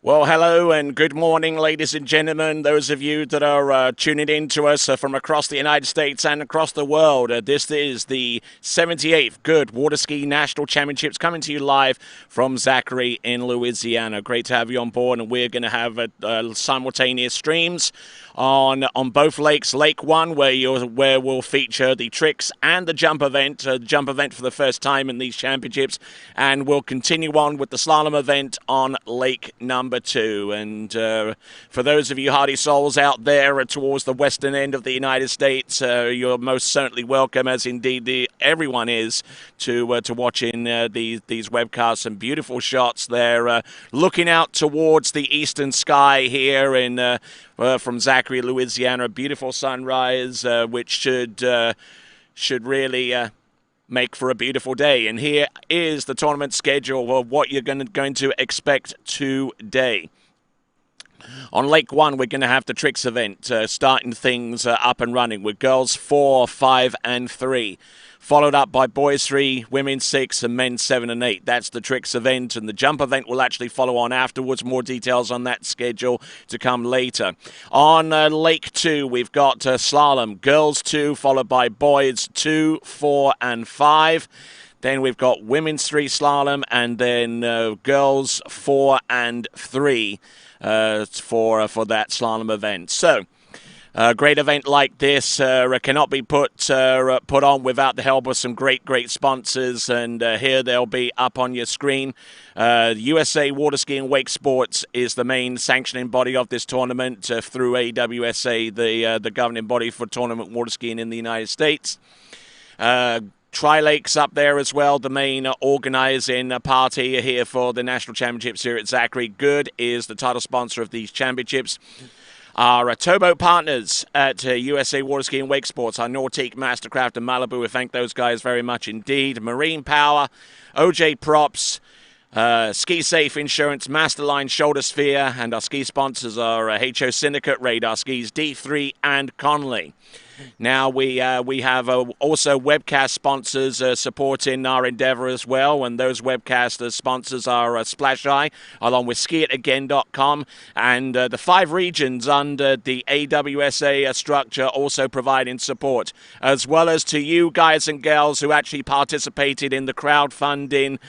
Well, hello and good morning, ladies and gentlemen. Those of you that are tuning in to us from across the United States and across the world. This is the 78th Goode Water Ski National Championships coming to you live from Zachary in Louisiana. Great to have you on board, and we're going to have simultaneous streams on both lakes. Lake 1, where we'll feature the tricks and the jump event for the first time in these championships, and we'll continue on with the slalom event on Lake number 2. And for those of you hardy souls out there towards the western end of the United States, you're most certainly welcome, as indeed everyone is, to watching these webcasts. Some beautiful shots there, looking out towards the eastern sky here in from Zachary, Louisiana. A beautiful sunrise, which should really make for a beautiful day. And here is the tournament schedule of what you're going to expect today. On Lake 1, we're going to have the tricks event, starting things up and running with girls 4, 5, and 3. Followed up by boys 3, women 6, and men 7 and 8. That's the tricks event, and the jump event will actually follow on afterwards. More details on that schedule to come later. On Lake 2, we've got slalom, girls 2, followed by boys 2, 4, and 5. Then we've got women's 3 slalom, and then girls 4 and 3 for that slalom event. So, a great event like this cannot be put on without the help of some great sponsors, and here they'll be up on your screen. USA Water Ski and Wake Sports is the main sanctioning body of this tournament through AWSA, the governing body for tournament water skiing in the United States. Tri-Lakes up there as well, the main organising party here for the national championships here at Zachary. Goode is the title sponsor of these championships. Our towboat partners at USA Water Ski and Wake Sports, our Nautique, Mastercraft and Malibu. We thank those guys very much indeed. Marine Power, OJ Props, Ski Safe Insurance, Masterline, Shoulder Sphere, and our ski sponsors are HO Syndicate, Radar Skis, D3 and Conley. Now we have also webcast sponsors supporting our endeavor as well, and those webcast sponsors are Splash Eye, along with skiitagain.com, and the 5 regions under the AWSA structure also providing support, as well as to you guys and gals who actually participated in the crowdfunding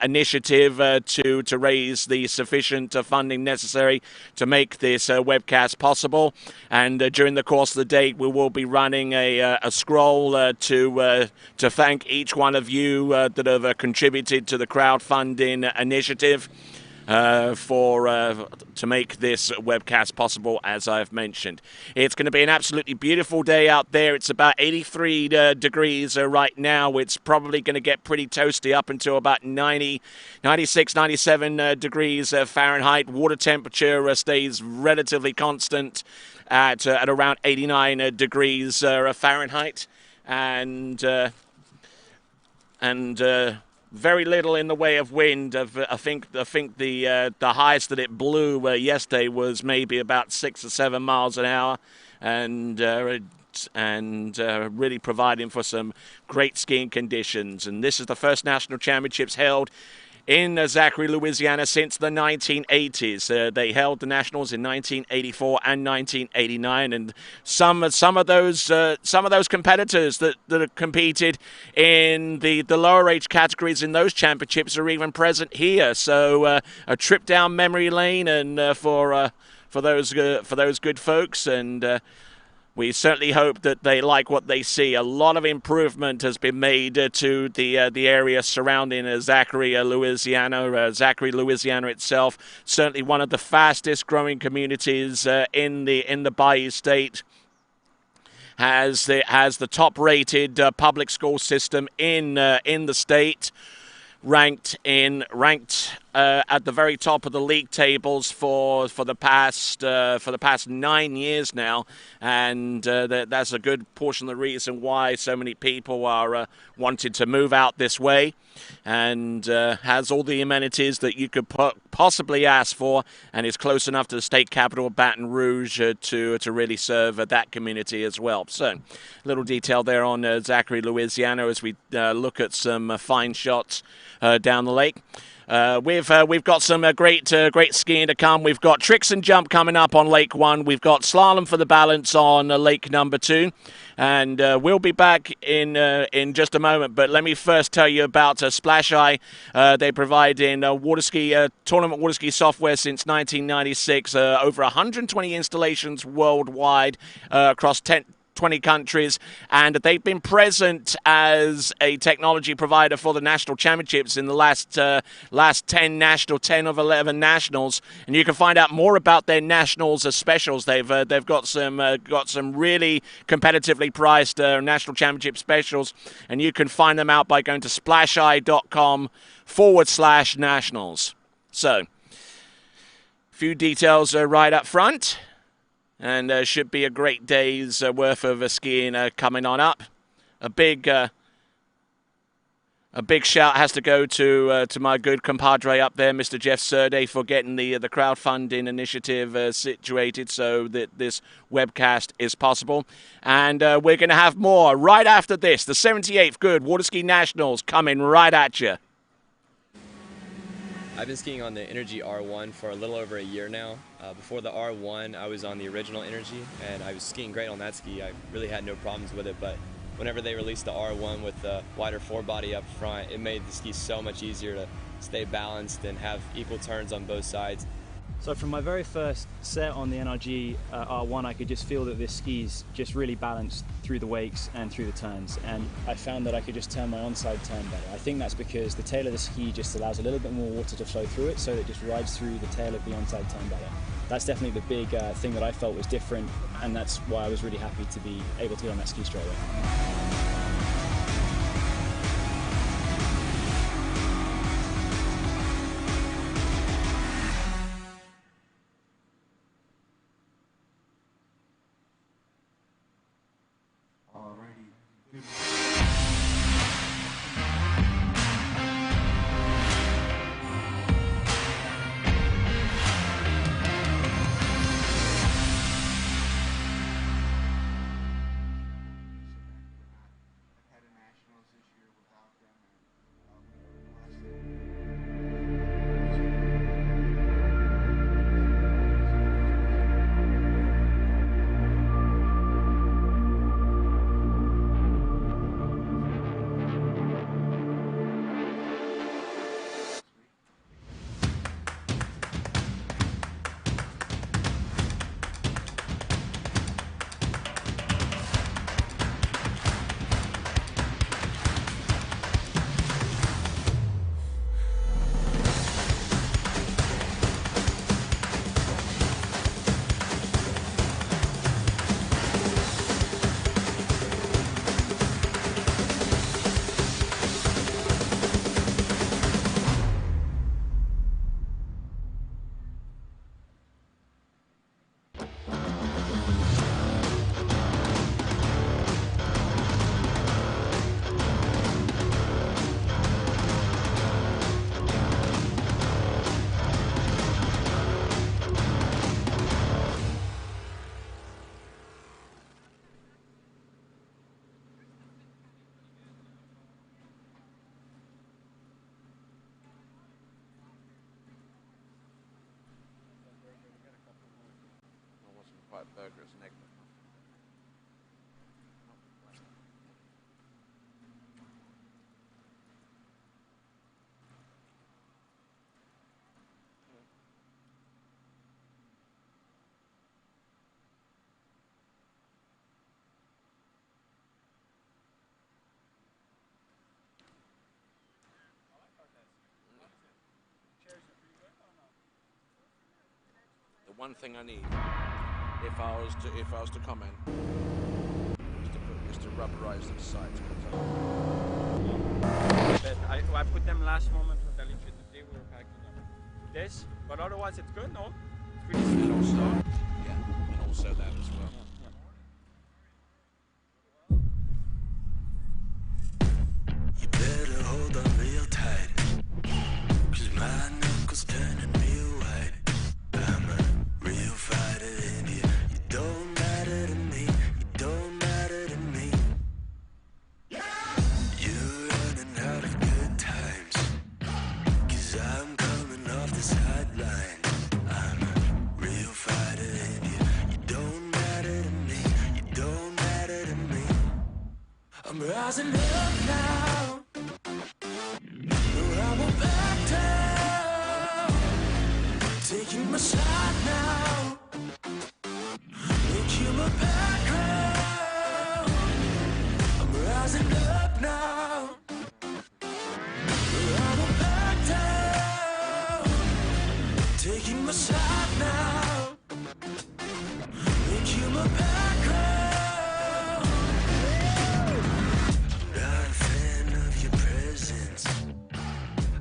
initiative to raise the sufficient funding necessary to make this webcast possible. And during the course of the day, we will be running a scroll to thank each one of you that have contributed to the crowdfunding initiative to make this webcast possible, as I've mentioned. It's going to be an absolutely beautiful day out there. It's about 83 degrees right now. It's probably going to get pretty toasty up until about 90, 96, 97 degrees Fahrenheit. Water temperature stays relatively constant at around 89 degrees Fahrenheit, and very little in the way of wind. I think the highest that it blew yesterday was maybe about 6 or 7 miles an hour, and really providing for some great skiing conditions. And this is the first national championships held in Zachary, Louisiana since the 1980s. They held the nationals in 1984 and 1989, and some of those competitors that have competed in the lower age categories in those championships are even present here. So a trip down memory lane, and for those good folks, and we certainly hope that they like what they see. A lot of improvement has been made to the area surrounding Zachary, Louisiana. Zachary, Louisiana itself, certainly one of the fastest growing communities in the Bayou State. Has the top rated public school system in the state, ranked at the very top of the league tables for the past 9 years now, and that's a good portion of the reason why so many people are wanting to move out this way, and has all the amenities that you could possibly ask for, and is close enough to the state capital of Baton Rouge to really serve that community as well. So, little detail there on Zachary Louisiana as we look at some fine shots down the lake. We've got some great skiing to come. We've got tricks and jump coming up on Lake 1. We've got slalom for the balance on Lake number 2. And we'll be back in just a moment. But let me first tell you about Splash Eye. They provide in water ski tournament water ski software since 1996. Over 120 installations worldwide across 20 countries, and they've been present as a technology provider for the national championships in the last 10 of 11 nationals. And you can find out more about their nationals specials. They've got some really competitively priced national championship specials, and you can find them out by going to splasheye.com/nationals. So, a few details right up front. And should be a great day's worth of skiing coming on up. A big shout has to go to my good compadre up there, Mr. Jeff Surde, for getting the crowdfunding initiative situated so that this webcast is possible. And we're going to have more right after this. The 78th Goode Water Ski Nationals coming right at you. I've been skiing on the Energy R1 for a little over a year now. Before the R1, I was on the original Energy, and I was skiing great on that ski. I really had no problems with it, but whenever they released the R1 with the wider forebody up front, it made the ski so much easier to stay balanced and have equal turns on both sides. So from my very first set on the NRG R1, I could just feel that this ski's just really balanced through the wakes and through the turns, and I found that I could just turn my onside turn better. I think that's because the tail of the ski just allows a little bit more water to flow through it, so it just rides through the tail of the onside turn better. That's definitely the big thing that I felt was different, and that's why I was really happy to be able to get on that ski straight away. Burgers and egg. The one thing I need, if I was to comment, is to rubberize the sides. But I put them last moment for telling you that they were packing them. Yes, but otherwise it's good, no? It's pretty slow start. Yeah, and also that as well. You better hold on real tight, 'cause my knuckles turning real white. I'm a real fighter in you. You don't matter to me, you don't matter to me. You're running out of good times, 'cause I'm coming off the sideline. I'm a real fighter in you. You don't matter to me, you don't matter to me. I'm rising up now. No, I won't back down. Taking my shot now. Make you my background. I'm rising up now. No, I won't back down. Taking my shot now. Make you my background. Not a fan of your presence.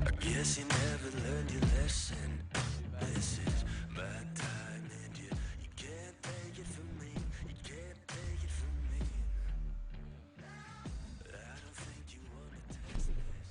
I guess you never learned your lesson. This is my time and you can't take it from me. You can't take it from me. I don't think you wanna taste this.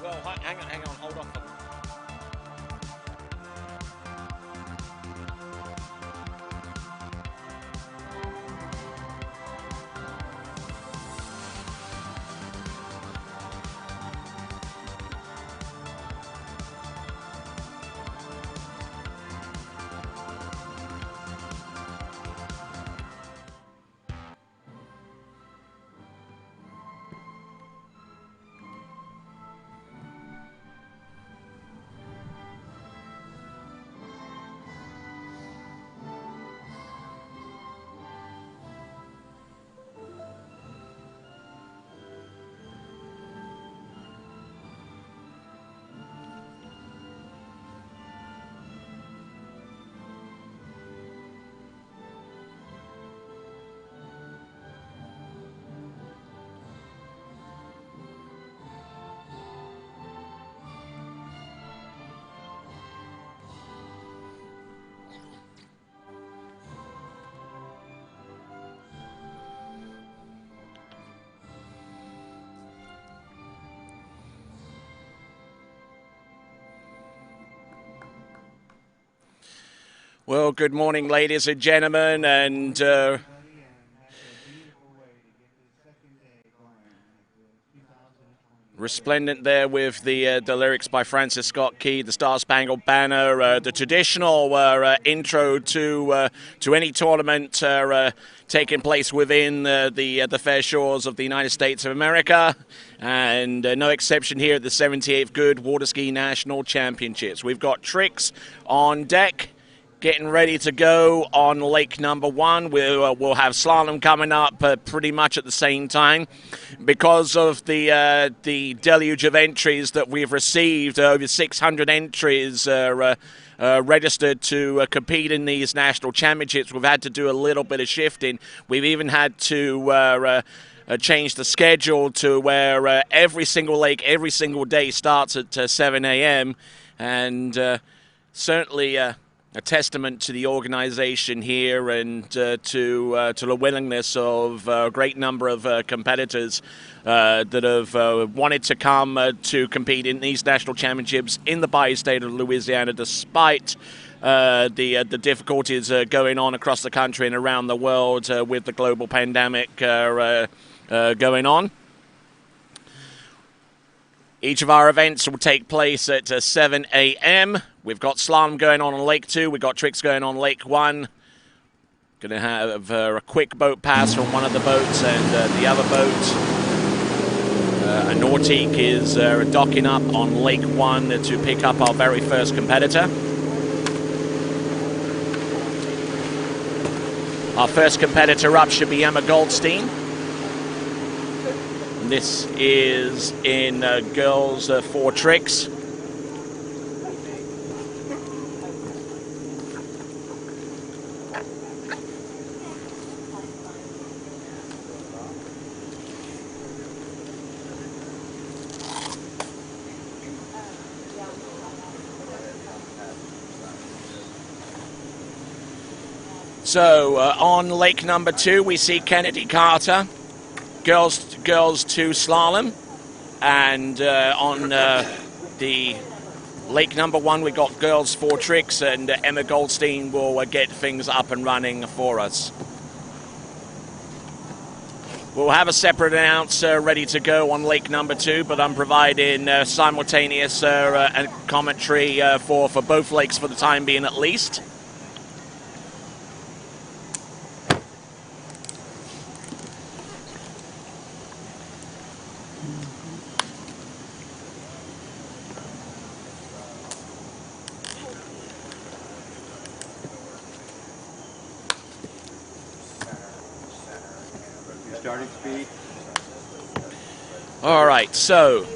Well, hang on, hold on. Well, good morning, ladies and gentlemen, and resplendent there with the lyrics by Francis Scott Key, the Star Spangled Banner, the traditional intro to any tournament taking place within the fair shores of the United States of America, and no exception here at the 78th Goode Water Ski National Championships. We've got Tricks on deck, getting ready to go on lake number one. We'll have slalom coming up pretty much at the same time. Because of the deluge of entries that we've received, over 600 entries registered to compete in these national championships, we've had to do a little bit of shifting. We've even had to change the schedule to where every single lake, every single day starts at 7 a.m. And certainly a testament to the organization here and to the willingness of a great number of competitors that have wanted to come to compete in these national championships in the Bayou State of Louisiana, despite the difficulties going on across the country and around the world with the global pandemic going on. Each of our events will take place at 7 a.m. We've got slalom going on Lake 2. We've got tricks going on Lake 1. Going to have a quick boat pass from one of the boats and the other boat. A Nautique is docking up on Lake 1 to pick up our very first competitor. Our first competitor up should be Emma Goldstein. And this is in girls 4 tricks. So on lake number 2, we see Kennedy Carter, girls 2 slalom, and on the lake number 1, we got girls 4 tricks, and Emma Goldstein will get things up and running for us. We'll have a separate announcer ready to go on lake number 2, but I'm providing simultaneous commentary for both lakes for the time being at least. Starting speed. All right, so.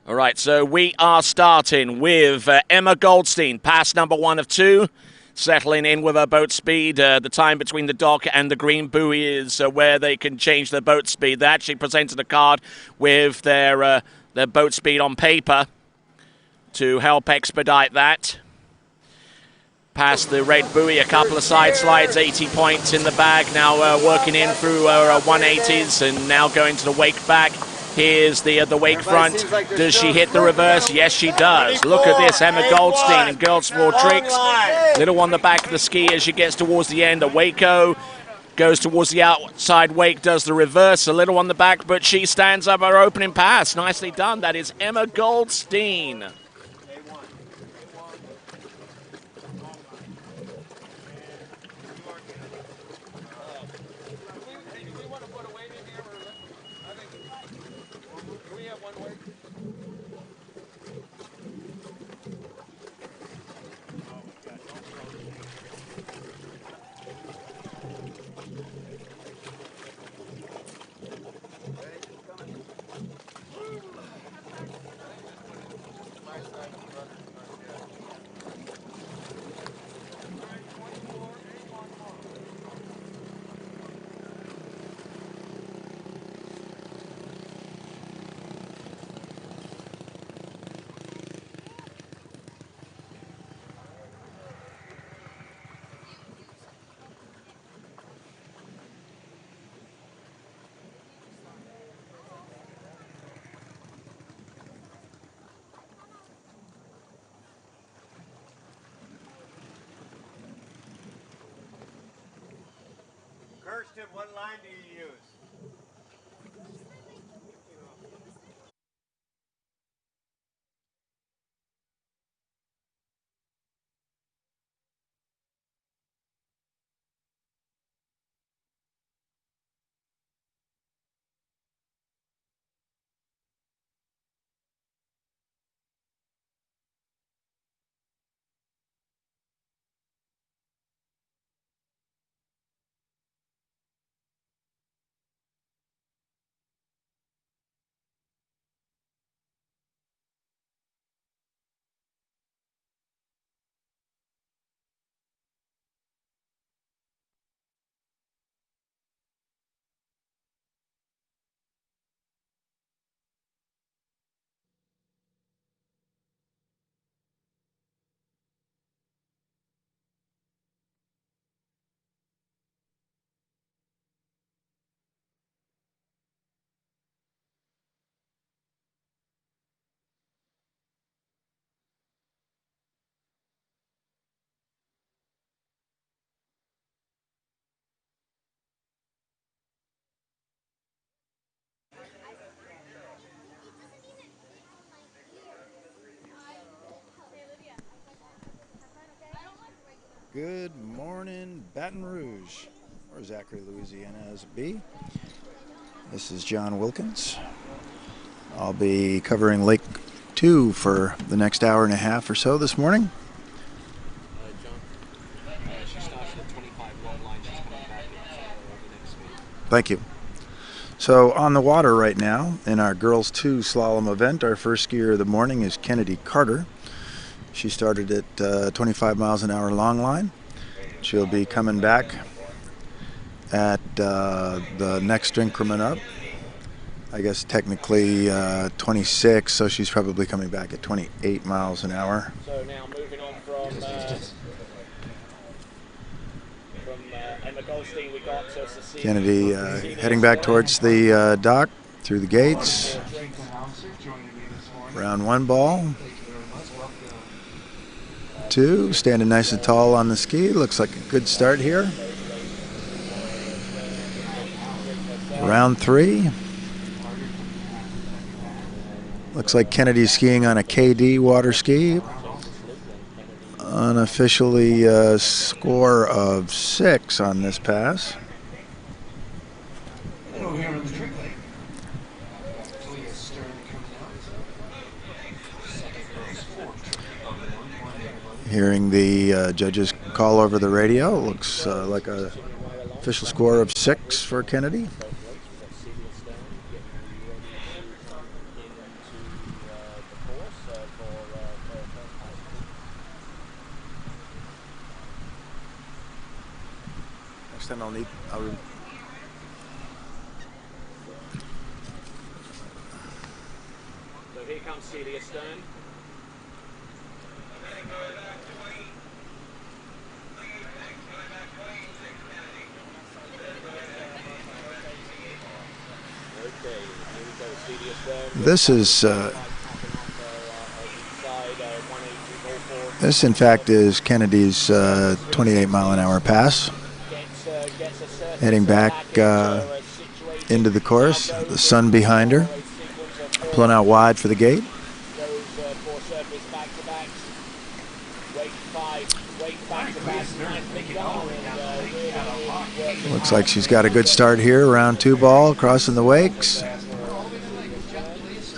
All right, so we are starting with Emma Goldstein, pass number 1 of 2, settling in with her boat speed. The time between the dock and the green buoy is where they can change their boat speed. They actually presented a card with their boat speed on paper to help expedite that. Past the red buoy, a couple of side slides, 80 points in the bag. Now working in through 180s and now going to the wake back. Here's the wake front. Does she hit the reverse? Yes, she does. Look at this, Emma Goldstein in girls 4 tricks. Little on the back of the ski as she gets towards the end. A Waco goes towards the outside wake, does the reverse. A little on the back, but she stands up her opening pass. Nicely done. That is Emma Goldstein. Kirsten, what line do you use? Good morning, Baton Rouge, or Zachary, Louisiana as it be. This is John Wilkins. I'll be covering Lake 22 for the next hour and a half or so this morning. Thank you. So on the water right now in our girls 2 slalom event, our first skier of the morning is Kennedy Carter. She started at 25 miles an hour long line. She'll be coming back at the next increment up. I guess technically 26, so she's probably coming back at 28 miles an hour. So now moving on from Emma Goldstein, we got Cecilia. Kennedy heading back towards the dock through the gates. Round 1 ball. 2, standing nice and tall on the ski. Looks like a good start here. Round 3. Looks like Kennedy's skiing on a KD water ski. Unofficially a score of 6 on this pass. Hearing the judges call over the radio, looks like a official score of 6 for Kennedy. Then I'll need. So here comes Celia Stern. This is. This, in fact, is Kennedy's 28 mile an hour pass. Heading back into the course, the sun behind her, pulling out wide for the gate. Looks like she's got a good start here. Round 2 ball, crossing the wakes.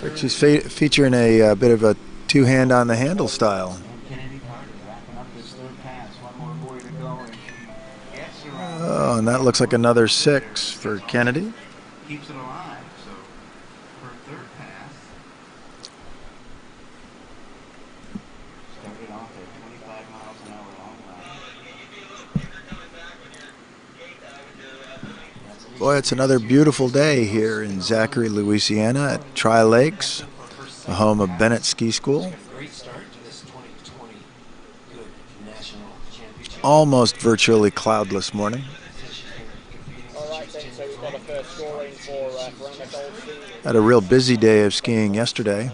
Looks like she's featuring a bit of a 2-hand on the handle style. Oh, and that looks like another 6 for Kennedy. Keeps it alive, so her third pass started off at 25 miles an hour long line. Boy, it's another beautiful day here in Zachary, Louisiana at Tri Lakes, the home of Bennett Ski School. Almost virtually cloudless morning. Had a real busy day of skiing yesterday.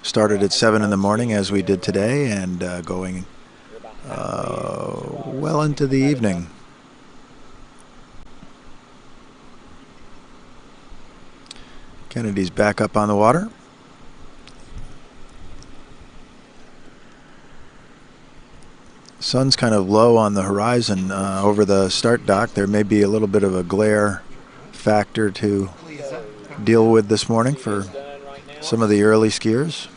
Started at 7 in the morning as we did today, and going well into the evening. Kennedy's back up on the water. Sun's kind of low on the horizon over the start dock. There may be a little bit of a glare factor to deal with this morning for some of the early skiers.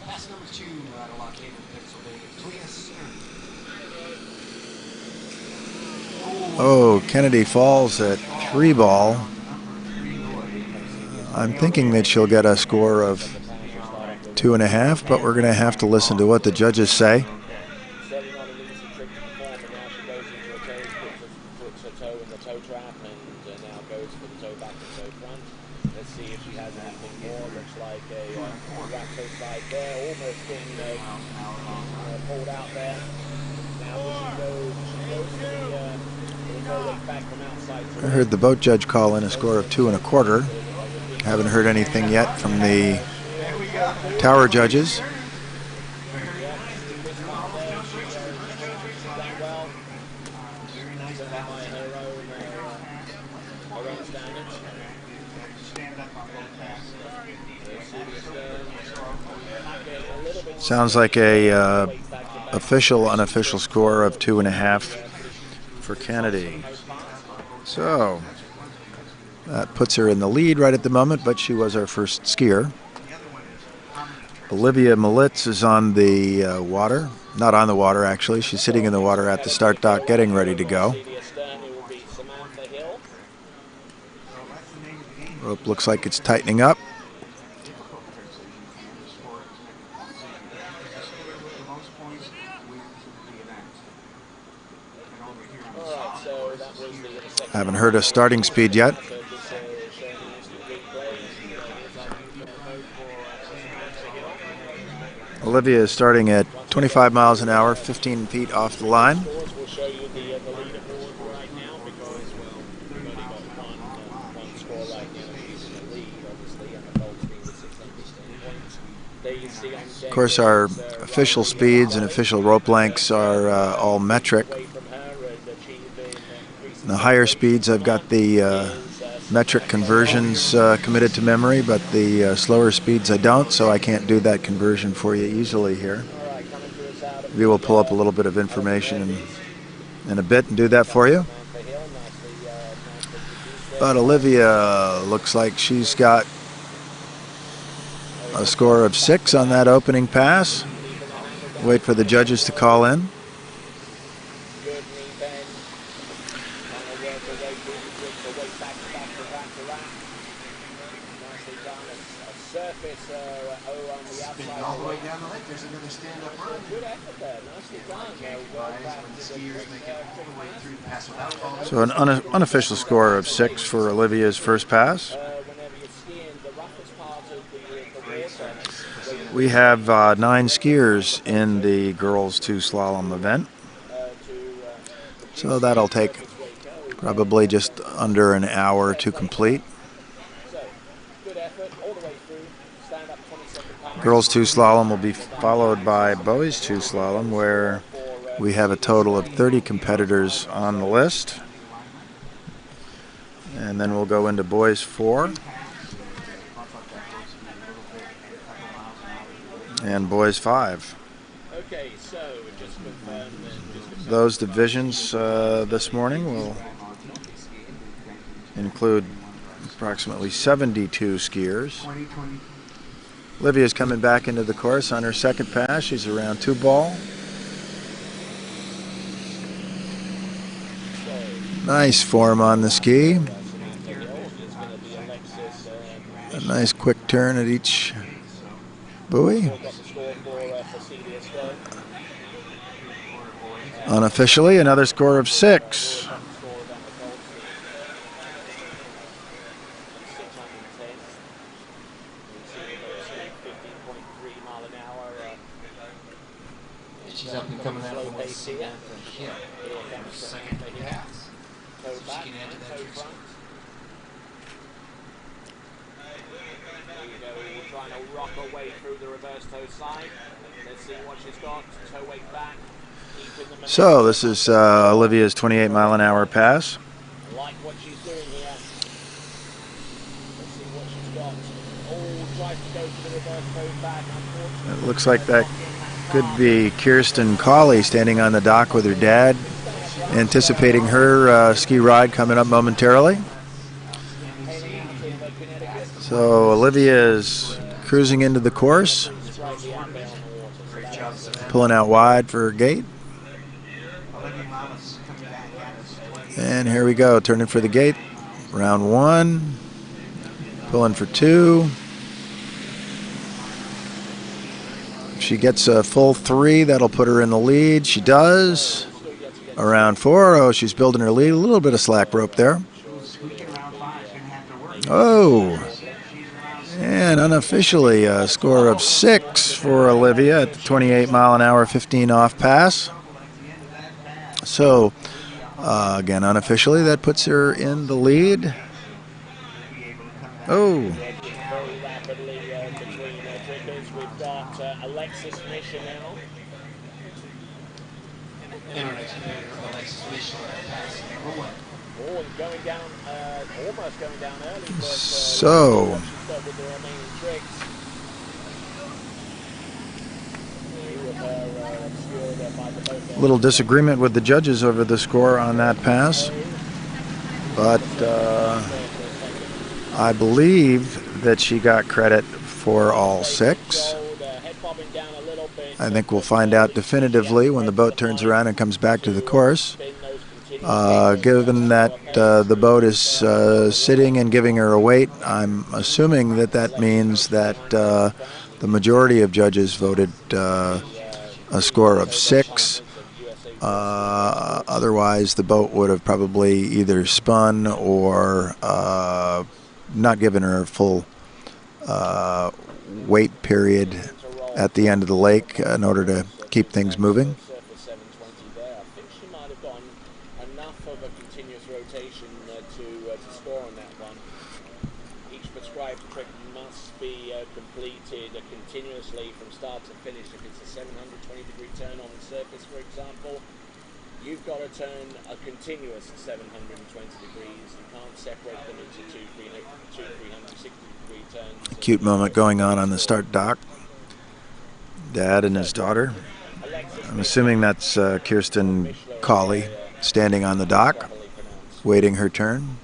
Oh, Kennedy falls at 3 ball. I'm thinking that she'll get a score of 2.5, but we're going to have to listen to what the judges say. I heard the boat judge call in a score of 2.25. Haven't heard anything yet from the tower judges. Sounds like a official, unofficial score of 2.5 for Kennedy. So that puts her in the lead right at the moment, but she was our first skier. Olivia Militz is on the water. Not on the water, actually. She's sitting in the water at the start dock getting ready to go. Rope looks like it's tightening up. Haven't heard a starting speed yet. Olivia is starting at 25 miles an hour, 15 feet off the line. Of course, our official speeds and official rope lengths are all metric. The higher speeds, I've got the metric conversions committed to memory, but the slower speeds I don't, so I can't do that conversion for you easily here. We will pull up a little bit of information in a bit and do that for you. But Olivia looks like she's got a score of 6 on that opening pass. Wait for the judges to call in. So an unofficial score of 6 for Olivia's first pass. We have 9 skiers in the girls 2 slalom event. So that'll take probably just under an hour to complete. Girls 2 slalom will be followed by boys 2 slalom, where we have a total of 30 competitors on the list. And then we'll go into boys 4 and boys 5. Those divisions this morning will include approximately 72 skiers. Olivia's coming back into the course on her second pass. She's around 2 ball. Nice form on the ski. A nice quick turn at each buoy. Unofficially, another score of 6. She's up and coming out from the second pass. So she can add to that trick. We're trying to rock her way through the reverse toe side. Let's see what she's got. Toe weight back. So this is Olivia's 28 mile an hour pass. Like what she's doing here. Let's see what she's got. Oh, tries to go to the reverse toe back. It looks like that could be Kirsten Cawley standing on the dock with her dad, anticipating her ski ride coming up momentarily. So Olivia is cruising into the course, pulling out wide for her gate. And here we go, turning for the gate. Round 1, pulling for 2. If she gets a full 3, that'll put her in the lead. She does. Around 4, oh, she's building her lead. A little bit of slack rope there. Oh, and unofficially a score of 6 for Olivia at the 28 mile an hour, 15 off pass. So, again, unofficially, that puts her in the lead. Oh. So, a little disagreement with the judges over the score on that pass, but I believe that she got credit for all 6. I think we'll find out definitively when the boat turns around and comes back to the course. Given that the boat is sitting and giving her a weight, I'm assuming that that means that the majority of judges voted a score of 6. Otherwise, the boat would have probably either spun or not given her a full wait period at the end of the lake in order to keep things moving. Continuously from start to finish. If it's a 720-degree turn on the surface, for example, you've got to turn a continuous 720 degrees. You can't separate them into two 360-degree turns. Cute moment going on the start dock. Dad and his daughter. I'm assuming that's Kirsten Cawley standing on the dock, waiting her turn.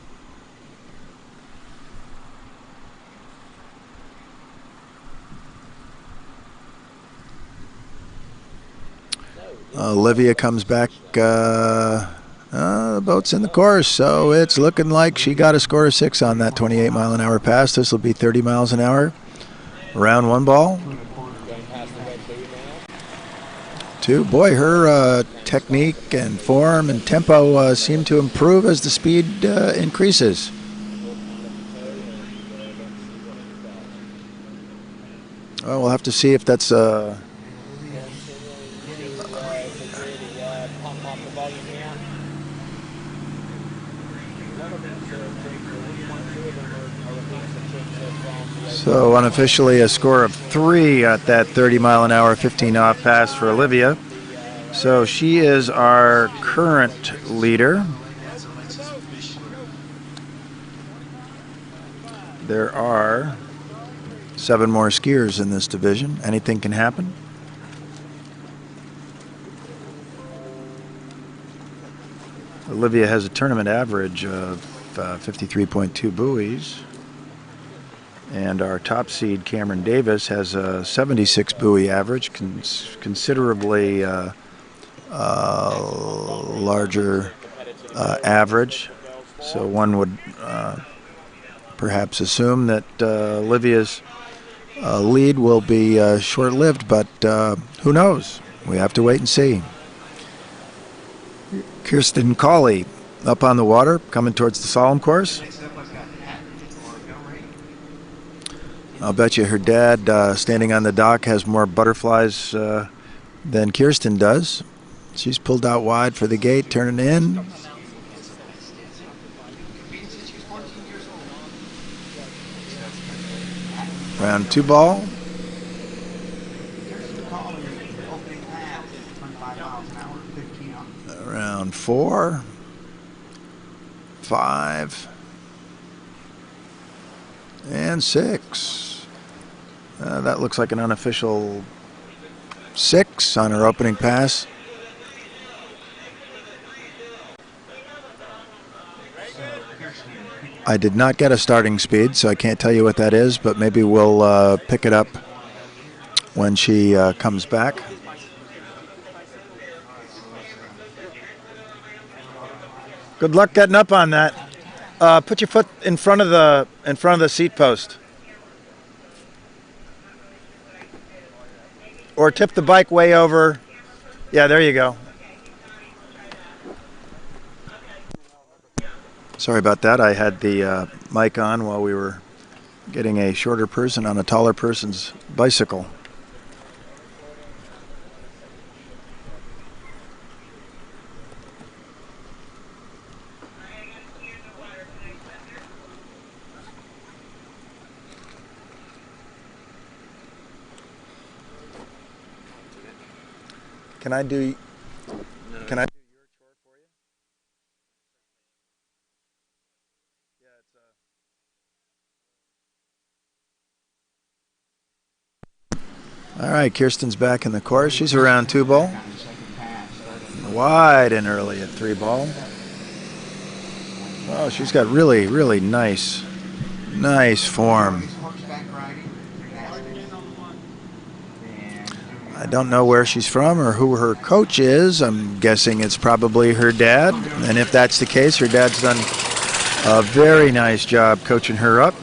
Olivia comes back. The boat's in the course, so it's looking like she got a score of 6 on that 28-mile-an-hour pass. This will be 30 miles an hour. Around 1 ball. 2. Boy, her technique and form and tempo seem to improve as the speed increases. Well, we'll have to see if that's so unofficially a score of 3 at that 30-mile-an-hour 15-off pass for Olivia. So she is our current leader. There are 7 more skiers in this division. Anything can happen. Olivia has a tournament average of 53.2 buoys. And our top seed, Cameron Davis, has a 76 buoy average, considerably larger average. So one would perhaps assume that Olivia's lead will be short-lived, but who knows? We have to wait and see. Kirsten Cawley up on the water, coming towards the Slalom course. I'll bet you her dad, standing on the dock, has more butterflies than Kirsten does. She's pulled out wide for the gate, turning in. Round 2 ball. Round 4. 5. And 6. That looks like an unofficial 6 on her opening pass. I did not get a starting speed, so I can't tell you what that is, but maybe we'll pick it up when she comes back. Good luck getting up on that. Put your foot in front of the seat post, or tip the bike way over. Yeah, there you go. Sorry about that. I had the mic on while we were getting a shorter person on a taller person's bicycle. Can I do your chore for you? Yeah, all right, Kirsten's back in the course. She's around 2 ball. Wide and early at 3 ball. Oh, she's got really, really nice form. I don't know where she's from or who her coach is. I'm guessing it's probably her dad. And if that's the case, her dad's done a very nice job coaching her up.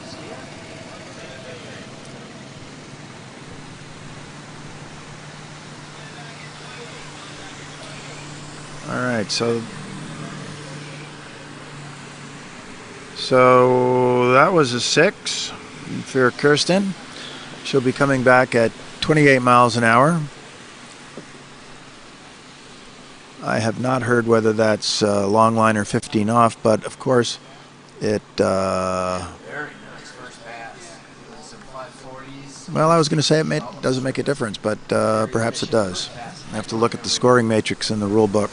All right, so that was a 6 for Kirsten. She'll be coming back at 28 miles an hour. I have not heard whether that's long line or 15 off, but of course it... Very nice first pass. Some 540s. well, I was going to say it doesn't make a difference, but perhaps it does. I have to look at the scoring matrix in the rule book.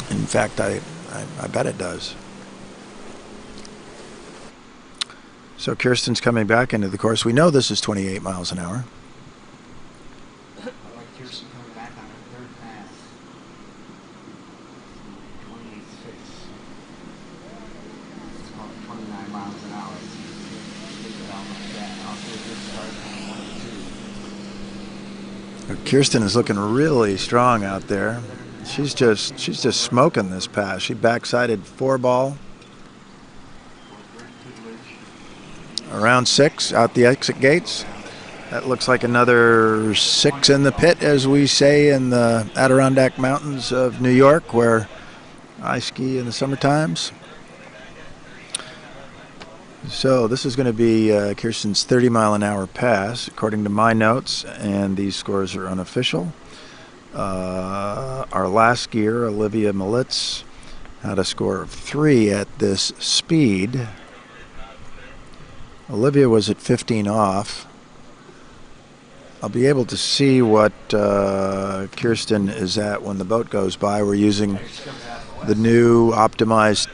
In fact, I bet it does. So Kirsten's coming back into the course. We know this is 28 miles an hour. I like Kirsten coming back on her third pass. 28.6. It's about 29 miles an hour. Take it out like that. I'll do a good start on 1 2. Kirsten is looking really strong out there. She's just smoking this pass. She backsided 4 ball. Around 6 out the exit gates. That looks like another 6 in the pit, as we say in the Adirondack Mountains of New York, where I ski in the summer times. So this is going to be Kirsten's 30 mile an hour pass, according to my notes, and these scores are unofficial. Our last skier, Olivia Militz, had a score of 3 at this speed. Olivia was at 15 off. I'll be able to see what Kirsten is at when the boat goes by. We're using the new optimized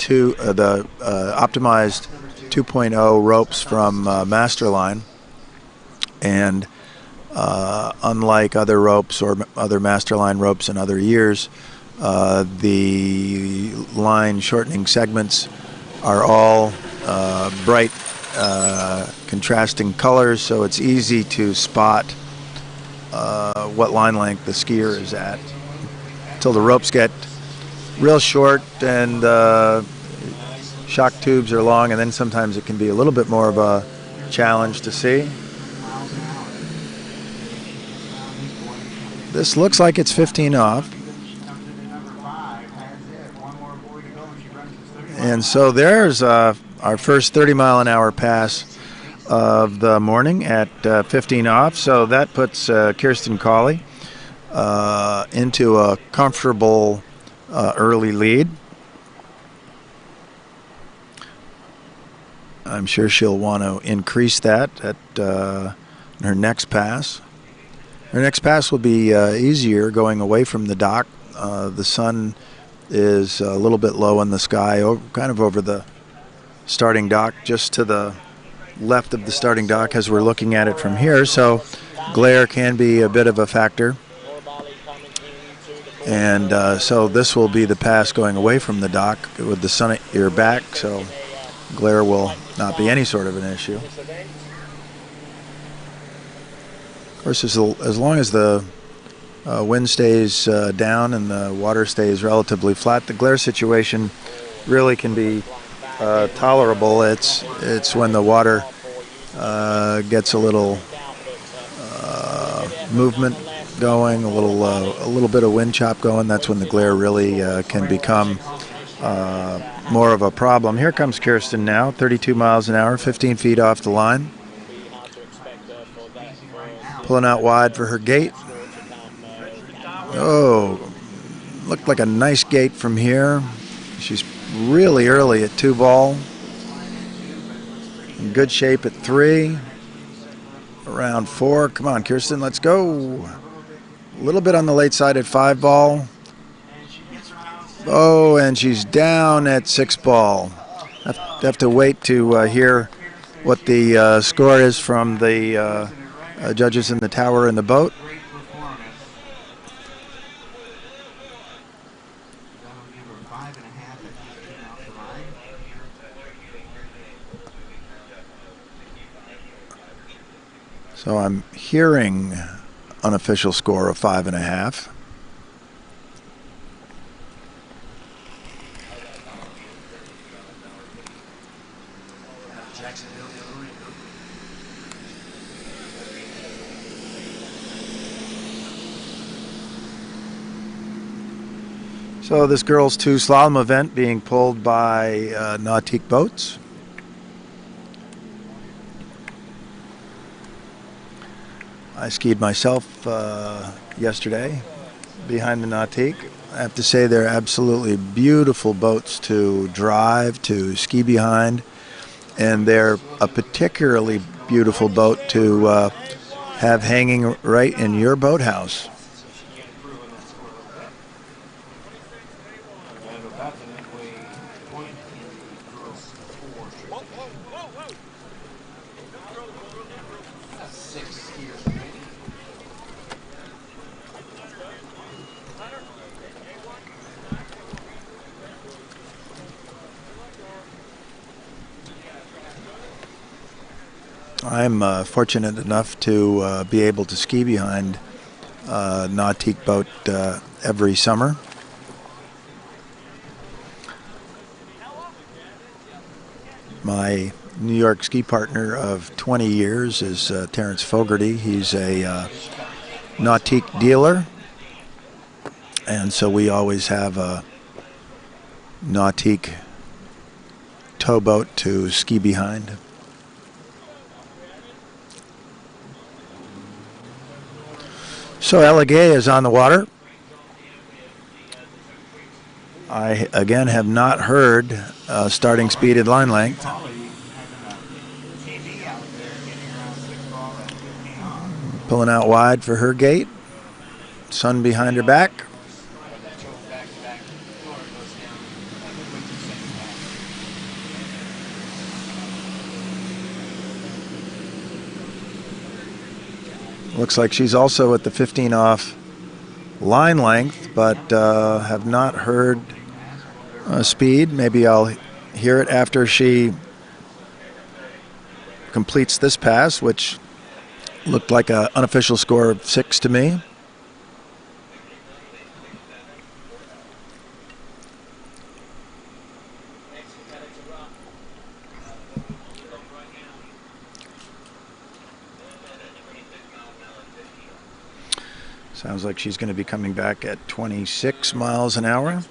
2.0 ropes from Masterline, and unlike other ropes or other Masterline ropes in other years, the line shortening segments are all bright contrasting colors, so it's easy to spot what line length the skier is at until the ropes get real short and shock tubes are long, and then sometimes it can be a little bit more of a challenge to see. This looks like it's 15 off. And so there's our first 30 mile an hour pass of the morning at 15 off. So that puts Kirsten Cawley into a comfortable early lead. I'm sure she'll want to increase that at her next pass. Her next pass will be easier going away from the dock. The sun is a little bit low in the sky, kind of over the starting dock, just to the left of the starting dock as we're looking at it from here. So glare can be a bit of a factor. And so this will be the pass going away from the dock with the sun at your back, so glare will not be any sort of an issue. Of course, as long as the wind stays down and the water stays relatively flat, the glare situation really can be tolerable. It's when the water gets a little movement going, a little bit of wind chop going. That's when the glare really can become more of a problem. Here comes Kirsten now, 32 miles an hour, 15 feet off the line. Pulling out wide for her gate. Oh, looked like a nice gate from here. She's really early at 2 ball. In good shape at 3. Around 4. Come on, Kirsten, let's go. A little bit on the late side at 5 ball. Oh, and she's down at 6 ball. Have to wait to hear what the score is from the judges in the tower and the boat. So I'm hearing unofficial score of 5.5. So this girls' 2 slalom event being pulled by Nautique boats. I skied myself yesterday behind the Nautique. I have to say they're absolutely beautiful boats to drive, to ski behind, and they're a particularly beautiful boat to have hanging right in your boathouse. I'm fortunate enough to be able to ski behind Nautique boat every summer. My New York ski partner of 20 years is Terrence Fogarty. He's a Nautique dealer, and so we always have a Nautique towboat to ski behind. So Elegay is on the water. I again have not heard starting speed and line length. Pulling out wide for her gate. Sun behind her back. Looks like she's also at the 15 off line length, but have not heard speed. Maybe I'll hear it after she completes this pass, which looked like an unofficial score of 6 to me. Sounds like she's going to be coming back at 26 miles an hour,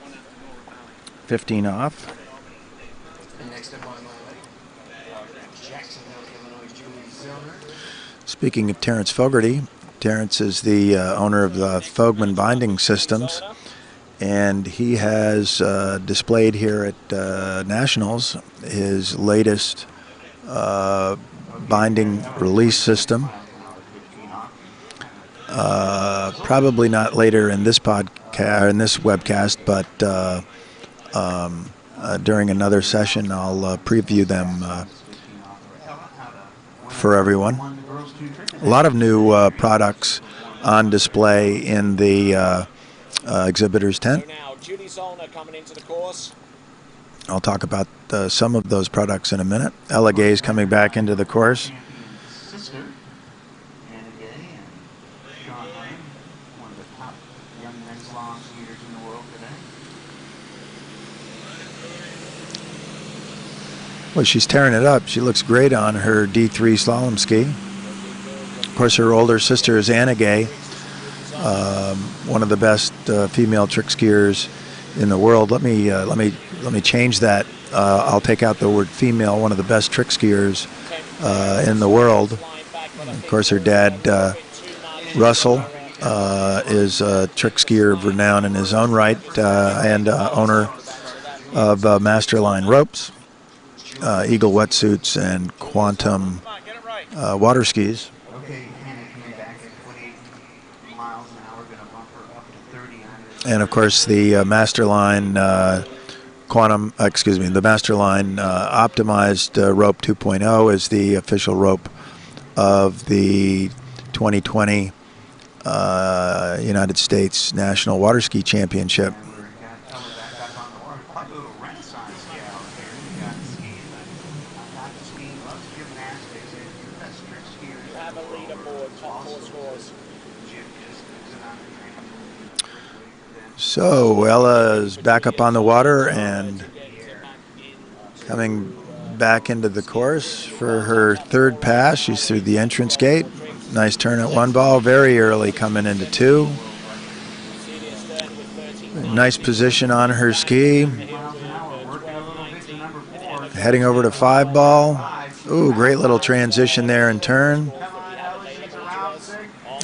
15 off. Speaking of Terrence Fogarty, Terrence is the owner of the Fogman Binding Systems, and he has displayed here at Nationals his latest binding release system. Probably not later in this podcast, in this webcast, but during another session, I'll preview them for everyone. A lot of new products on display in the exhibitor's tent. I'll talk about some of those products in a minute. Elegay is coming back into the course. Well, she's tearing it up. She looks great on her D3 slalom ski. Of course, her older sister is Anna Gay, one of the best female trick skiers in the world. Let me change that. I'll take out the word female. One of the best trick skiers in the world. Of course, her dad, Russell, is a trick skier of renown in his own right, and owner of Masterline ropes, Eagle wetsuits, and Quantum water skis. And of course, the Masterline the Masterline optimized rope 2.0 is the official rope of the 2020 United States National Water Ski Championship. skiing, loves gymnastics, and strict skiers. You have a leaderboard, top 4 scores. So Ella's back up on the water and coming back into the course for her third pass. She's through the entrance gate. Nice turn at 1 ball, very early coming into 2. Nice position on her ski. Heading over to 5 ball. Ooh, great little transition there and turn.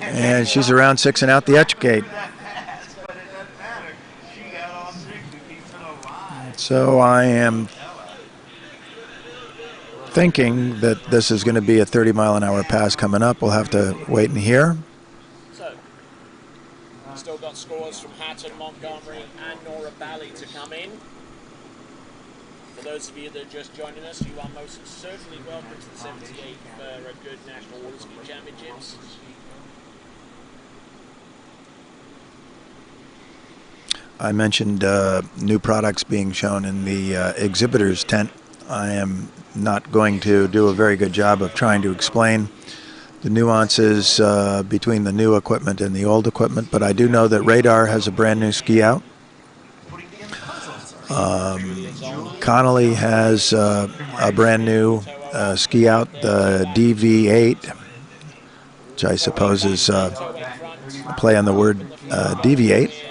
And she's around 6 and out the etch gate. So I am thinking that this is going to be a 30-mile-an-hour pass coming up. We'll have to wait and hear. So, still got scores from Hatton, Montgomery, and Nora Bally to come in. For those of you that are just joining us, you are most certainly welcome to the 78th Goode National Water Ski Championships. I mentioned new products being shown in the exhibitors tent. I am not going to do a very good job of trying to explain the nuances between the new equipment and the old equipment, but I do know that Radar has a brand new ski out. Connolly has a brand new ski out, the DV8, which I suppose is a play on the word deviate.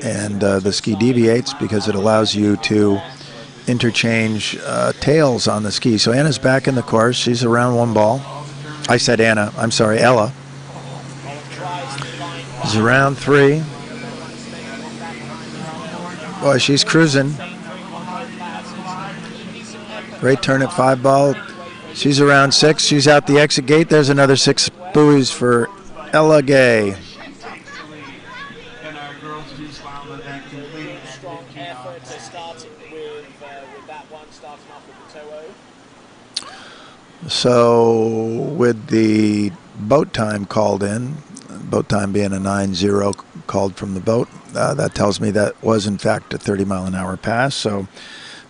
And the ski deviates because it allows you to interchange tails on the ski. So Anna's back in the course. She's around 1 ball. I said Anna. I'm sorry, Ella. She's around 3. Boy, she's cruising. Great turn at 5 ball. She's around 6. She's out the exit gate. There's another 6 buoys for Ella Gay. Strong effort to start with that one, starting off with the Toho. So with the boat time called in, boat time being a 9:0 called from the boat, that tells me that was in fact a 30-mile-an-hour pass. So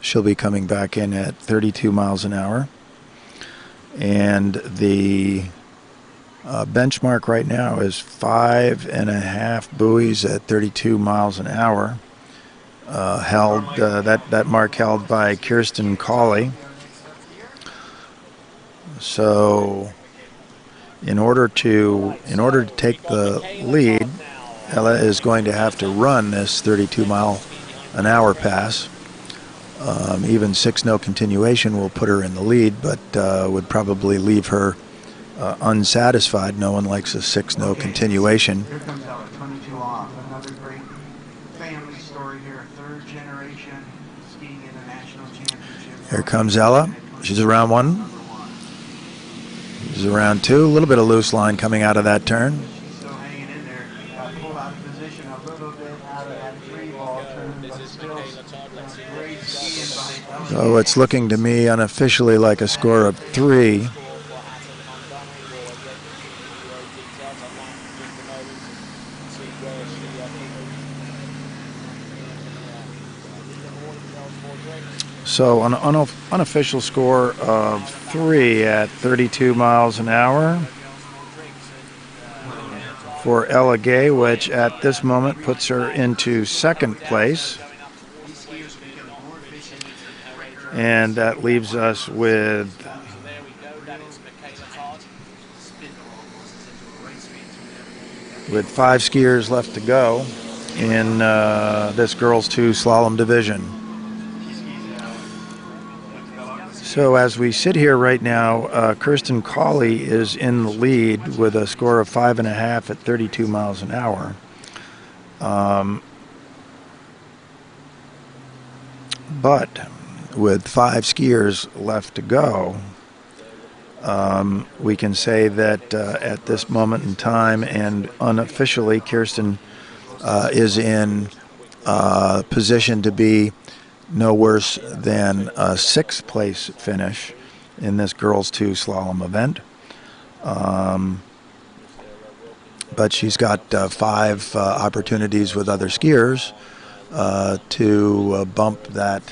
she'll be coming back in at 32 miles an hour. And the benchmark right now is 5.5 buoys at 32 miles an hour. That mark held by Kirsten Cawley. So in order to take the lead, Ella is going to have to run this 32-mile-an-hour pass. Even 6 no continuation will put her in the lead, but would probably leave her unsatisfied. No one likes a 6 no continuation. Here comes Ella, 22 off. Another great family story here. 3rd generation skiing in the national championship. Here comes Ella. She's around 1. She's around 2. A little bit of loose line coming out of that turn. She's still hanging in there. Pulled out of position a little bit out of that 3-ball turn, but still great skiing by Ella. So it's looking to me unofficially like a score of 3. So an unofficial score of 3 at 32 miles an hour for Ella Gay, which at this moment puts her into 2nd place. And that leaves us with with 5 skiers left to go in this girls 2 slalom division. So as we sit here right now, Kirsten Cawley is in the lead with a score of 5.5 at 32 miles an hour. But with 5 skiers left to go, we can say that at this moment in time and unofficially, Kirsten is in position to be no worse than a 6th place finish in this girls 2 slalom event. But she's got 5 opportunities with other skiers to bump that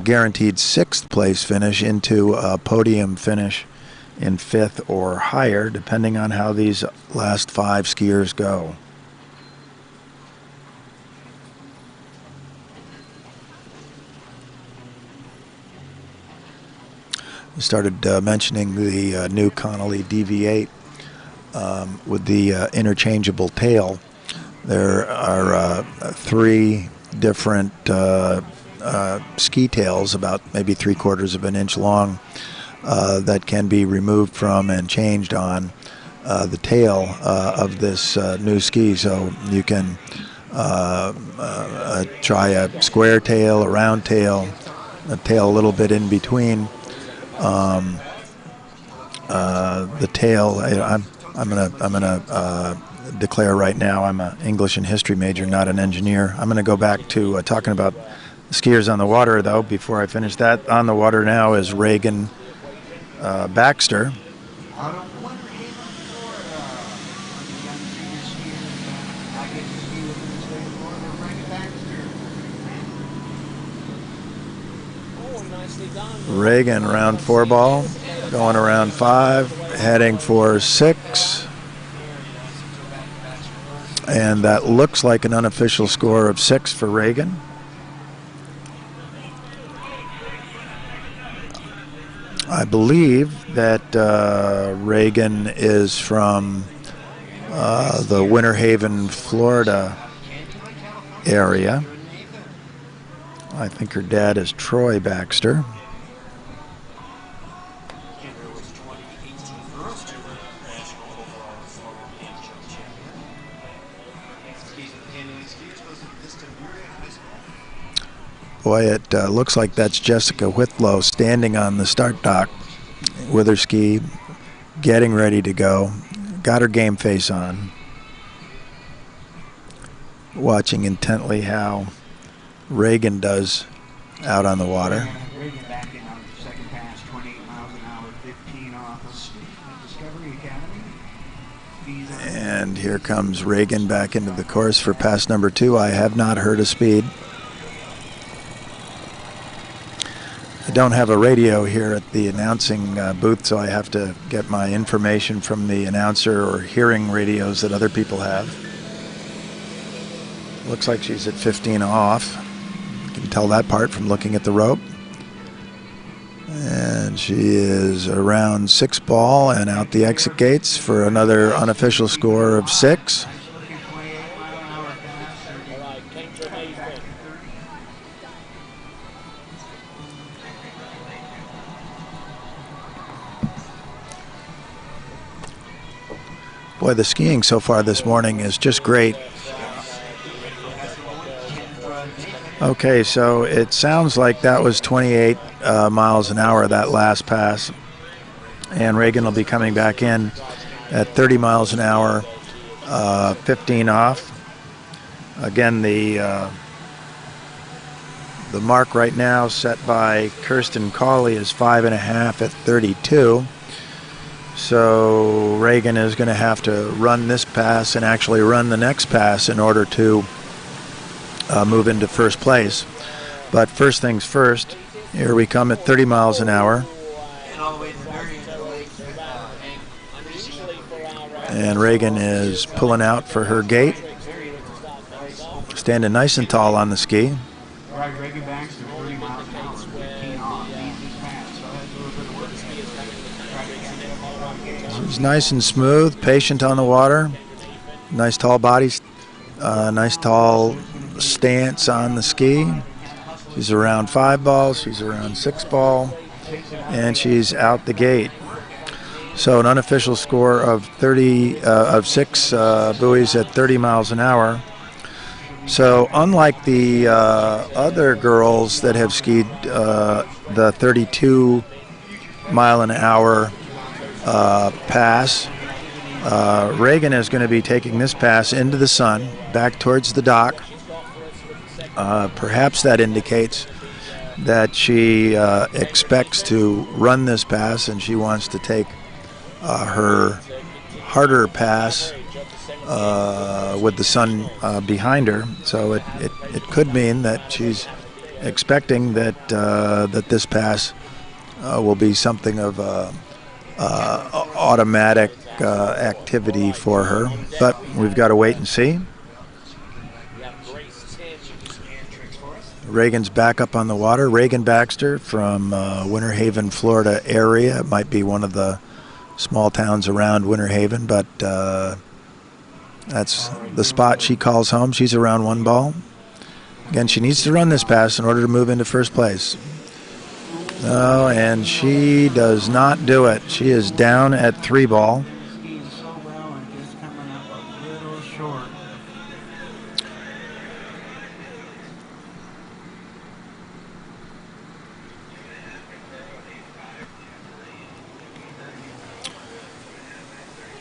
guaranteed 6th place finish into a podium finish in 5th or higher, depending on how these last 5 skiers go. I started mentioning the new Connolly DV8 with the interchangeable tail. There are 3 different ski tails, about maybe 3/4 of an inch long, that can be removed from and changed on the tail of this new ski. So you can try a square tail, a round tail, a tail a little bit in between. The tail, I'm gonna declare right now I'm an English and history major, not an engineer. I'm gonna go back to talking about skiers on the water, though. Before I finish that, on the water now is Reagan Baxter. Reagan around 4 ball, going around 5, heading for 6. And that looks like an unofficial score of 6 for Reagan. I believe that Reagan is from the Winter Haven, Florida area. I think her dad is Troy Baxter. Boy, it looks like that's Jessica Withrow standing on the start dock with her ski, getting ready to go. Got her game face on, watching intently how Reagan does out on the water. Reagan back in on the second pass, 28 miles an hour, 15 off of Discovery Academy. And here comes Reagan back into the course for pass number 2. I have not heard a speed. I don't have a radio here at the announcing booth, so I have to get my information from the announcer or hearing radios that other people have. Looks like she's at 15 off. You can tell that part from looking at the rope. And she is around 6 ball and out the exit gates for another unofficial score of 6. Boy, the skiing so far this morning is just great. Okay, so it sounds like that was 28 miles an hour, that last pass. And Reagan will be coming back in at 30 miles an hour, 15 off. Again, the mark right now set by Kirsten Cawley is 5.5 at 32. So Reagan is going to have to run this pass and actually run the next pass in order to move into first place. But first things first, here we come at 30 miles an hour. And Reagan is pulling out for her gate, standing nice and tall on the ski. Reagan Baxter, 30 miles an hour, 15 off. She's nice and smooth, patient on the water. Nice tall body, nice tall stance on the ski. She's around 5 ball, she's around 6 ball, and she's out the gate. So an unofficial score of 6 buoys at 30 miles an hour. So unlike the other girls that have skied the 32 mile an hour pass, Reagan is going to be taking this pass into the sun, back towards the dock. Perhaps that indicates that she expects to run this pass and she wants to take her harder pass with the sun behind her. So it could mean that she's expecting that that this pass will be something of a automatic activity for her, but we've got to wait and see. Reagan's back up on the water. Reagan Baxter from Winter Haven, Florida area. It might be one of the small towns around Winter Haven, but that's the spot she calls home. She's around 1 ball. Again, she needs to run this pass in order to move into first place. Oh, and she does not do it. She is down at 3 ball. Skiing so well and just coming up a little short.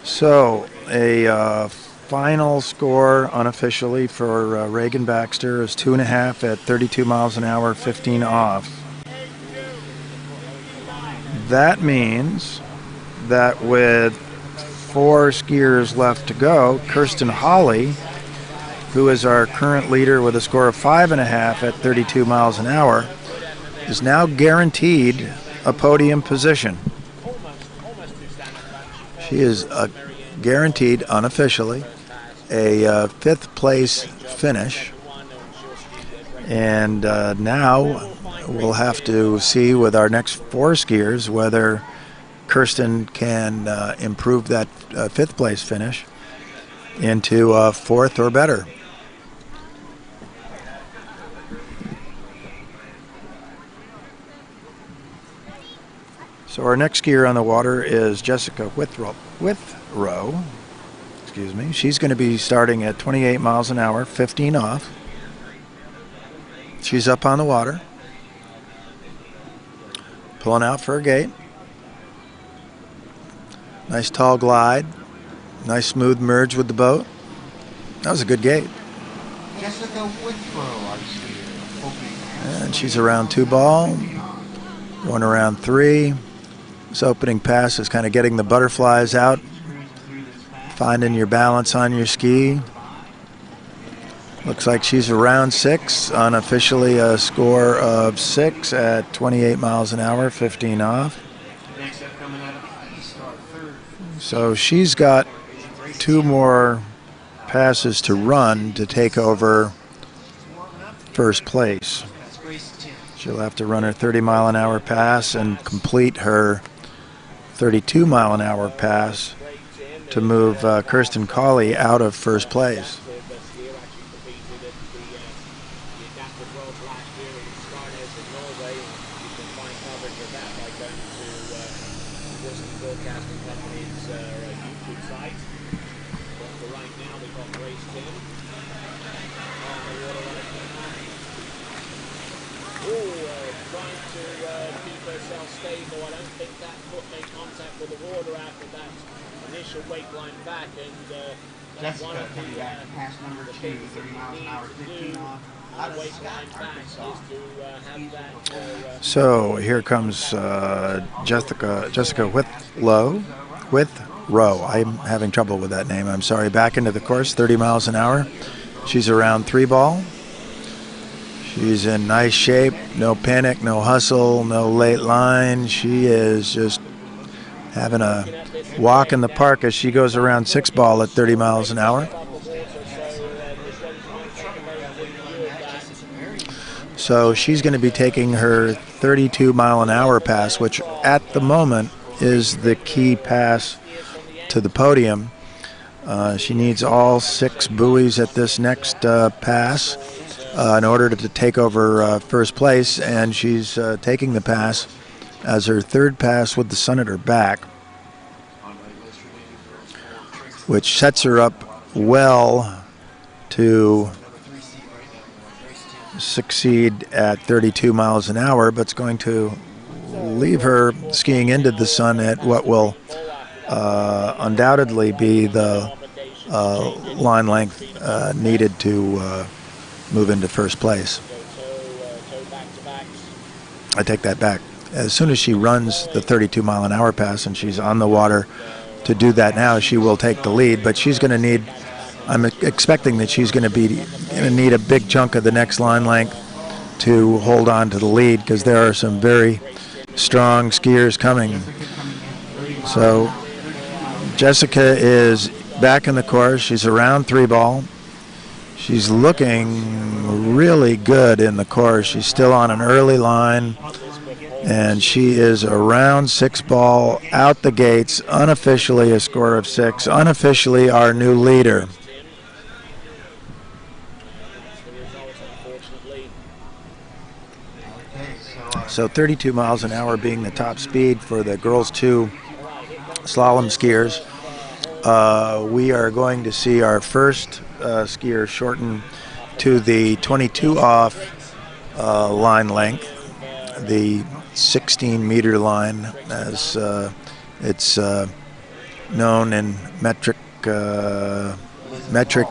So a final score unofficially for Reagan Baxter is 2.5 at 32 miles an hour, 15 off. That means that with 4 skiers left to go, Kirsten Cawley, who is our current leader with a score of 5.5 at 32 miles an hour, is now guaranteed a podium position. She is guaranteed unofficially a 5th place finish, and now we'll have to see with our next 4 skiers whether Kirsten can improve that 5th place finish into 4th or better. So our next skier on the water is Jessica Withrow. Excuse me. She's going to be starting at 28 miles an hour, 15 off. She's up on the water, pulling out for a gate. Nice tall glide. Nice smooth merge with the boat. That was a good gate. Jessica Withrow, our skier. And she's around 2 ball, going around 3. This opening pass is kind of getting the butterflies out, finding your balance on your ski. Looks like she's around 6, unofficially a score of 6 at 28 miles an hour, 15 off. So she's got 2 more passes to run to take over first place. She'll have to run her 30 mile an hour pass and complete her 32 mile an hour pass to move Kirsten Cawley out of first place. Jessica coming back to pass number 2, 30 miles an hour, 15 off. So here comes Jessica Withrow. I'm having trouble with that name. I'm sorry. Back into the course, 30 miles an hour. She's around 3 ball. She's in nice shape. No panic, no hustle, no late line. She is just having a walk in the park as she goes around 6 ball at 30 miles an hour. So she's going to be taking her 32 mile an hour pass, which at the moment is the key pass to the podium. She needs all 6 buoys at this next pass in order to take over first place, and she's taking the pass as her 3rd pass with the sun at her back, which sets her up well to succeed at 32 miles an hour, but it's going to leave her skiing into the sun at what will undoubtedly be the line length needed to move into first place. I take that back. As soon as she runs the 32 mile an hour pass and she's on the water to do that now, she will take the lead, but she's going to need, I'm expecting that she's going to need a big chunk of the next line length to hold on to the lead because there are some very strong skiers coming. So Jessica is back in the course. She's around 3-ball. She's looking really good in the course. She's still on an early line, and she is around 6-ball out the gates, unofficially a score of 6, unofficially our new leader. So 32 miles an hour being the top speed for the girls 2 slalom skiers. We are going to see our first skier shorten to the 22 off line length, the 16-meter line as it's known in metric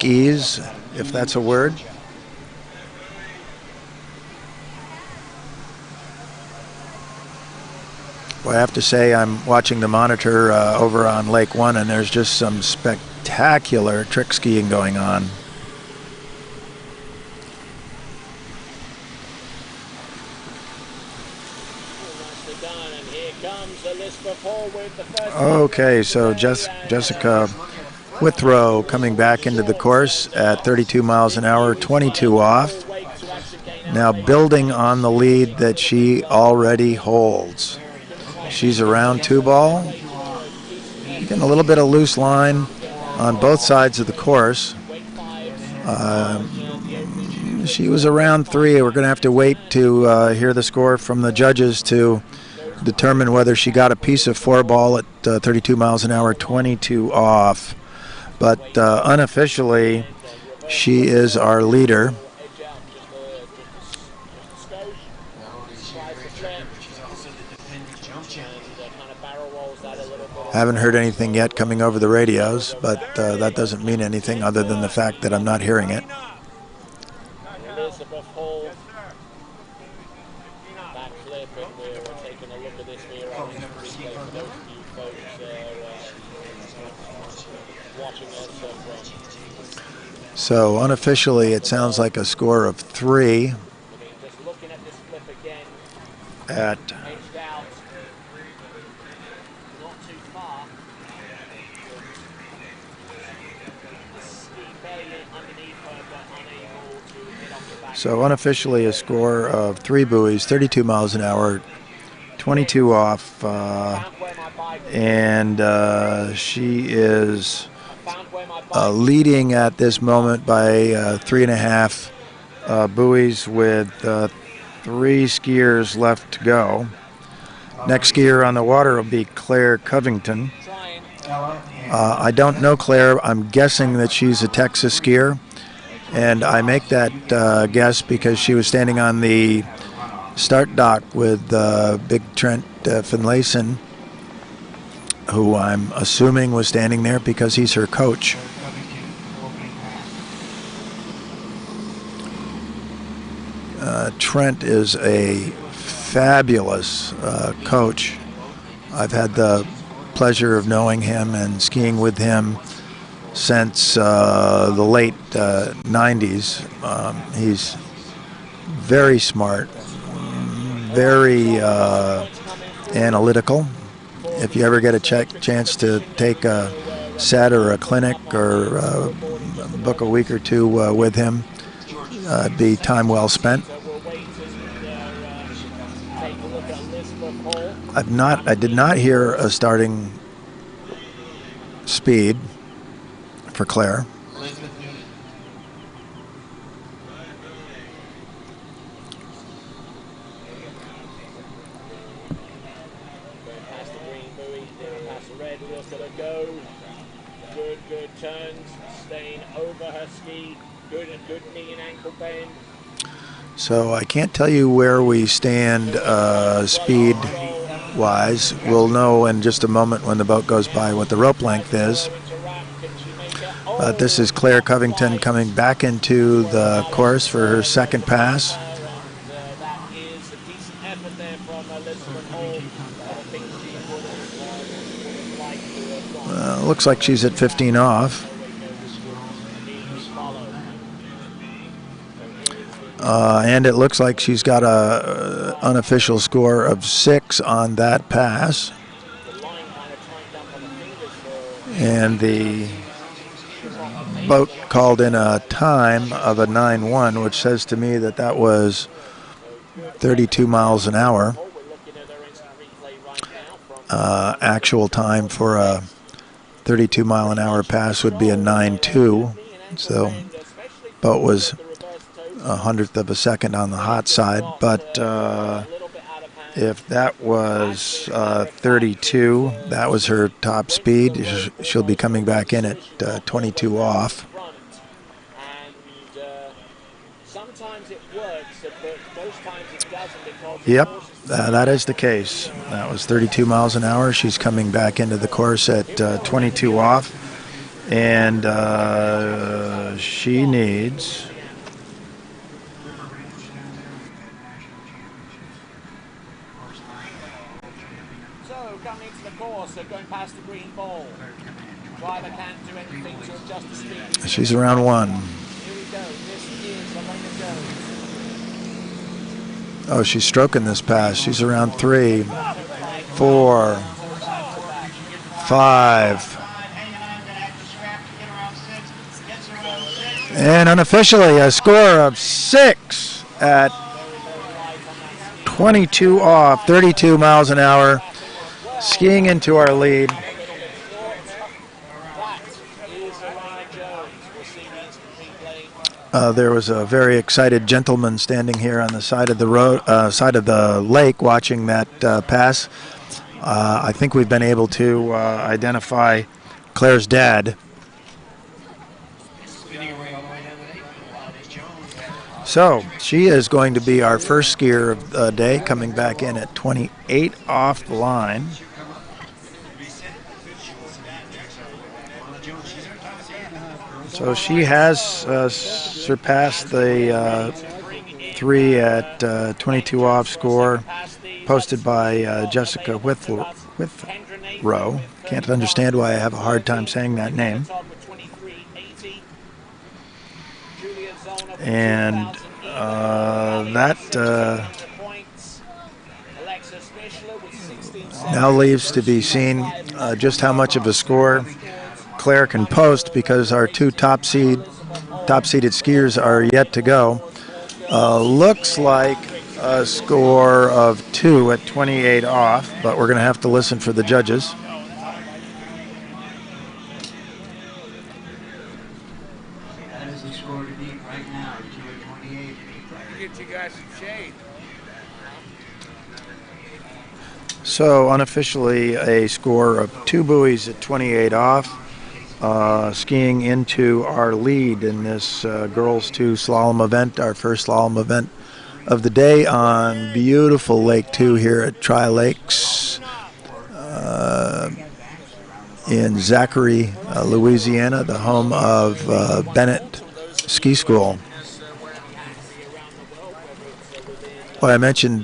ease, if that's a word. Well, I have to say I'm watching the monitor over on Lake One, and there's just some spectacular trick skiing going on. Okay, so Jessica Withrow coming back into the course at 32 miles an hour, 22 off. Now building on the lead that she already holds. She's around 2-ball, getting a little bit of loose line on both sides of the course. She was around 3. We're going to have to wait to hear the score from the judges to determine whether she got a piece of 4-ball at 32 miles an hour, 22 off. But unofficially, she is our leader. Haven't heard anything yet coming over the radios, but that doesn't mean anything other than the fact that I'm not hearing it. So unofficially, it sounds like a score of 3 at So unofficially a score of 3 buoys, 32 miles an hour, 22 off, and she is leading at this moment by 3.5 buoys with 3 skiers left to go. Next skier on the water will be Claire Covington. I don't know Claire. I'm guessing that she's a Texas skier. And I make that guess because she was standing on the start dock with Big Trent Finlayson, who I'm assuming was standing there because he's her coach. Trent is a fabulous coach. I've had the pleasure of knowing him and skiing with him since the late 90s. He's very smart, very analytical. If you ever get a chance to take a set or a clinic or book a week or 2 with him, it'd be time well spent. I did not hear a starting speed for Claire. Past the green buoy, past the red, just got to go. Good turns, staying over her ski. Good knee and ankle bend. So I can't tell you where we stand speed-wise. We'll know in just a moment when the boat goes by what the rope length is. This is Claire Covington coming back into the course for her second pass. Looks like she's at 15 off. And it looks like she's got a unofficial score of 6 on that pass. And the boat called in a time of a 9:1, which says to me that that was 32 miles an hour. Actual time for a 32 mile an hour pass would be a 9:2. So boat was 1/100th of a second on the hot side, but if that was 32, that was her top speed. She'll be coming back in at 22 off. Yep, that is the case. That was 32 miles an hour. She's coming back into the course at 22 off, and she needs... Going past the green ball. Driver can't do anything to adjust the speed. She's around 1. Here we go. This is Olivia Militz. Oh, she's stroking this pass. She's around 3, 4, 5. And unofficially, a score of 6 at 22 off, 32 miles an hour. Skiing into our lead. There was a very excited gentleman standing here on the side of the road, side of the lake, watching that pass. I think we've been able to identify Claire's dad. So she is going to be our first skier of the day, coming back in at 28 off the line. So she has surpassed the 3 at 22 off score posted by Jessica Withrow. Can't understand why I have a hard time saying that name. And that now leaves to be seen just how much of a score Claire can post, because our 2 top-seeded skiers are yet to go. Looks like a score of 2 at 28 off, but we're going to have to listen for the judges. That is the score to beat right now, 2 at 28. Get you guys some shade. So unofficially a score of 2 buoys at 28 off. Skiing into our lead in this girls 2 slalom event, our first slalom event of the day on beautiful Lake 2 here at Tri-Lakes in Zachary, Louisiana, the home of Bennett Ski School. Well, I mentioned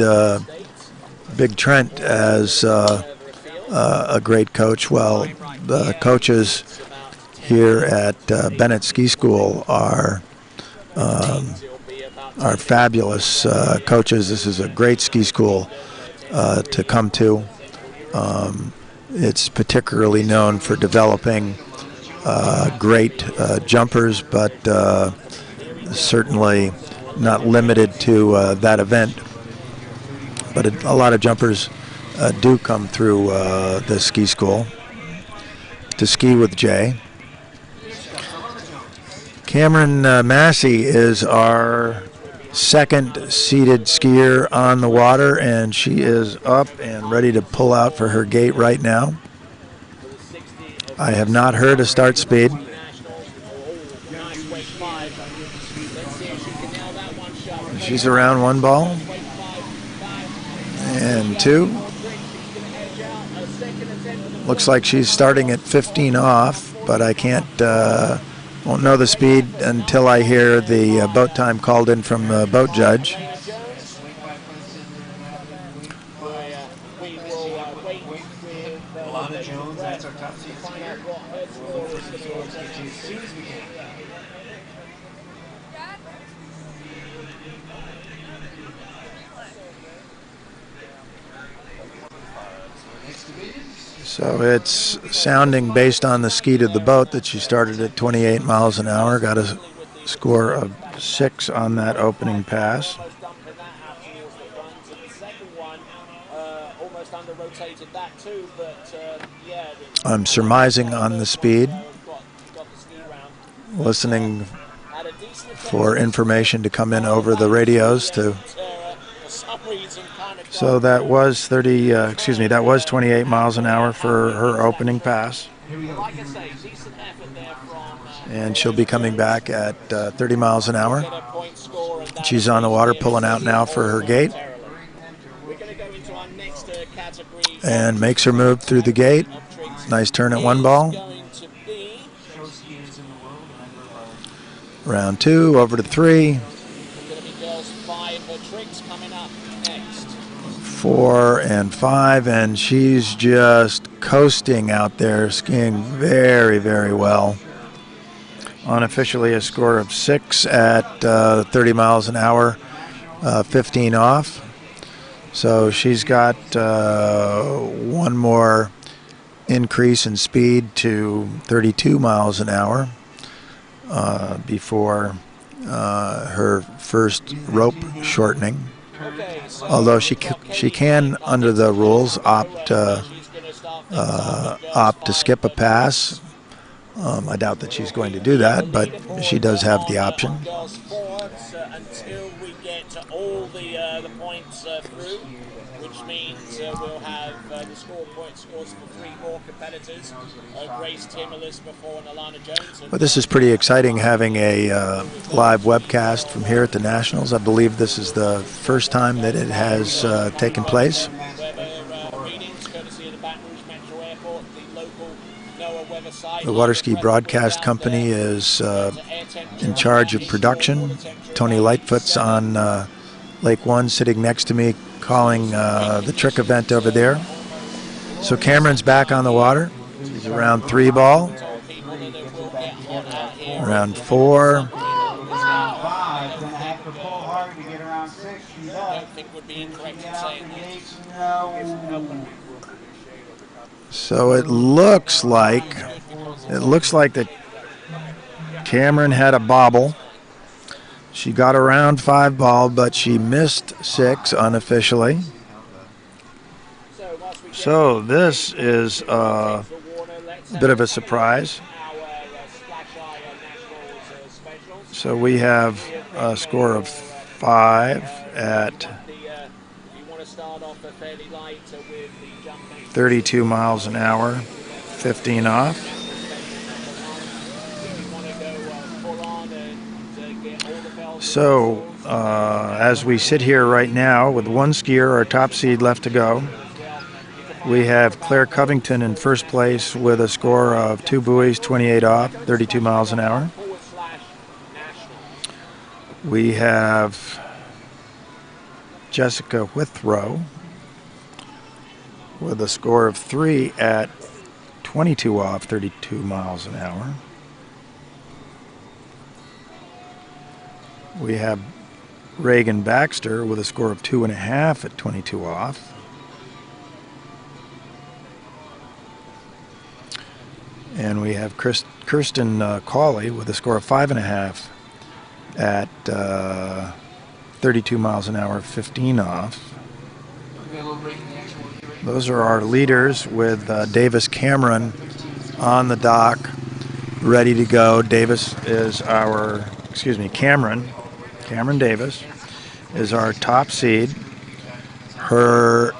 Big Trent as a great coach. Well, the coaches here at Bennett Ski School are fabulous coaches. This is a great ski school to come to. It's particularly known for developing great jumpers, but certainly not limited to that event. But a lot of jumpers do come through the ski school to ski with Jay. Cameron Massey is our second-seeded skier on the water, and she is up and ready to pull out for her gate right now. I have not heard a start speed. She's around 1 ball and 2. Looks like she's starting at 15 off, but I won't know the speed until I hear the boat time called in from the boat judge. So it's sounding based on the speed of the boat that she started at 28 miles an hour, got a score of 6 on that opening pass. I'm surmising on the speed, listening for information to come in over the radios to. So that was 28 miles an hour for her opening pass. And she'll be coming back at 30 miles an hour. She's on the water pulling out now for her gate. And makes her move through the gate. Nice turn at 1 ball. Round 2, over to 3. 4 and 5, and she's just coasting out there, skiing very, very well. Unofficially a score of 6 at 30 miles an hour, 15 off. So she's got 1 more increase in speed to 32 miles an hour before her first rope shortening. Although she can, under the rules, opt to skip a pass. I doubt that she's going to do that, but she does have the option. Until we get all the points through, which means we'll have the scores for 3 more competitors: Grace Tim, Elizabeth Before, and Alana Jones. Well, this is pretty exciting, having a live webcast from here at the Nationals. I believe this is the first time that it has taken place. The Water Ski Broadcast Company is in charge of production. Tony Lightfoot's on Lake One, sitting next to me, calling the trick event over there. So Cameron's back on the water. She's around 3 ball. Around 4. So it looks like that Cameron had a bobble. She got around 5 ball, but she missed 6 unofficially. So this is a bit of a surprise. So we have a score of 5 at 32 miles an hour, 15 off. So as we sit here right now with 1 skier, our top seed, left to go, we have Claire Covington in first place with a score of 2 buoys, 28 off, 32 miles an hour. We have Jessica Withrow with a score of 3 at 22 off, 32 miles an hour. We have Reagan Baxter with a score of 2.5 at 22 off. And we have Kirsten Cawley with a score of 5.5 at 32 miles an hour, 15 off. Those are our leaders, with Davis Cameron on the dock, ready to go. Cameron Davis is our top seed. Her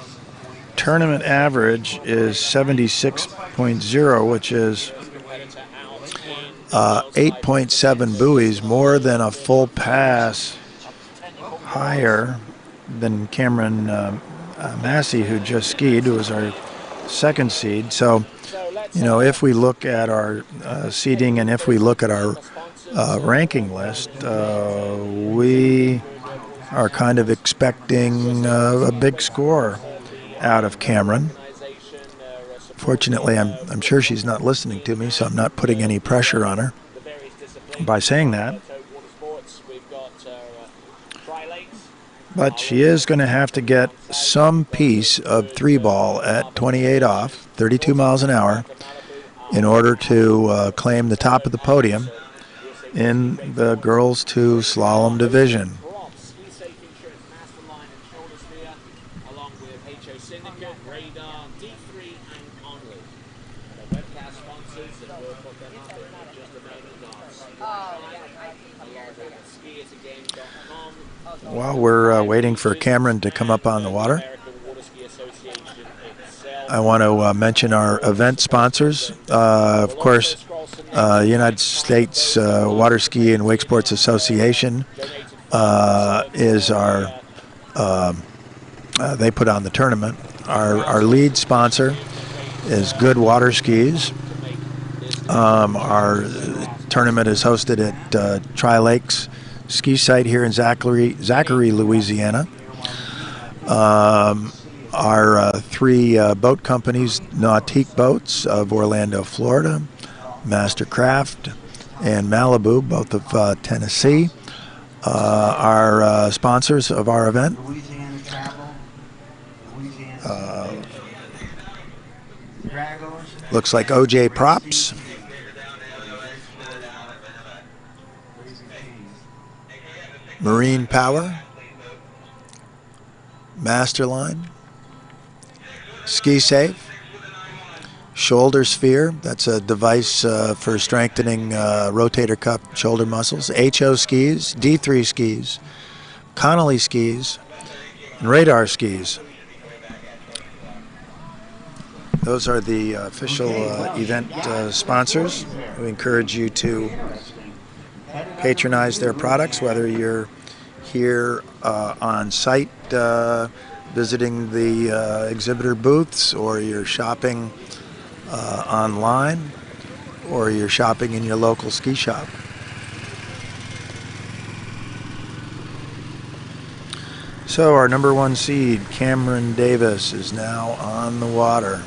tournament average is 76.0, which is 8.7 buoys, more than a full pass higher than Cameron Massey, who just skied, who was our second seed. So, if we look at our seeding and if we look at our ranking list, we are kind of expecting a big score out of Cameron. Fortunately, I'm sure she's not listening to me, so I'm not putting any pressure on her by saying that. but she is going to have to get some piece of 3-ball at 28 off, 32 miles an hour, in order to claim the top of the podium in the girls 2 slalom division. While we're waiting for Cameron to come up on the water, I want to mention our event sponsors. Of course, United States Water Ski and Wake Sports Association is our, they put on the tournament. Our lead sponsor is Goode Water Skis. Our tournament is hosted at Tri-Lakes ski site here in Zachary, Louisiana. Our 3 boat companies, Nautique Boats of Orlando, Florida, Mastercraft, and Malibu, both of Tennessee, are sponsors of our event. Looks like OJ Props. Marine Power, Masterline, Ski Safe, Shoulder Sphere, that's a device for strengthening rotator cuff shoulder muscles, HO Skis, D3 Skis, Connolly Skis, and Radar Skis. Those are the official event sponsors. We encourage you to patronize their products, whether you're here on site visiting the exhibitor booths, or you're shopping online, or you're shopping in your local ski shop. So our number 1 seed, Cameron Davis, is now on the water.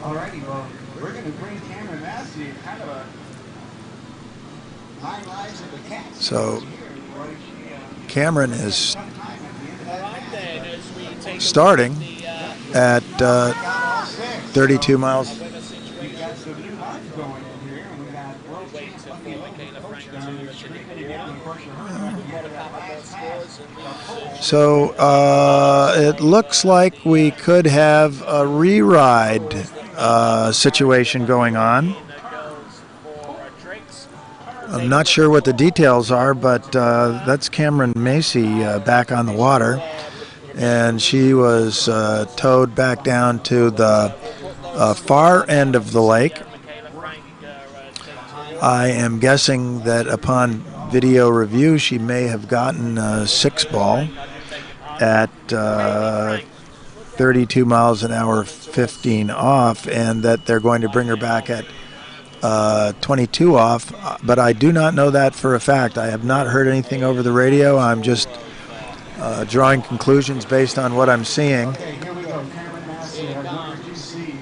Alrighty, well, we're going to bring Cameron Massey kind of a 9 lives of the cat. So Cameron is starting at 32 miles. We got some new lives going in here, and we got world coach down there screaming again. Of course, So it looks like we could have a re-ride situation going on. I'm not sure what the details are, but that's Cameron Massey back on the water, and she was towed back down to the far end of the lake. I am guessing that upon video review she may have gotten a 6-ball at 32 miles an hour, 15 off, and that they're going to bring her back at 22 off, but I do not know that for a fact. I have not heard anything over the radio. I'm just drawing conclusions based on what I'm seeing. Okay, here we go. Cameron Massey, our number 2 seed.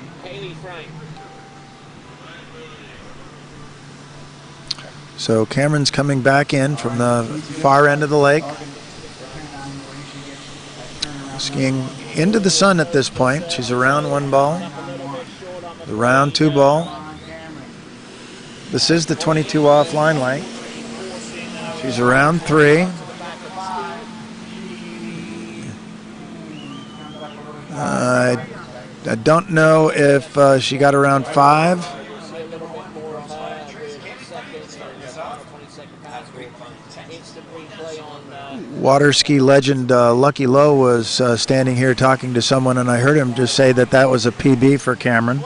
So Cameron's coming back in from the far end of the lake, skiing into the sun at this point. She's around 1 ball, the round 2 ball. This is the 22 off line length. She's around 3. I don't know if she got around 5. Water ski legend Lucky Lowe was standing here talking to someone, and I heard him just say that that was a PB for Cameron.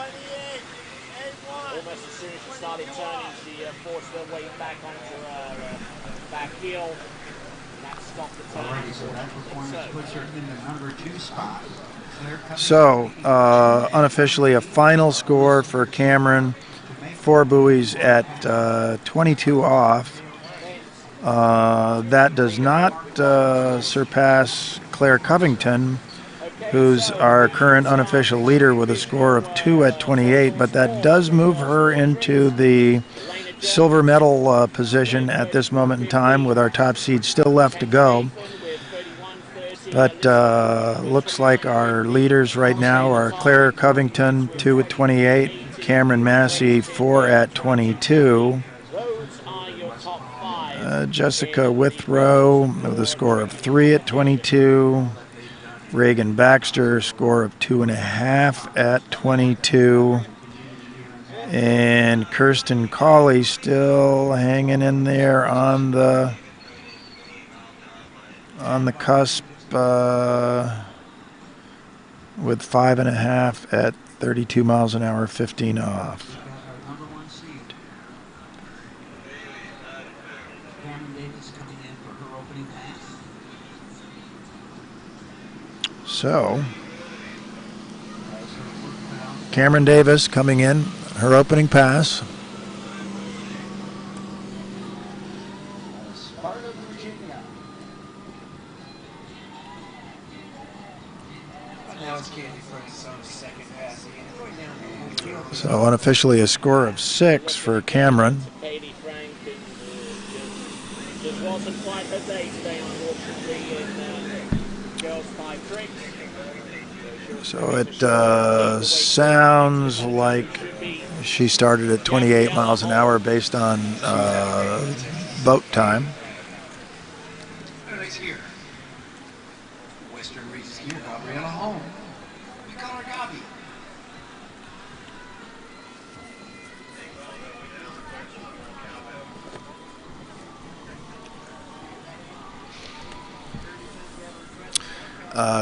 So, unofficially, a final score for Cameron, 4 buoys at 22 off. That does not surpass Claire Covington, who's our current unofficial leader with a score of 2 at 28, but that does move her into the silver medal position at this moment in time with our top seed still left to go. But looks like our leaders right now are Claire Covington, 2 at 28, Cameron Massey, 4 at 22, Jessica Withrow with a score of 3 at 22, Reagan Baxter, score of 2.5 at 22, and Kirsten Cawley still hanging in there on the cusp with 5.5 at 32 miles an hour, 15 off. So, Cameron Davis coming in, her opening pass. So unofficially a score of 6 for Cameron. So it sounds like she started at 28 miles an hour based on boat time.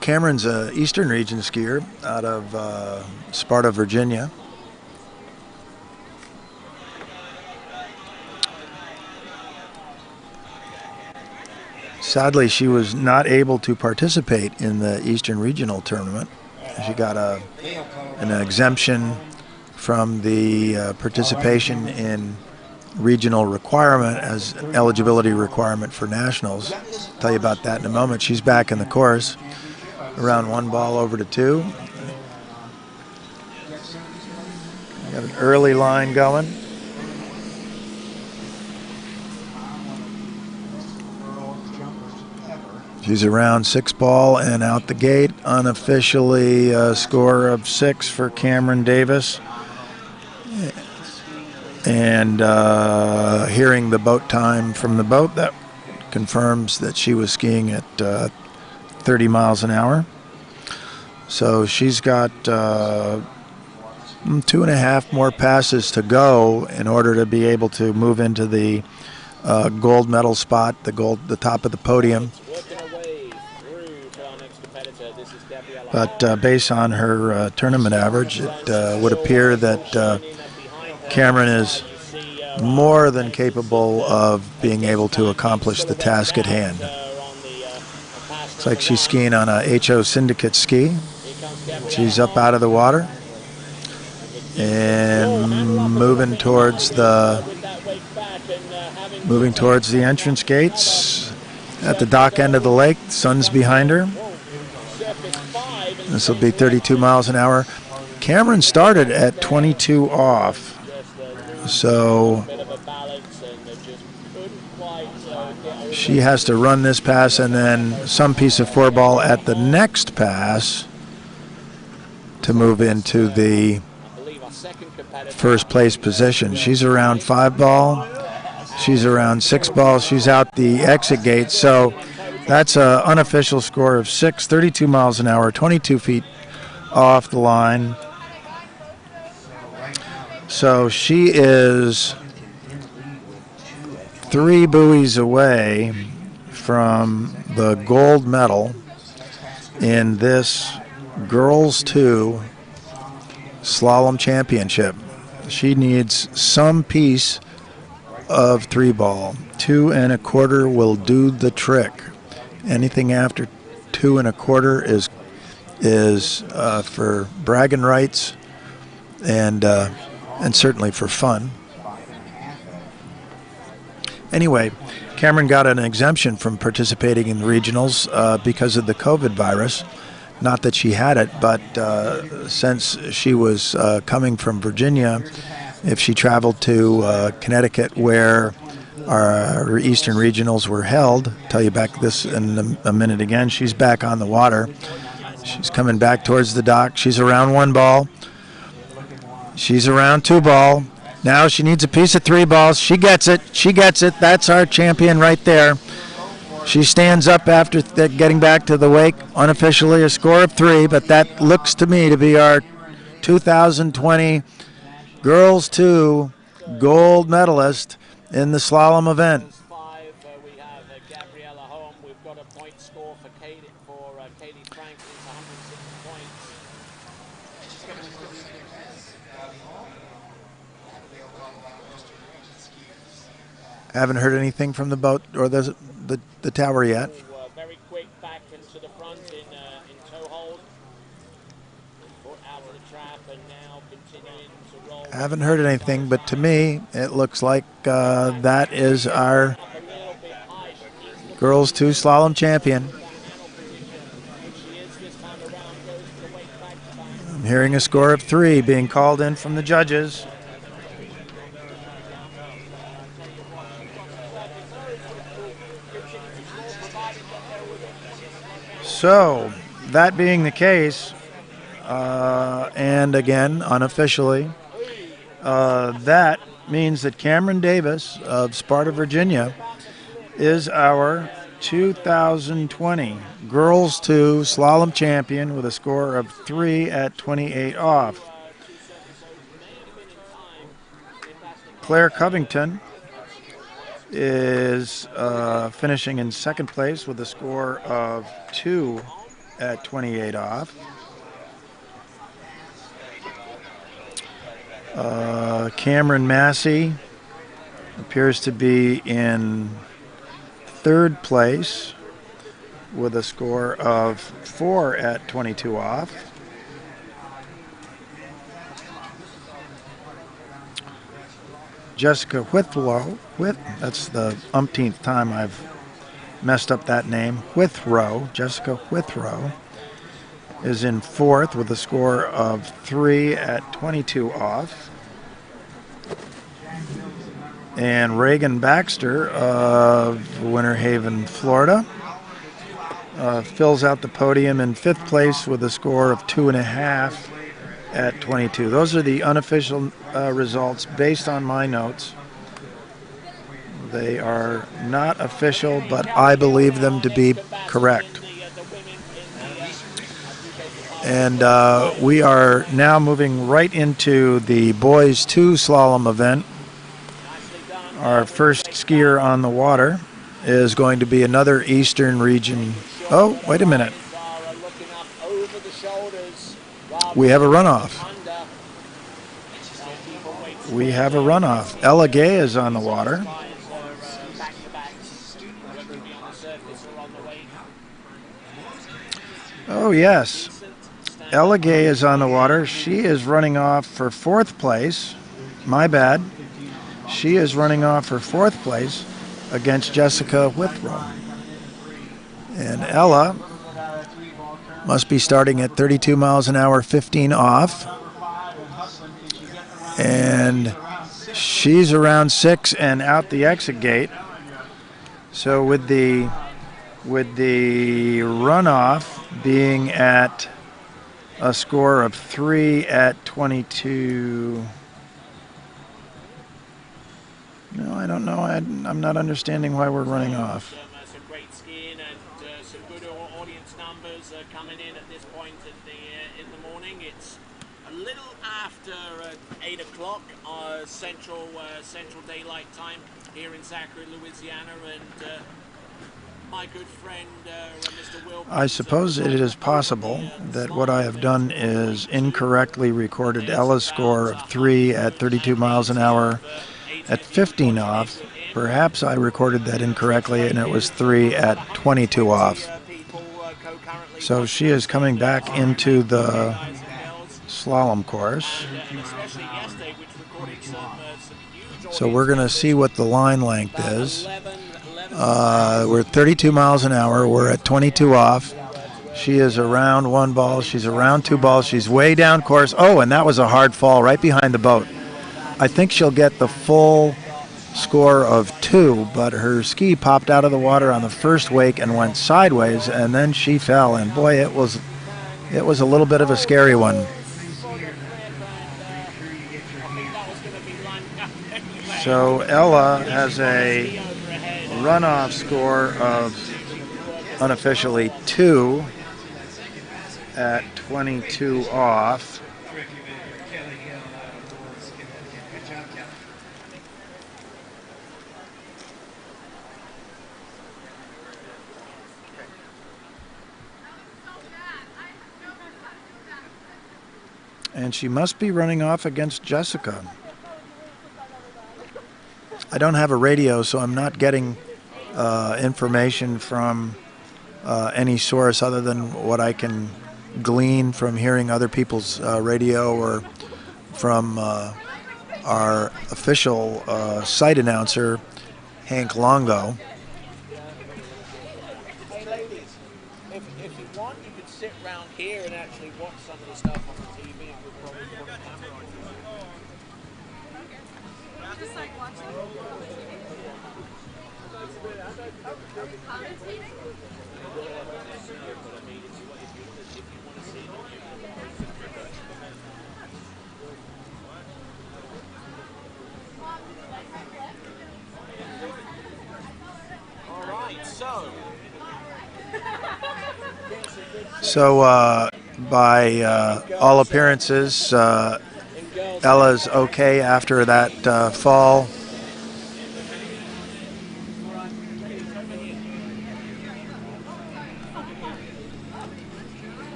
Cameron's an Eastern Region skier out of Sparta, Virginia. Sadly, she was not able to participate in the Eastern Regional Tournament. She got an exemption from the participation in regional requirement as eligibility requirement for nationals. I'll tell you about that in a moment. She's back in the course. Around 1 ball over to 2. Got an early line going. She's around 6 ball and out the gate. Unofficially a score of 6 for Cameron Davis. And hearing the boat time from the boat, that confirms that she was skiing at 30 miles an hour. So she's got 2.5 more passes to go in order to be able to move into the gold medal spot, the top of the podium. But based on her tournament average, it would appear that Cameron is more than capable of being able to accomplish the task at hand. Looks like she's skiing on a HO Syndicate ski. She's up out of the water and moving towards the entrance gates at the dock end of the lake. The sun's behind her. This will be 32 miles an hour. Cameron started at 22 off. So she has to run this pass and then some piece of 4 ball at the next pass to move into the first place position. She's around 5 ball. She's around 6 ball. She's out the exit gate. So that's an unofficial score of 6, 32 miles an hour, 22 feet off the line. So she is 3 buoys away from the gold medal in this Girls 2 Slalom Championship. She needs some piece of 3 ball. 2 1/4 will do the trick. Anything after 2 1/4 is for bragging rights and certainly for fun. Anyway, Cameron got an exemption from participating in the regionals because of the COVID virus. Not that she had it, but since she was coming from Virginia if she traveled to Connecticut, where our Eastern Regionals were held. Tell you back this in a minute again. She's back on the water. She's coming back towards the dock. She's around 1 ball. She's around 2 ball. Now she needs a piece of 3 balls. She gets it. She gets it. That's our champion right there. She stands up after getting back to the wake. Unofficially a score of 3, but that looks to me to be our 2020 Girls 2 gold medalist in the slalom event. Haven't heard anything from the boat or the tower yet. Very quick back into the front in tow hold. Out of the trap and now continuing to roll. Haven't heard anything, but to me, it looks like that is our Girls 2 Slalom champion. I'm hearing a score of 3 being called in from the judges. So, that being the case, and again, unofficially, that means that Cameron Davis of Sparta, Virginia, is our 2020 Girls 2 Slalom champion with a score of 3 at 28 off. Claire Covington is finishing in second place with a score of 2 at 28 off. Cameron Massey appears to be in third place with a score of 4 at 22 off. Jessica Withrow, that's the umpteenth time I've messed up that name. Withrow, Jessica Withrow, is in fourth with a score of 3 at 22 off. And Reagan Baxter of Winter Haven, Florida, fills out the podium in fifth place with a score of 2.5 at 22. Those are the unofficial results based on my notes. They are not official, but I believe them to be correct. And we are now moving right into the boys 2 slalom event. Our first skier on the water is going to be another Eastern region. Oh, wait a minute. We have a runoff. We have a runoff. Ella Gay is on the water. Oh, yes. Ella Gay is on the water. She is running off for fourth place. My bad. She is running off for fourth place against Jessica Withrow. And Ella must be starting at 32 miles an hour, 15 off. And she's around 6 and out the exit gate. So with the runoff being at a score of 3 at 22. No, I don't know. I'm not understanding why we're running off. Some great skiing and some good audience numbers coming in at this point in the morning. It's a little after 8 o'clock Central Daylight Time here in Zachary, Louisiana, and my good friend Mr. Wilkins. I suppose it is possible that what I have done is incorrectly recorded Ella's score of 3 at 32 miles an hour at 15 off. Perhaps I recorded that incorrectly and it was 3 at 22 off. So she is coming back into the slalom course. So we're going to see what the line length is. We're 32 miles an hour. We're at 22 off. She is around 1 ball. She's around 2 balls. She's way down course. Oh, and that was a hard fall right behind the boat. I think she'll get the full score of 2, but her ski popped out of the water on the first wake and went sideways, and then she fell, and boy, it was a little bit of a scary one. So Ella has a runoff score of unofficially 2 at 22 off. And she must be running off against Jessica. I don't have a radio, so I'm not getting information from any source other than what I can glean from hearing other people's radio or from our official site announcer, Hank Longo. Hey ladies, if you want, you could sit round here and actually watch some of the stuff on the TV. And we'll probably put a camera on you. Just like watching. All right, So by all appearances, Ella's okay after that fall.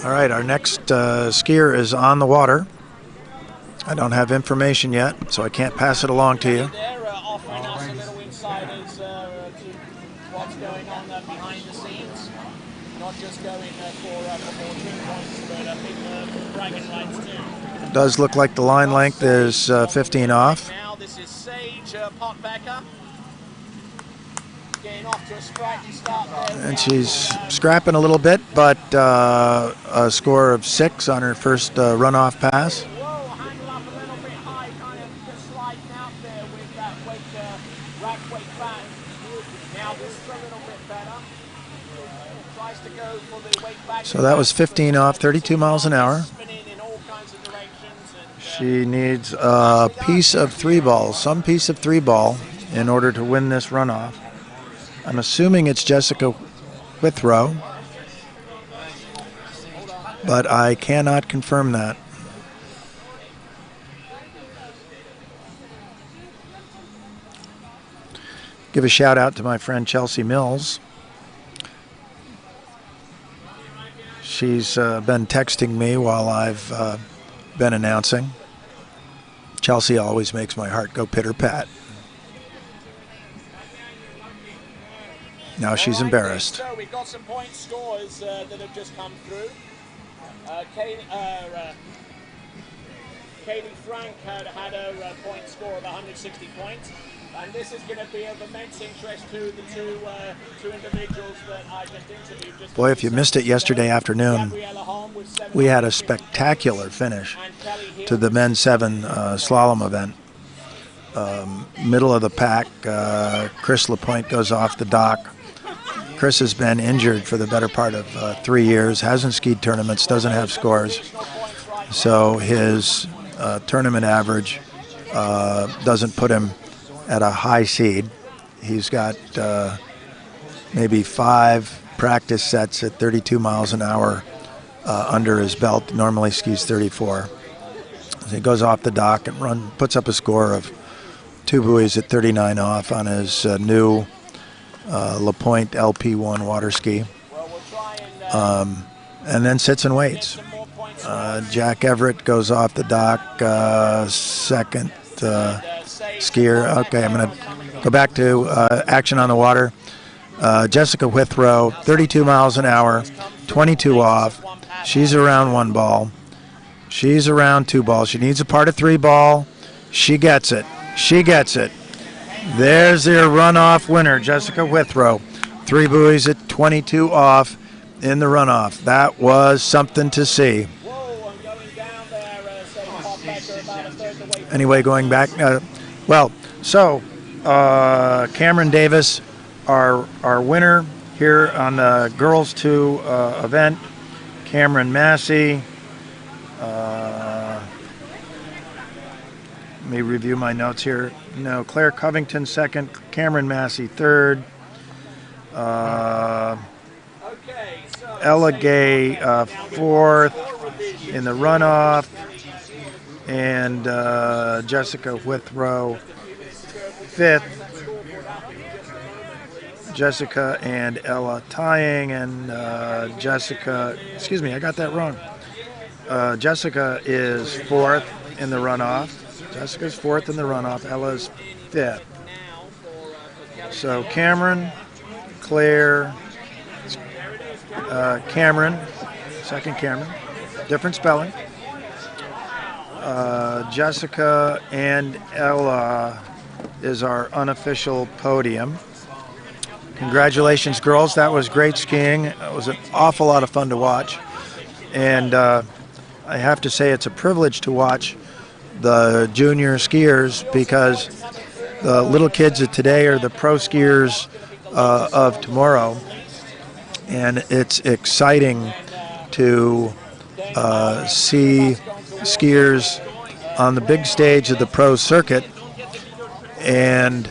All right, our next skier is on the water. I don't have information yet, so I can't pass it along to you. They're offering us a little insiders to what's going on behind the scenes. Not just going for more 2 points, but I think bragging rights too. It does look like the line length is 15 off. Now this is Sage Potbecker. Getting off to a sprightly start there. And she's scrapping a little bit, but a score of 6 on her first runoff pass. Whoa, handle up a little bit high, kind of just sliding out there with that weight, rack weight back. Now this is a little bit better. Tries to go for the weight back. So that was 15 off, 32 miles an hour. Spinning in all kinds of directions. And, She needs a piece of 3-ball, some piece of 3-ball, in order to win this runoff. I'm assuming it's Jessica Withrow, but I cannot confirm that. Give a shout out to my friend Chelsea Mills. She's been texting me while I've been announcing. Chelsea always makes my heart go pitter-pat. Now she's embarrassed. So we've got some point scores that have just come through. Katie Frank had a point score of 160 points. And this is going to be of immense interest to the two individuals that I just interviewed. Boy, if you missed it yesterday afternoon, we had a spectacular finish to the men's 7 slalom event. Middle of the pack, Chris LaPointe goes off the dock. Chris has been injured for the better part of 3 years, hasn't skied tournaments, doesn't have scores. So his tournament average doesn't put him at a high seed. He's got maybe 5 practice sets at 32 miles an hour under his belt. Normally skis 34. So he goes off the dock and puts up a score of 2 buoys at 39 off on his new LaPointe LP1 water ski. And then sits and waits. Jack Everett goes off the dock, second skier. Okay, I'm going to go back to action on the water. Jessica Withrow, 32 miles an hour, 22 off. She's around 1 ball. She's around 2 balls. She needs a part of 3 ball. She gets it. She gets it. There's their runoff winner, Jessica Withrow. 3 buoys at 22 off in the runoff. That was something to see. Anyway, going back, Cameron Davis, our winner here on the Girls 2 event. Cameron Massey. Let me review my notes here. No, Claire Covington second, Cameron Massey third. Ella Gay fourth in the runoff. And Jessica Withrow fifth. Jessica and Ella tying, and Jessica, excuse me, I got that wrong. Jessica is 4th in the runoff. Jessica's 4th in the runoff. Ella's 5th. So Cameron, Claire, Cameron, second Cameron, different spelling. Jessica and Ella is our unofficial podium. Congratulations, girls. That was great skiing. It was an awful lot of fun to watch. And I have to say it's a privilege to watch the junior skiers, because the little kids of today are the pro skiers of tomorrow. And it's exciting to see skiers on the big stage of the pro circuit and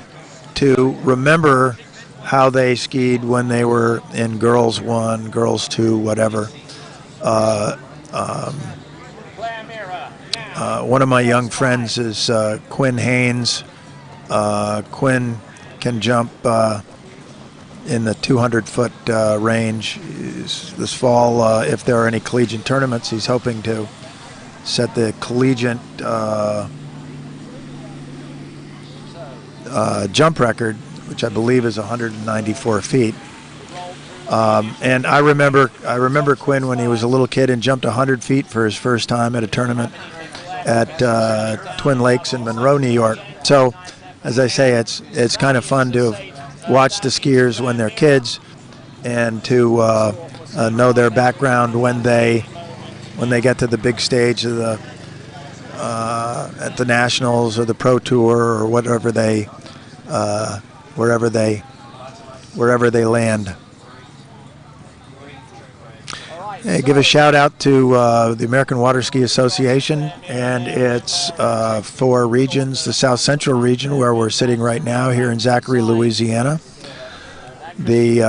to remember how they skied when they were in Girls 1, Girls 2, whatever. One of my young friends is Quinn Haynes. Quinn can jump in the 200-foot range. This fall, if there are any collegiate tournaments, he's hoping to set the collegiate jump record, which I believe is 194 feet. And I remember Quinn when he was a little kid and jumped 100 feet for his first time at a tournament at Twin Lakes in Monroe, New York. So, as I say, it's kind of fun to watch the skiers when they're kids and to know their background when they get to the big stage of the at the Nationals or the Pro Tour or whatever they wherever they land. Hey, give a shout out to the American Water Ski Association and its 4 regions, the South Central region where we're sitting right now here in Zachary, Louisiana, the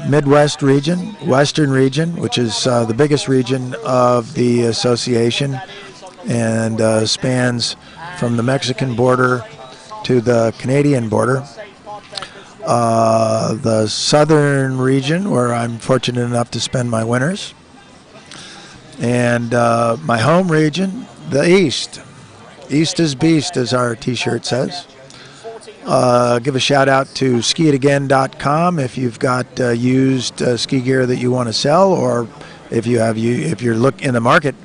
Midwest region, Western region, which is the biggest region of the association and spans from the Mexican border to the Canadian border. The southern region, where I'm fortunate enough to spend my winters, and my home region, the East. East is beast, as our t-shirt says. Give a shout out to skiitagain.com if you've got used ski gear that you want to sell, or if you're in the market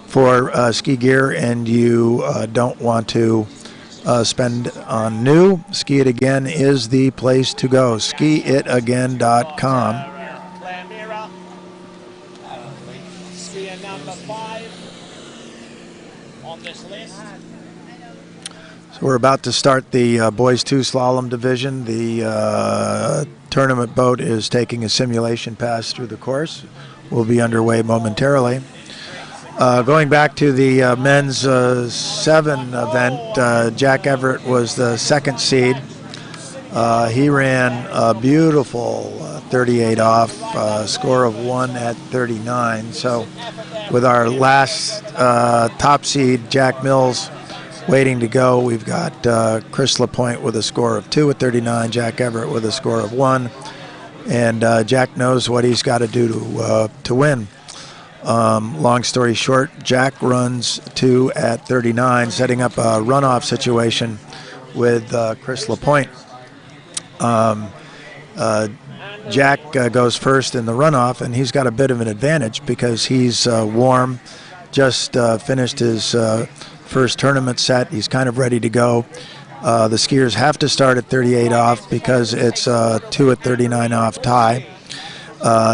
for ski gear and you don't want to spend on new, Ski It Again is the place to go. SkiItAgain.com. Skier number 5 on this list. So we're about to start the Boys 2 Slalom division. The tournament boat is taking a simulation pass through the course. We'll be underway momentarily. Going back to the men's 7 event, Jack Everett was the second seed. He ran a beautiful 38 off, score of 1 at 39. So with our last top seed, Jack Mills, waiting to go, we've got Chris LaPointe with a score of 2 at 39, Jack Everett with a score of 1. And Jack knows what he's got to do to win. Long story short, Jack runs 2 at 39, setting up a runoff situation with Chris LaPointe. Jack goes first in the runoff, and he's got a bit of an advantage because he's warm, just finished his first tournament set. He's kind of ready to go. The skiers have to start at 38 off because it's a 2 at 39 off tie.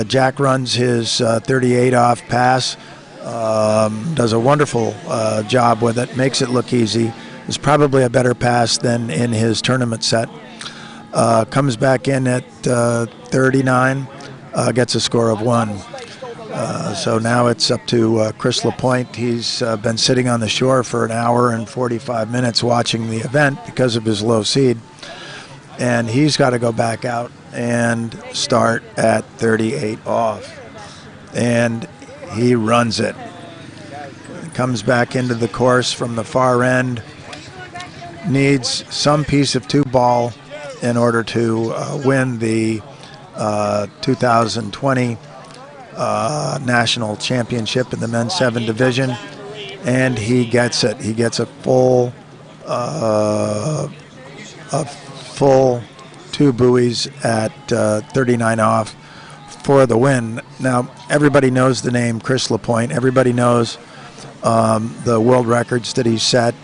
Jack runs his 38 off pass, does a wonderful job with it, makes it look easy. It's probably a better pass than in his tournament set. Comes back in at 39, gets a score of 1. So now it's up to Chris LaPointe. He's been sitting on the shore for an hour and 45 minutes watching the event because of his low seed. And he's got to go back out and start at 38 off. And he runs it. Comes back into the course from the far end. Needs some piece of 2-ball in order to win the 2020 national championship in the men's 7 division, and he gets it. He gets a full 2 buoys at 39 off for the win. Now everybody knows the name Chris LaPointe. Everybody knows the world records that he's set,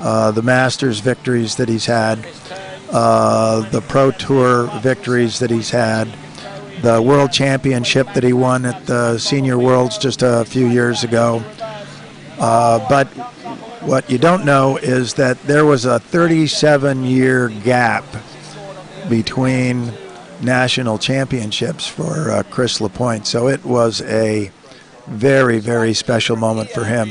the Masters victories that he's had, the Pro Tour victories that he's had, the World Championship that he won at the Senior Worlds just a few years ago. But what you don't know is that there was a 37-year gap between national championships for Chris LaPointe. So it was a very, very special moment for him.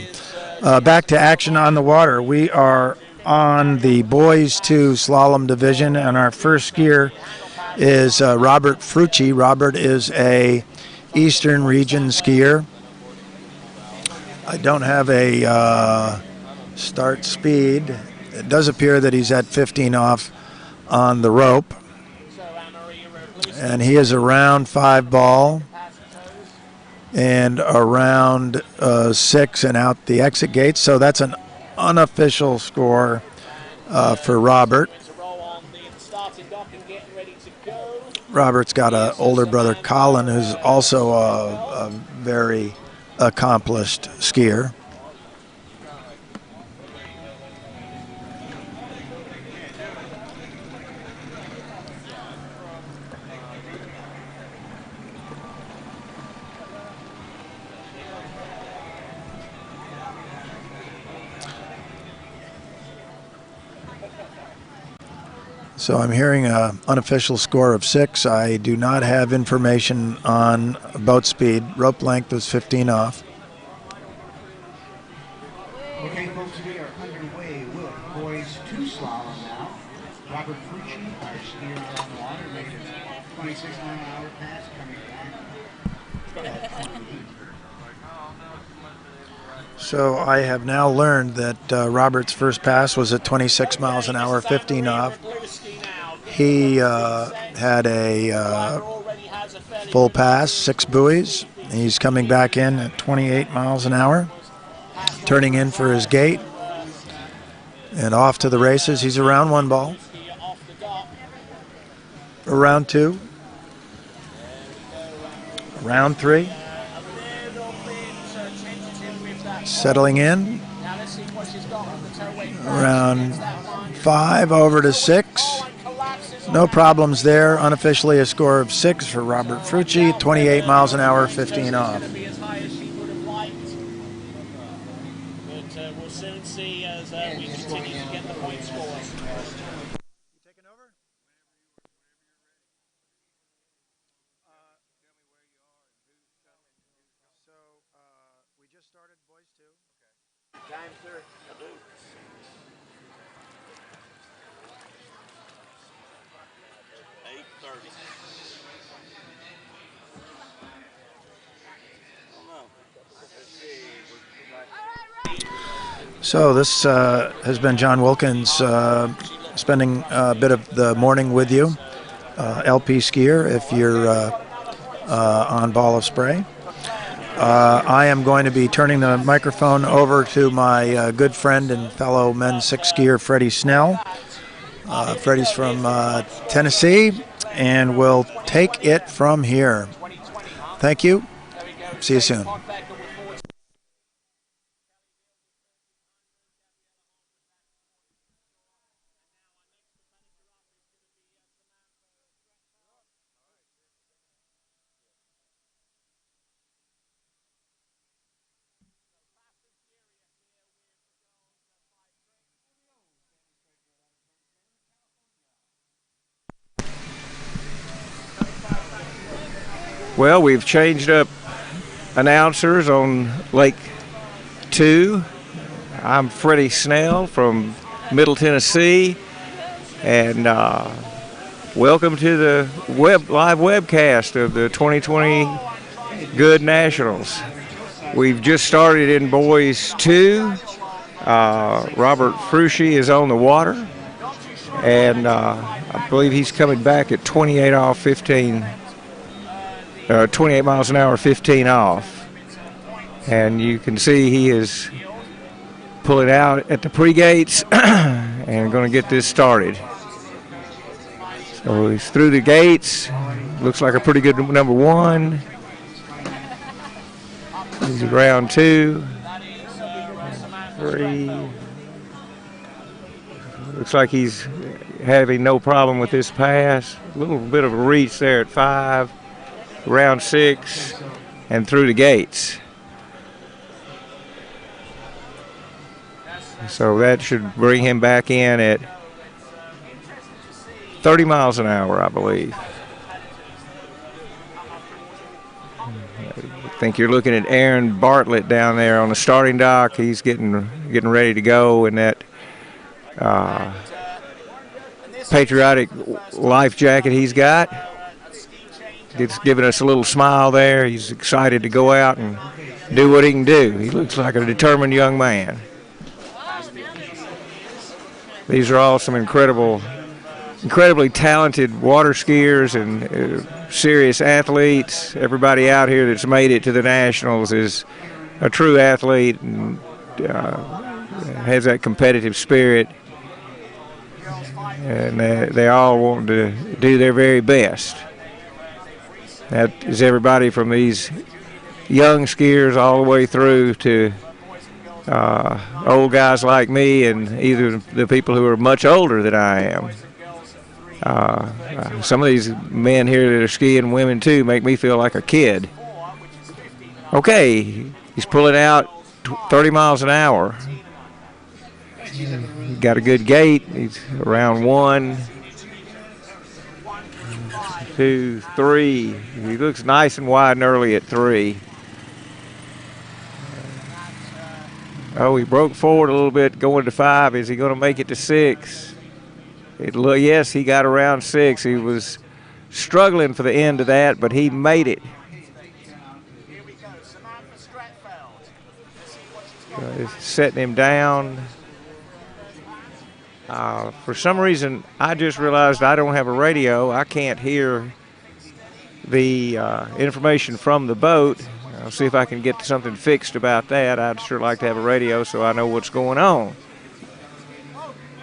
Back to action on the water. We are on the Boys 2 Slalom division, and our first skier is Robert Frucci. Robert is a Eastern region skier. I don't have a start speed. It does appear that he's at 15 off on the rope. And he is around 5-ball and around 6 and out the exit gate. So that's an unofficial score for Robert. Robert's got an older brother, Colin, who's also a very accomplished skier. So I'm hearing an unofficial score of 6. I do not have information on boat speed. Rope length was 15 off. Okay, folks, we are underway with Boys 2 Slalom now. Robert Frucci, our skier on the water, making a 26-mile-an-hour pass, coming back at 28. So I have now learned that Robert's first pass was at 26 miles an hour, 15 off. He had a full pass, 6 buoys. He's coming back in at 28 miles an hour, turning in for his gate, and off to the races. He's around 1 ball, around 2, around 3, settling in, Around 5 over to 6. No problems there. Unofficially a score of 6 for Robert Frucci, 28 miles an hour, 15 off. But we'll soon see as we continue to get the point scores. Taking over? So we just started boys 2. Okay. Time, sir. 8:30. So this has been John Wilkins spending a bit of the morning with you. LP skier if you're on Ball of Spray. I am going to be turning the microphone over to my good friend and fellow men's 6 skier Freddie Snell. Freddie's from Tennessee and will take it from here. Thank you. See you soon. Well, we've changed up announcers on Lake 2. I'm Freddie Snell from Middle Tennessee, and welcome to the live webcast of the 2020 Goode Nationals. We've just started in Boys 2. Robert Frucci is on the water, and I believe he's coming back at 28 off 15. 28 miles an hour, 15 off. And you can see he is pulling out at the pre-gates and going to get this started. So he's through the gates. Looks like a pretty good number 1. He's at round 2. 3. Looks like he's having no problem with this pass. A little bit of a reach there at 5. Round 6 and through the gates. So that should bring him back in at 30 miles an hour, I believe. I think you're looking at Aaron Bartlett down there on the starting dock. He's getting ready to go in that patriotic life jacket he's got. He's giving us a little smile there. He's excited to go out and do what he can do. He looks like a determined young man. These are all some incredibly talented water skiers and serious athletes. Everybody out here that's made it to the Nationals is a true athlete and has that competitive spirit. And they all want to do their very best. That is everybody from these young skiers all the way through to old guys like me and either the people who are much older than I am. Some of these men here that are skiing, women too, make me feel like a kid. Okay, he's pulling out 30 miles an hour. Got a good gait. He's around 1, 2, 3. He looks nice and wide and early at 3. Oh, he broke forward a little bit going to 5. Is he going to make it to 6? Yes, he got around 6. He was struggling for the end of that, but he made it. Setting him down. For some reason, I just realized I don't have a radio. I can't hear the information from the boat. I'll see if I can get something fixed about that. I'd sure like to have a radio so I know what's going on.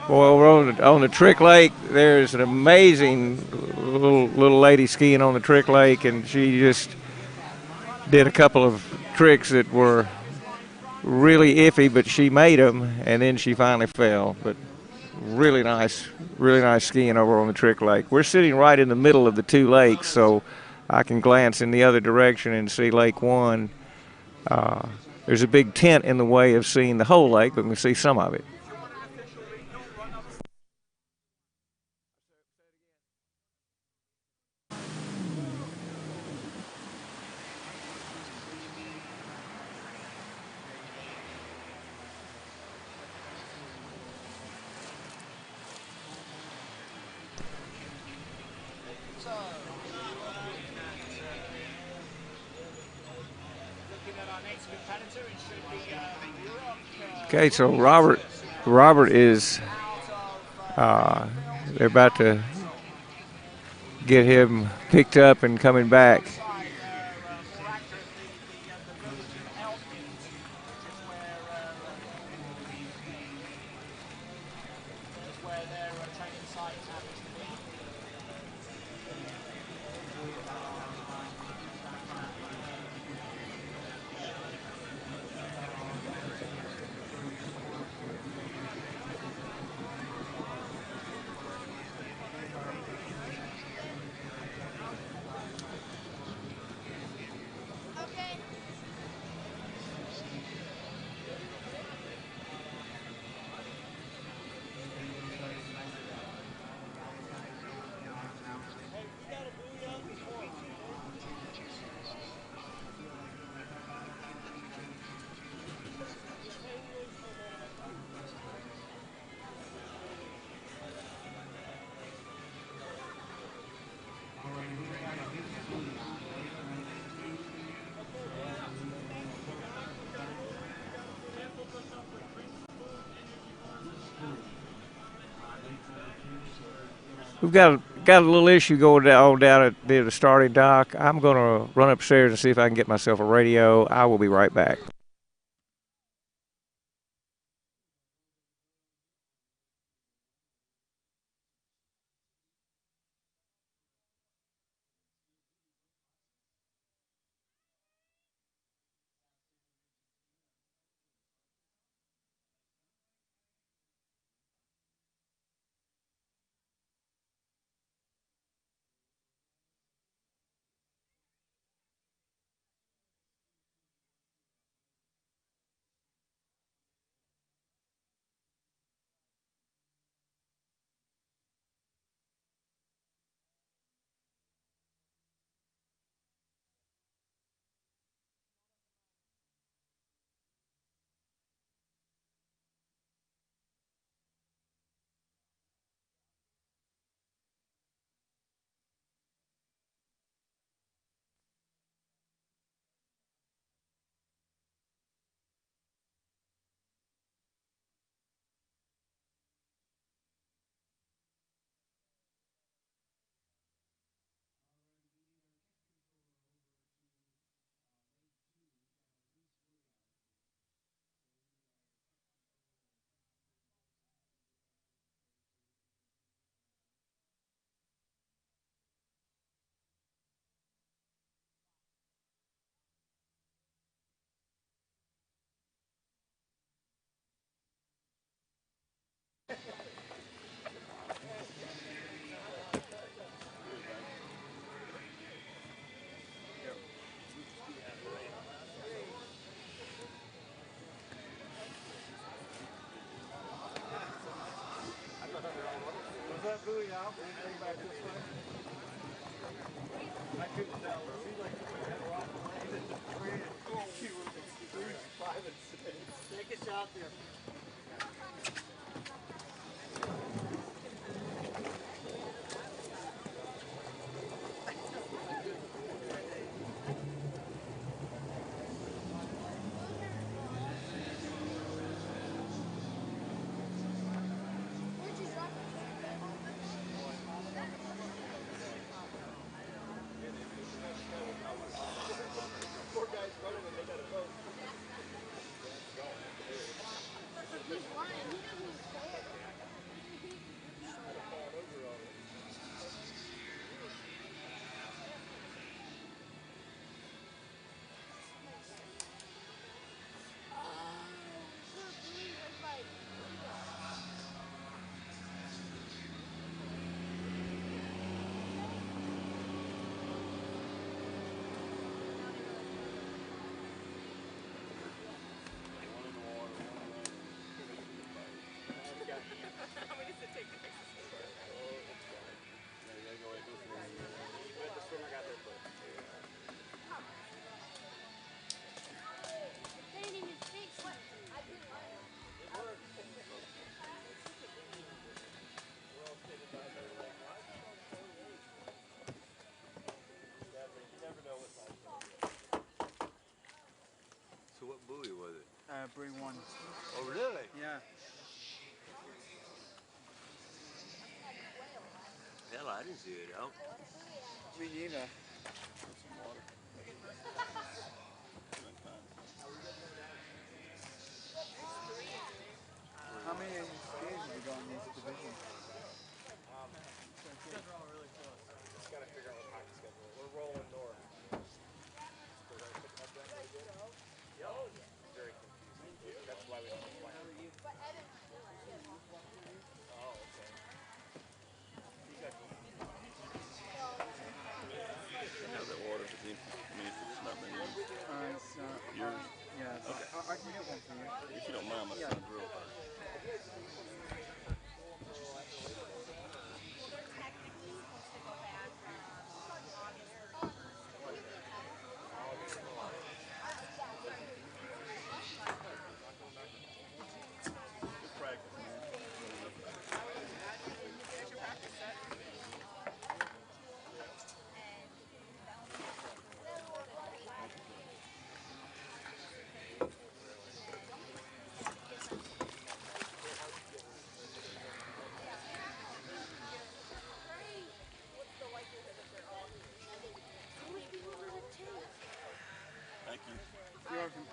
Well, we're on the Trick Lake. There's an amazing little lady skiing on the Trick Lake, and she just did a couple of tricks that were really iffy, but she made them, and then she finally fell. But really nice skiing over on the Trick Lake. We're sitting right in the middle of the two lakes, so I can glance in the other direction and see Lake One. There's a big tent in the way of seeing the whole lake, but we can see some of it. Okay, so Robert is, they're about to get him picked up and coming back. We've got a little issue going on down at the starting dock. I'm going to run upstairs and see if I can get myself a radio. I will be right back. Take a shot there. bring one. Oh, really? Yeah. Hell, I didn't see it out. Me neither. How many skiers have you got in this division? You guys are all really close. Just gotta figure out what hockey schedule. We're rolling north. Very confusing. That's why we don't play. Oh, okay. You got that water is empty. I mean, if it's not been used. Yours? Yeah. Okay. I can get one for you. If you don't mind, my son's real fast. Thank you. You're welcome.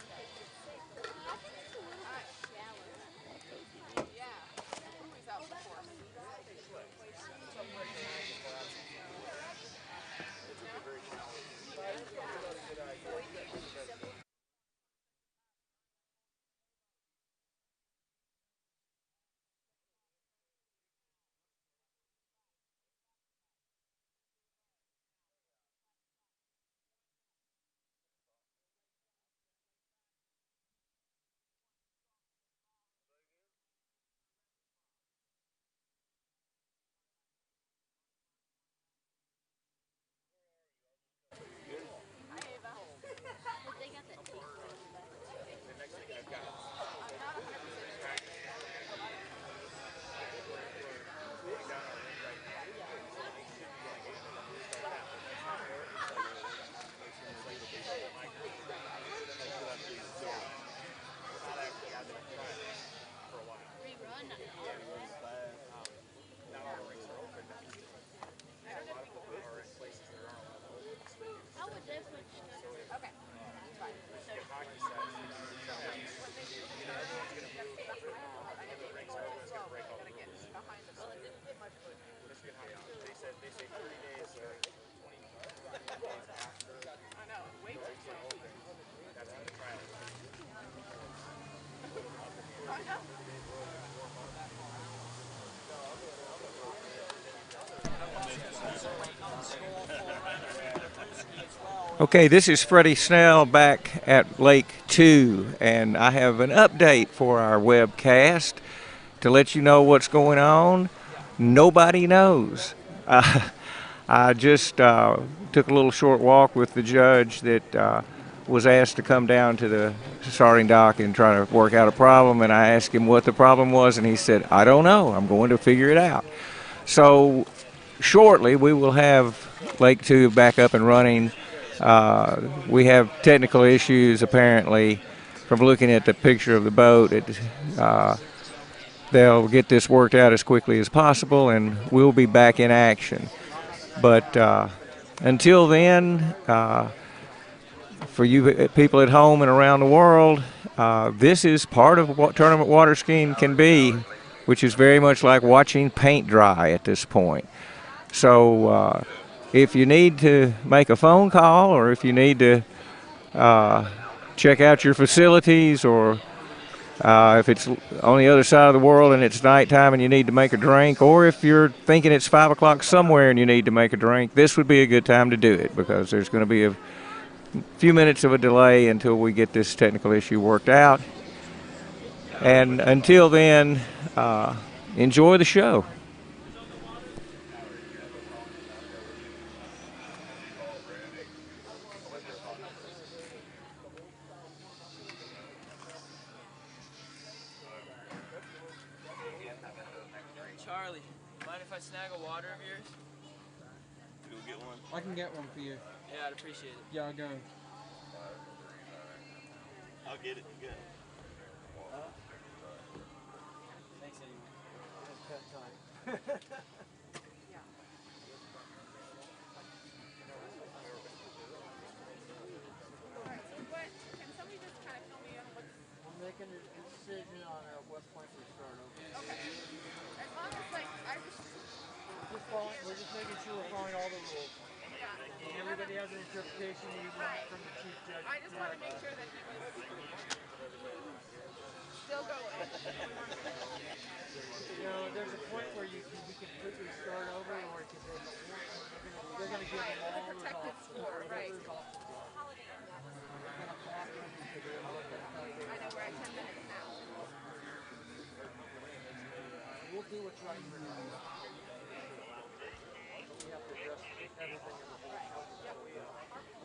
Okay, this is Freddie Snell back at Lake 2, and I have an update for our webcast to let you know what's going on. Nobody knows. I just took a little short walk with the judge that was asked to come down to the starting dock and try to work out a problem, and I asked him what the problem was, and he said, I don't know, I'm going to figure it out. So shortly we will have Lake 2 back up and running. We have technical issues apparently from looking at the picture of the boat. They'll get this worked out as quickly as possible and we'll be back in action. But until then, for you people at home and around the world, this is part of what tournament water skiing can be, which is very much like watching paint dry at this point. So if you need to make a phone call, or if you need to check out your facilities, or if it's on the other side of the world and it's nighttime and you need to make a drink, or if you're thinking it's 5 o'clock somewhere and you need to make a drink, this would be a good time to do it, because there's going to be a few minutes of a delay until we get this technical issue worked out. And until then, enjoy the show. Charlie, mind if I snag a water of yours? Go get one. I can get one for you. Yeah, I'd appreciate it. Yeah, I'll go. I'll get it. Good. Making a decision on what point we start over. Okay. As long as We're just making sure we're following all the rules. Yeah. Everybody has an interpretation even from the chief judge. I just want to make sure that he was still going. There's a point where we can quickly start over, or it can take they're going to give them all the protected score, right? I know we're at 10 minutes now. We'll do what's right for now. We have to address everything in the whole.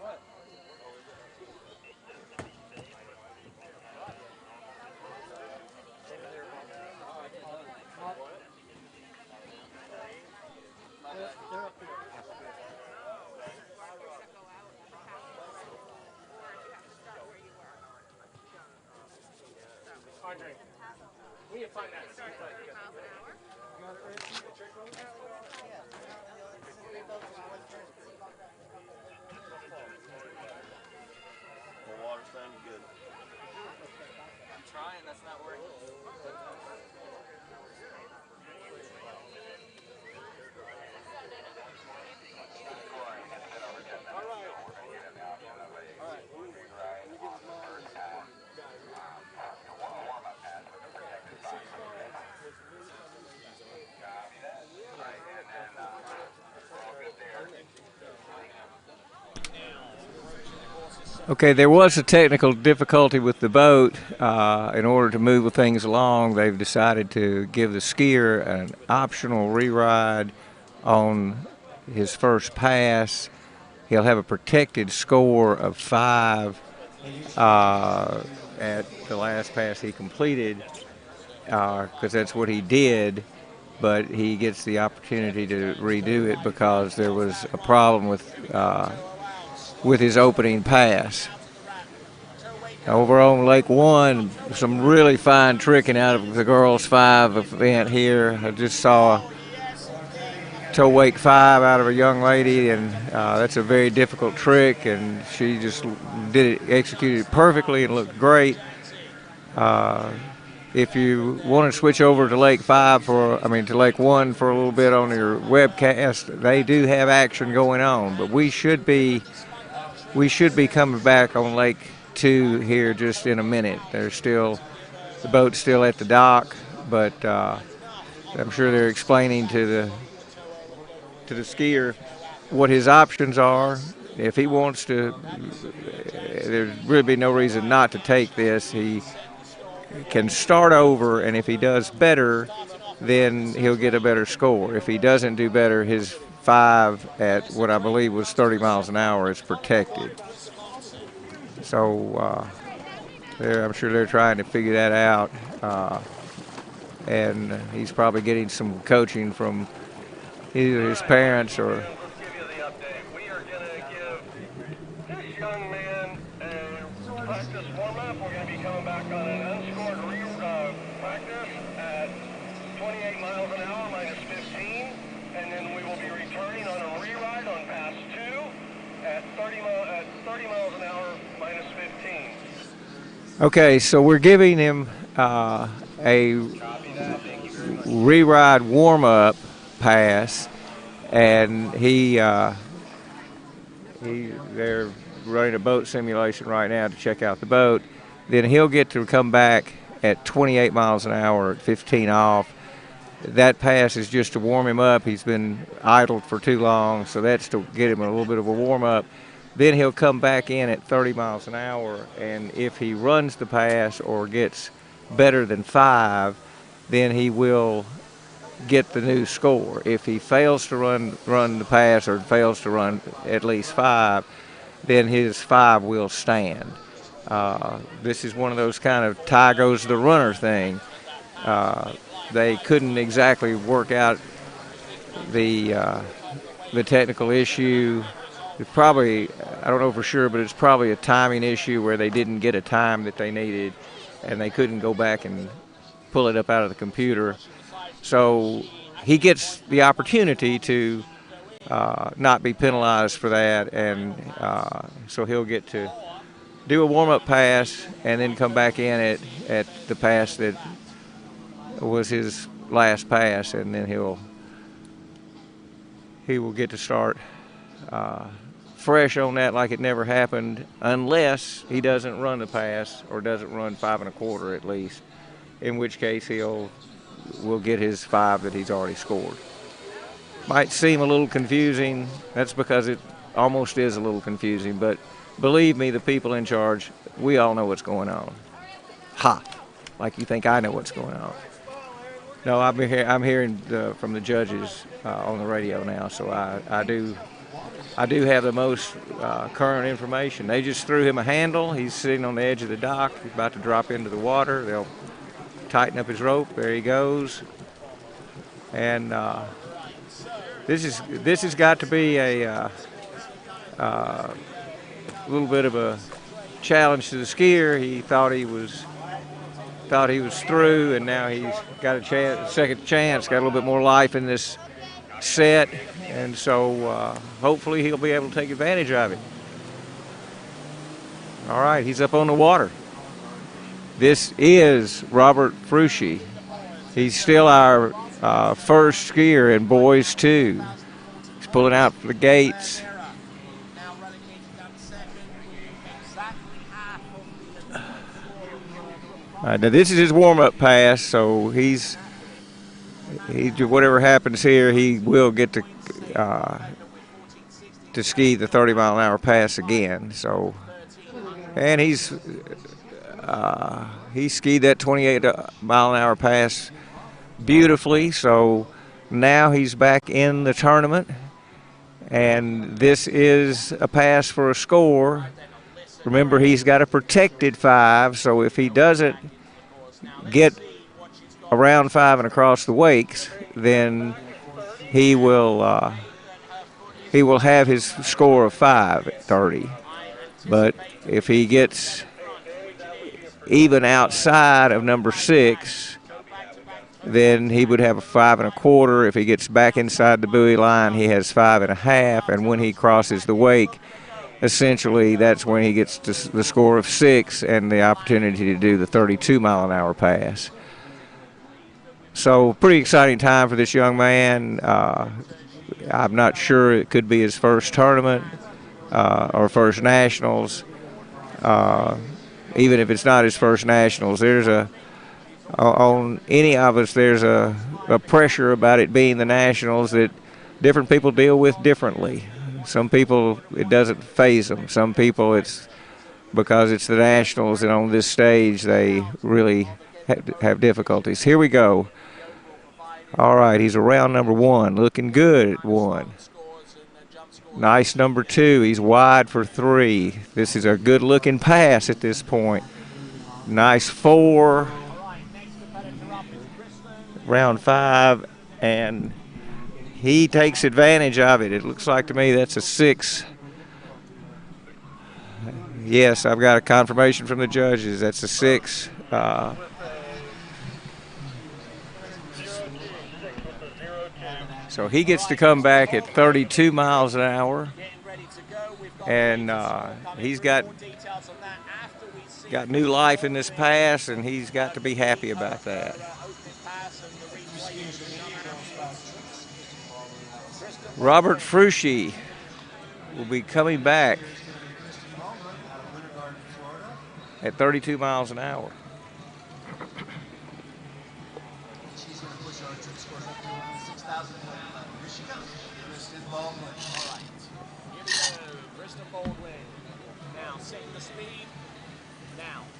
What? They're up there. Andre, we need to find that. Start at 30 miles an hour. Got it right? The water sounded good. I'm trying, that's not working. Okay, there was a technical difficulty with the boat. In order to move things along, they've decided to give the skier an optional re-ride on his first pass. He'll have a protected score of 5 at the last pass he completed, because that's what he did, but he gets the opportunity to redo it because there was a problem with his opening pass. Over on Lake 1, some really fine tricking out of the girls 5 event here. I just saw toe wake 5 out of a young lady, and that's a very difficult trick, and she just executed it perfectly and looked great. If you want to switch over to Lake 1 for a little bit on your webcast, they do have action going on, but we should be coming back on Lake 2 here just in a minute. The boat's still at the dock, but I'm sure they're explaining to the skier what his options are. If he wants to, there's really be no reason not to take this. He can start over, and if he does better, then he'll get a better score. If he doesn't do better, his 5 at what I believe was 30 miles an hour is protected. So I'm sure they're trying to figure that out, and he's probably getting some coaching from either his parents or. Let's give you the update. We are going to give this young man a practice warm-up. We're going to be coming back on an unscored practice at 28 miles an hour minus 15, and then we will be returning on a re-ride on pass 2 at 30 miles an hour minus 15. Okay, so we're giving him a re-ride warm-up pass, and they're running a boat simulation right now to check out the boat. Then he'll get to come back at 28 miles an hour at 15 off. That pass is just to warm him up. He's been idled for too long, so that's to get him a little bit of a warm-up. Then he'll come back in at 30 miles an hour, and if he runs the pass or gets better than 5, then he will get the new score. If he fails to run the pass or fails to run at least 5, then his 5 will stand. This is one of those kind of tie goes the runner thing. They couldn't exactly work out the technical issue. It's probably, I don't know for sure, but it's probably a timing issue where they didn't get a time that they needed, and they couldn't go back and pull it up out of the computer. So he gets the opportunity to not be penalized for that, and so he'll get to do a warm-up pass and then come back in at the pass that was his last pass, and then he will get to start fresh on that like it never happened, unless he doesn't run the pass or doesn't run 5 1/4 at least, in which case will get his 5 that he's already scored. Might seem a little confusing. That's because it almost is a little confusing, but believe me, the people in charge, we all know what's going on. Ha! Like you think I know what's going on. No, I'm hearing from the judges on the radio now, so I do have the most current information. They just threw him a handle. He's sitting on the edge of the dock. He's about to drop into the water. They'll tighten up his rope. There he goes. And this has got to be a little bit of a challenge to the skier. He thought he was through, and now he's got a second chance, got a little bit more life in this set, and so hopefully he'll be able to take advantage of it. All right, he's up on the water. This is Robert Frucci. He's still our first skier in boys 2. He's pulling out for the gates. Now this is his warm-up pass, so whatever happens here, he will get to ski the 30-mile-an-hour pass again. So, and he skied that 28-mile-an-hour pass beautifully. So now he's back in the tournament, and this is a pass for a score. Remember, he's got a protected 5, so if he doesn't get around 5 and across the wakes, then he will have his score of 5 at 30. But if he gets even outside of number 6, then he would have a 5 1/4. If he gets back inside the buoy line, he has 5 1/2, and when he crosses the wake, essentially that's when he gets to the score of 6 and the opportunity to do the 32-mile-an-hour pass. So pretty exciting time for this young man. I'm not sure, it could be his first tournament or first nationals. Even if it's not his first nationals, on any of us there's a pressure about it being the nationals that different people deal with differently. Some people, it doesn't faze them. Some people, it's because it's the nationals, and on this stage they really have difficulties. Here we go. All right, he's around number 1, looking good at 1. Nice number 2, he's wide for 3. This is a good-looking pass at this point. Nice 4. Round 5, and he takes advantage of it. It looks like to me that's a 6. Yes, I've got a confirmation from the judges. That's a 6. So he gets to come back at 32 miles an hour, and he's got new life in this pass, and he's got to be happy about that. Robert Frucci will be coming back at 32 miles an hour.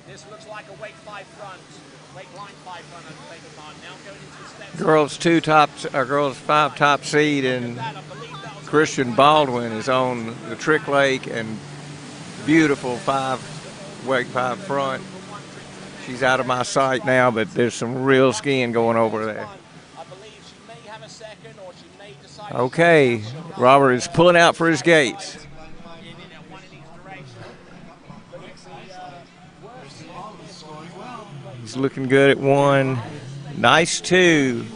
This looks like a wake 5 front, wake line 5 front, I beg your pardon. Now going into the steps. Girls 5 top seed, and Kirsten Baldwin is on the trick lake, and beautiful wake 5 front. She's out of my sight now, but there's some real skiing going over there. Okay, Robert is pulling out for his gates. He's looking good at 1. Nice 2.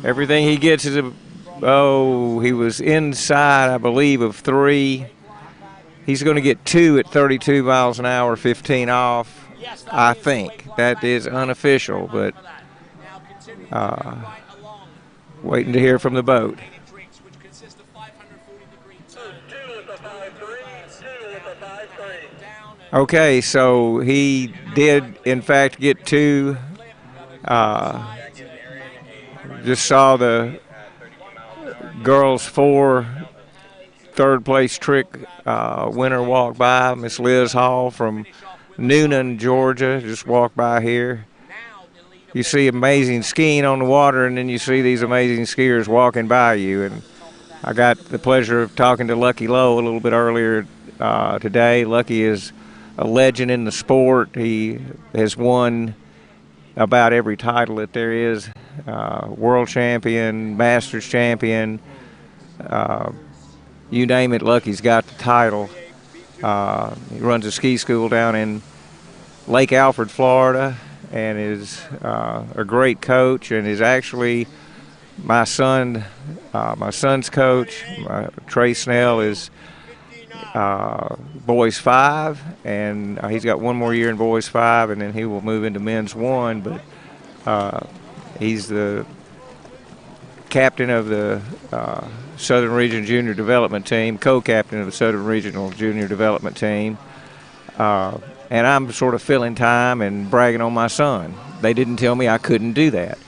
Everything he gets is he was inside, I believe, of 3. He's going to get 2 at 32 miles an hour, 15 off. I think that is unofficial, but waiting to hear from the boat. Okay, so he did, in fact, get 2. Just saw the girls 4 third-place trick winner walk by, Miss Liz Hall from Noonan, Georgia, just walked by here. You see amazing skiing on the water, and then you see these amazing skiers walking by you. And I got the pleasure of talking to Lucky Lowe a little bit earlier today. Lucky is a legend in the sport. He has won about every title that there is, world champion, masters champion, you name it, Lucky's got the title. He runs a ski school down in Lake Alfred, Florida, and is a great coach, and is actually my son's coach. Trey Snell is boys 5, and he's got 1 more year in boys 5, and then he will move into men's 1. But he's the captain of the Southern Region Junior Development Team, co-captain of the Southern Regional Junior Development Team. And I'm sort of filling time and bragging on my son. They didn't tell me I couldn't do that.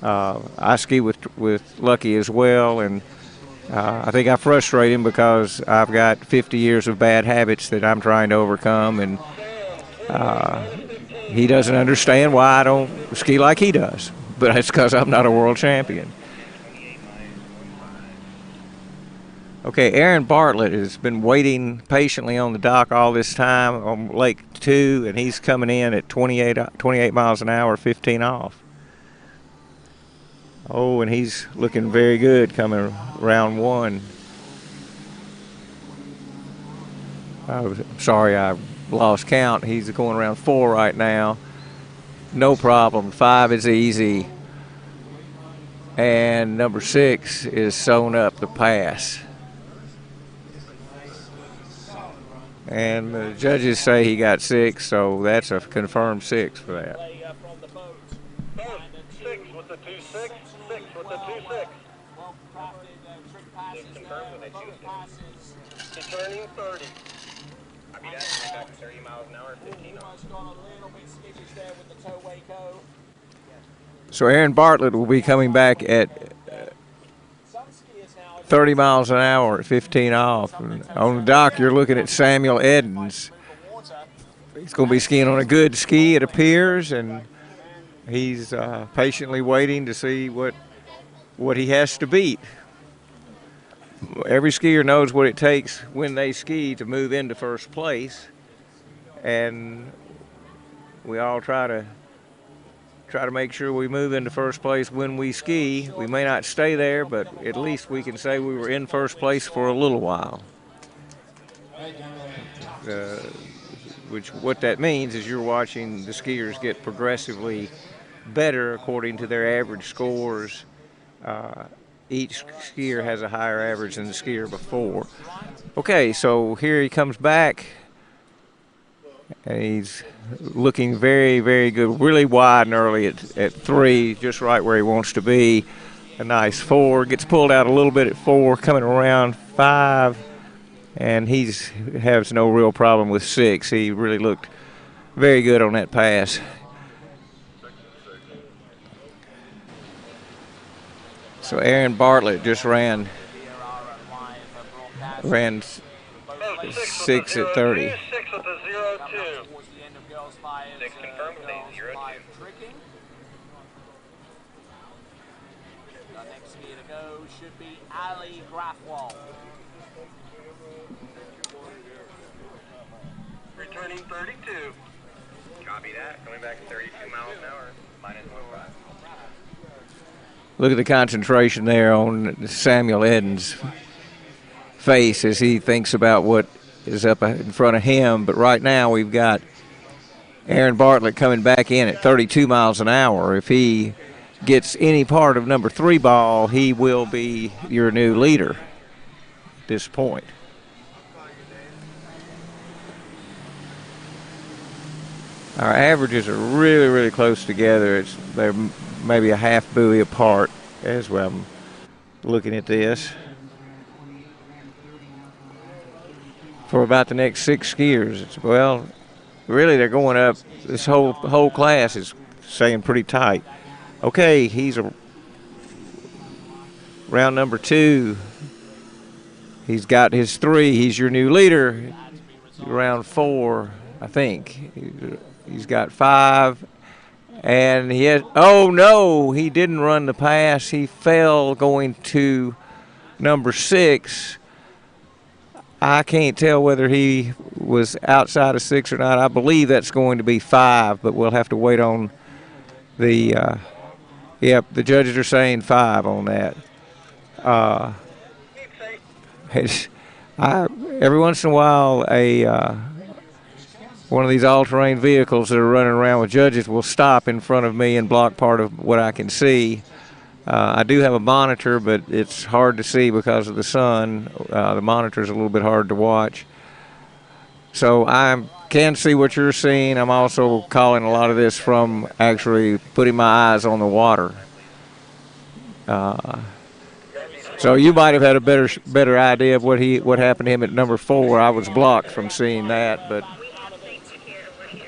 I ski with Lucky as well, and I think I frustrate him because I've got 50 years of bad habits that I'm trying to overcome, and he doesn't understand why I don't ski like he does. But it's because I'm not a world champion. Okay, Aaron Bartlett has been waiting patiently on the dock all this time on Lake 2, and he's coming in at 28 miles an hour, 15 off. Oh, and he's looking very good coming round 1. I'm sorry I lost count. He's going around 4 right now. No problem. 5 is easy. And number 6 is sewn up the pass. And the judges say he got 6, so that's a confirmed 6 for that. 6 with the 2-6, 6 with the 2-6. He's turning 30. I mean, that's back to 30 miles an hour, 15 off. So Aaron Bartlett will be coming back at 30 miles an hour at 15 off. And on the dock, you're looking at Samuel Edens. He's going to be skiing on a good ski, it appears, and he's patiently waiting to see what he has to beat. Every skier knows what it takes when they ski to move into first place, and we all try to make sure we move into first place when we ski. We may not stay there, but at least we can say we were in first place for a little while. What that means is you're watching the skiers get progressively better according to their average scores. Each skier has a higher average than the skier before. Okay, so here he comes back, and he's looking very, very good. Really wide and early at 3, just right where he wants to be. A nice 4. Gets pulled out a little bit at 4, coming around 5, and has no real problem with 6. He really looked very good on that pass. So Aaron Bartlett just ran 6 at 30. 6 with the 0-2. 6 confirmed with a 0-2. The next skier to go should be Ali Grafwald. Returning 32. Copy that. Coming back 32 miles an hour. Minus 1.5. Look at the concentration there on Samuel Edens' face as he thinks about what is up in front of him. But right now we've got Aaron Bartlett coming back in at 32 miles an hour. If he gets any part of number 3 ball, he will be your new leader at this point. Our averages are really, really close together. They're maybe a half buoy apart as well. I'm looking at this. For about the next 6 skiers, well, really they're going up. This whole class is staying pretty tight. Okay, he's round number 2. He's got his 3. He's your new leader. Round 4, I think. He's got 5. And he had, oh no, he didn't run the pass. He fell going to number 6. I can't tell whether he was outside of 6 or not. I believe that's going to be 5, but we'll have to wait on the, yep, the judges are saying 5 on that. Every once in a while, one of these all-terrain vehicles that are running around with judges will stop in front of me and block part of what I can see. I do have a monitor, but it's hard to see because of the sun. The monitor's a little bit hard to watch. So I can see what you're seeing. I'm also calling a lot of this from actually putting my eyes on the water. So you might have had a better idea of what happened to him at number 4. I was blocked from seeing that, but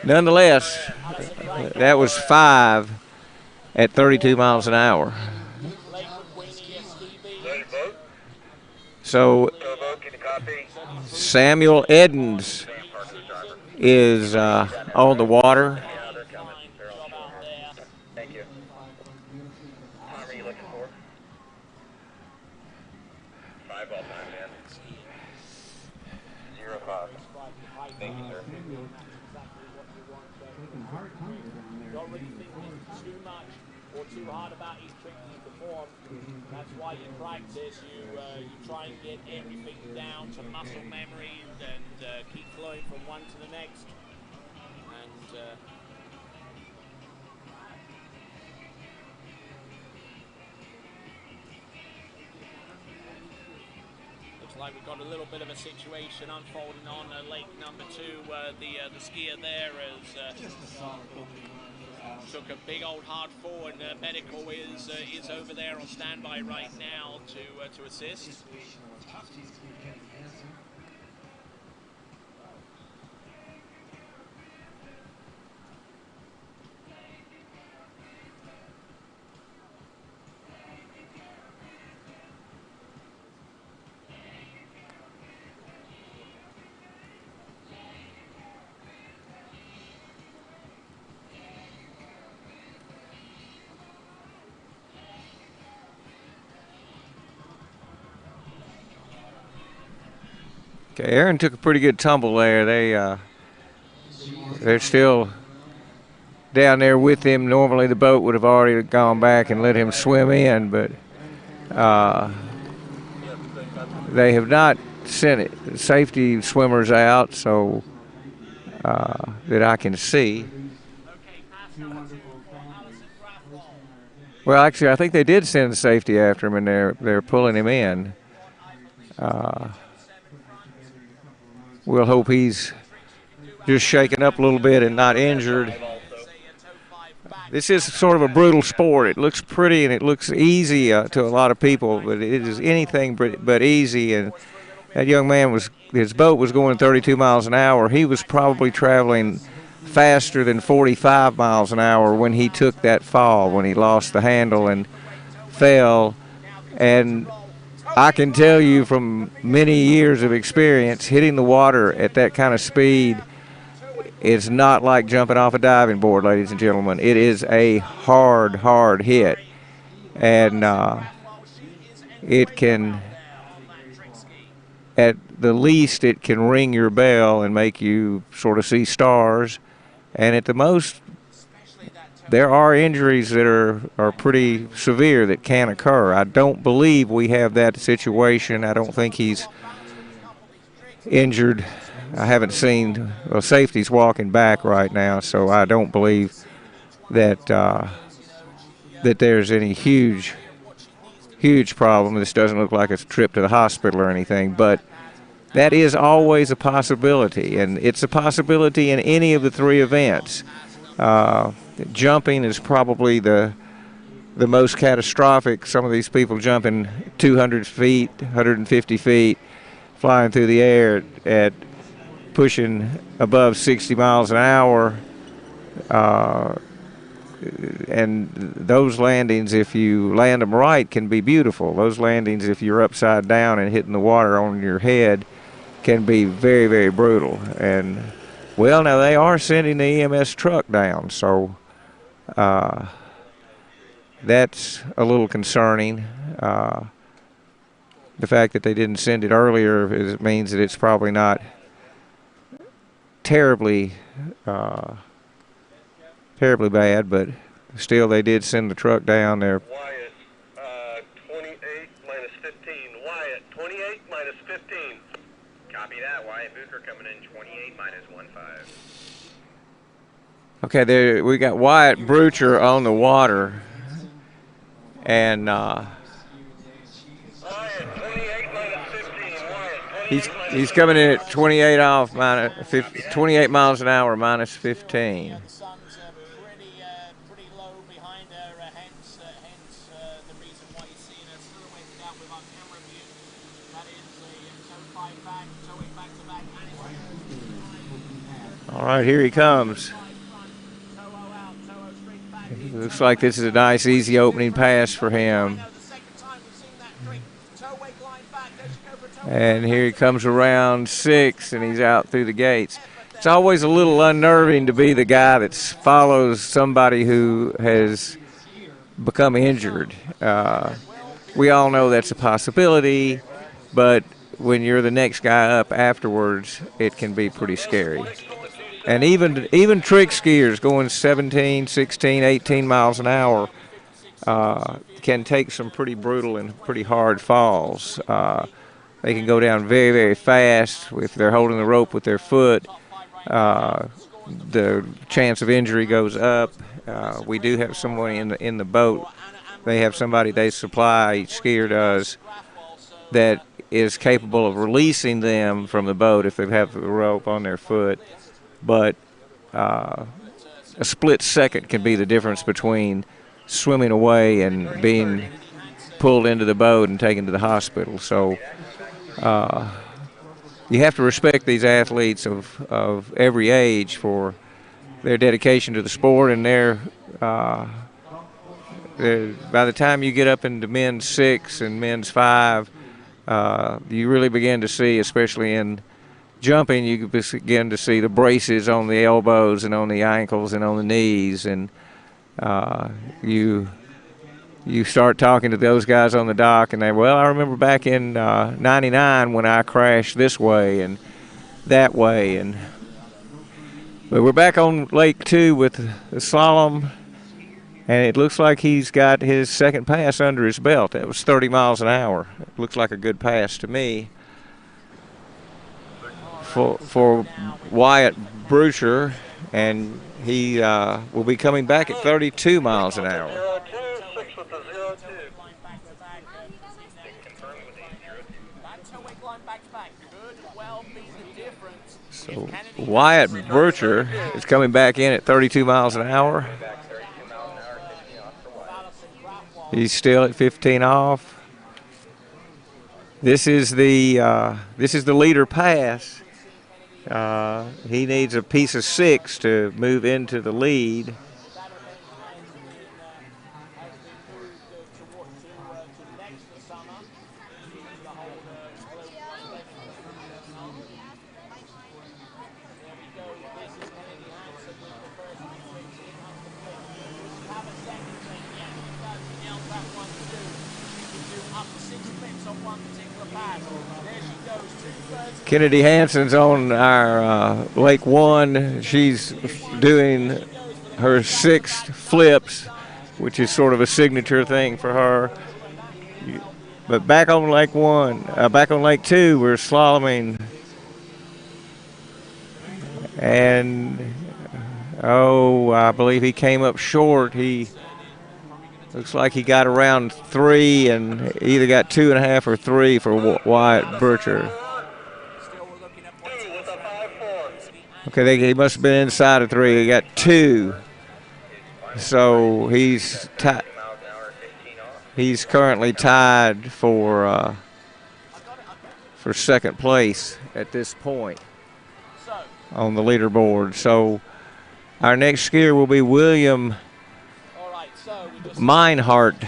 nonetheless, that was 5 at 32 miles an hour. So Samuel Edens is on the water. Thank you. How many are you looking for? 5 all time, man. 0-5. Thank you, sir. Don't really think it's too much or too hard about each trick you perform. That's why you practice. You try and get everything down to muscle memory and keep flowing from one to the next. And looks like we've got a little bit of a situation unfolding on lake number 2. The skier there has took a big old hard fall, and medical is over there on standby right now to assist. Okay, Aaron took a pretty good tumble there. They're still down there with him. Normally the boat would have already gone back and let him swim in, but they have not sent safety swimmers out, so that I can see. Well, actually, I think they did send safety after him, and they're pulling him in. We'll hope he's just shaken up a little bit and not injured. This is sort of a brutal sport. It looks pretty and it looks easy to a lot of people, but it is anything but easy. And that young man his boat was going 32 miles an hour. He was probably traveling faster than 45 miles an hour when he took that fall, when he lost the handle and fell. And I can tell you from many years of experience, hitting the water at that kind of speed is not like jumping off a diving board, ladies and gentlemen. It is a hard, hard hit. And it can, at the least, it can ring your bell and make you sort of see stars. And at the most, there are injuries that are pretty severe that can occur. I don't believe we have that situation. I don't think he's injured. I haven't seen, well, safety's walking back right now, so I don't believe that that there's any huge problem. This doesn't look like it's a trip to the hospital or anything, but that is always a possibility, and it's a possibility in any of the three events. Jumping is probably the most catastrophic. Some of these people jumping 200 feet, 150 feet, flying through the air at pushing above 60 miles an hour. And those landings, if you land them right, can be beautiful. Those landings, if you're upside down and hitting the water on your head, can be very, very brutal. And, well, now they are sending the EMS truck down, so that's a little concerning. The fact that they didn't send it earlier means that it's probably not terribly bad, but still they did send the truck down there. Wyatt, 28 minus 15. Wyatt, 28 minus 15. Copy that. Wyatt Booker coming in 28 minus 15. Okay, there we got Wyatt Brucher on the water, and he's coming in at 28 off minus 28 miles an hour minus 15. All right, here he comes. Looks like this is a nice, easy opening pass for him. And here he comes around 6, and he's out through the gates. It's always a little unnerving to be the guy that follows somebody who has become injured. We all know that's a possibility, but when you're the next guy up afterwards, it can be pretty scary. And even trick skiers going 17, 16, 18 miles an hour can take some pretty brutal and pretty hard falls. They can go down very, very fast if they're holding the rope with their foot. The chance of injury goes up. We do have someone in the boat. They have somebody they supply, each skier does, that is capable of releasing them from the boat if they have the rope on their foot. But a split second can be the difference between swimming away and being pulled into the boat and taken to the hospital. So you have to respect these athletes of every age for their dedication to the sport, and by the time you get up into men's 6 and men's 5, you really begin to see, especially in jumping, you begin to see the braces on the elbows and on the ankles and on the knees, and you start talking to those guys on the dock, and they, well, I remember back in '99 when I crashed this way and that way, but we're back on Lake 2 with the slalom, and it looks like he's got his second pass under his belt. That was 30 miles an hour. It looks like a good pass to me. For Wyatt Brucher, and he will be coming back at 32 miles an hour. So Wyatt Brucher is coming back in at 32 miles an hour. He's still at 15 off. This is the leader pass. He needs a piece of 6 to move into the lead. Kennedy Hansen's on our Lake 1. She's doing her 6 flips, which is sort of a signature thing for her. But back on Lake 1, back on Lake 2, we're slaloming. And, I believe he came up short. He Looks like he got around 3 and either got 2.5 or 3 for Wyatt Bircher. Okay, he must have been inside of 3. He got 2. So he's currently tied for second place at this point on the leaderboard. So our next skier will be William Meinhardt,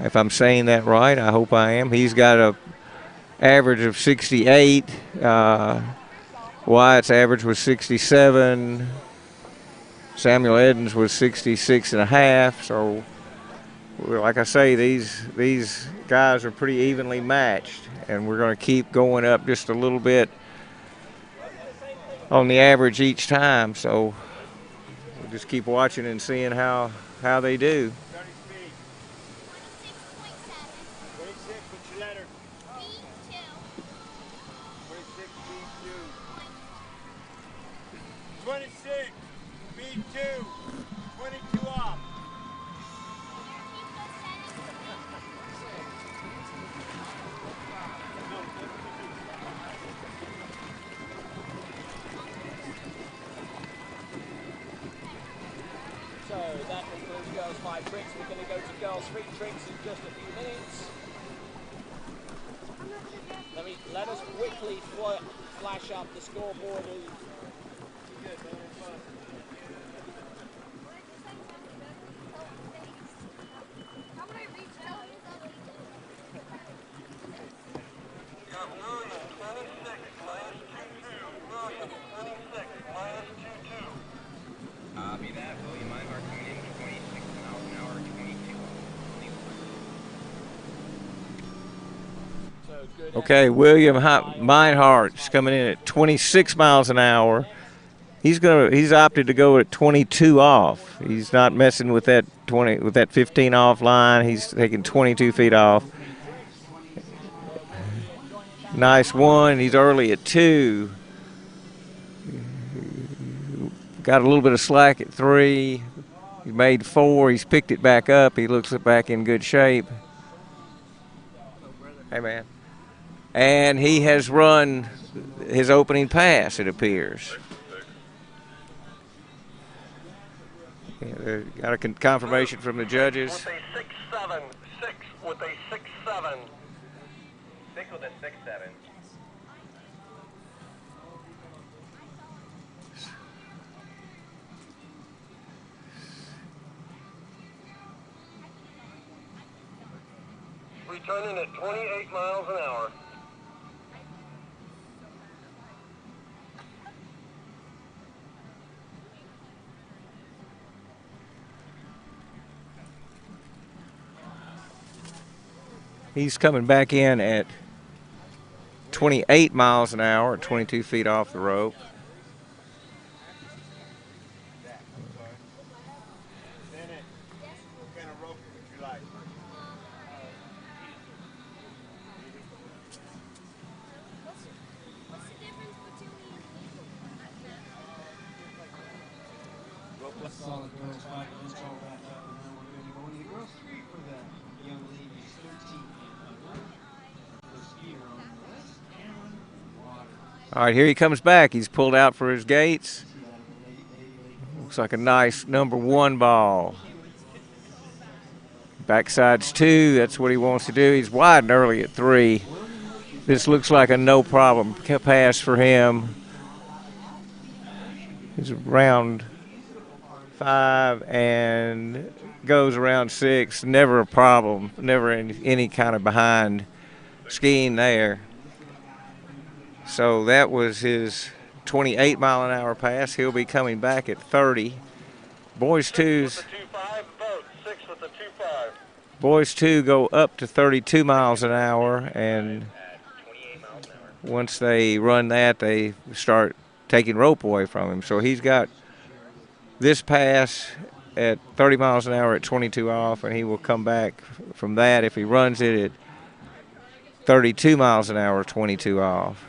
if I'm saying that right. I hope I am. He's got a average of 68. Wyatt's average was 67. Samuel Edens was 66.5. So, like I say, these guys are pretty evenly matched, and we're going to keep going up just a little bit on the average each time. So we'll just keep watching and seeing how they do. 26, B2, 22 off. So that concludes girls 5 tricks. We're going to go to girls 3 tricks in just a few minutes. Let us quickly flash up the scoreboard. Copy that. William Meinhardt coming in 26 miles an hour, 22. Okay, William Meinhardt's coming in at 26 miles an hour. He's opted to go at 22 off. He's not messing with that 15 off line. He's taking 22 feet off. Nice one. He's early at 2. Got a little bit of slack at 3. He made 4. He's picked it back up. He looks back in good shape. Hey, man. And he has run his opening pass, it appears. Yeah, got a confirmation from the judges. With a 6.7, 6 with a 6.7. 6 with a 6.7. Returning at 28 miles an hour. He's coming back in at 28 miles an hour, 22 feet off the rope. Solid girls 5, let's go back up, and then we're going to go into the girls 3 for the young ladies 13 and under. The skier on the list, Cameron Waters. All right, here he comes back. He's pulled out for his gates. Looks like a nice number 1 ball. Backside's 2. That's what he wants to do. He's wide and early at 3. This looks like a no problem pass for him. He's around 5 and goes around 6. Never a problem. Never any kind of behind skiing there. So that was his 28 mile an hour pass. He'll be coming back at 30. Boys 2's. Boys 2 go up to 32 miles an hour, and once they run that, they start taking rope away from him. So he's got this pass at 30 miles an hour at 22 off, and he will come back from that if he runs it at 32 miles an hour, 22 off.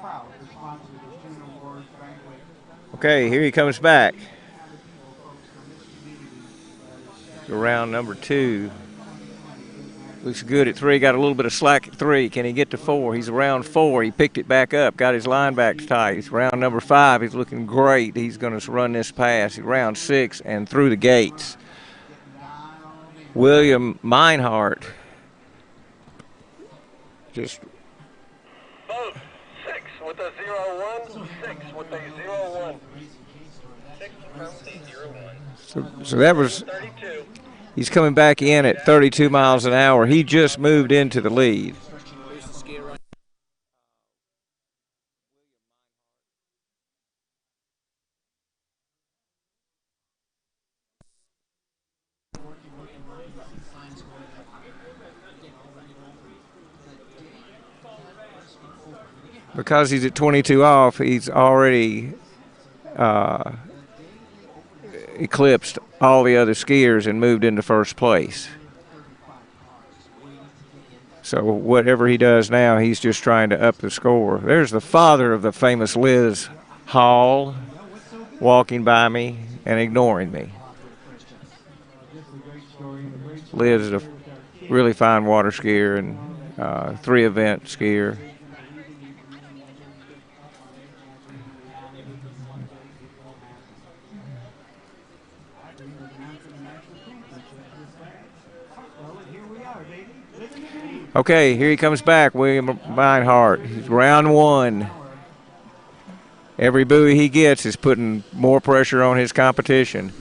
proud to sponsor the June Awards banquet. Okay, here he comes back. Round number 2. Looks good at 3, got a little bit of slack at 3. Can he get to 4? He's around 4. He picked it back up, got his line back tight. It's round number 5. He's looking great. He's going to run this pass. Round 6 and through the gates. William Meinhardt. Just Both 6 with a 0-1, 6 with a 0-1. 6 from a 0-1. so that was. 32. He's coming back in at 32 miles an hour. He just moved into the lead. Because he's at 22 off, he's already eclipsed all the other skiers and moved into first place. So whatever he does now, he's just trying to up the score. There's the father of the famous Liz Hall walking by me and ignoring me. Liz is a really fine water skier and 3-event skier. Okay, here he comes back, William Meinhardt. He's round 1. Every buoy he gets is putting more pressure on his competition.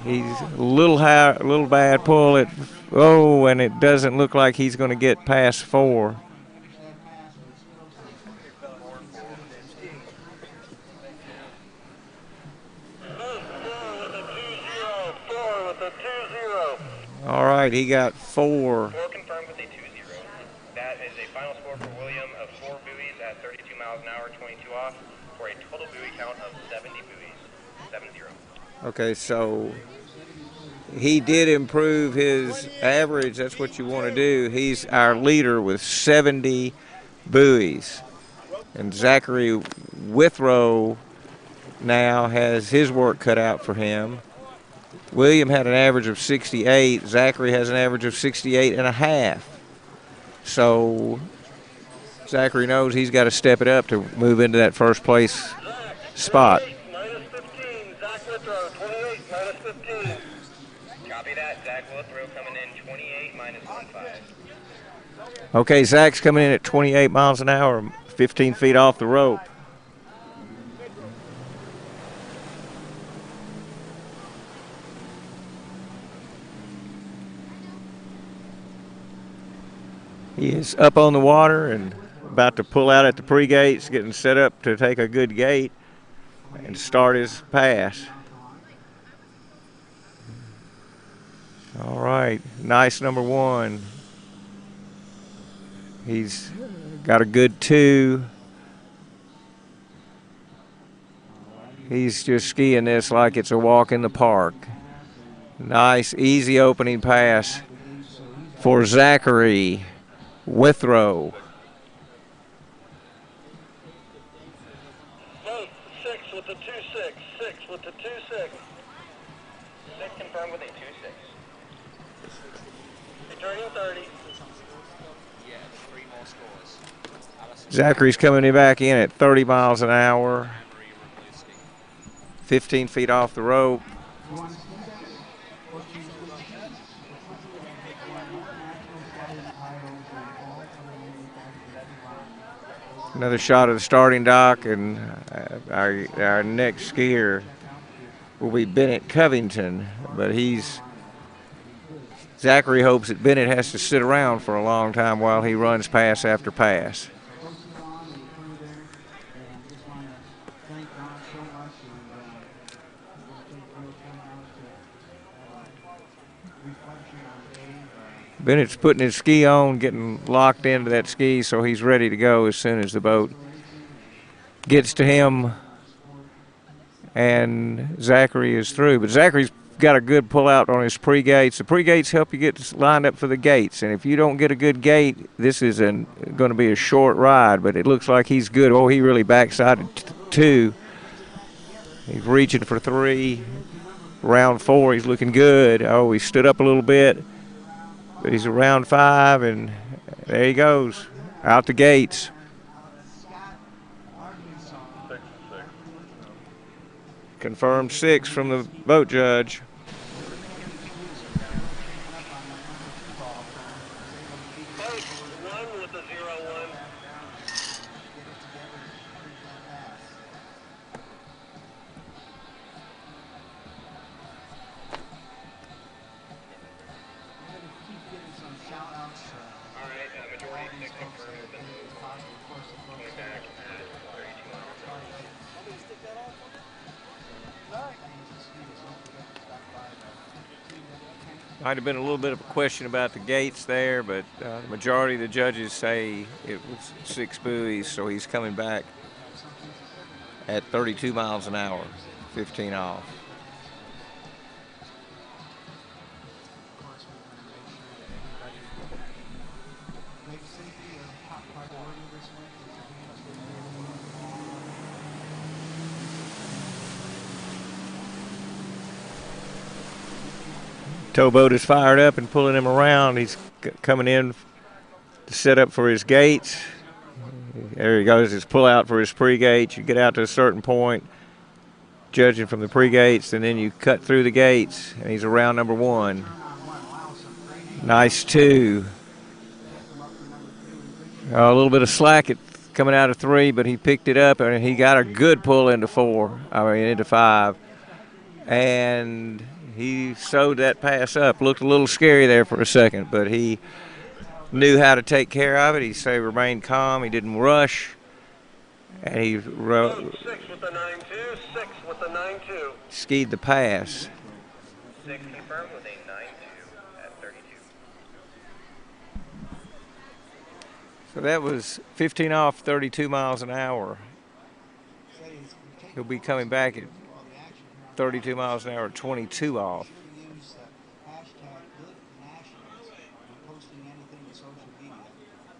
He's a little high, a little bad pull at, and it doesn't look like he's going to get past 4. All right, he got 4. 4 confirmed with a 2-0. That is a final score for William of 4 buoys at 32 miles an hour, 22 off, for a total buoy count of 70 buoys, 7-0. Okay, so he did improve his average. That's what you want to do. He's our leader with 70 buoys. And Zachary Withrow now has his work cut out for him. William had an average of 68. Zachary has an average of 68.5. So Zachary knows he's got to step it up to move into that first place spot. Minus 15. Zach Withrow, 28 minus 15. Copy that. Zach Withrow coming in 28 minus 1.5. Okay, Zach's coming in at 28 miles an hour, 15 feet off the rope. He is up on the water and about to pull out at the pre-gates, getting set up to take a good gate and start his pass. All right, nice number 1. He's got a good 2. He's just skiing this like it's a walk in the park. Nice, easy opening pass for Zachary Withrow. 6 with the 2-6. 6 with the 2-6. 6 confirmed with a 2-6. Returning 30. Yeah, 3 more scores. Zachary's coming back in at 30 miles an hour, 15 feet off the rope. Another shot of the starting dock, and our next skier will be Bennett Covington, but Zachary hopes that Bennett has to sit around for a long time while he runs pass after pass. Bennett's putting his ski on, getting locked into that ski, so he's ready to go as soon as the boat gets to him and Zachary is through. But Zachary's got a good pull out on his pre-gates. The pre-gates help you get lined up for the gates, and if you don't get a good gate, this is going to be a short ride, but it looks like he's good. Oh, he really backsided 2. He's reaching for 3. Round 4, he's looking good. Oh, he stood up a little bit, but he's around 5, and there he goes, out the gates. Confirmed 6 from the boat judge. Might have been a little bit of a question about the gates there, but the majority of the judges say it was 6 buoys, so he's coming back at 32 miles an hour, 15 off. Towboat is fired up and pulling him around. He's coming in to set up for his gates. There he goes, his pull out for his pre-gates. You get out to a certain point, judging from the pre-gates, and then you cut through the gates, and he's around number 1. Nice 2. A little bit of slack coming out of 3, but he picked it up, and he got a good pull into 5. And he sewed that pass up. Looked a little scary there for a second, but he knew how to take care of it. He remained calm. He didn't rush. And he 6 with the 9-2, 6 with the 9-2. Skied the pass. 6 confirmed with a 9-2 at 32. So that was 15 off, 32 miles an hour. He'll be coming back at 32 miles an hour, 22 off.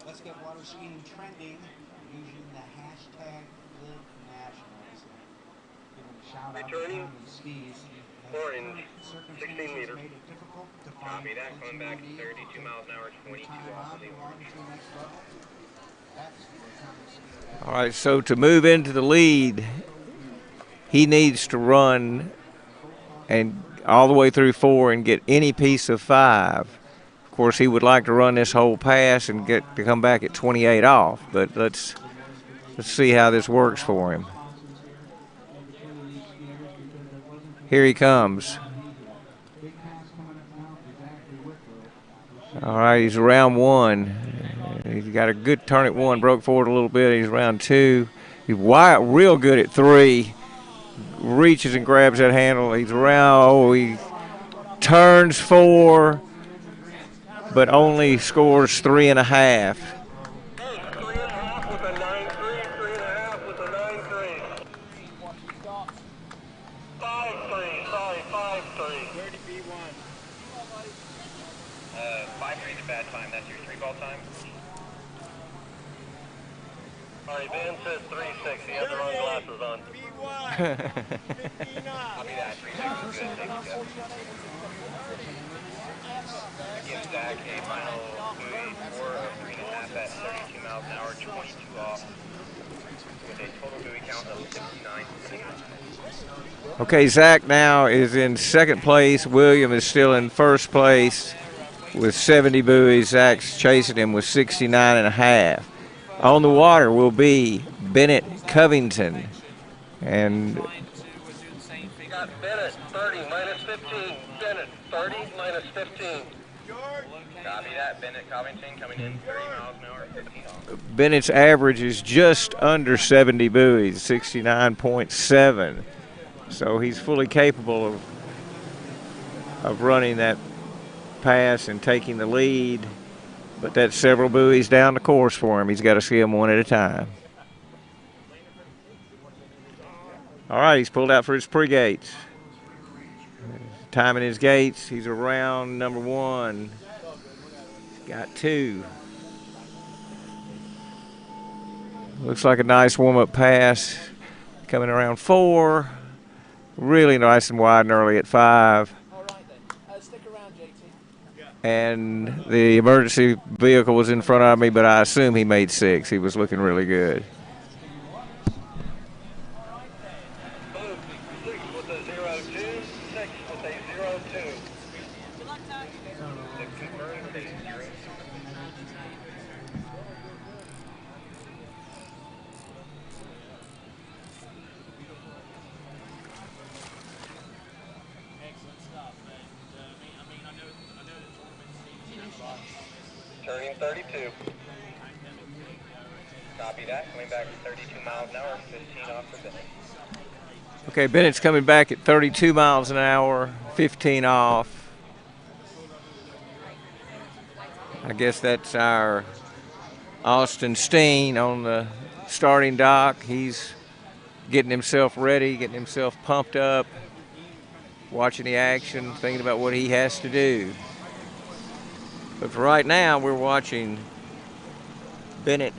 Let's get water skiing trending using the hashtag LiveNationals. Returning orange, 16 meters. Copy that, coming back at 32 miles an hour, 22 off of the orange. All right, so to move into the lead, he needs to run and all the way through 4 and get any piece of 5. Of course, he would like to run this whole pass and get to come back at 28 off, but let's see how this works for him. Here he comes. All right, he's around 1. He's got a good turn at 1, broke forward a little bit. He's around 2. He's real good at 3. Reaches and grabs that handle. He's around. He turns 4, but only scores 3.5. 3.5 with a 9-3, 3.5 with a 9-3. 5-3, sorry, 5-3. 5-3 is a bad time. That's your 3-ball time. All right, Van says 3-6. He has the wrong glasses on. Copy that. 3 seconds good. Thank you, Jeff. Give Zach a final buoy 4 of 3.5 at 32 miles an hour, 22 off, with a total buoy count of 69. Okay, Zach now is in 2nd place. William is still in 1st place with 70 buoys. Zach's chasing him with 69.5. On the water will be Bennett Covington. And You got Bennett, 30 minus 15. Bennett, 30 minus 15. Copy that. Bennett Covington coming in 30 miles an hour, 15 off. Bennett's average is just under 70 buoys, 69.7. So he's fully capable of running that pass and taking the lead. But that's several buoys down the course for him. He's got to see them one at a time. All right, he's pulled out for his pre-gates. timing his gates. He's around number 1. Got 2. Looks like a nice warm-up pass. Coming around 4. Really nice and wide and early at 5. And the emergency vehicle was in front of me, but I assume he made 6. He was looking really good. Turning 32. Copy that. Coming back at 32 miles an hour, 15 off for Bennett. Okay, Bennett's coming back at 32 miles an hour, 15 off. I guess that's our Austin Steen on the starting dock. He's getting himself ready, getting himself pumped up, watching the action, thinking about what he has to do. But for right now, we're watching Bennett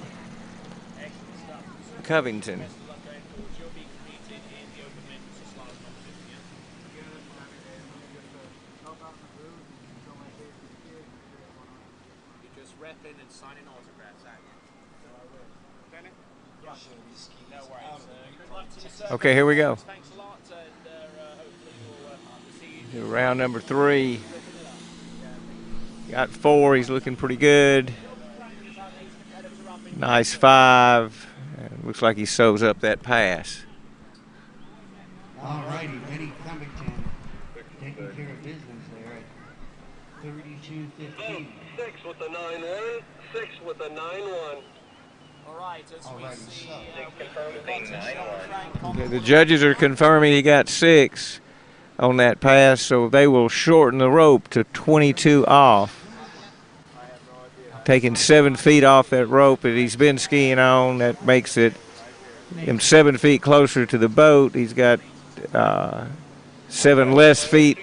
Covington. Just repping and signing autographs, aren't you? Bennett? Yeah. No worries. Good luck to yourself. Okay, here we go. Thanks a lot, and hopefully we'll see you. Round number 3. Got 4. He's looking pretty good. Nice 5. And looks like he sews up that pass. All righty, Benny Covington taking care of business there at 32.15. 6 with the 9-1. 6 with the 9-1. All right, as we see, Okay, the judges are confirming he got 6 on that pass, so they will shorten the rope to 22 off. Taking 7 feet off that rope that he's been skiing on, that makes it him 7 feet closer to the boat. He's got 7 less feet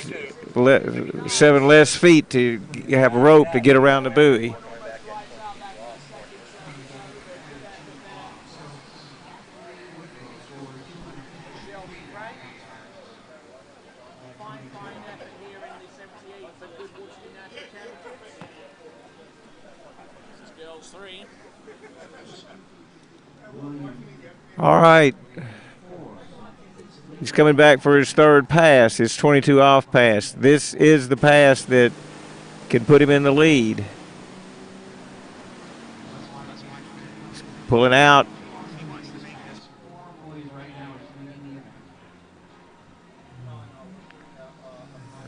to have a rope to get around the buoy. All right. He's coming back for his 3rd pass, his 22 off pass. This is the pass that can put him in the lead. He's pulling out.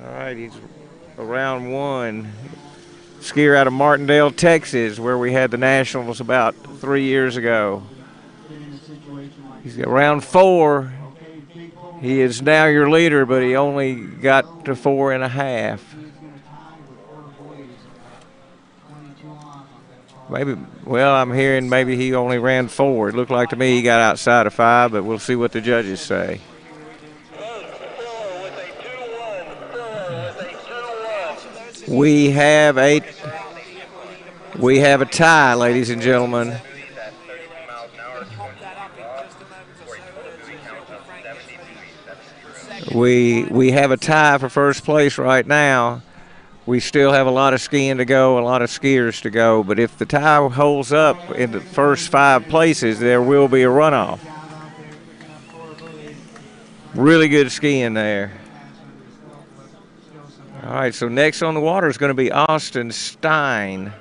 All right, he's around 1. Skier out of Martindale, Texas, where we had the Nationals about 3 years ago. He's got round 4. He is now your leader, but he only got to 4.5. Maybe, well, I'm hearing maybe he only ran 4. It looked like to me he got outside of 5, but we'll see what the judges say. We have a tie, ladies and gentlemen. We have a tie for first place right now. We still have a lot of skiing to go, a lot of skiers to go, but if the tie holds up in the first 5 places, there will be a runoff. Really good skiing there. All right, so next on the water is going to be Austin Stein.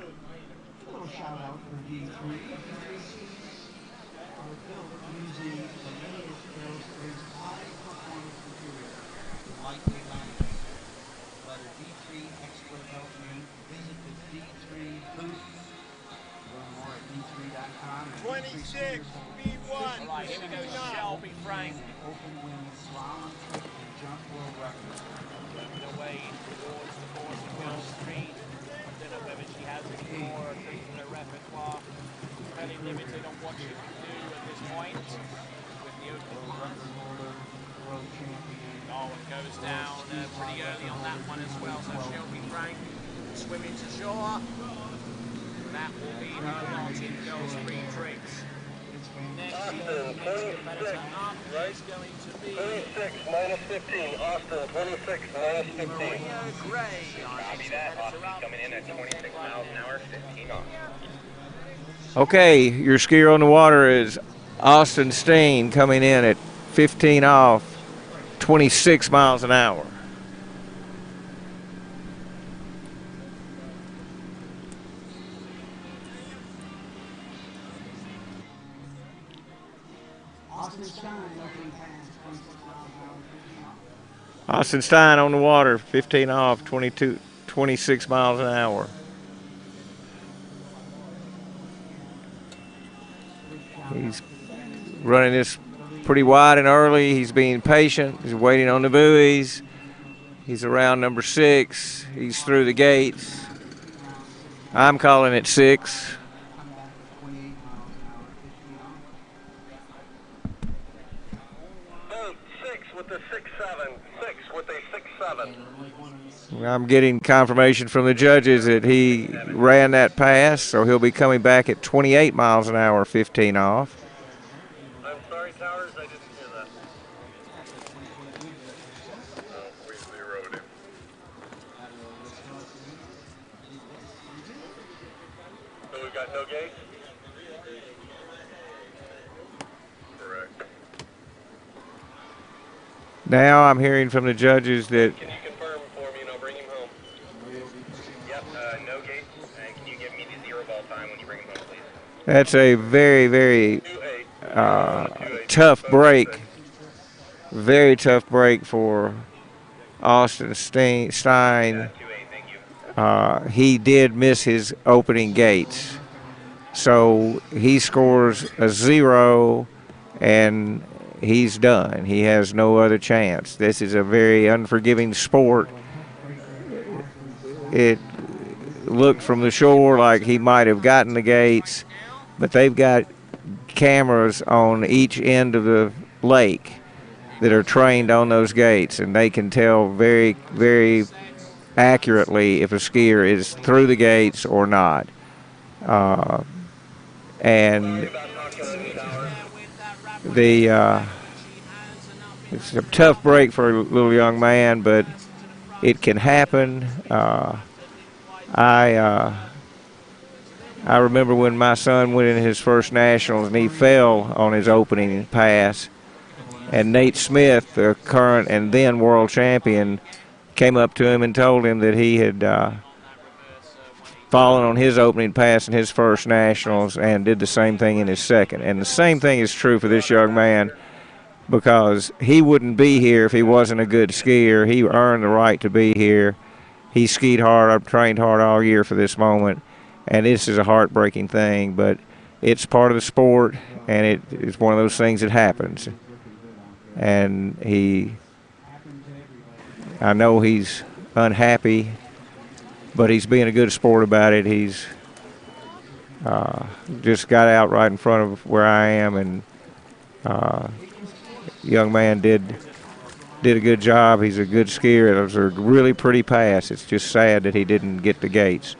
Oh, it goes down pretty early on that one as well. So Shelby Frank swimming to shore. That will be her lot in girls' free drinks. Next, Austin, 26, right? 26 minus 15. Austin, 26 minus 15. Copy that. Austin's coming in at 26 miles an hour, 15 off. Okay, your skier on the water is Austin Steen coming in at 15 off, 26 miles an hour. Austin Stein on the water, 15 off, 26 miles an hour. He's running this pretty wide and early. He's being patient. He's waiting on the buoys. He's around number 6. He's through the gates. I'm calling it 6. With the 6-7. 6 with a 6-7. I'm getting confirmation from the judges that he ran that pass, so he'll be coming back at 28 miles an hour, 15 off. I'm sorry, Towers, I didn't hear that. We zeroed him. So we've got no gates? Correct. Now I'm hearing from the judges that Can you confirm for me and I'll bring him home? Yep, no gates. And can you give me the 0 ball time when you bring him home, please? that's a very, very tough break. Very tough break for Austin Stein. He did miss his opening gates. So he scores a 0 and he's done. He has no other chance. This is a very unforgiving sport. It looked from the shore like he might have gotten the gates, but they've got cameras on each end of the lake that are trained on those gates, and they can tell very, very accurately if a skier is through the gates or not. And it's a tough break for a little young man, but it can happen. I remember when my son went in his first nationals and he fell on his opening pass, and Nate Smith, the current and then world champion, came up to him and told him that he had fallen on his opening pass in his first nationals and did the same thing in his second. And the same thing is true for this young man, because he wouldn't be here if he wasn't a good skier. He earned the right to be here. He skied hard. I've trained hard all year for this moment, and this is a heartbreaking thing, but it's part of the sport, and it's one of those things that happens. And I know he's unhappy, but he's being a good sport about it. He's just got out right in front of where I am, and young man did a good job. He's a good skier. It was a really pretty pass. It's just sad that he didn't get the gates.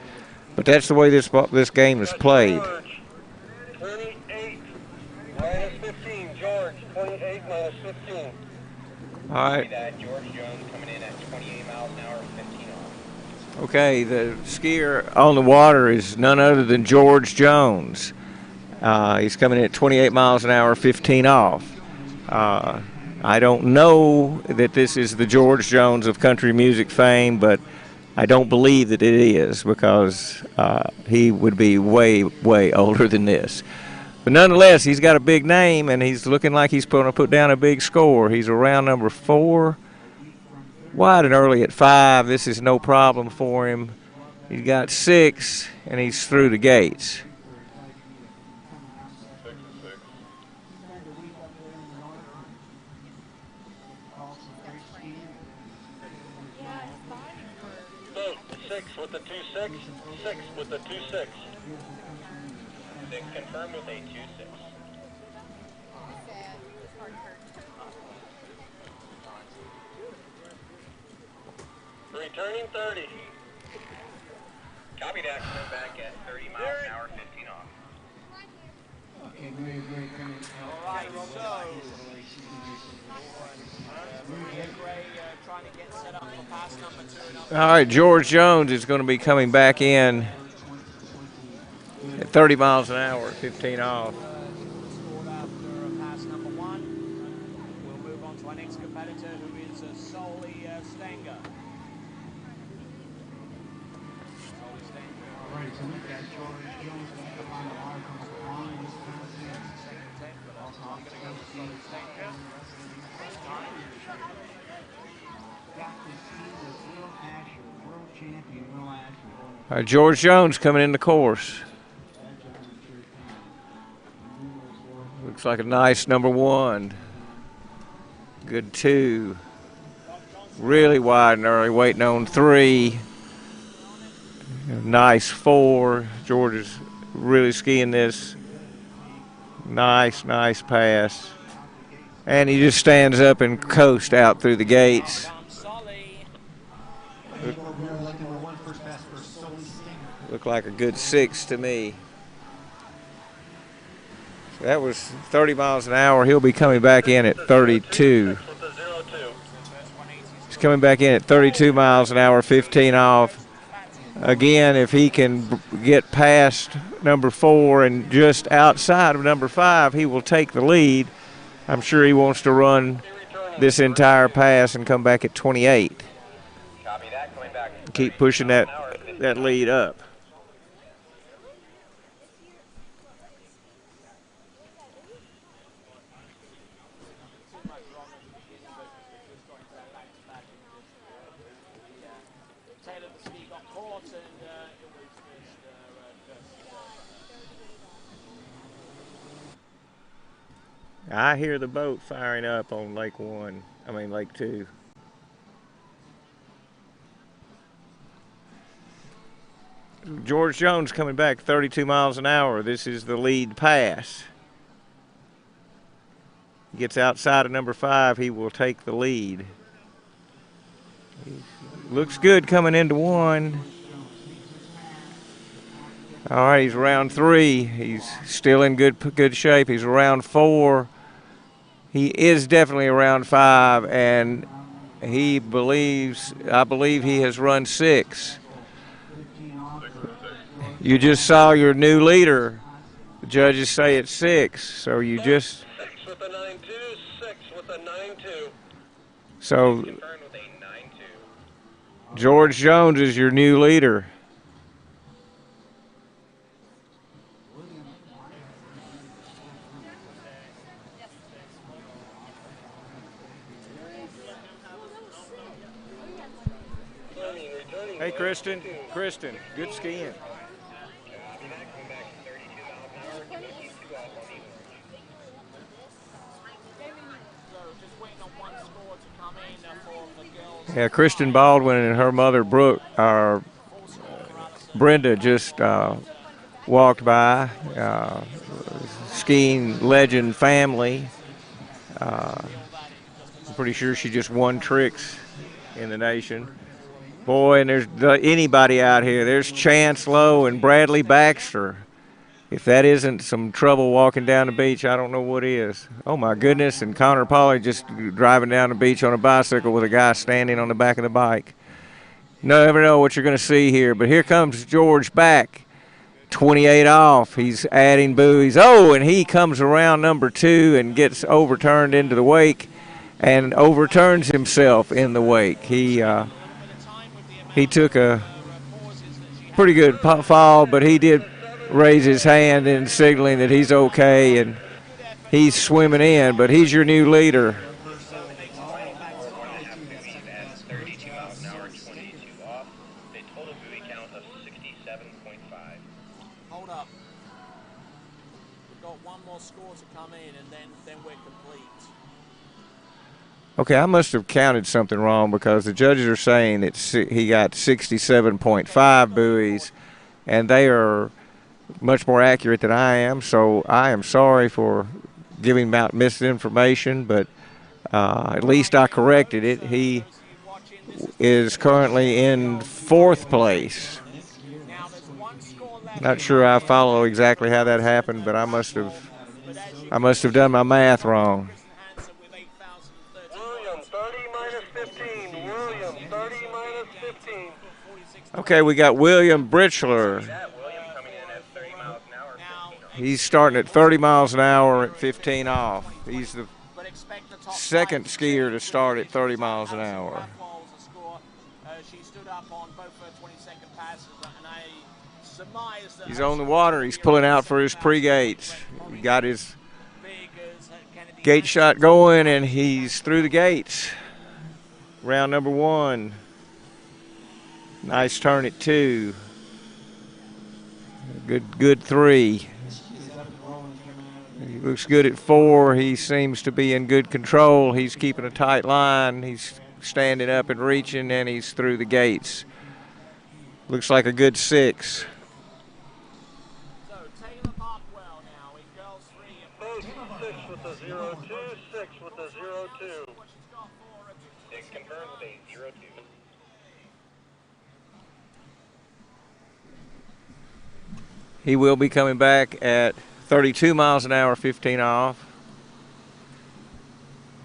But that's the way this game is played. 28 minus 15. George, 28 minus 15. All right. George Jones coming in at 28 miles an hour, 15 off. Okay, the skier on the water is none other than George Jones. He's coming in at 28 miles an hour, 15 off. I don't know that this is the George Jones of country music fame, but I don't believe that it is, because he would be way, way older than this. But nonetheless, he's got a big name, and he's looking like he's going to put down a big score. He's around number 4, wide and early at 5. This is no problem for him. He's got 6, and he's through the gates. With the 2-6, 6 with the 2-6. Confirm with a 2-6. Returning 30. Copy that, coming back at 30 miles an hour, 15 off. Okay, great. All right, so Gray trying to get set up for pass number 2. All right, George Jones is going to be coming back in at 30 miles an hour, 15 off. Scored after pass number 1. We'll move on to our next competitor, who is Solly Stenger. All right, so we've got George Jones back up on the water from Oklahoma, Wisconsin. Also, I'm going to go with Solly Stenger. Got this team with Will Asher, world champion Will Asher. All right, George Jones coming in the course. Looks like a nice number 1. Good 2. Really wide and early, waiting on 3. Nice 4. George is really skiing this. Nice pass. And he just stands up and coasts out through the gates. Looked like a good 6 to me. So that was 30 miles an hour. He'll be coming back in at 32. He's coming back in at 32 miles an hour, 15 off. Again, if he can get past number 4 and just outside of number 5, he will take the lead. I'm sure he wants to run this entire pass and come back at 28. Keep pushing that lead up. I hear the boat firing up on Lake 2. George Jones coming back 32 miles an hour. This is the lead pass. Gets outside of number 5, he will take the lead. Looks good coming into 1. All right, he's round 3. He's still in good shape. He's around 4. He is definitely around 5, and I believe he has run 6. You just saw your new leader. The judges say it's 6, so you just. 6 with a 9-2, 6 with a 9-2. So George Jones is your new leader. Hey, Kristen, good skiing. Yeah, Kristen Baldwin and her mother, Brenda, just walked by. Skiing legend family. I'm pretty sure she just won tricks in the nation. Boy, and there's anybody out here. There's Chance Lowe and Bradley Baxter. If that isn't some trouble walking down the beach, I don't know what is. Oh, my goodness, and Connor Polley just driving down the beach on a bicycle with a guy standing on the back of the bike. Never know what you're going to see here, but here comes George back, 28 off. He's adding buoys. Oh, and he comes around number 2 and gets overturned into the wake and overturns himself in the wake. He took a pretty good fall, but he did raise his hand in signaling that he's okay, and he's swimming in, but he's your new leader. Hold up. We've got one more score to come in, and then we're complete. Okay, I must have counted something wrong because the judges are saying that he got 67.5 buoys, and they are much more accurate than I am, so I am sorry for giving out misinformation, but at least I corrected it. He is currently in 4th place. Not sure I follow exactly how that happened, but I must have done my math wrong. William, 30 minus 15. William, 30 minus 15. Okay, we got William Britchler. He's starting at 30 miles an hour at 15 off. He's the second skier to start at 30 miles an hour. He's on the water. He's pulling out for his pre-gates. He got his gate shot going, and he's through the gates. Round number 1. Nice turn at 2. Good 3. He looks good at 4. He seems to be in good control. He's keeping a tight line. He's standing up and reaching, and he's through the gates. Looks like a good 6. He will be coming back at 32 miles an hour, 15 off.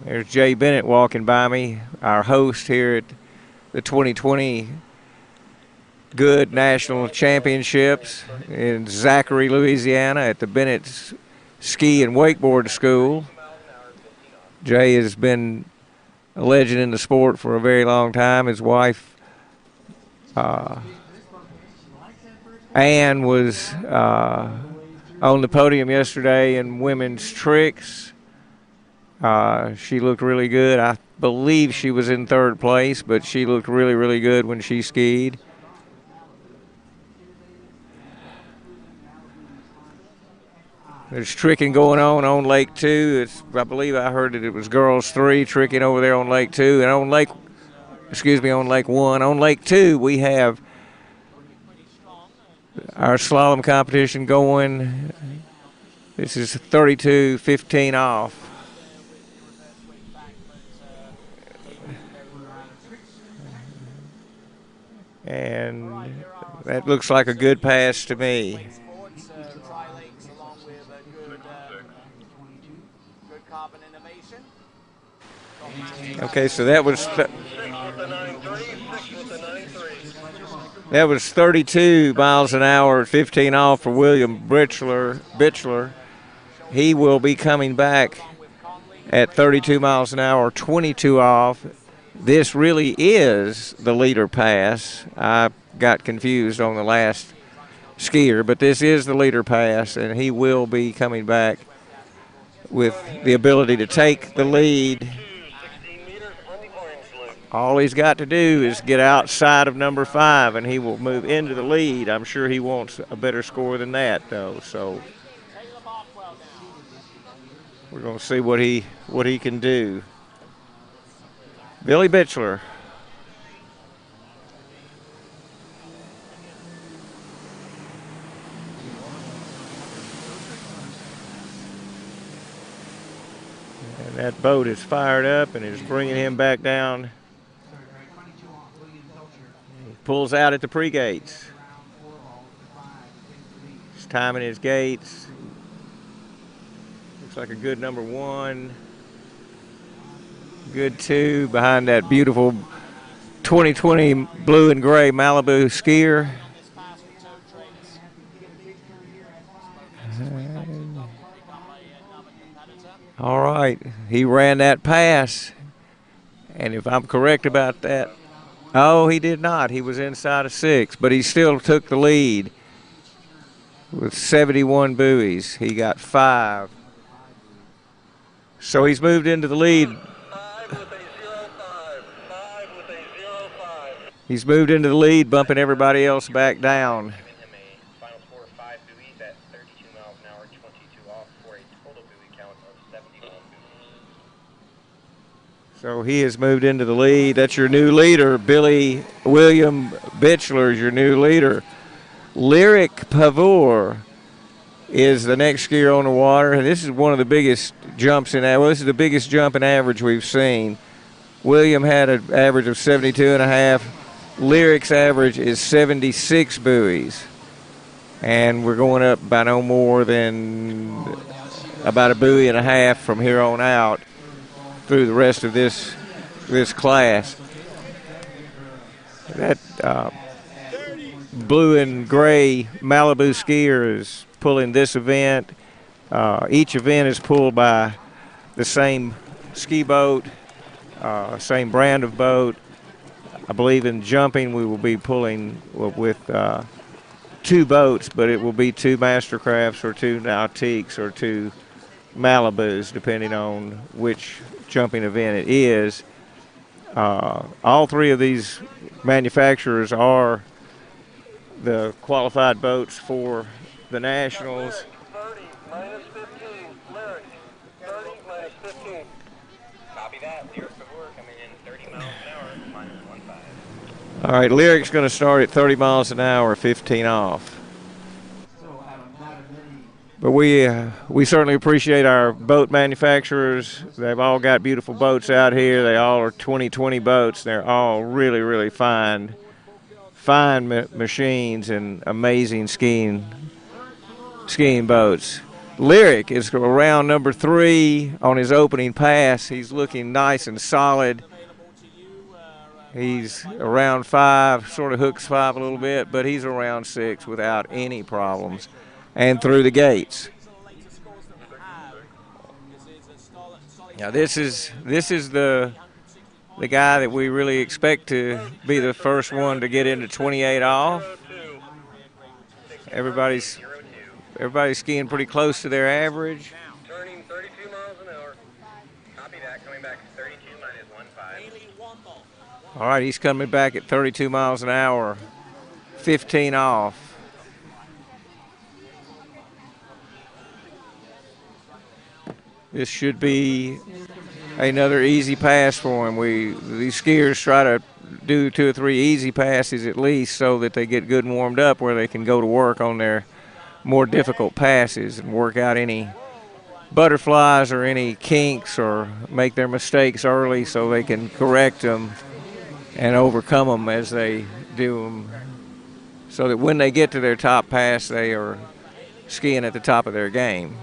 There's Jay Bennett walking by me, our host here at the 2020 Goode National Championships in Zachary, Louisiana at the Bennett Ski and Wakeboard School. Jay has been a legend in the sport for a very long time. His wife, Ann, was on the podium yesterday in women's tricks. She looked really good. I believe she was in 3rd place, but she looked really, really good when she skied. There's tricking going on Lake 2. I believe I heard that it was girls 3 tricking over there on Lake 2. And on Lake 1. On Lake 2, we have our slalom competition going. This is 32, 15 off. And that looks like a good pass to me. Okay, so that was 32 miles an hour, 15 off for William Britchler. He will be coming back at 32 miles an hour, 22 off. This really is the leader pass. I got confused on the last skier, but this is the leader pass, and he will be coming back with the ability to take the lead. All he's got to do is get outside of number 5, and he will move into the lead. I'm sure he wants a better score than that, though. So we're going to see what he can do. Billy Britchler. And that boat is fired up and is bringing him back down. He pulls out at the pre-gates. He's timing his gates. Looks like a good number 1. Good 2 behind that beautiful 2020 blue and gray Malibu skier. All right, he ran that pass, and if I'm correct about that, oh, he did not. He was inside of 6, but he still took the lead with 71 buoys. He got 5. So he's moved into the lead. He's moved into the lead, bumping everybody else back down. Final score of 5 buoys at 32 miles an hour, 22 off for a total buoy count of 71 buoys. So he has moved into the lead. That's your new leader. William Britchler is your new leader. Lyric Pavour is the next skier on the water. This is one of the biggest jumps in, well, this is the biggest jump in average we've seen. William had an average of 72.5. Lyric's average is 76 buoys. And we're going up by no more than about a buoy and a half from here on out through the rest of this class. That blue and gray Malibu skier is pulling this event. Each event is pulled by the same ski boat, same brand of boat. I believe in jumping we will be pulling with 2 boats, but it will be 2 Mastercrafts or 2 Nautiques or 2 Malibus, depending on which jumping event it is. All 3 of these manufacturers are the qualified boats for the Nationals. 30 minus 15. Lyric. 30 minus 15. Copy that. Lyric before coming in 30 miles an hour, minus 1.5. All right, Lyric's going to start at 30 miles an hour, 15 off. But we certainly appreciate our boat manufacturers. They've all got beautiful boats out here. They all are 2020 boats. They're all really, really fine machines and amazing skiing boats. Lyric is around number 3 on his opening pass. He's looking nice and solid. He's around 5, sort of hooks 5 a little bit, but he's around 6 without any problems. And through the gates. Now this is the guy that we really expect to be the first one to get into 28 off. Everybody's skiing pretty close to their average. Turning 32 miles an hour. Copy that. Coming back 32 minus 1.5. All right, he's coming back at 32 miles an hour, 15 off. This should be another easy pass for him. These skiers try to do 2 or 3 easy passes at least so that they get good and warmed up where they can go to work on their more difficult passes and work out any butterflies or any kinks or make their mistakes early so they can correct them and overcome them as they do them so that when they get to their top pass they are skiing at the top of their game.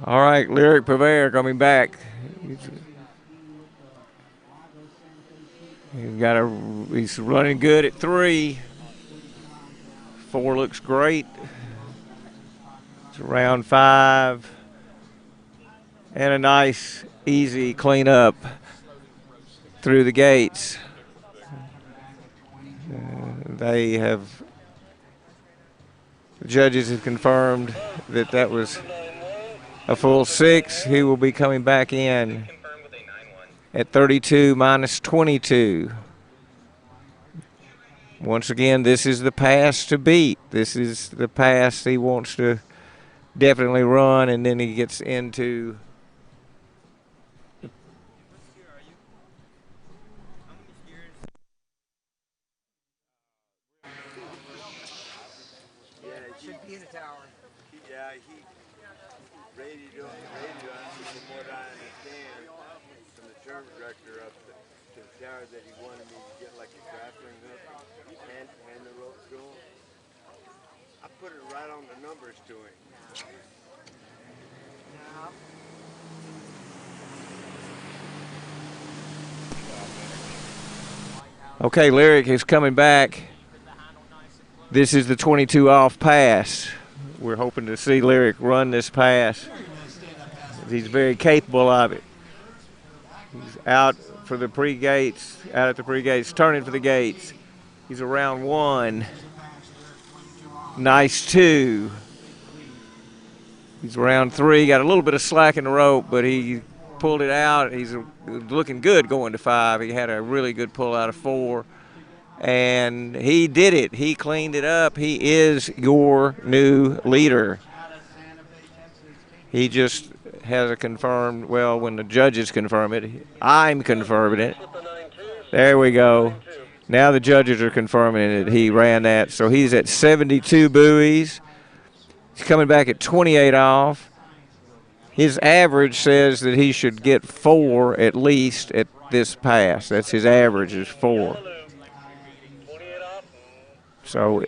All right, Lyric Purveyor coming back. He's running good at 3. 4 looks great. It's around 5. And a nice, easy cleanup through the gates. The judges have confirmed that that was a full 6. He will be coming back in at 32 minus 22. Once again, this is the pass to beat. This is the pass he wants to definitely run, and then he gets into that he wanted me to get like a grappling hook and the rope to him. I put it right on the numbers to him. Okay, Lyric is coming back. This is the 22 off pass. We're hoping to see Lyric run this pass. He's very capable of it. He's out for the pre-gates, out at the pre-gates, turning for the gates. He's around 1. Nice 2. He's around 3. Got a little bit of slack in the rope, but he pulled it out. He's looking good going to 5. He had a really good pull out of 4. And he did it. He cleaned it up. He is your new leader. He just has a confirmed, well, when the judges confirm it, I'm confirming it. There we go. Now the judges are confirming that he ran that. So he's at 72 buoys. He's coming back at 28 off. His average says that he should get 4 at least at this pass. That's his average is 4. So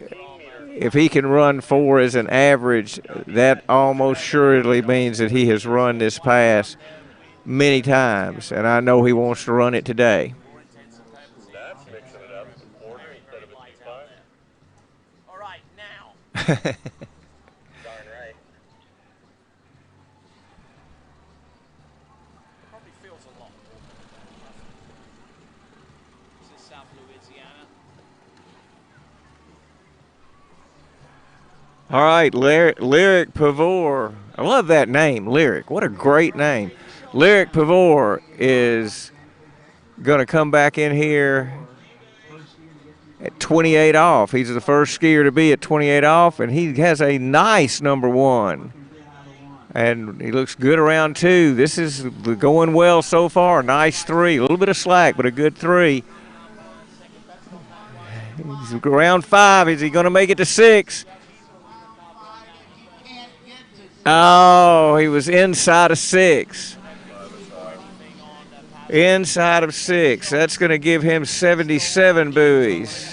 if he can run 4 as an average, that almost surely means that he has run this pass many times, and I know he wants to run it today. All right, now. Darn right. Probably feels a lot. This is South Louisiana. All right, Lyric Pavor. I love that name, Lyric. What a great name. Lyric Pavor is going to come back in here at 28 off. He's the first skier to be at 28 off, and he has a nice number 1. And he looks good around 2. This is going well so far. Nice 3. A little bit of slack, but a good 3. He's around 5. Is he going to make it to 6? Oh, he was inside of 6. Inside of 6. That's going to give him 77 buoys.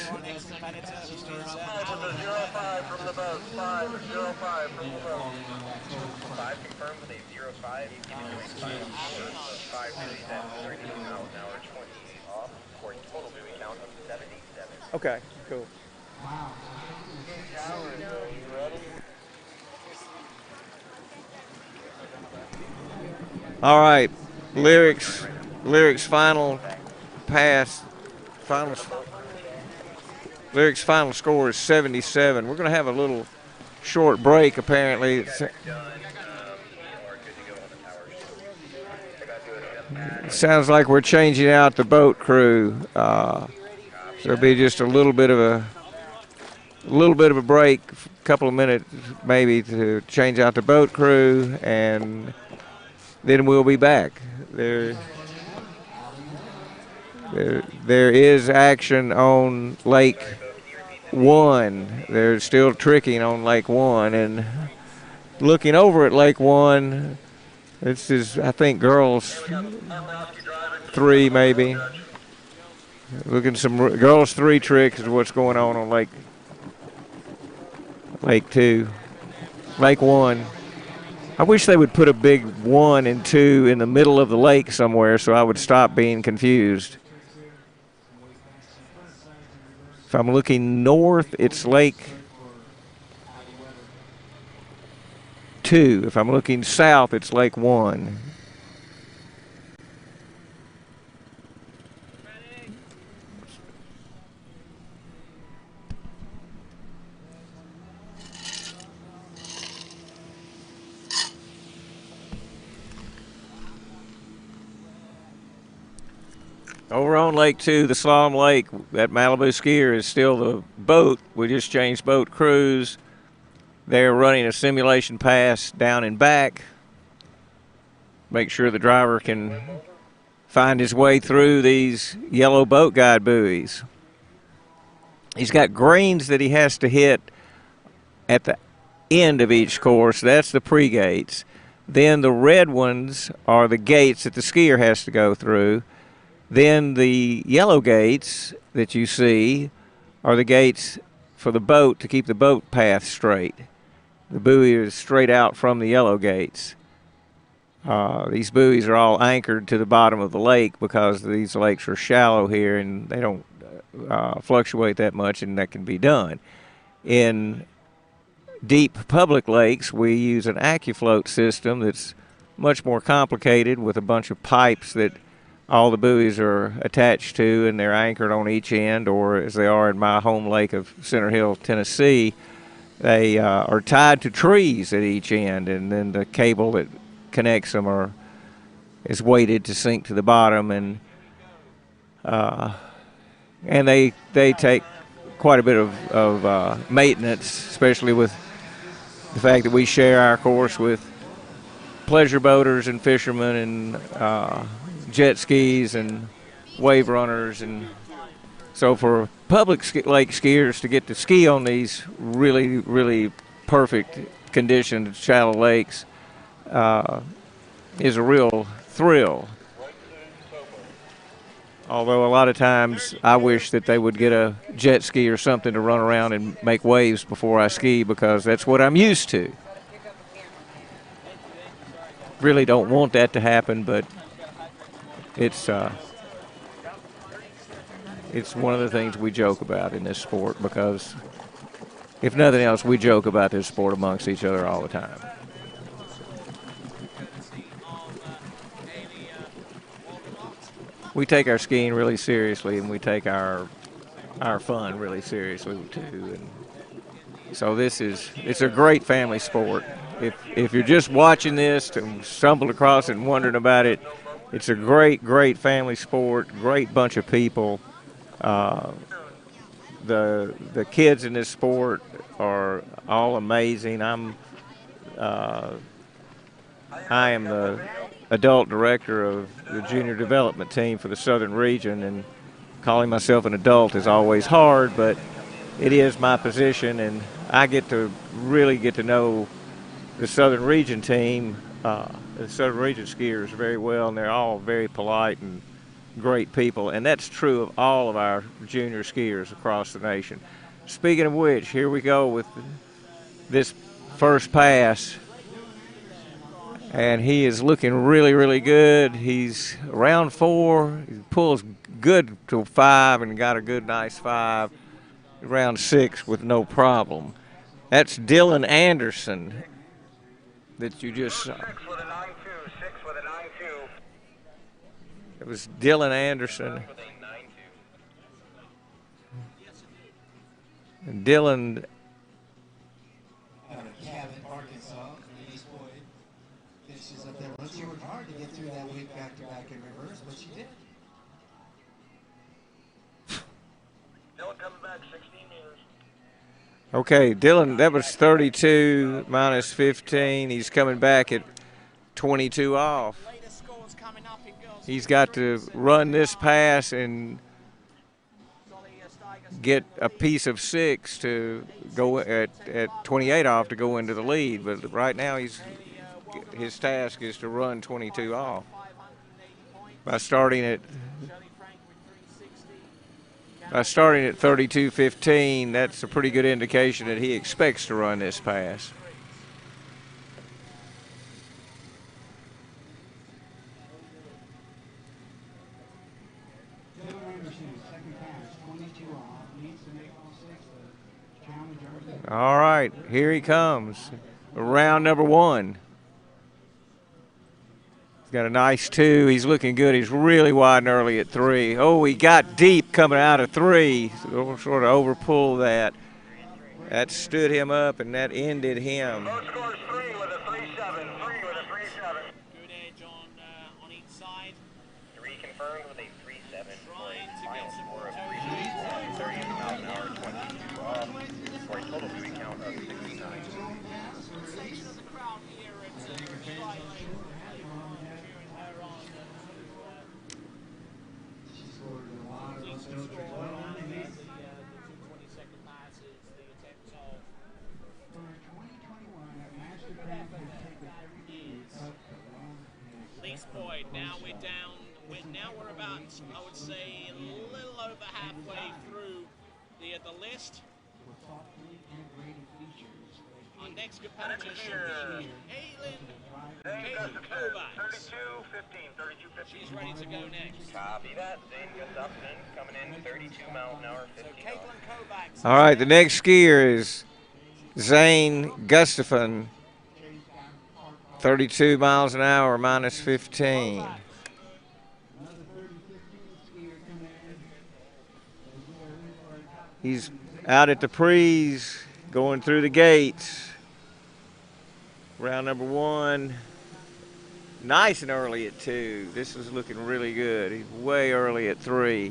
Okay, cool. All right, Lyric's final pass, Lyric's final score is 77. We're going to have a little short break, apparently. It sounds like we're changing out the boat crew. So it'll be just a little bit of a break, a couple of minutes maybe to change out the boat crew, and then we'll be back. There is action on Lake 1. They're still tricking on Lake 1, and looking over at Lake 1, this is, I think, girls 3 maybe. Looking some girls 3 tricks is what's going on Lake 2, Lake 1. I wish they would put a big 1 and 2 in the middle of the lake somewhere so I would stop being confused. If I'm looking north, it's Lake 2. If I'm looking south, it's Lake 1. Over on Lake 2, the Slalom Lake, that Malibu skier is still the boat. We just changed boat crews. They're running a simulation pass down and back. Make sure the driver can find his way through these yellow boat guide buoys. He's got greens that he has to hit at the end of each course. That's the pre-gates. Then the red ones are the gates that the skier has to go through. Then the yellow gates that you see are the gates for the boat to keep the boat path straight. The buoy is straight out from the yellow gates. These buoys are all anchored to the bottom of the lake because these lakes are shallow here and they don't fluctuate that much, and that can be done. In deep public lakes, we use an AccuFloat system that's much more complicated with a bunch of pipes that all the buoys are attached to, and they're anchored on each end, or as they are in my home lake of Center Hill, Tennessee, they are tied to trees at each end, and then the cable that connects them is weighted to sink to the bottom, and they take quite a bit of maintenance, especially with the fact that we share our course with pleasure boaters and fishermen and jet skis and wave runners and So for public lake skiers to get to ski on these really, really perfect conditioned shallow lakes is a real thrill. Although a lot of times I wish that they would get a jet ski or something to run around and make waves before I ski, because that's what I'm used to. Really don't want that to happen, but it's one of the things we joke about in this sport, because if nothing else, we joke about this sport amongst each other all the time. We take our skiing really seriously, and we take our fun really seriously too. And so it's a great family sport. If you're just watching this and stumbled across it and wondering about it, it's a great, great family sport. Great bunch of people. The kids in this sport are all amazing. I am the adult director of the junior development team for the Southern Region, and calling myself an adult is always hard, but it is my position, and I really get to know the Southern Region team, the Southern Region skiers very well, and they're all very polite and great people, and that's true of all of our junior skiers across the nation. Speaking of which, here we go with this first pass. And he is looking really, really good. He's round 4. He pulls good to 5 and got a good, nice 5. Round 6 with no problem. That's Dylan Anderson that you just saw. 6 with a 9-2. 6 with a 9-2. It was Dylan Anderson. And Dylan. She worked hard to get through that week back-to-back in reverse, but she did. Dylan coming back 16 meters. Okay, Dylan, that was 32 minus 15. He's coming back at 22 off. He's got to run this pass and get a piece of 6 to go at 28 off to go into the lead. But right now his task is to run 22 off. By starting at 32.15, that's a pretty good indication that he expects to run this pass. All right, here he comes. Round number 1. He's got a nice 2. He's looking good. He's really wide and early at 3. Oh, he got deep coming out of 3. Sort of overpulled that. That stood him up, and that ended him. Low score is 3 with a 3-7. 3 with a 3-7. Good edge on each side. 3 confirmed with a 3-7 for a final score of 30 miles an hour, 22 off, for a total buoy count of 69. Now we're about, I would say, a little over halfway through the list. Our next competitor should be Caitlin Kovacs. 32.15. She's ready to go next. Copy that. Zane Gustafson coming in 32 miles an hour, 15 off. All right, the next skier is Zane Gustafson, 32 miles an hour, minus 15. He's out at the prees, going through the gates. Round number 1. Nice and early at 2. This is looking really good. He's way early at 3.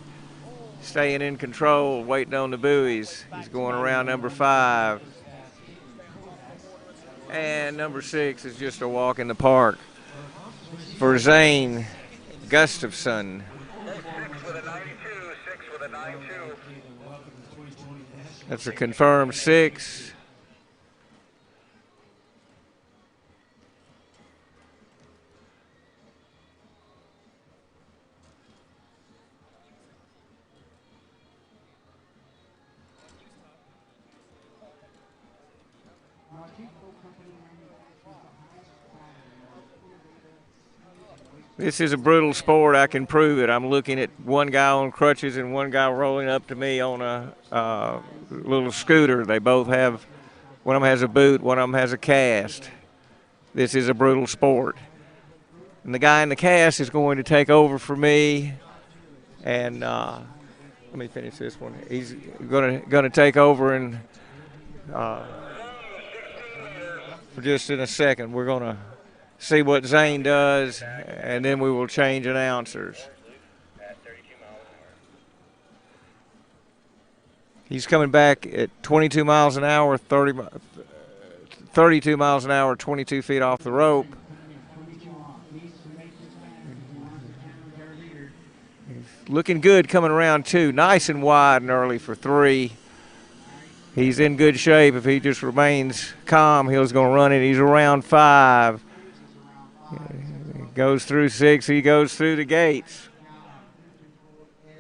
Staying in control, waiting on the buoys. He's going around number 5. And number 6 is just a walk in the park for Zane Gustafson. 6 with a 92. 6 with a 9-2. That's a confirmed 6. This is a brutal sport. I can prove it. I'm looking at one guy on crutches and one guy rolling up to me on a little scooter. They both have, one of them has a boot, one of them has a cast. This is a brutal sport. And the guy in the cast is going to take over for me. And let me finish this one. He's going to take over, and for just in a second, we're going to see what Zane does, and then we will change announcers. He's coming back at 22 miles an hour, 32 miles an hour, 22 feet off the rope. He's looking good coming around 2. Nice and wide and early for 3. He's in good shape. If he just remains calm, he's going to run it. He's around 5. Goes through 6. He goes through the gates.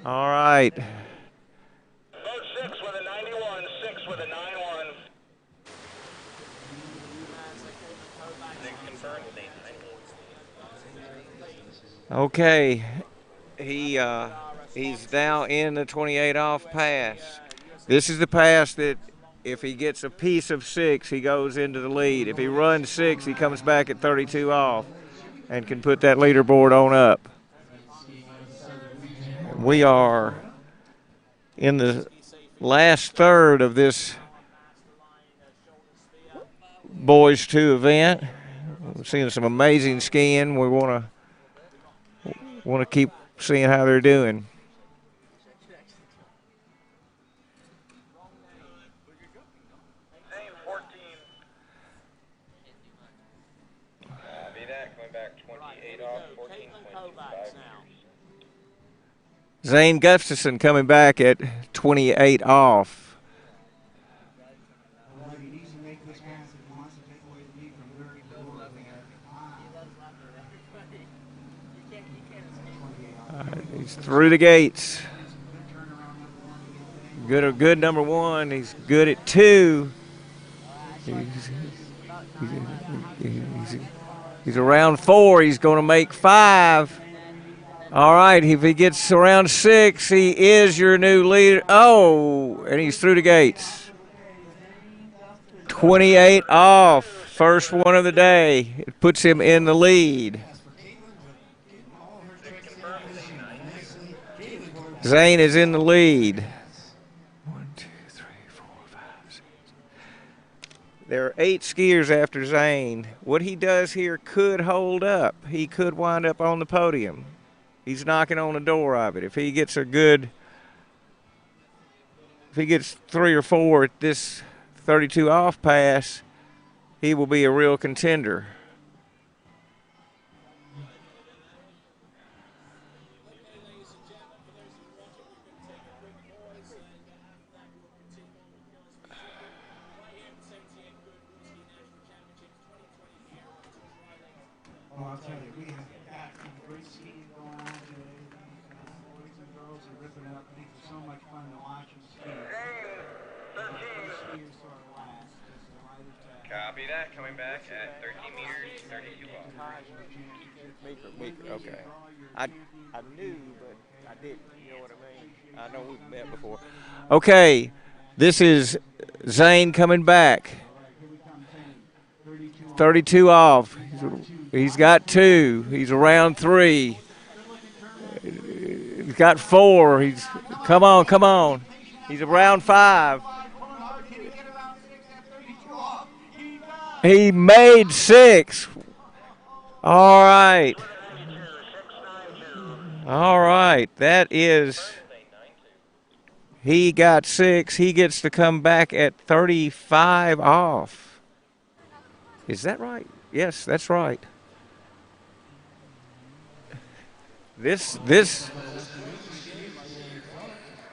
All right. 6 with a 91, 6 with a 91. 6 confirmed with a 91. Okay. He's now in the 28 off pass. This is the pass that if he gets a piece of 6, he goes into the lead. If he runs 6, he comes back at 32 off and can put that leaderboard on up. We are in the last third of this boys 2 event. We're seeing some amazing skiing. We want to keep seeing how they're doing. Zane Gustafson coming back at 28 off. He's through the gates. Good number 1. He's good at 2. He's around 4. He's going to make 5. All right, if he gets around 6, he is your new leader. Oh, and he's through the gates. 28 off, first one of the day. It puts him in the lead. Zane is in the lead. 1, 2, 3, 4, 5, 6. There are 8 skiers after Zane. What he does here could hold up. He could wind up on the podium. He's knocking on the door of it. If he gets 3 or 4 at this 32 off pass, he will be a real contender. Well, I'll tell you, we have got some great skiing going on today. Boys and girls are ripping it up. I think it's so much fun to watch them ski. Skiers sort of last. Copy that. Coming back at 13 meters, 32 off. Okay. I knew, but I didn't. You know what I mean? I know we've met before. Okay. This is Zane coming back. 32 off. He's got 2. He's around 3. He's got 4. Come on. He's around 5. He made 6. All right. That is, he got 6. He gets to come back at 35 off. Is that right? Yes, that's right.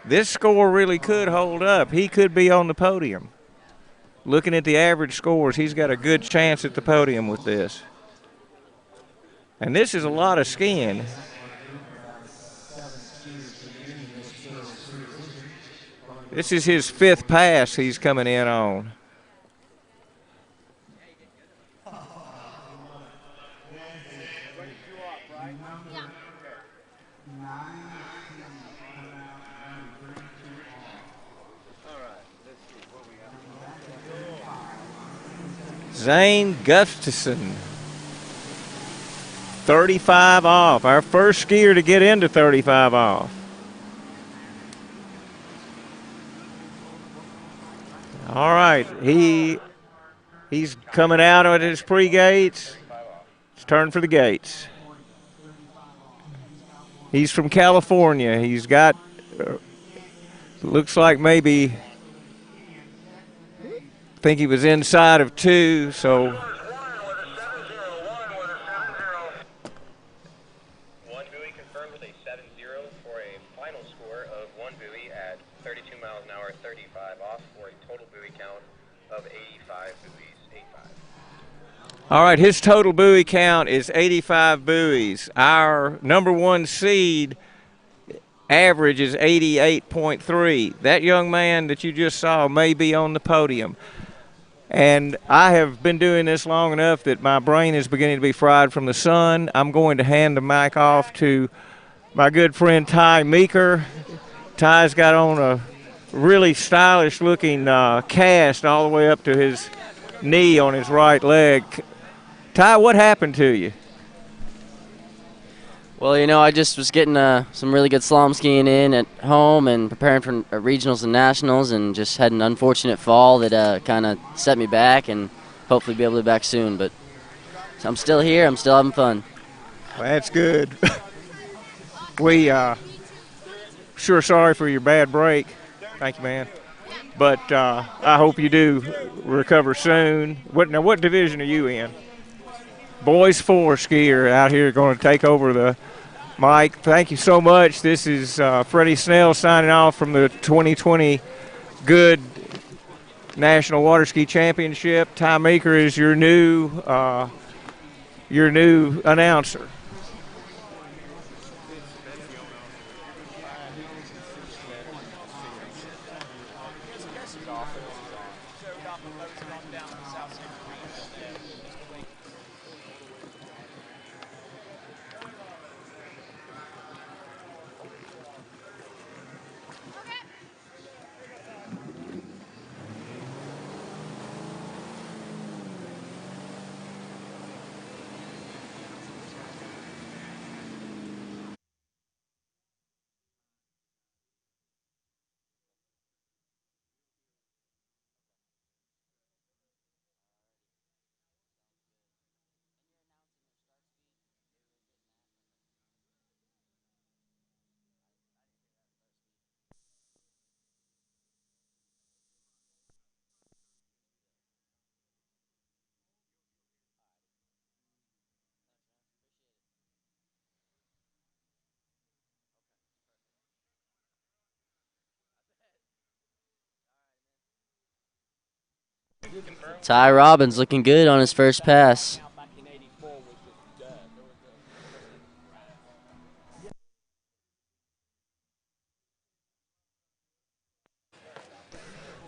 This score really could hold up. He could be on the podium. Looking at the average scores, he's got a good chance at the podium with this. And this is a lot of skiing. This is his 5th pass he's coming in on. Zane Gustafson, 35 off. Our first skier to get into 35 off. All right, he's coming out at his pre-gates. It's turn for the gates. He's from California. He's got, looks like maybe, I think he was inside of 2, so. One buoy confirmed with a 7-0 for a final score of 1 buoy at 32 miles an hour, 35 off for a total buoy count of 85 buoys, 85. All right, his total buoy count is 85 buoys. Our number 1 seed average is 88.3. That young man that you just saw may be on the podium. And I have been doing this long enough that my brain is beginning to be fried from the sun. I'm going to hand the mic off to my good friend Ty Meeker. Ty's got on a really stylish looking cast all the way up to his knee on his right leg. Ty, what happened to you? Well, you know, I just was getting some really good slalom skiing in at home and preparing for regionals and nationals, and just had an unfortunate fall that kind of set me back, and hopefully be able to be back soon. But I'm still here. I'm still having fun. Well, that's good. We sure sorry for your bad break. Thank you, man. But I hope you do recover soon. What division are you in? Boys 4 skier out here going to take over the mic. Thank you so much. This is Freddie Snell signing off from the 2020 Goode National Water Ski Championship. Ty Meeker is your new announcer. Ty Robbins looking good on his first pass.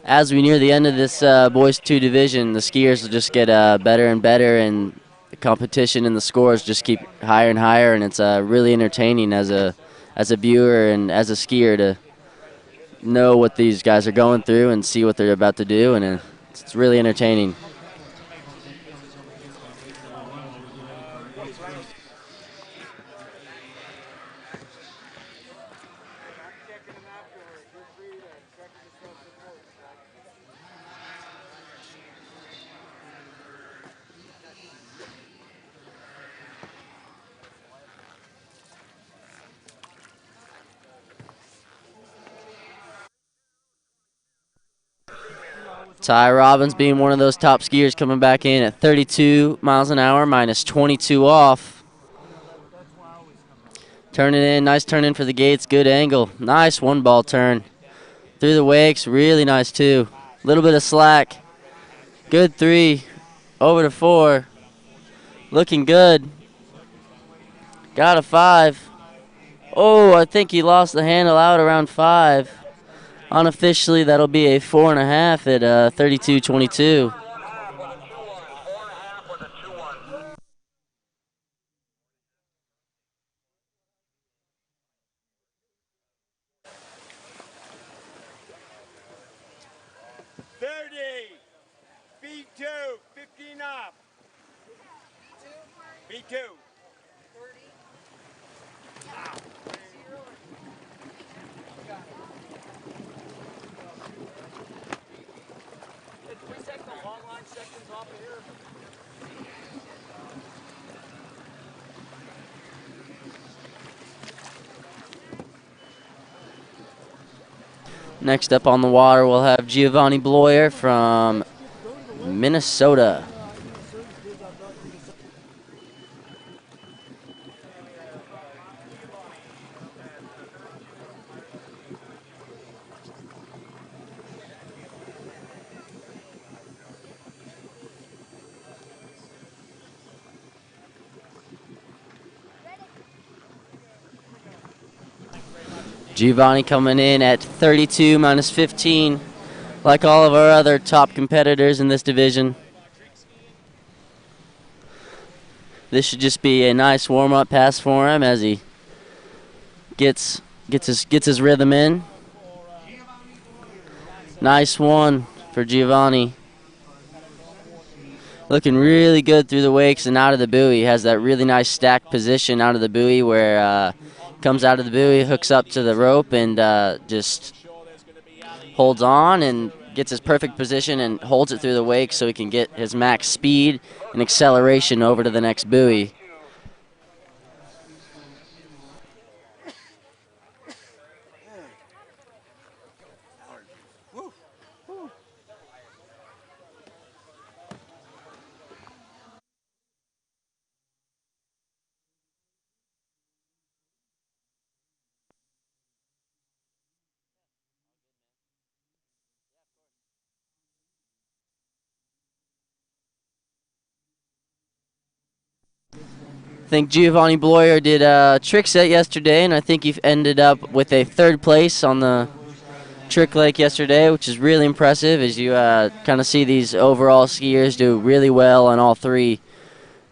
As we near the end of this Boys 2 division, the skiers will just get better and better, and the competition and the scores just keep higher and higher, and it's really entertaining as a viewer and as a skier to know what these guys are going through and see what they're about to do, and it's really entertaining. Ty Robbins being one of those top skiers coming back in at 32 miles an hour, minus 22 off. Turn it in, nice turn in for the gates, good angle. Nice one ball turn. Through the wakes, really nice too. Little bit of slack. Good 3, over to 4. Looking good. Got a 5. Oh, I think he lost the handle out around 5. Unofficially, that'll be a 4.5 at 32.22. B2, 15 up. B2. Can we take the long line sections off of here? Next up on the water, we'll have Giovanni Bloyer from Minnesota. Giovanni coming in at 32 minus 15, like all of our other top competitors in this division. This should just be a nice warm-up pass for him as he gets his rhythm in. Nice one for Giovanni. Looking really good through the wakes and out of the buoy. Has that really nice stacked position out of the buoy where comes out of the buoy, hooks up to the rope, and just holds on and gets his perfect position and holds it through the wake so he can get his max speed and acceleration over to the next buoy. I think Giovanni Bloyer did a trick set yesterday, and I think he ended up with a 3rd place on the trick lake yesterday, which is really impressive as you kind of see these overall skiers do really well on all 3.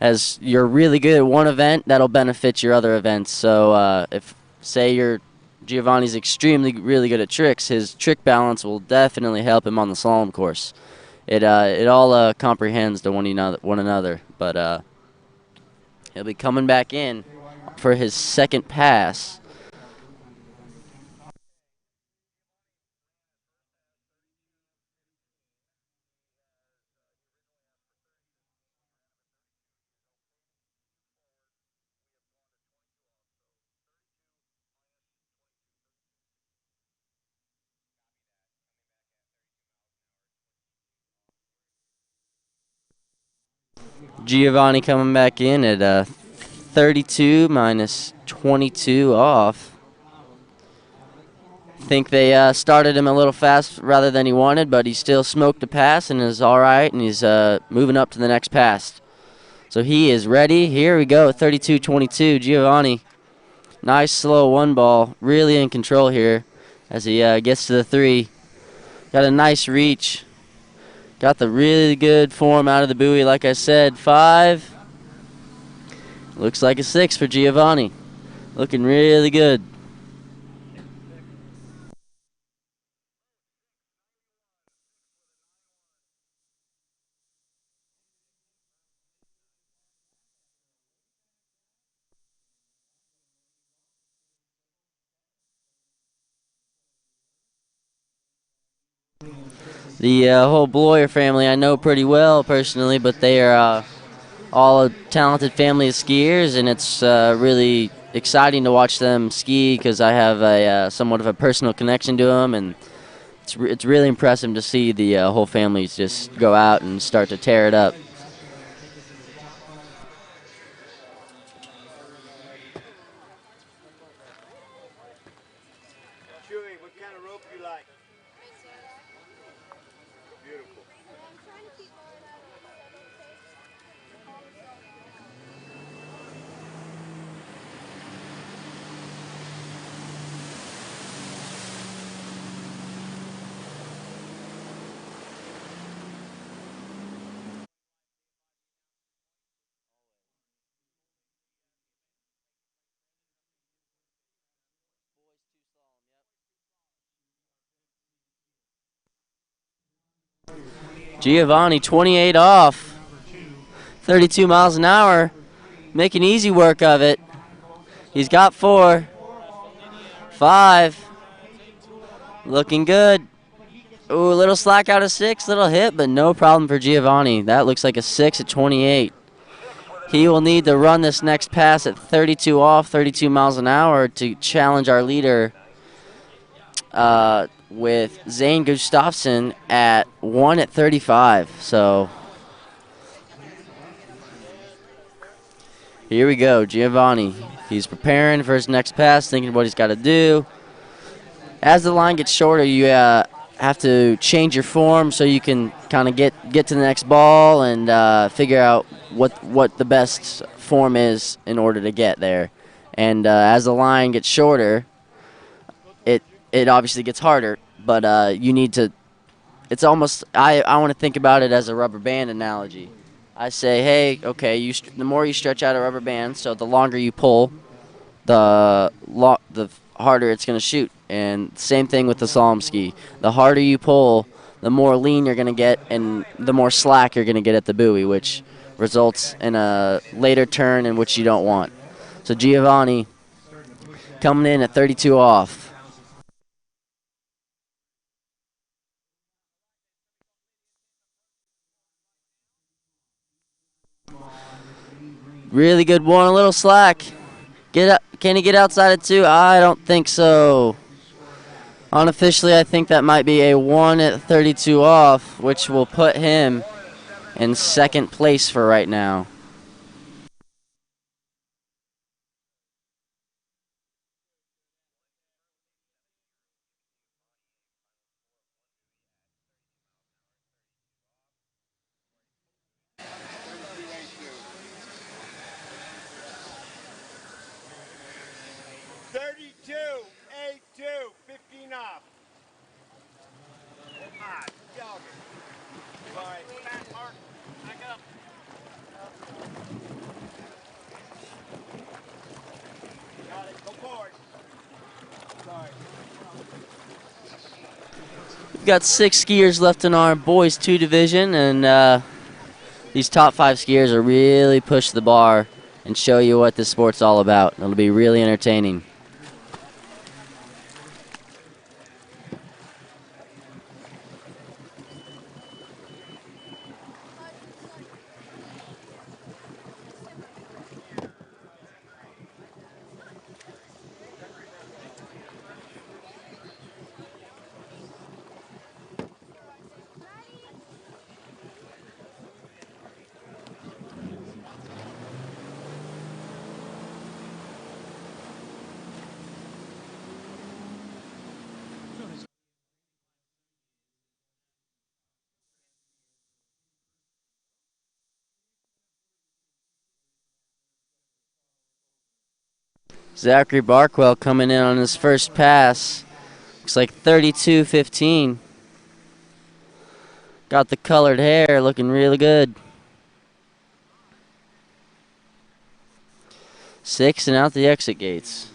As you're really good at one event, that'll benefit your other events. So if, say, Giovanni's really good at tricks, his trick balance will definitely help him on the slalom course. It all comprehends to one another, but he'll be coming back in for his 2nd pass. Giovanni coming back in at 32 minus 22 off. Think they started him a little fast rather than he wanted, but he still smoked a pass and is all right, and he's moving up to the next pass. So he is ready. Here we go, 32-22. Giovanni, nice slow one ball, really in control here as he gets to the 3. Got a nice reach. Got the really good form out of the buoy, like I said. 5. Looks like a 6 for Giovanni. Looking really good. The whole Bloyer family I know pretty well personally, but they are all a talented family of skiers, and it's really exciting to watch them ski because I have a somewhat of a personal connection to them, and it's really impressive to see the whole family just go out and start to tear it up. kind of rope you like? Beautiful. Giovanni, 28 off, 32 miles an hour, making easy work of it. He's got 4, 5, looking good. Ooh, a little slack out of 6, little hit, but no problem for Giovanni. That looks like a 6 at 28. He will need to run this next pass at 32 off, 32 miles an hour to challenge our leader with Zane Gustafsson at 1 at 35. So here we go, Giovanni. He's preparing for his next pass, thinking what he's got to do. As the line gets shorter, you have to change your form so you can kind of get to the next ball and figure out what the best form is in order to get there. And as the line gets shorter, it obviously gets harder, but you need to. It's almost I want to think about it as a rubber band analogy. I say, hey, okay, the more you stretch out a rubber band, so the longer you pull, the harder it's going to shoot. And same thing with the slalom ski. The harder you pull, the more lean you're going to get, and the more slack you're going to get at the buoy, which results in a later turn in which you don't want. So Giovanni coming in at 32 off. Really good one, a little slack. Can he get outside of 2? I don't think so. Unofficially, I think that might be a 1 at 32 off, which will put him in second place for right now. We've got 6 skiers left in our boys 2 division, and these top 5 skiers are really push the bar and show you what this sport's all about. It'll be really entertaining. Zachary Barkwell coming in on his first pass. Looks like 32.15. Got the colored hair, looking really good. 6 and out the exit gates.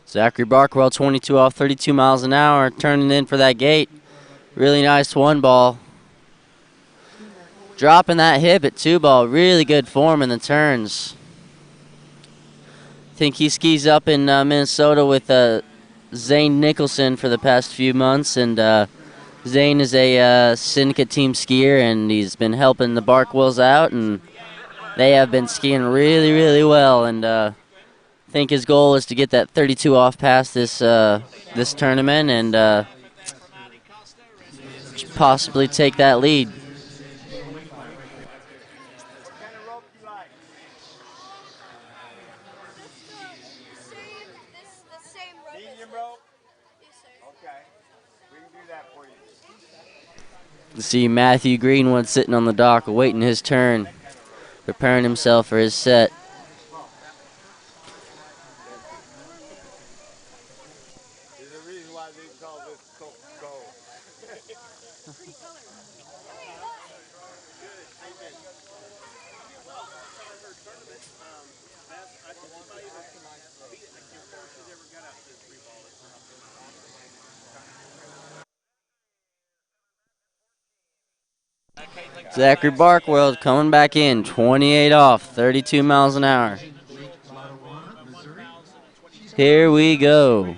Zachary Barkwell, 22 off, 32 miles an hour, turning in for that gate. Really nice one ball. Dropping that hip at 2 ball. Really good form in the turns. I think he skis up in Minnesota with Zane Nicholson for the past few months, and Zane is a syndicate team skier, and he's been helping the Barkwells out, and they have been skiing really, really well, and I think his goal is to get that 32 off past this tournament and possibly take that lead. You see Matthew Greenwood sitting on the dock awaiting his turn, preparing himself for his set. There's a reason why they call this Coca-Cola. Zachary Barkwell coming back in, 28 off, 32 miles an hour. Here we go.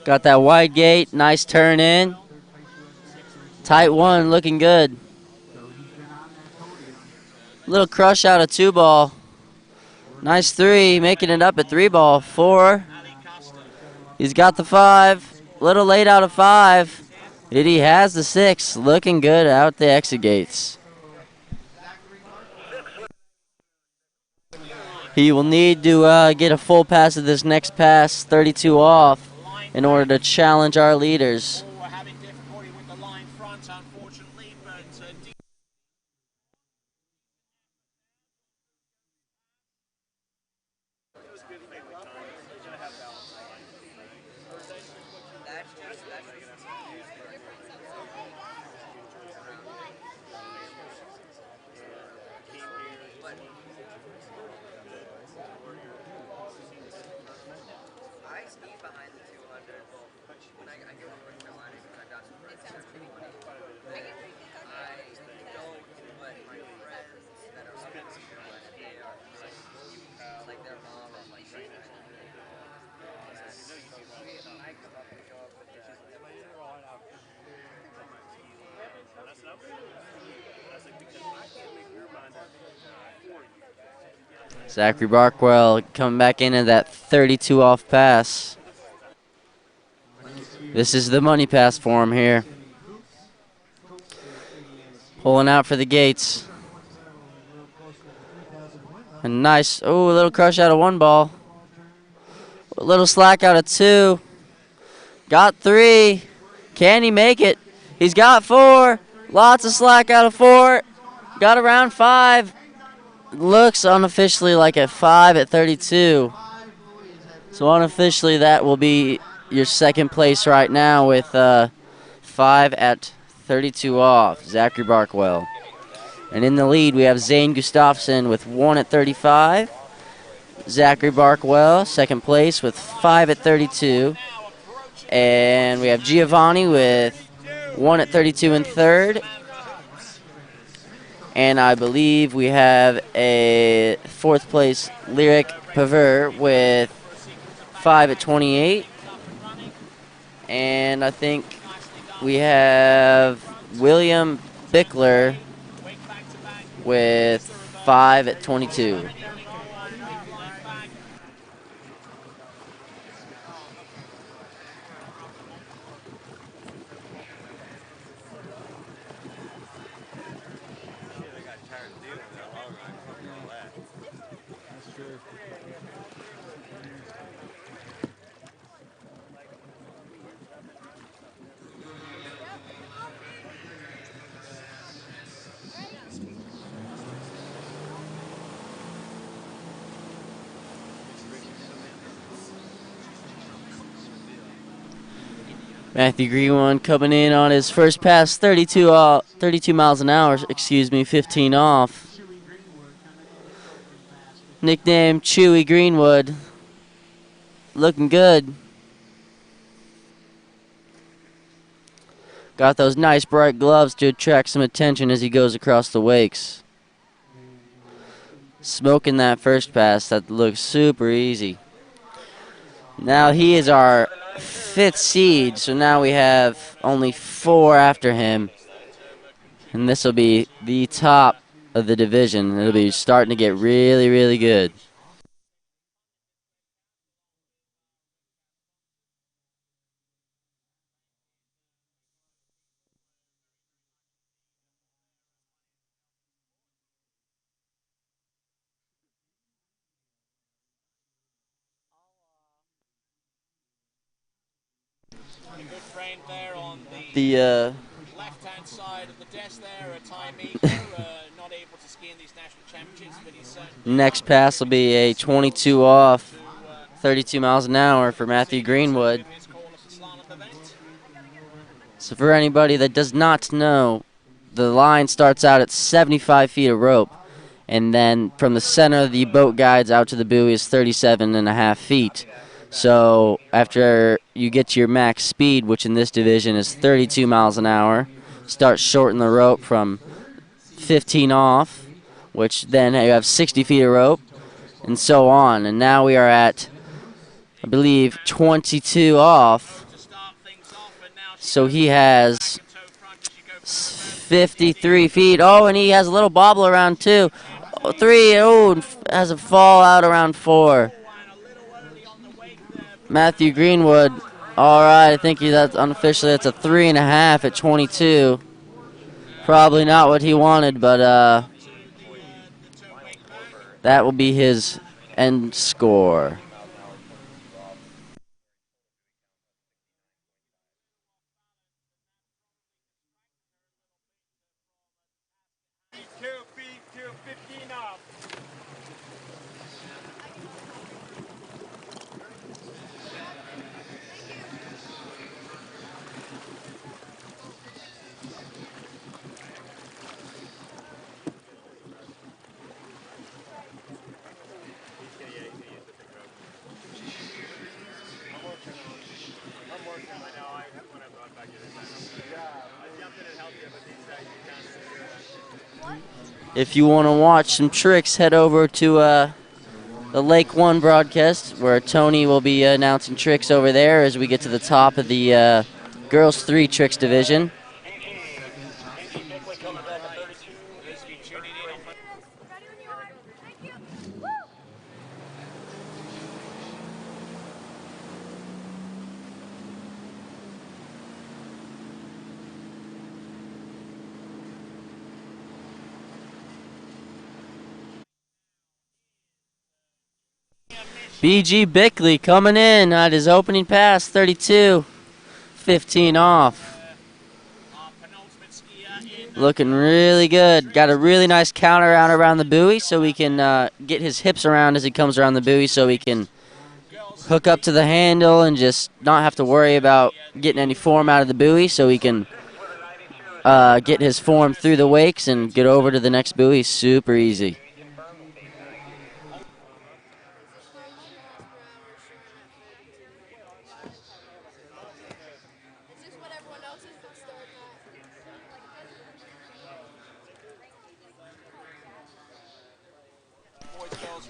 Got that wide gate, nice turn in. Tight one, looking good. Little crush out of 2 ball. Nice 3, making it up at 3 ball. 4. He's got the 5. Little late out of 5. He has the 6. Looking good out the exit gates. He will need to get a full pass of this next pass, 32 off, in order to challenge our leaders. Zachary Barkwell coming back in at that 32 off pass. This is the money pass for him here. Pulling out for the gates. A nice, a little crush out of 1 ball. A little slack out of 2. Got 3. Can he make it? He's got 4. Lots of slack out of 4. Got around 5. Looks unofficially like a 5 at 32. So unofficially that will be your second place right now with 5 at 32 off, Zachary Barkwell. And in the lead we have Zane Gustafson with 1 at 35. Zachary Barkwell, second place with 5 at 32. And we have Giovanni with 1 at 32 in third. And I believe we have a 4th place Lyric Paver with 5 at 28. And I think we have William Bickler with 5 at 22. Matthew Greenwood coming in on his first pass, 32 miles an hour, 15 off. Nickname Chewy Greenwood. Looking good. Got those nice bright gloves to attract some attention as he goes across the wakes. Smoking that first pass, that looks super easy. Now he is our 5th seed, so now we have only 4 after him. And this will be the top of the division. It'll be starting to get really, really good. The left-hand side of the desk there, a time maker, not able to ski in these national championships, but he's next pass will be a 22 off, 32 miles an hour for Matthew Greenwood. So for anybody that does not know, the line starts out at 75 feet of rope, and then from the center of the boat guides out to the buoy is 37.5 feet. So after you get to your max speed, which in this division is 32 miles an hour, start shorting the rope from 15 off, which then you have 60 feet of rope, and so on. And now we are at, I believe, 22 off. So he has 53 feet. Oh, and he has a little bobble around 2. 3, and has a fall out around 4. Matthew Greenwood, all right, I think that's unofficially, that's a 3.5 at 22. Probably not what he wanted, but that will be his end score. If you want to watch some tricks, head over to the Lake 1 broadcast, where Tony will be announcing tricks over there as we get to the top of the Girls 3 Tricks division. B.G. Bickley coming in at his opening pass, 32, 15 off. Looking really good. Got a really nice counter out around the buoy so we can get his hips around as he comes around the buoy so he can hook up to the handle and just not have to worry about getting any form out of the buoy so he can get his form through the wakes and get over to the next buoy super easy.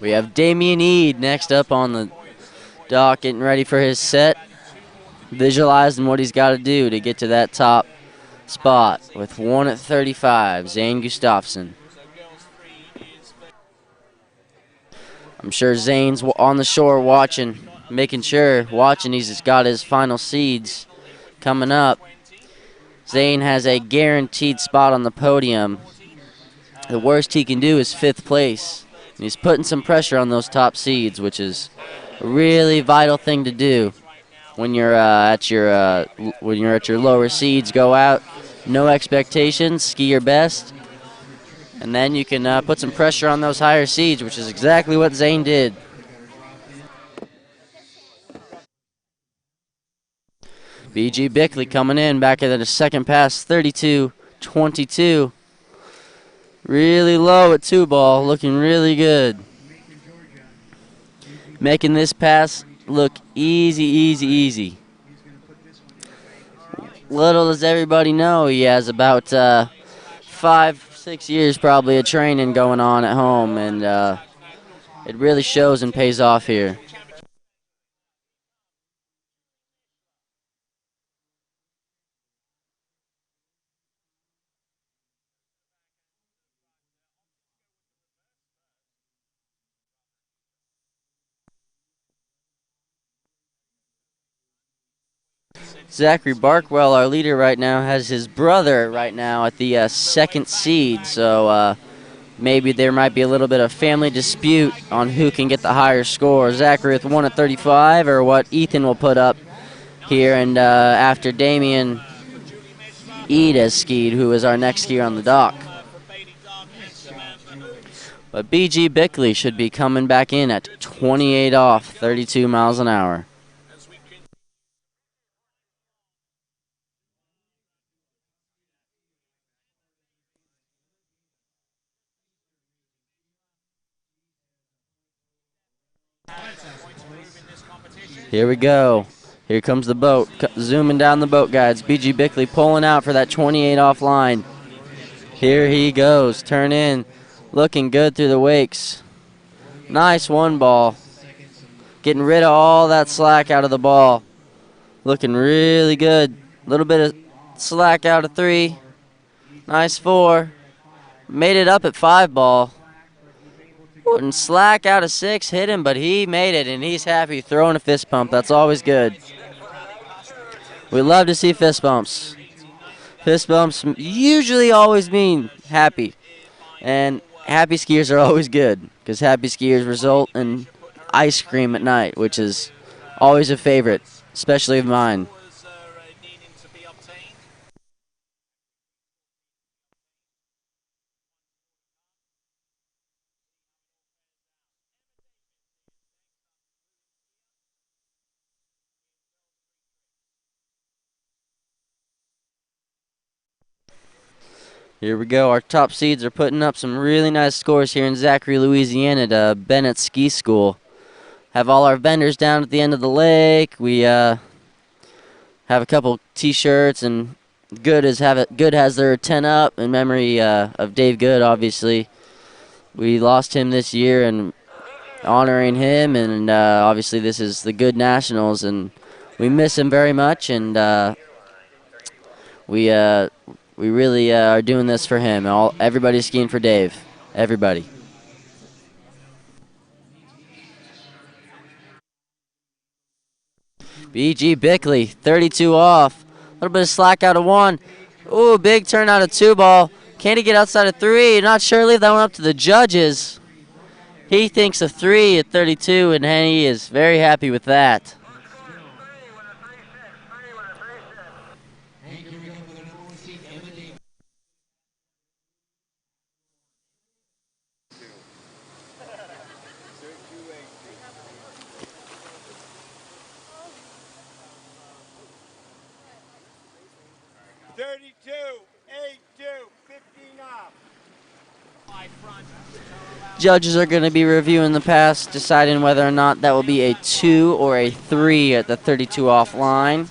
We have Damian Eade next up on the dock, getting ready for his set, visualizing what he's got to do to get to that top spot with 1 at 35, Zane Gustafsson. I'm sure Zane's on the shore watching, watching he's got his final seeds coming up. Zane has a guaranteed spot on the podium. The worst he can do is 5th place. And he's putting some pressure on those top seeds, which is a really vital thing to do when you're at your lower seeds. Go out, no expectations, ski your best, and then you can put some pressure on those higher seeds, which is exactly what Zane did. B.G. Bickley coming in back at the second pass, 32-22. Really low at 2 ball, looking really good. Making this pass look easy, easy, easy. Little does everybody know, he has about 5-6 years probably of training going on at home, and it really shows and pays off here. Zachary Barkwell, our leader right now, has his brother right now at the second seed, so maybe there might be a little bit of family dispute on who can get the higher score. Zachary with 1 at 35, or what Ethan will put up here, and after Damian Eade has skied, who is our next skier on the dock. But B.G. Bickley should be coming back in at 28 off, 32 miles an hour. Here we go. Here comes the boat. Zooming down the boat, guys. B.G. Bickley pulling out for that 28 off line. Here he goes. Turn in. Looking good through the wakes. Nice 1 ball. Getting rid of all that slack out of the ball. Looking really good. A little bit of slack out of 3. Nice 4. Made it up at 5 ball. And slack out of 6 hit him, but he made it, and he's happy throwing a fist bump. That's always good. We love to see fist bumps. Fist bumps usually always mean happy, and happy skiers are always good because happy skiers result in ice cream at night, which is always a favorite, especially of mine. Here we go. Our top seeds are putting up some really nice scores here in Zachary, Louisiana at Bennett Ski School. Have all our vendors down at the end of the lake. We have a couple T-shirts, and Goode has their 10 up in memory of Dave Goode, obviously. We lost him this year, and honoring him, and obviously this is the Goode Nationals, and we miss him very much, and we really are doing this for him. Everybody's skiing for Dave. Everybody. B.G. Bickley, 32 off. A little bit of slack out of 1. Ooh, big turn out of 2 ball. Can he get outside of 3? Not sure. Leave that one up to the judges. He thinks a 3 at 32, and he is very happy with that. Judges are going to be reviewing the pass, deciding whether or not that will be a 2 or a 3 at the 32 off line.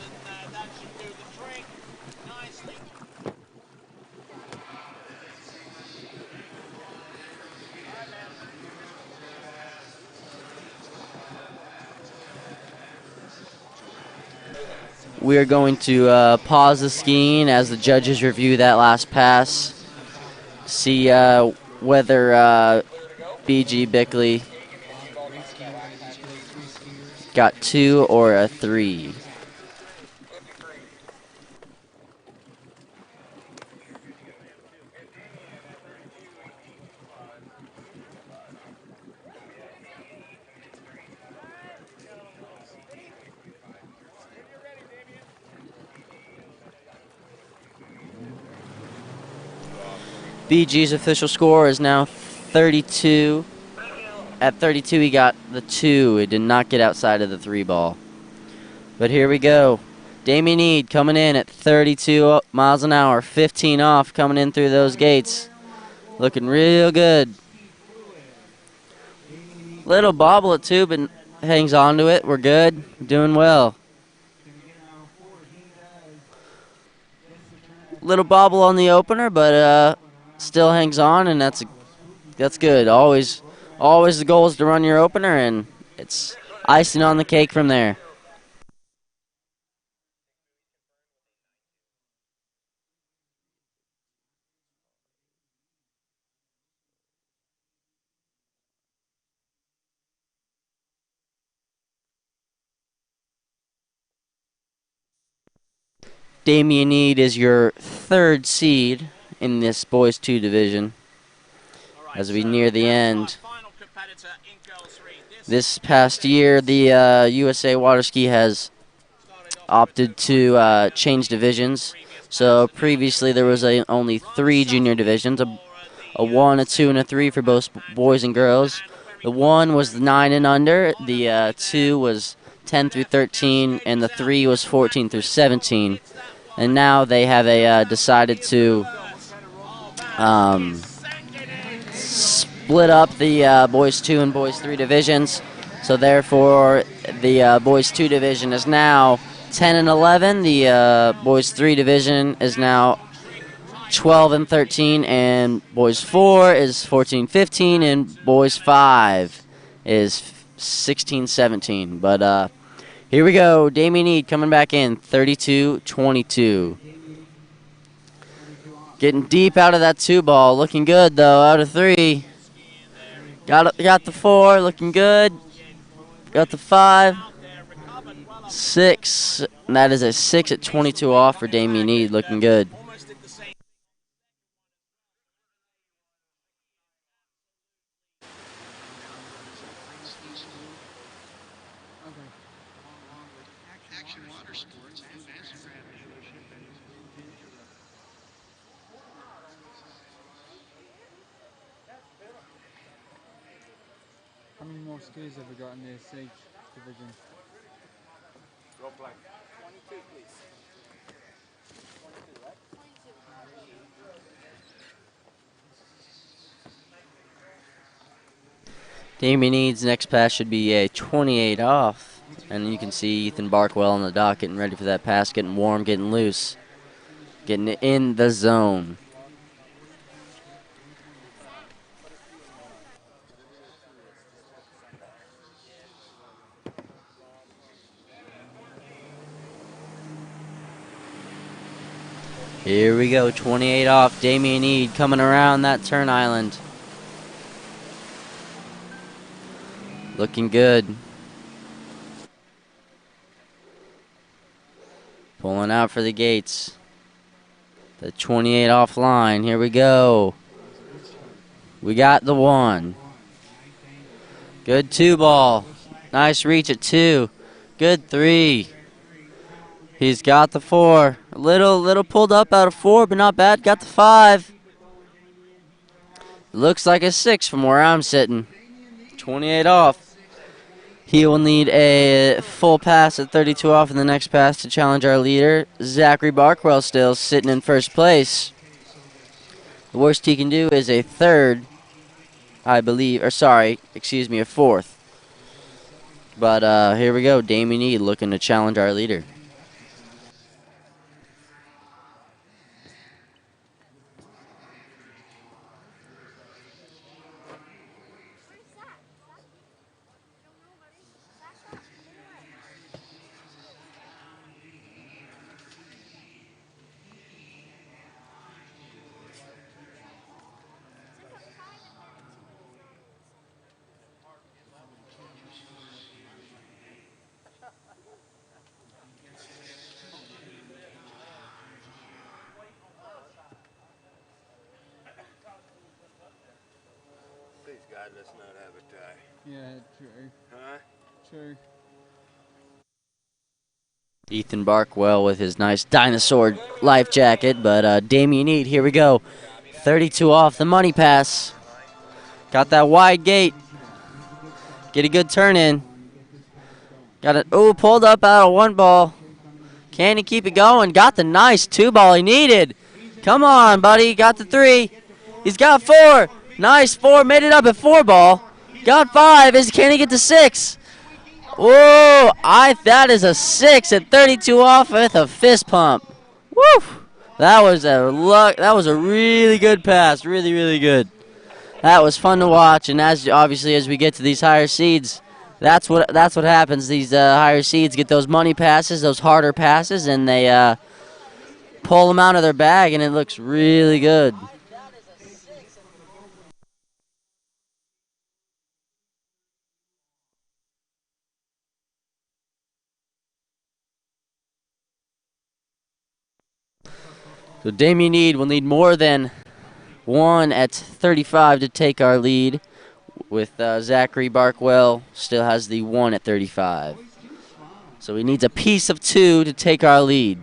We are going to pause the skiing as the judges review that last pass. See whether B.G. Bickley got 2 or a 3. BG's official score is now 32. At 32, he got the 2. It did not get outside of the 3 ball. But here we go. Damien Eade coming in at 32 miles an hour, 15 off coming in through those gates. Looking real good. Little bobble it too, but hangs on to it. We're good. Doing well. Little bobble on the opener, but still hangs on, and that's good. Always the goal is to run your opener, and it's icing on the cake from there. Damien Eade is your third seed in this boys 2 division as we near the end. This past year, the USA Water Ski has opted to change divisions. So previously there was only 3 junior divisions, a 1, a 2, and a 3 for both boys and girls. The 1 was the 9 and under, the 2 was 10 through 13, and the 3 was 14 through 17. And now they have decided to split up the boys 2 and boys 3 divisions. So therefore, the boys 2 division is now 10 and 11. The boys 3 division is now 12 and 13, and boys 4 is 14-15, and boys 5 is 16-17. But here we go. Damien Eade coming back in, 32-22. Getting deep out of that 2 ball. Looking good, though, out of 3. Got the 4, looking good. Got the 5. 6. And that is a 6 at 22 off for Damien Eade, looking good. How many more skiers have we got in the SH division? Go play. 22, please. 22, right? 22. Damien Eade's next pass should be a 28 off. And you can see Ethan Barkwell on the dock getting ready for that pass, getting warm, getting loose, getting in the zone. Here we go, 28 off. Damien Eade coming around that turn island. Looking good. Pulling out for the gates. The 28 off line. Here we go. We got the 1. Good 2 ball. Nice reach at 2. Good 3. He's got the 4. A little pulled up out of 4, but not bad. Got the 5. Looks like a 6 from where I'm sitting. 28 off. He will need a full pass at 32 off in the next pass to challenge our leader. Zachary Barkwell still sitting in first place. The worst he can do is a 3rd, I believe. Or sorry, excuse me, a 4th. But here we go. Damien Eade looking to challenge our leader. Please God, let's not have a tie. Yeah, true. Huh? True. Ethan Barkwell with his nice dinosaur life jacket, but Damien Eade, here we go. 32 off the money pass. Got that wide gate. Get a good turn in. Got it. Oh, pulled up out of 1 ball. Can he keep it going? Got the nice 2-ball he needed. Come on, buddy. Got the 3. He's got 4. Nice 4. Made it up at 4-ball. Got 5. Can he get to 6? Whoa! That is a 6 at 32 off with a fist pump. Woo! That was a really good pass. Really, really good. That was fun to watch. And as we get to these higher seeds, that's what happens. These higher seeds get those money passes, those harder passes, and they pull them out of their bag, and it looks really good. So Damien Need will need more than 1 at 35 to take our lead, with Zachary Barkwell still has the 1 at 35. So he needs a piece of 2 to take our lead.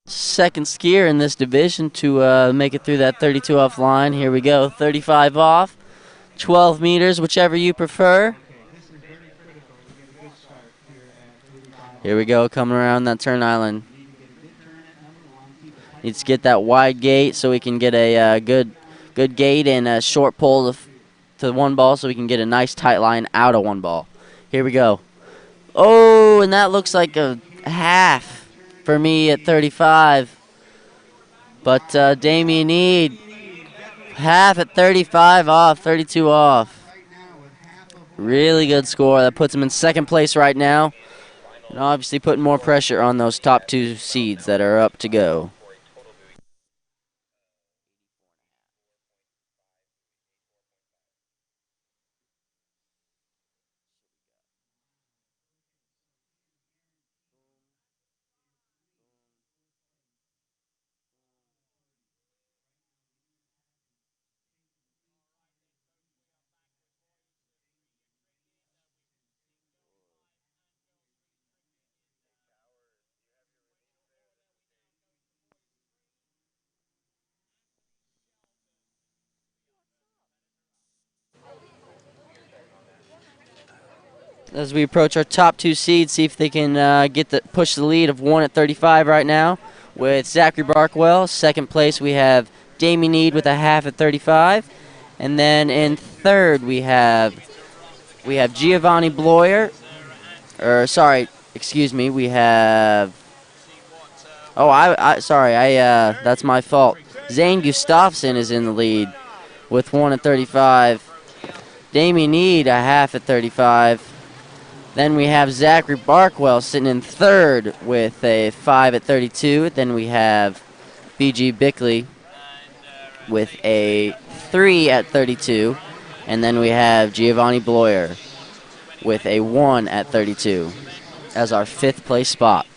Second skier in this division to make it through that 32 off line. Here we go, 35 off, 12 meters, whichever you prefer. Here we go, coming around that turn island. Needs to get that wide gate so we can get a good gate and a short pull to 1 ball so we can get a nice tight line out of 1 ball. Here we go. Oh, and that looks like a half for me at 35. But Damien Need, half at 35 off, 32 off. Really good score. That puts him in second place right now. And obviously putting more pressure on those top 2 seeds that are up to go. As we approach our top 2 seeds, see if they can push the lead of 1 at 35 right now. With Zachary Barkwell, second place we have Damien Need with a half at 35, and then in third we have Giovanni Bloyer. We have. That's my fault. Zane Gustafsson is in the lead with 1 at 35. Damien Need a half at 35. Then we have Zachary Barkwell sitting in third with a 5 at 32. Then we have B.G. Bickley with a 3 at 32. And then we have Giovanni Bloyer with a 1 at 32 as our 5th place spot.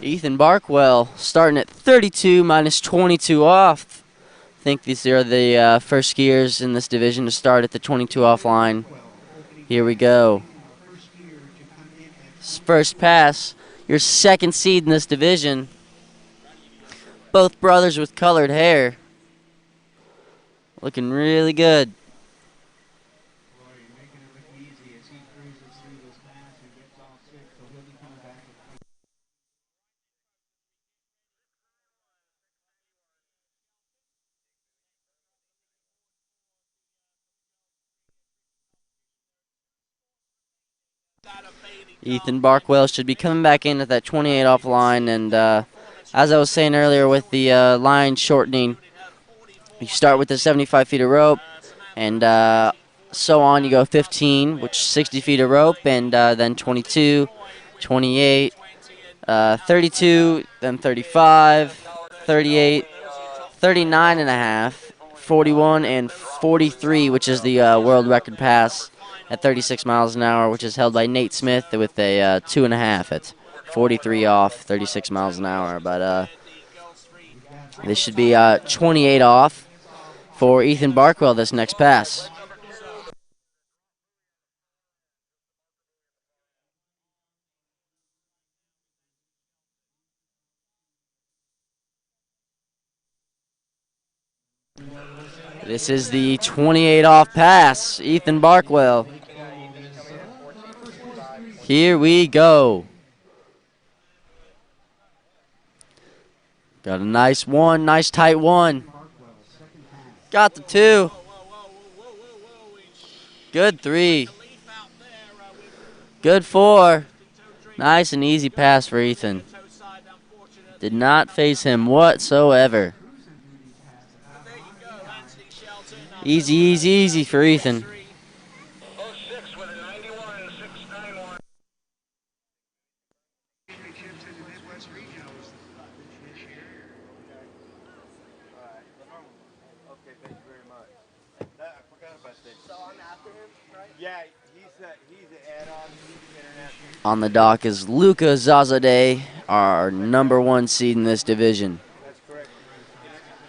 Ethan Barkwell starting at 32 minus 22 off. I think these are the first skiers in this division to start at the 22 off line. Here we go. First pass, your second seed in this division. Both brothers with colored hair. Looking really good. Ethan Barkwell should be coming back in at that 28 off line, and as I was saying earlier with the line shortening, you start with the 75 feet of rope, and so on. You go 15, which is 60 feet of rope, and then 22, 28, 32, then 35, 38, 39 and a half, 41, and 43, which is the world record pass at 36 miles an hour, which is held by Nate Smith with a 2.5 at 43 off, 36 miles an hour. But this should be 28 off for Ethan Barkwell this next pass. This is the 28 off pass, Ethan Barkwell. Here we go. Got a nice one, nice tight one. Got the 2. Good 3. Good 4. Nice and easy pass for Ethan. Did not face him whatsoever. Easy, easy, easy for Ethan. On the dock is Luka Zazadeh, our #1 seed in this division.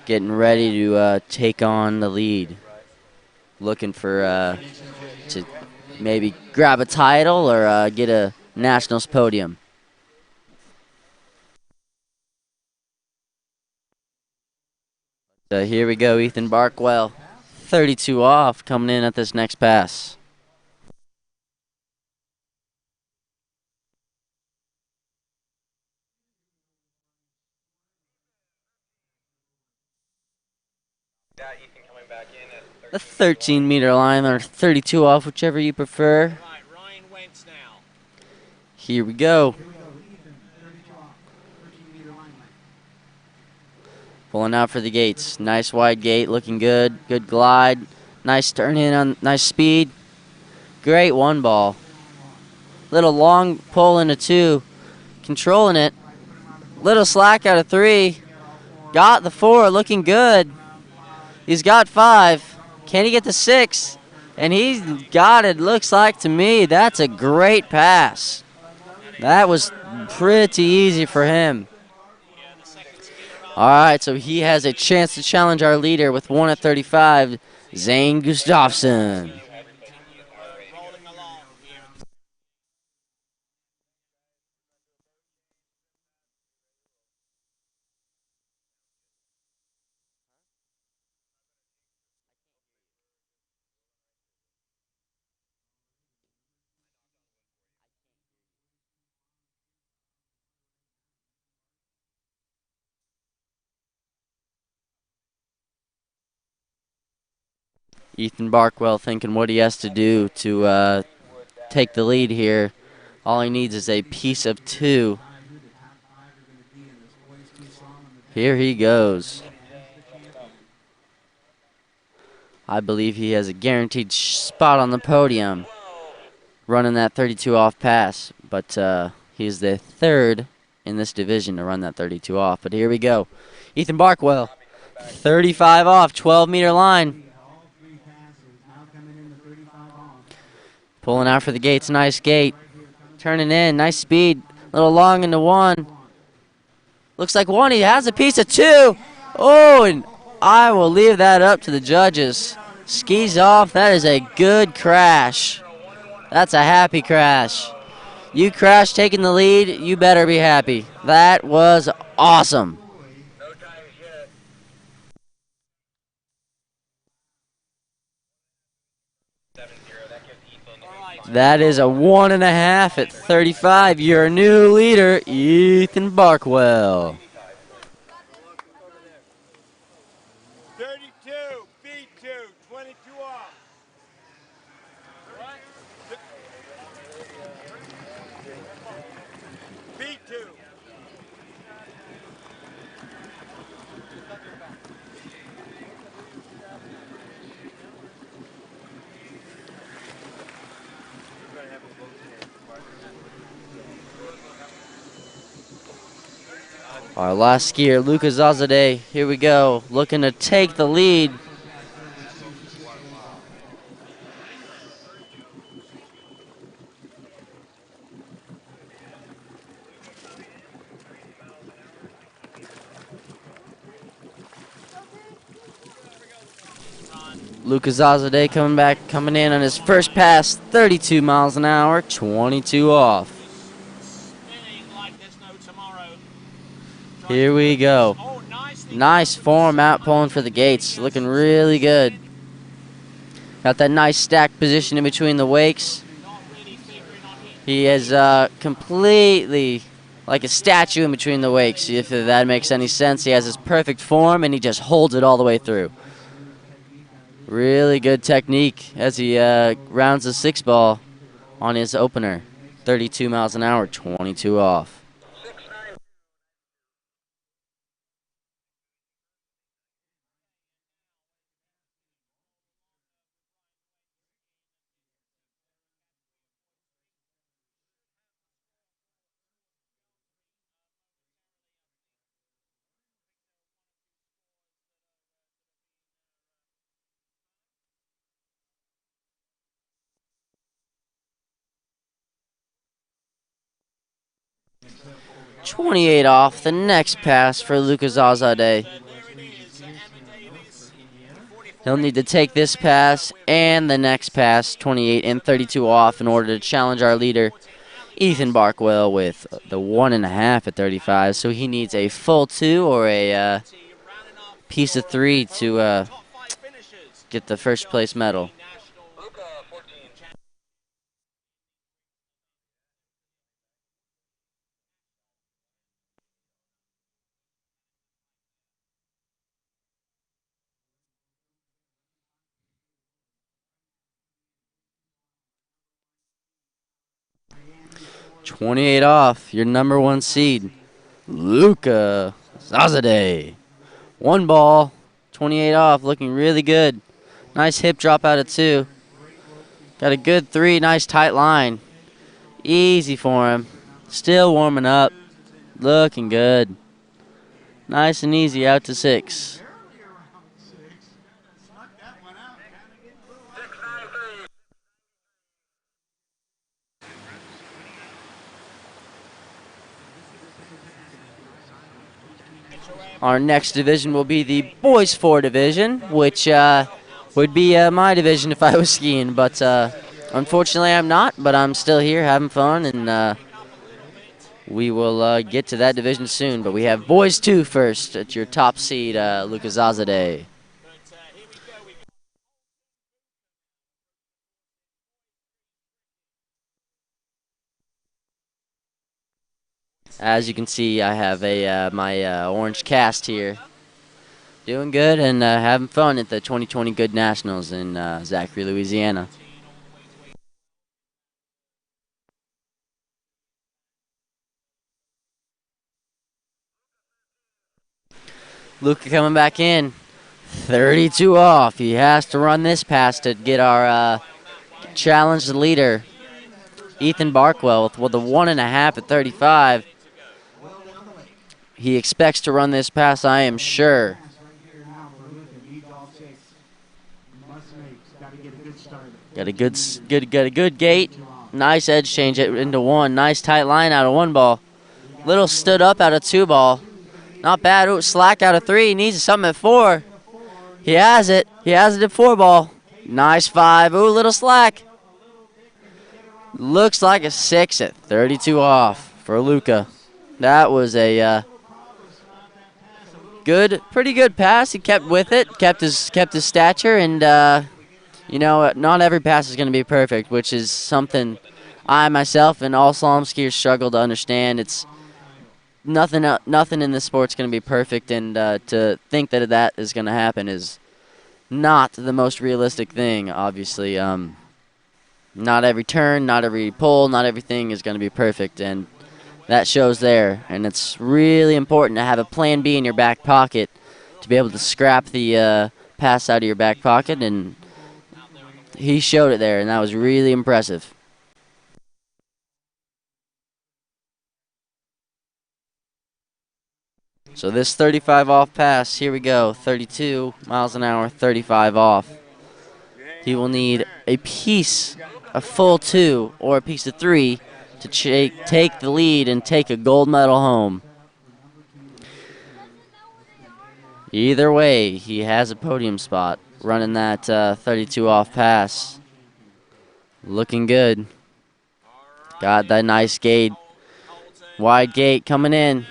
Getting ready to take on the lead. Looking for to maybe grab a title or get a nationals podium. So here we go, Ethan Barkwell. 32 off coming in at this next pass. The 13-meter line or 32 off, whichever you prefer. Here we go. Pulling out for the gates. Nice wide gate, looking good. Good glide. Nice turn in on nice speed. Great 1 ball. Little long pull into 2. Controlling it. Little slack out of 3. Got the 4, looking good. He's got 5. Can he get the 6? And he's got it, looks like to me. That's a great pass. That was pretty easy for him. All right, so he has a chance to challenge our leader with 1 at 35, Zane Gustafson. Ethan Barkwell thinking what he has to do to take the lead here. All he needs is a piece of 2. Here he goes. I believe he has a guaranteed spot on the podium running that 32 off pass, but he's the 3rd in this division to run that 32 off. But here we go. Ethan Barkwell, 35 off, 12-meter line. Pulling out for the gates, nice gate. Turning in, nice speed. A little long into 1. Looks like 1, he has a piece of 2. Oh, and I will leave that up to the judges. Skis off, that is a good crash. That's a happy crash. You crash taking the lead, you better be happy. That was awesome. That is a 1.5 at 35. Your new leader, Ethan Barkwell. 32, B2, 22 off. B2. Our last skier, Luka Zazadeh. Here we go, looking to take the lead. Luka Zazadeh coming in on his first pass, 32 miles an hour, 22 off. Here we go. Nice form out pulling for the gates. Looking really good. Got that nice stacked position in between the wakes. He is completely like a statue in between the wakes, if that makes any sense. He has his perfect form, and he just holds it all the way through. Really good technique as he rounds the 6 ball on his opener. 32 miles an hour, 22 off. .28 off, the next pass for Luka Zazadeh. He'll need to take this pass and the next pass, 28 and 32 off, in order to challenge our leader, Ethan Barkwell, with the 1.5 at 35. So he needs a full 2 or a piece of 3 to get the first place medal. .28 off, your number 1 seed, Luka Zazadeh. 1 ball, 28 off, looking really good. Nice hip drop out of 2. Got a good 3, nice tight line. Easy for him. Still warming up. Looking good. Nice and easy out to 6. Our next division will be the boys 4 division, which would be my division if I was skiing. But unfortunately I'm not, but I'm still here having fun, and we will get to that division soon. But we have boys 2 first at your top seed, Luka Zazadeh. As you can see, I have my orange cast here. Doing good and having fun at the 2020 Goode Nationals in Zachary, Louisiana. Luka coming back in. 32 off. He has to run this pass to get our challenge leader, Ethan Barkwell, with the 1.5 at 35. He expects to run this pass, I am sure. Got a good gate. Nice edge change it into 1. Nice tight line out of 1 ball. Little stood up out of 2 ball. Not bad. Ooh, slack out of 3. He needs something at 4. He has it. He has it at 4 ball. Nice 5. Ooh, little slack. Looks like a 6 at 32 off for Luka. That was a pretty good pass. He kept with it, kept his stature, and you know, not every pass is going to be perfect, which is something I myself and all slalom skiers struggle to understand. It's nothing in this sport's going to be perfect, and to think that is going to happen is not the most realistic thing. Obviously, not every turn, not every pull, not everything is going to be perfect, and that shows there. And it's really important to have a plan B in your back pocket to be able to scrap the pass out of your back pocket, and he showed it there, and that was really impressive. So this 35 off pass, here we go, 32 miles an hour, 35 off. He will need a full 2 or a piece of 3 to take the lead and take a gold medal home. Either way, he has a podium spot. running that 32 off pass. Looking good. Got that nice gate. Wide gate coming in.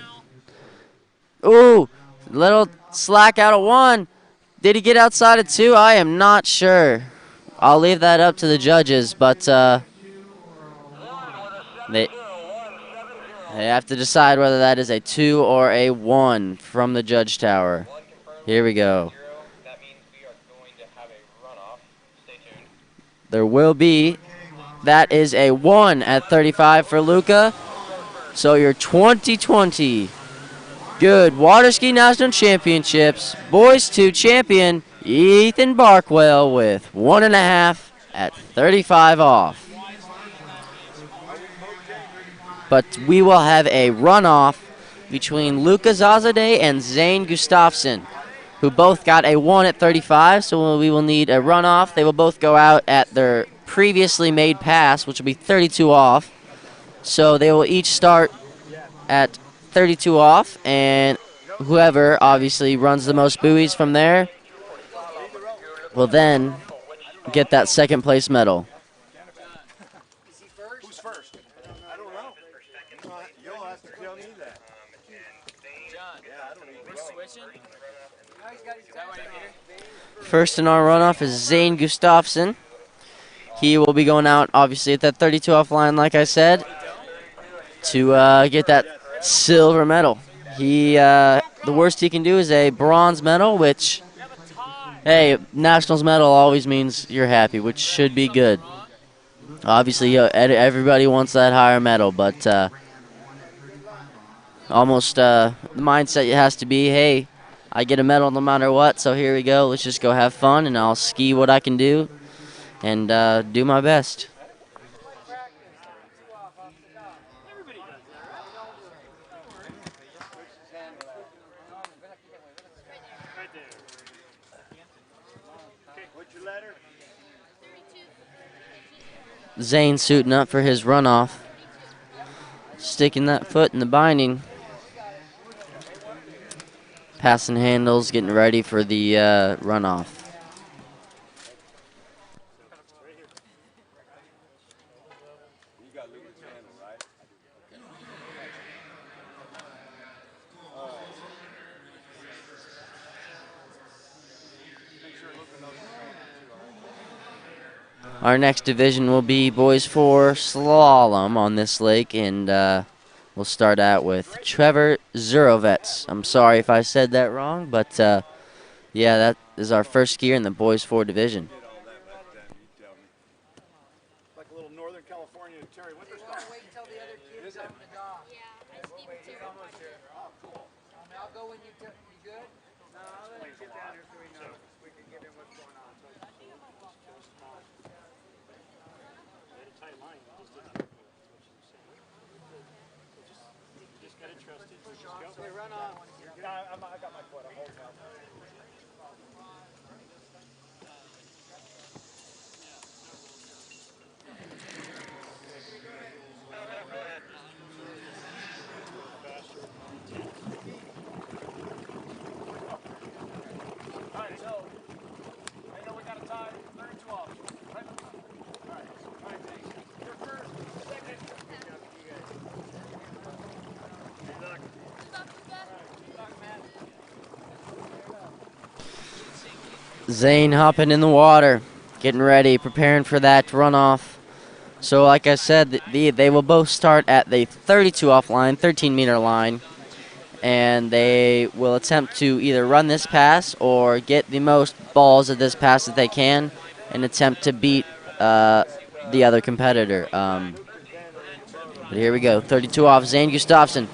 Ooh, little slack out of 1. Did he get outside of 2? I am not sure. I'll leave that up to the judges, but they have to decide whether that is a 2 or a 1 from the judge tower. Here we go. There will be. That is a 1 at 35 for Luca. So your 2020 Goode Water Ski National Championships Boys 2 champion Ethan Barkwell with 1.5 at 35 off. But we will have a runoff between Luca Zazadeh and Zane Gustafsson, who both got a 1 at 35, so we will need a runoff. They will both go out at their previously made pass, which will be 32 off. So they will each start at 32 off, and whoever obviously runs the most buoys from there will then get that second place medal. Who's first? I don't know. You'll have to tell me that. First in our runoff is Zane Gustafsson. He will be going out, obviously, at that 32 off line, like I said, to get that silver medal. The worst he can do is a bronze medal, which, hey, nationals medal always means you're happy, which should be good. Obviously, everybody wants that higher medal, but almost the mindset has to be, hey, I get a medal no matter what, so here we go. Let's just go have fun, and I'll ski what I can do and do my best. Zane suiting up for his runoff. Sticking that foot in the binding. Passing handles, getting ready for the runoff. Our next division will be Boys 4 Slalom on this lake, and we'll start out with Trevor Zurovets. I'm sorry if I said that wrong, but yeah, that is our first skier in the Boys 4 division. Like a little Northern California Terry Winter stuff. Wait until the other kids up in the dock. Yeah, Oh, cool. I'll go when you good? No, I'll let him get down here so we know. We can get him what's going on. Hey, run on. I got my foot. I'm holding out. All right, so I know we got a tie. 32 off. Right? All right, thanks. You're first. Second. Good luck. Zane hopping in the water, getting ready, preparing for that runoff. So like I said, they will both start at the 32 off line, 13-meter line, and they will attempt to either run this pass or get the most balls of this pass that they can and attempt to beat the other competitor. But here we go, 32 off, Zane Gustafsson.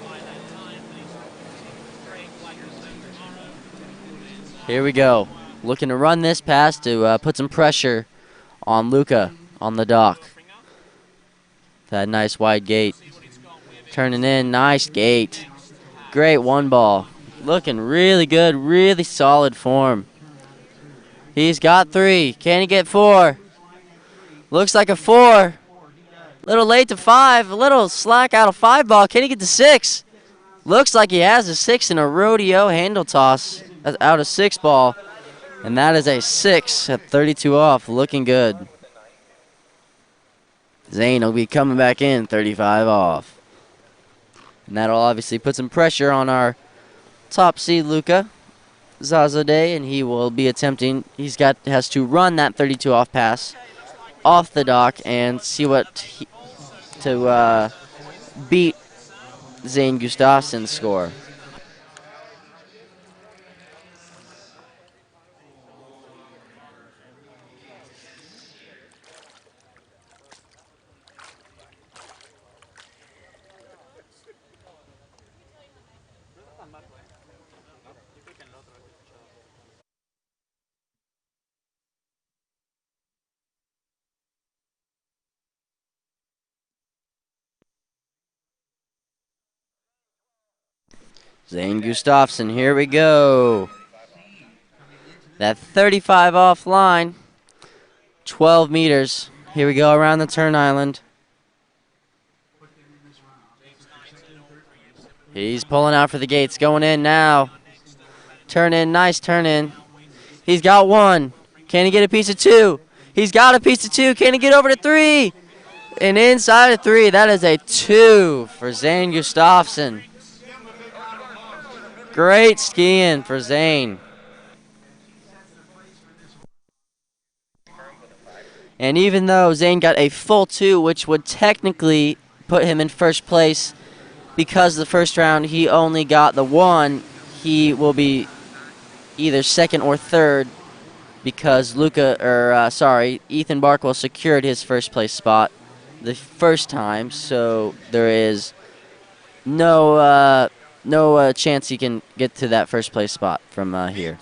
Here we go. Looking to run this pass to put some pressure on Luca on the dock. That nice wide gate. Turning in, nice gate. Great one ball. Looking really good, really solid form. He's got 3. Can he get 4? Looks like a 4. Little late to 5. A little slack out of 5 ball. Can he get to 6? Looks like he has a 6 in a rodeo handle toss out of 6 ball. And that is a 6 at 32 off, looking good. Zane will be coming back in 35 off. And that'll obviously put some pressure on our top seed Luka Zazadeh, and he will be attempting, has to run that 32 off pass off the dock and see to beat Zane Gustafsson's score. Zane Gustafsson, here we go. That 35 off line, 12 meters. Here we go around the turn island. He's pulling out for the gates, going in now. Turn in, nice turn in. He's got one. Can he get a piece of two? He's got a piece of two. Can he get over to three? And inside of three, that is a 2 for Zane Gustafsson. Great skiing for Zane. And even though Zane got a full 2, which would technically put him in first place, because the first round he only got the 1, he will be either second or third because Ethan Barkwell secured his first place spot the first time, so there is no chance he can get to that first place spot from here.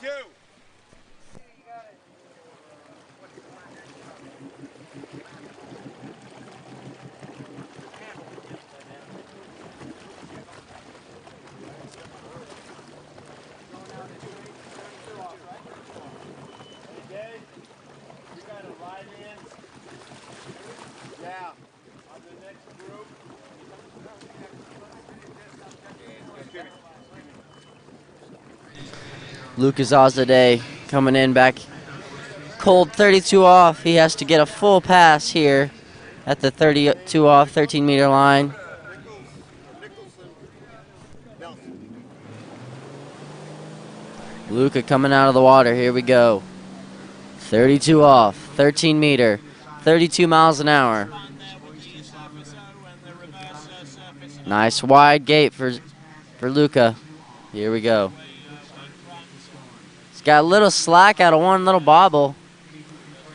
Luka Zazadeh coming in back cold 32 off. He has to get a full pass here at the 32 off 13 meter line. Luka coming out of the water. Here we go. 32 off, 13 meter, 32 miles an hour. Nice wide gate for Luka. Here we go. Got a little slack out of one little bobble.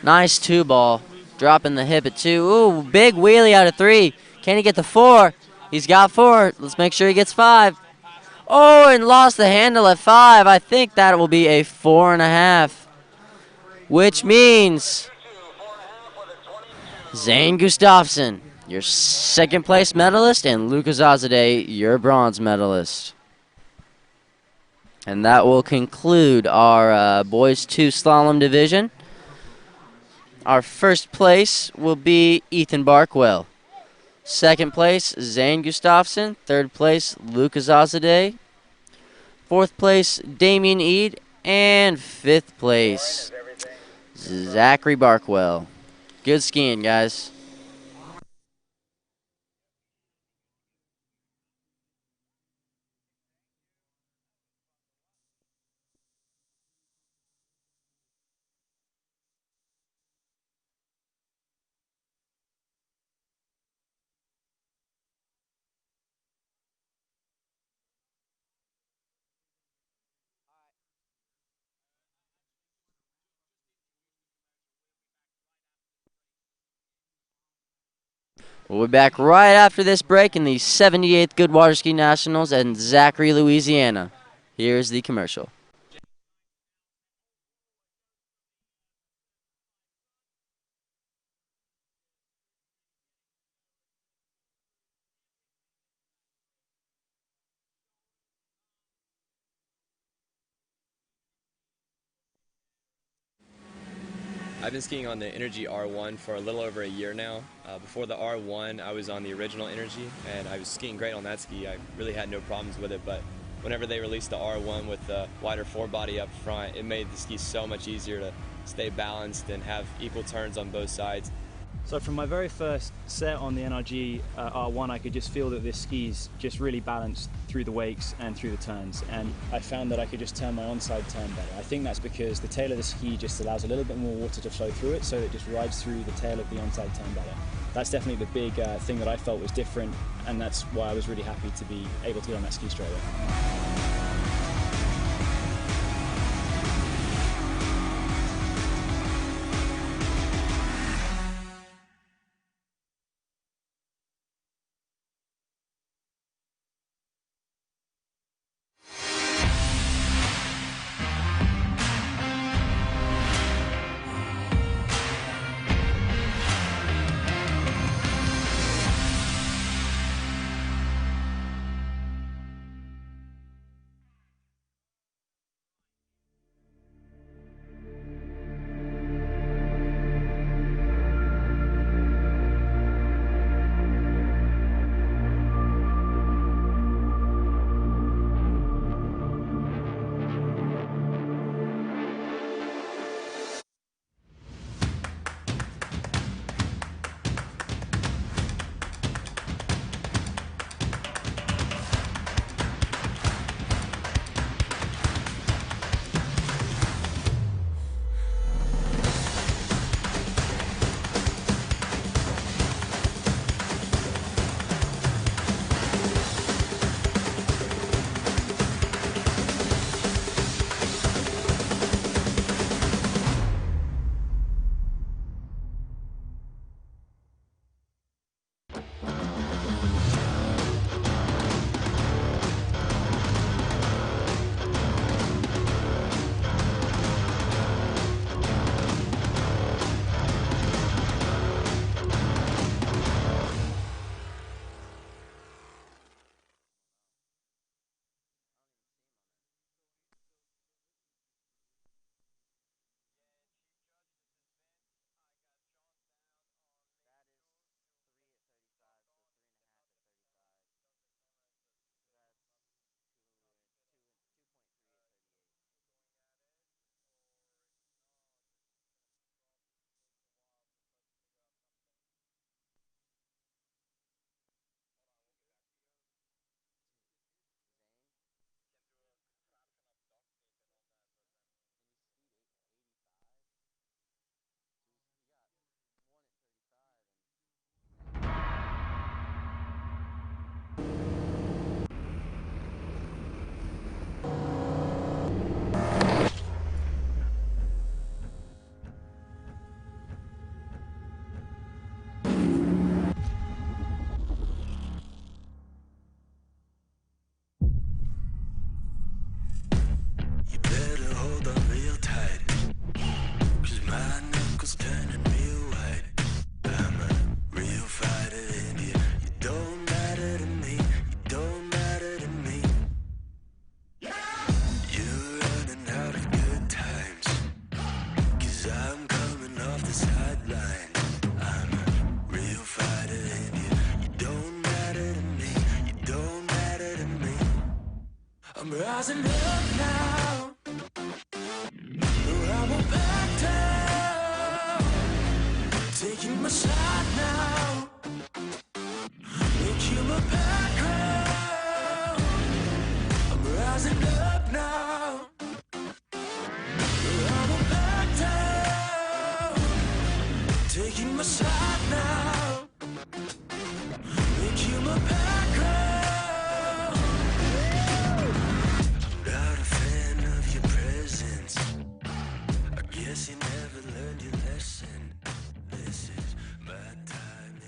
Nice 2 ball. Dropping the hip at 2. Ooh, big wheelie out of 3. Can he get the 4? He's got 4. Let's make sure he gets 5. Oh, and lost the handle at 5. I think that will be a 4.5. Which means Zane Gustafsson, your second place medalist, and Luka Zazadeh, your bronze medalist. And that will conclude our boys 2 slalom division. Our first place will be Ethan Barkwell. Second place, Zane Gustafsson. Third place, Luka Zazadeh. Fourth place, Damien Eade. And fifth place, Zachary Barkwell. Good skiing, guys. We'll be back right after this break in the 78th Good Water Ski Nationals in Zachary, Louisiana. Here's the commercial. I've been skiing on the Energy R1 for a little over a year now. Before the R1, I was on the original Energy, and I was skiing great on that ski. I really had no problems with it, but whenever they released the R1 with the wider forebody up front, it made the ski so much easier to stay balanced and have equal turns on both sides. So from my very first set on the NRG R1, I could just feel that this ski's just really balanced through the wakes and through the turns, and I found that I could just turn my onside turn better. I think that's because the tail of the ski just allows a little bit more water to flow through it, so it just rides through the tail of the onside turn better. That's definitely the big thing that I felt was different, and that's why I was really happy to be able to get on that ski straight away. I'm rising up now. No, I won't back down. Taking my shot now. Make you my background. I'm rising up now. No, I won't back down. Taking my shot now. Make you my background. Guess you never learned your lesson. This is my time.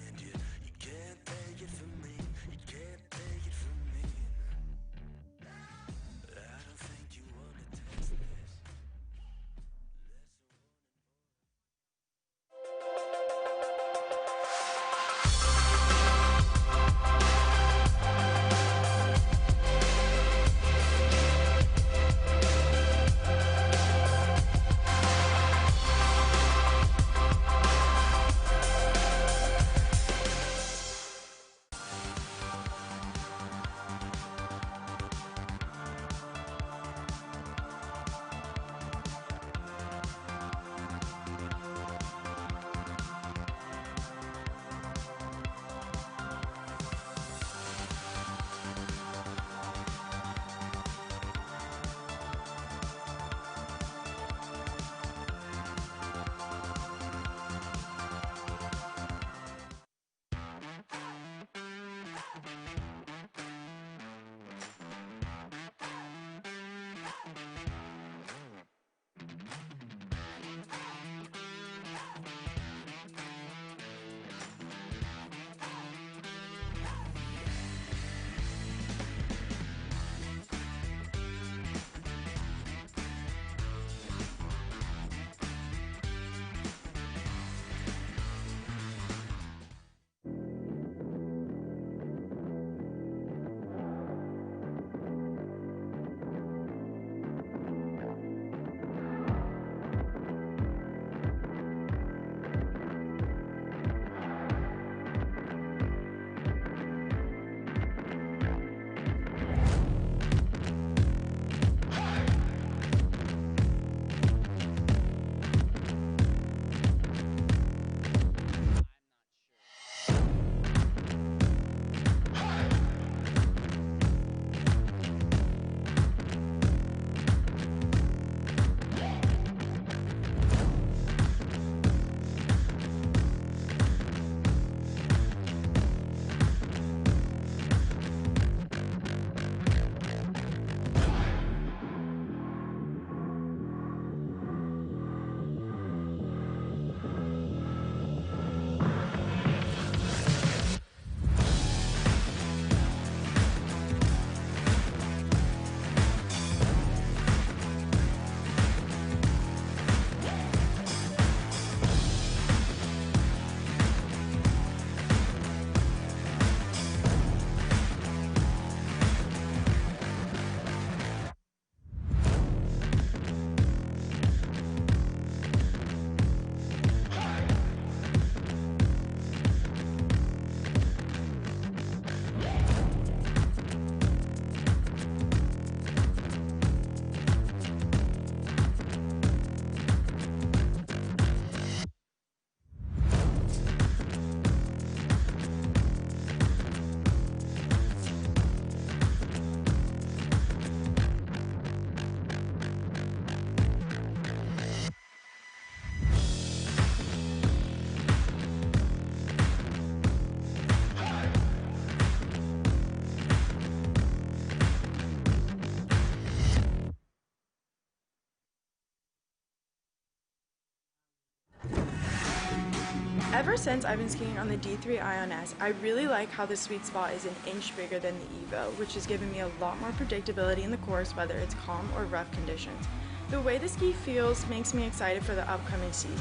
Ever since I've been skiing on the D3 Ion S, I really like how the sweet spot is an inch bigger than the Evo, which has given me a lot more predictability in the course, whether it's calm or rough conditions. The way the ski feels makes me excited for the upcoming season.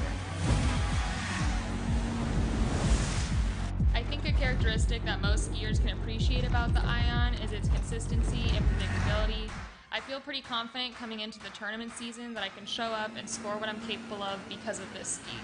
I think a characteristic that most skiers can appreciate about the Ion is its consistency and predictability. I feel pretty confident coming into the tournament season that I can show up and score what I'm capable of because of this ski.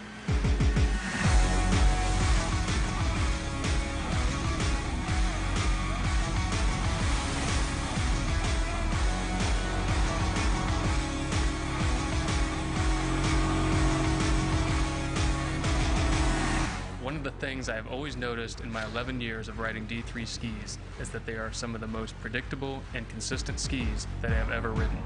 One of the things I have always noticed in my 11 years of riding D3 skis is that they are some of the most predictable and consistent skis that I have ever ridden.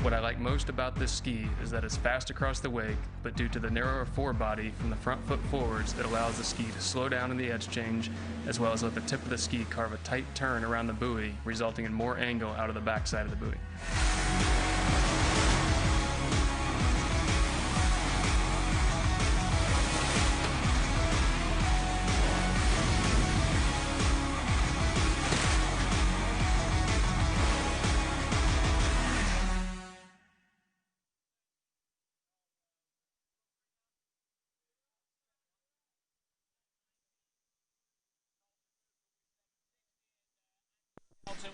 What I like most about this ski is that it's fast across the wake, but due to the narrower forebody from the front foot forwards, it allows the ski to slow down in the edge change, as well as let the tip of the ski carve a tight turn around the buoy, resulting in more angle out of the backside of the buoy.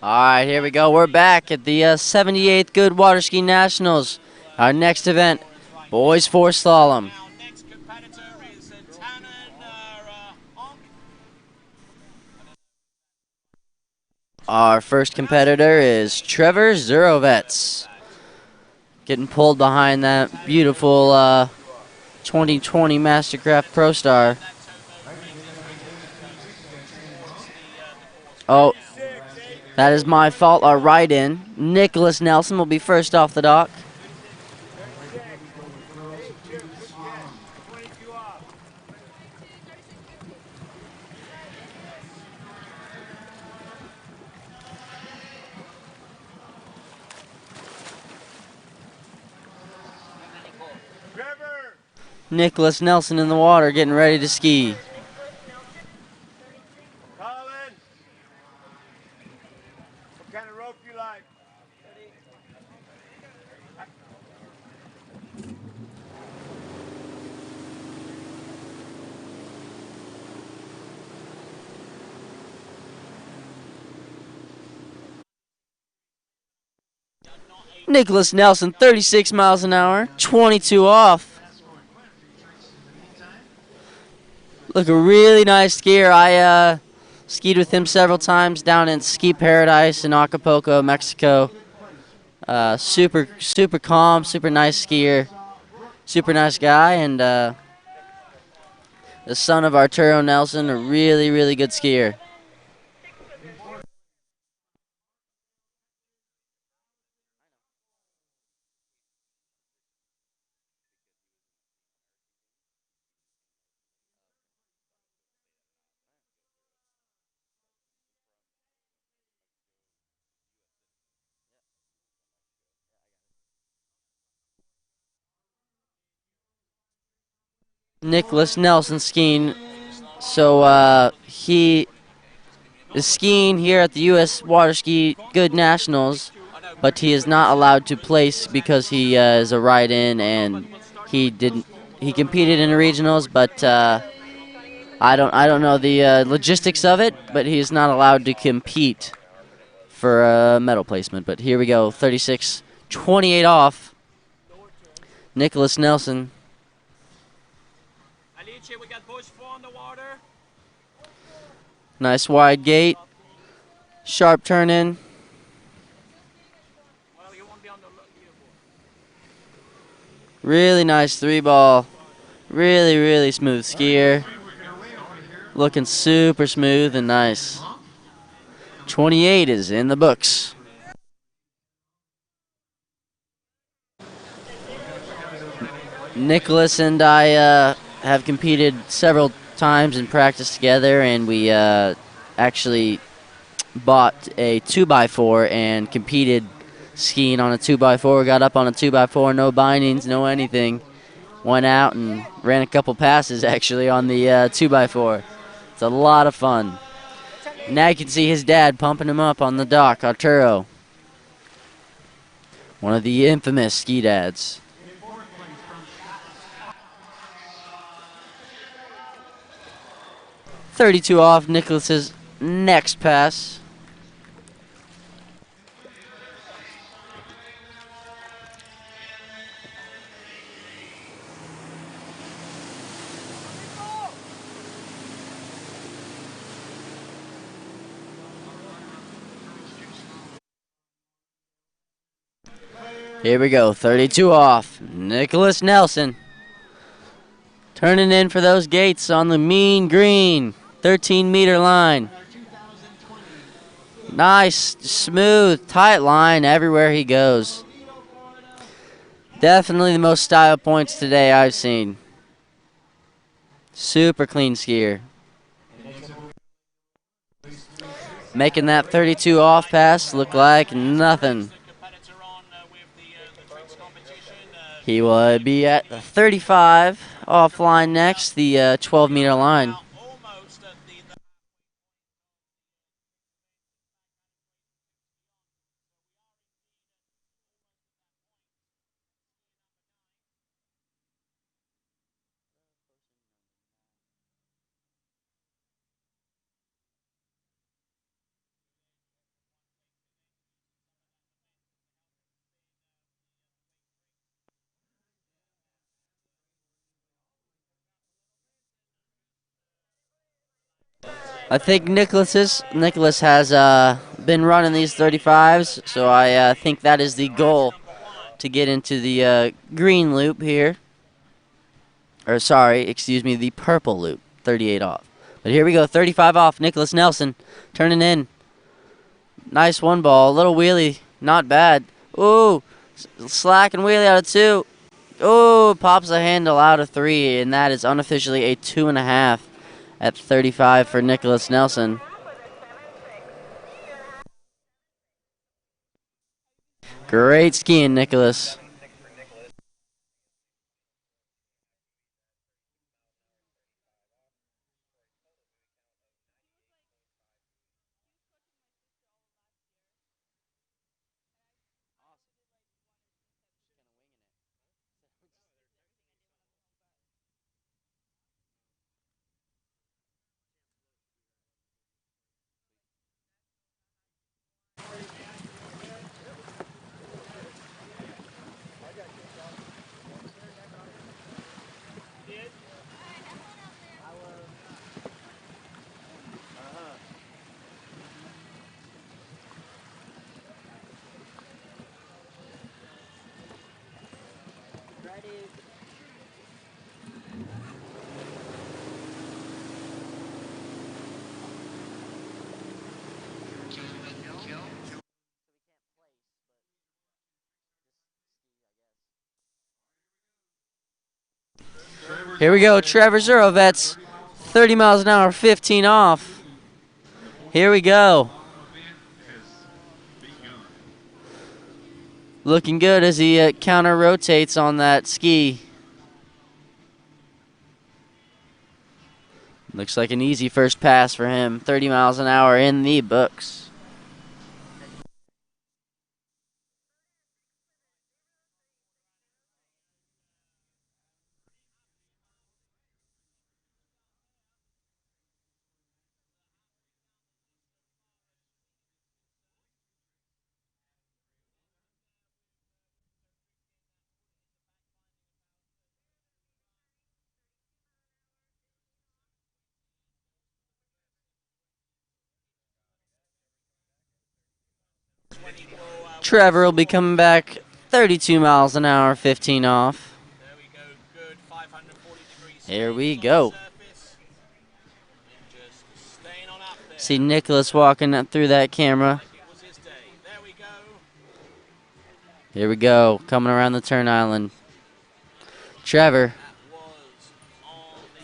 All right, here we go. We're back at the 78th Goode Water Ski Nationals. Our next event, boys 4 slalom. Our first competitor is Trevor Zurovets. Getting pulled behind that beautiful 2020 Mastercraft Pro Star. Oh, that is my fault. Our ride-in. Nicholas Nelson will be first off the dock. Nicholas Nelson in the water, getting ready to ski. Nicholas Nelson, 36 miles an hour, 22 off. Look, a really nice skier. I skied with him several times down in Ski Paradise in Acapulco, Mexico. Super calm, super nice skier, super nice guy, and the son of Arturo Nelson, a really good skier. Nicholas Nelson skiing. So he is skiing here at the U.S. Water Ski Goode Nationals, but he is not allowed to place because he is a ride-in, and he competed in the regionals, but I don't know the logistics of it, but he is not allowed to compete for a medal placement. But here we go, 36, 28 off. Nicholas Nelson. We got bush 4 on the water. Nice wide gate. Sharp turn in. Really nice 3-ball. Really smooth skier. Looking super smooth and nice. 28 is in the books. Nicholas and I have competed several times and practiced together, and we actually bought a 2x4 and competed skiing on a 2x4. Got up on a 2x4, no bindings, no anything, went out and ran a couple passes actually on the 2x4. It's a lot of fun. Now you can see his dad pumping him up on the dock, Arturo. One of the infamous ski dads. .32 off Nicholas's next pass. Here we go, 32 off. Nicholas Nelson turning in for those gates on the mean green, 13-meter line. Nice, smooth, tight line everywhere he goes. Definitely the most style points today I've seen. Super clean skier. Making that 32 off pass look like nothing. He will be at 35 offline next, the 12-meter line. I think Nicholas has been running these 35s, so I think that is the goal to get into the green loop here. Or sorry, excuse me, the purple loop, 38 off. But here we go, 35 off, Nicholas Nelson turning in. Nice one ball, a little wheelie, not bad. Ooh, slack and wheelie out of 2. Ooh, pops the handle out of 3, and that is unofficially a 2.5. At 35 for Nicholas Nelson. Great skiing, Nicholas. Here we go, Trevor Zurovets, 30 miles an hour, 15 off. Here we go. Looking good as he counter rotates on that ski. Looks like an easy first pass for him, 30 miles an hour in the books. Trevor will be coming back 32 miles an hour, 15 off. Here we go. See Nicholas walking through that camera. Here we go, coming around the turn island. Trevor,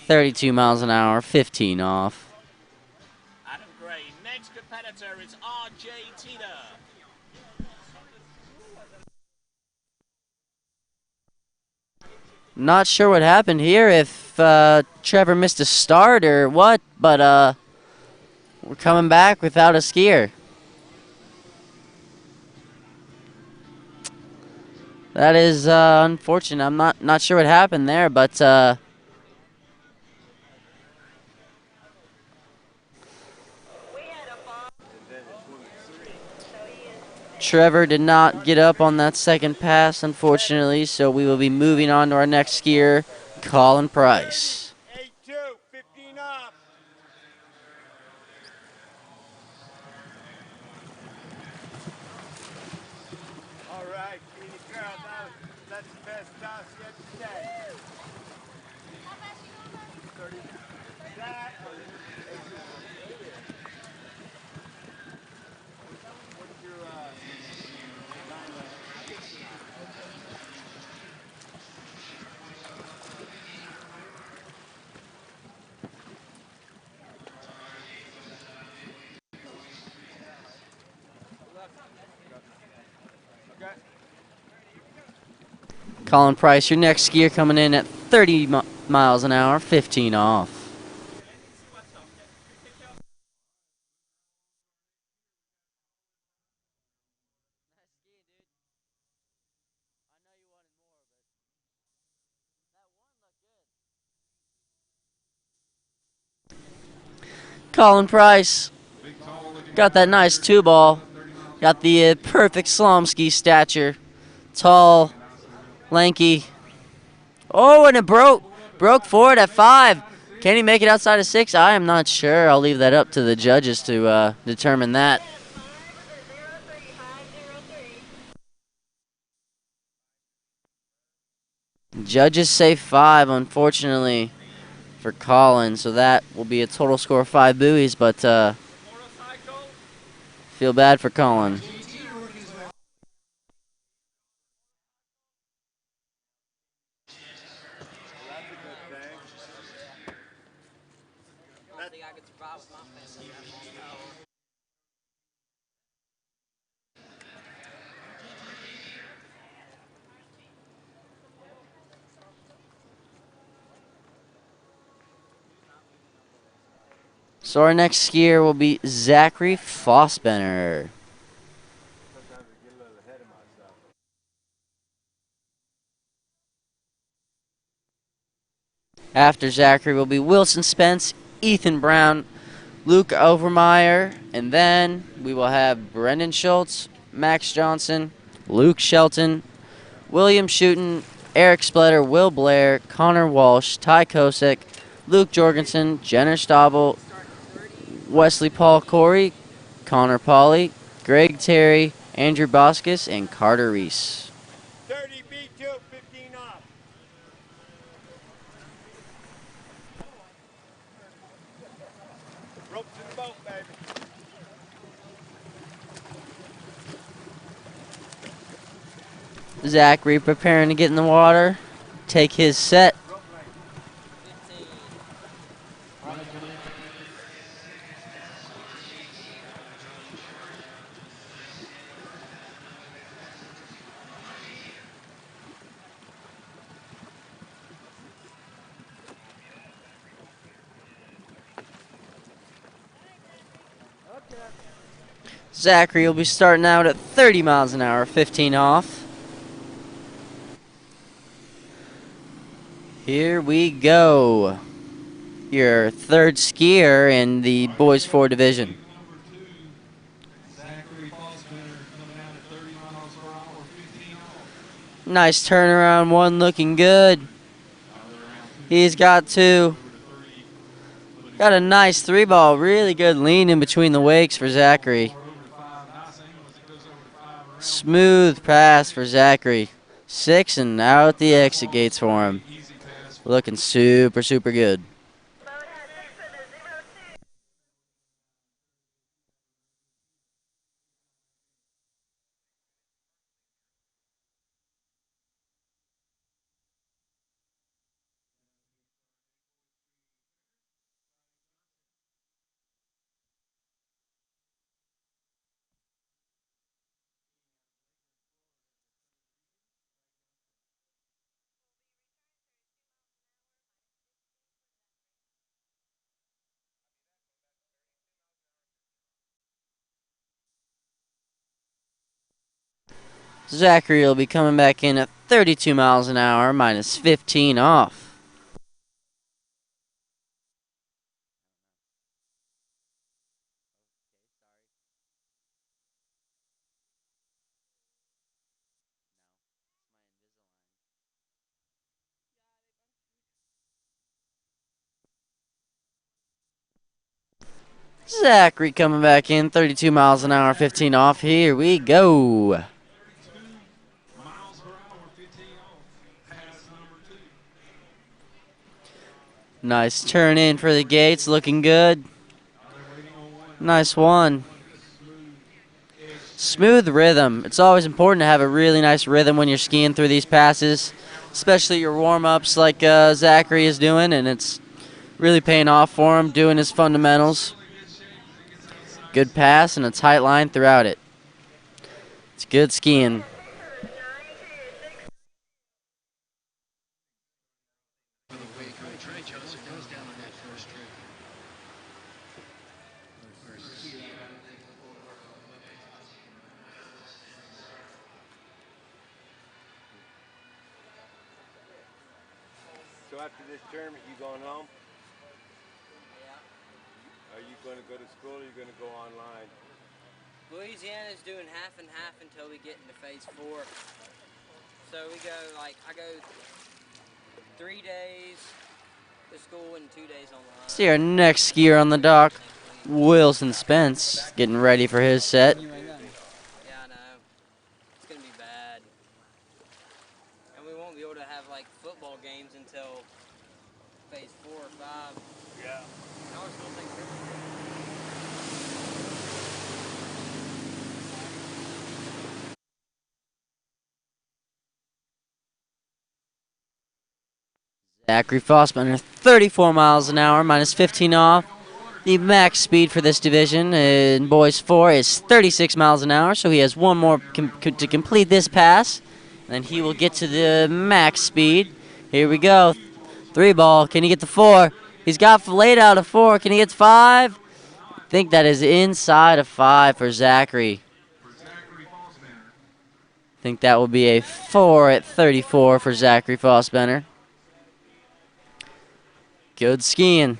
32 miles an hour, 15 off. Next competitor is R.J. Tina. Not sure what happened here, if Trevor missed a start or what, but we're coming back without a skier. That is unfortunate. I'm not sure what happened there, but Trevor did not get up on that second pass, unfortunately, so we will be moving on to our next skier, Colin Price. 8-2, 15 off. All right, Keely girl, that's the best toss yet today. 30. That. What's your Colin Price, your next skier coming in at 30 miles an hour, 15 off. Colin Price got that nice two ball. Got the perfect slalom ski stature. Tall, lanky. Oh, and it broke. Broke forward at 5. Can he make it outside of 6? I am not sure. I'll leave that up to the judges to determine that. Judges say 5, unfortunately, for Colin. So that will be a total score of 5 buoys, but feel bad for Colin. So our next skier will be Zachary Fossbenner. After Zachary will be Wilson Spence, Ethan Brown, Luke Overmeyer, and then we will have Brendan Schultz, Max Johnson, Luke Shelton, William Hooton, Eric Splatter, Will Blair, Connor Walsh, Ty Kosick, Luke Jorgensen, Jenner Stabel, Wesley Paul Corey, Connor Pauly, Greg Terry, Andrew Boskus, and Carter Reese. 30 B2, 15 off. Ropes in the boat, baby. Zachary preparing to get in the water, take his set. Zachary will be starting out at 30 miles an hour, 15 off. Here we go. Your third skier in the boys 4 division. Nice turnaround, 1 looking good. He's got 2. Got a nice 3 ball, really good lean in between the wakes for Zachary. Smooth pass for Zachary. 6 and out the exit gates for him. Looking super, super good. Zachary will be coming back in at 32 miles an hour, minus 15 off. Zachary coming back in, 32 miles an hour, 15 off. Here we go. Nice turn in for the gates, looking good. Nice one. Smooth rhythm. It's always important to have a really nice rhythm when you're skiing through these passes, especially your warm-ups like Zachary is doing, and it's really paying off for him, doing his fundamentals. Good pass and a tight line throughout it. It's good skiing. So after this tournament, you going home? Are you going to go to school or are you going to go online? Louisiana's doing half and half until we get into phase 4. So we go, I go 3 days to school and 2 days online. See our next skier on the dock, Wilson Spence, getting ready for his set. Yeah, I know. It's going to be bad. And we won't be able to have, football games until phase 4 or 5. Yeah. And ours still takes Zachary Fossbender, 34 miles an hour, minus 15 off. The max speed for this division in boys 4 is 36 miles an hour, so he has one more to complete this pass. And he will get to the max speed. Here we go. 3 ball. Can he get the 4? He's got laid out a 4. Can he get 5? I think that is inside of 5 for Zachary. I think that will be a 4 at 34 for Zachary Fossbender. Good skiing.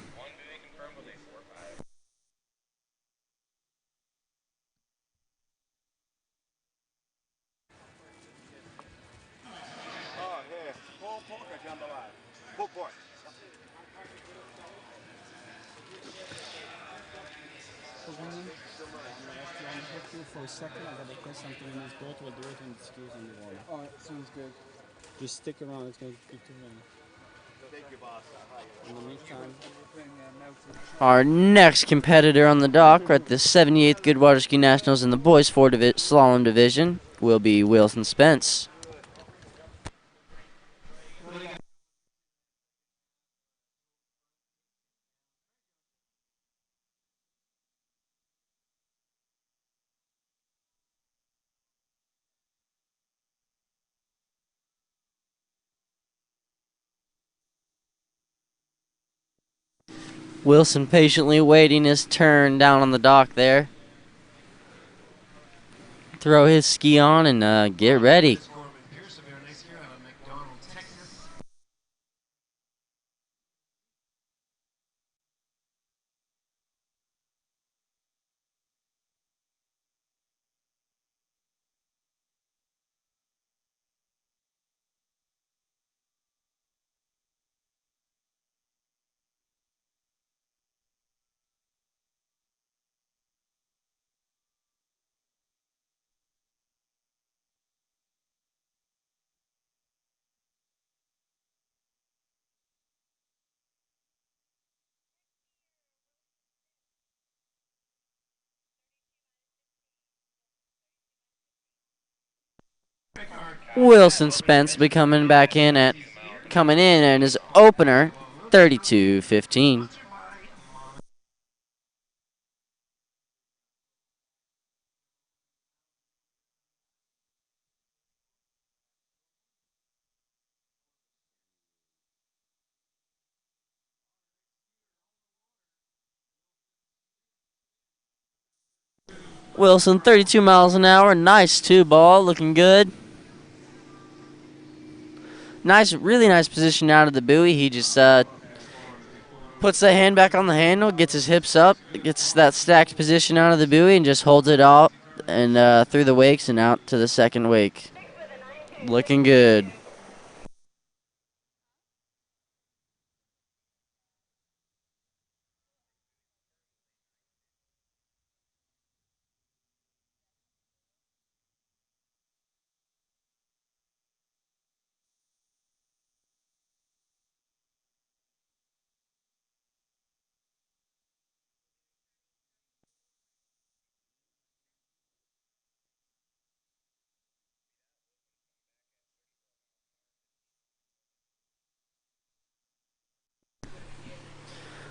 Oh, yeah. Full pork or jambalaya? Full pork. For a second, I gotta put something in this boat. We'll do it when the ski's on the water. Alright, sounds good. Just stick around, it's gonna be too long. Thank you, boss. In the meantime, Our next competitor on the dock at the 78th Good Water Ski Nationals in the boys 4 slalom division will be Wilson Spence. Wilson patiently waiting his turn down on the dock there. Throw his ski on and get ready. Wilson Spence be coming in at his opener, 32.15. Wilson, 32 miles an hour. Nice two ball, looking good. Nice, really nice position out of the buoy. He just puts the hand back on the handle, gets his hips up, gets that stacked position out of the buoy, and just holds it out and through the wakes and out to the second wake. Looking good.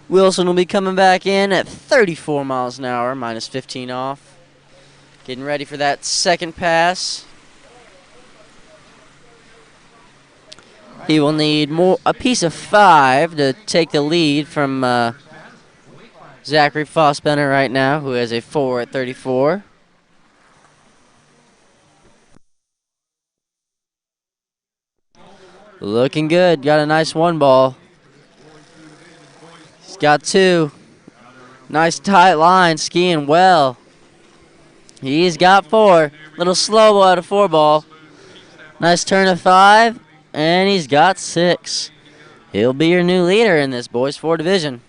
Wilson will be coming back in at 34 miles an hour, minus 15 off. Getting ready for that second pass. He will need a piece of 5 to take the lead from Zachary Fossbender right now, who has a 4 at 34. Looking good. Got a nice one ball. He's got 2. Nice tight line, skiing well. He's got 4. Little slow out of 4 ball. Nice turn of 5, and he's got 6. He'll be your new leader in this boys 4 division.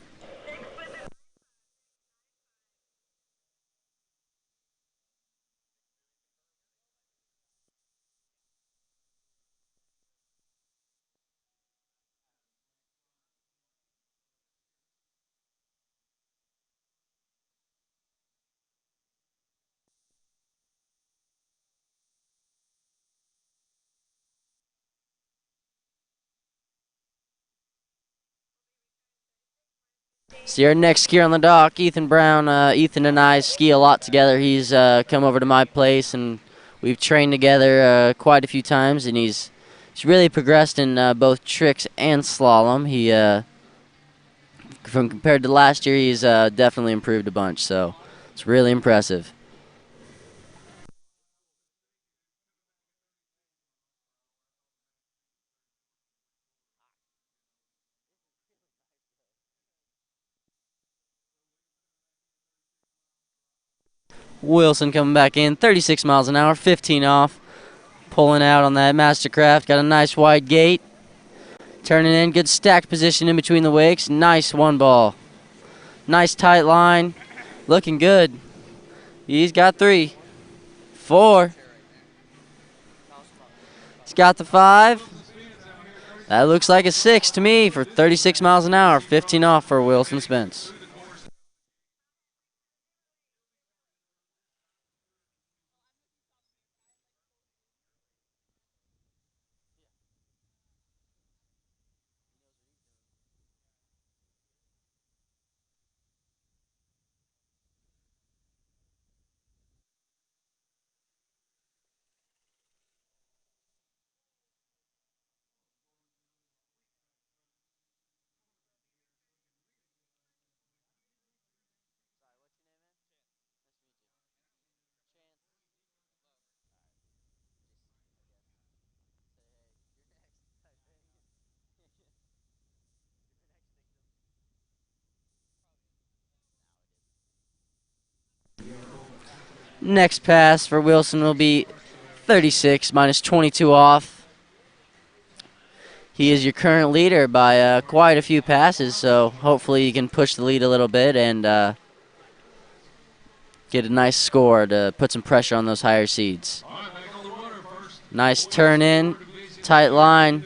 See our next skier on the dock, Ethan Brown. Ethan and I ski a lot together. He's come over to my place, and we've trained together quite a few times, and he's really progressed in both tricks and slalom. He, from compared to last year, he's definitely improved a bunch, so it's really impressive. Wilson coming back in, 36 miles an hour, 15 off. Pulling out on that Mastercraft. Got a nice wide gate. Turning in, good stacked position in between the wakes. Nice one ball. Nice tight line. Looking good. He's got 3. 4. He's got the 5. That looks like a 6 to me for 36 miles an hour, 15 off for Wilson Spence. Next pass for Wilson will be 36 minus 22 off. He is your current leader by quite a few passes, so hopefully you can push the lead a little bit and get a nice score to put some pressure on those higher seeds. Nice turn in, tight line.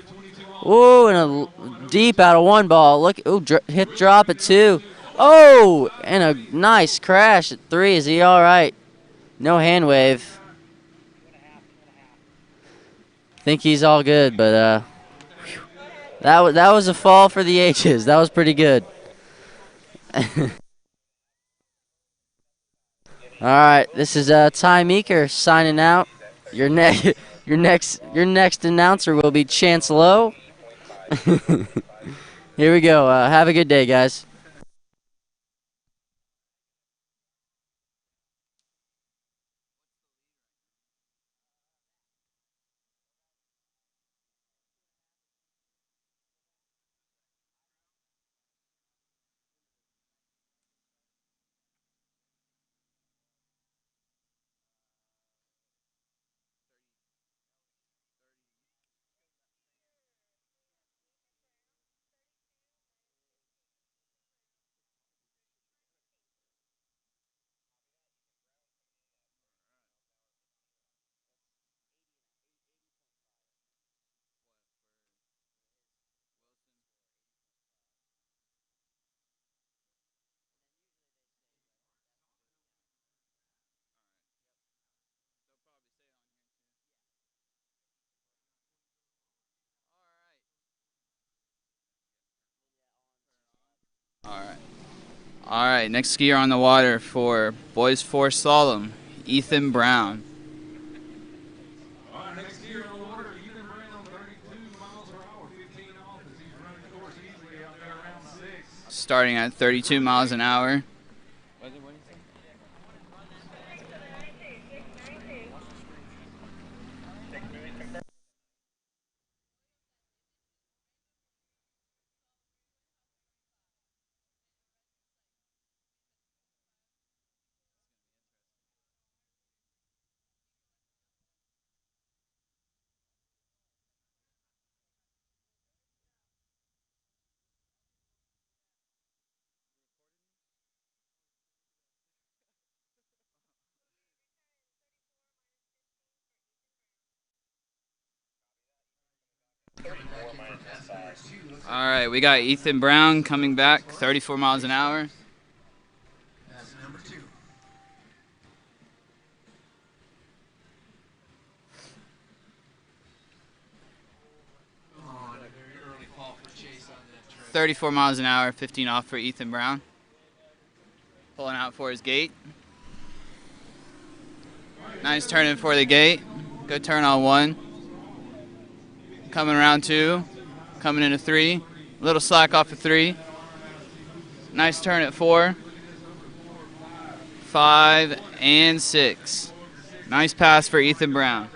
Ooh, and a deep out of 1 ball. Look, ooh, hip drop at 2. Oh, and a nice crash at 3. Is he all right? No hand wave. Think he's all good, but that was a fall for the ages. That was pretty good. All right, this is Ty Meeker signing out. Your next announcer will be Chance Lowe. Here we go. Have a good day, guys. All right, next skier on the water for boys 4 slalom, Ethan Brown. Next skier on the water, Ethan Brown, 32 miles per hour, 15 off as he's running the course easily out there around 6. Starting at 32 miles an hour. All right, we got Ethan Brown coming back, 34 miles an hour. That's number 2. Oh, and a very early fall for Chase on that trip. 34 miles an hour, 15 off for Ethan Brown. Pulling out for his gate. Nice turning for the gate. Good turn on 1. Coming around 2. Coming into 3. A little slack off of 3. Nice turn at 4. 5 and 6. Nice pass for Ethan Brown.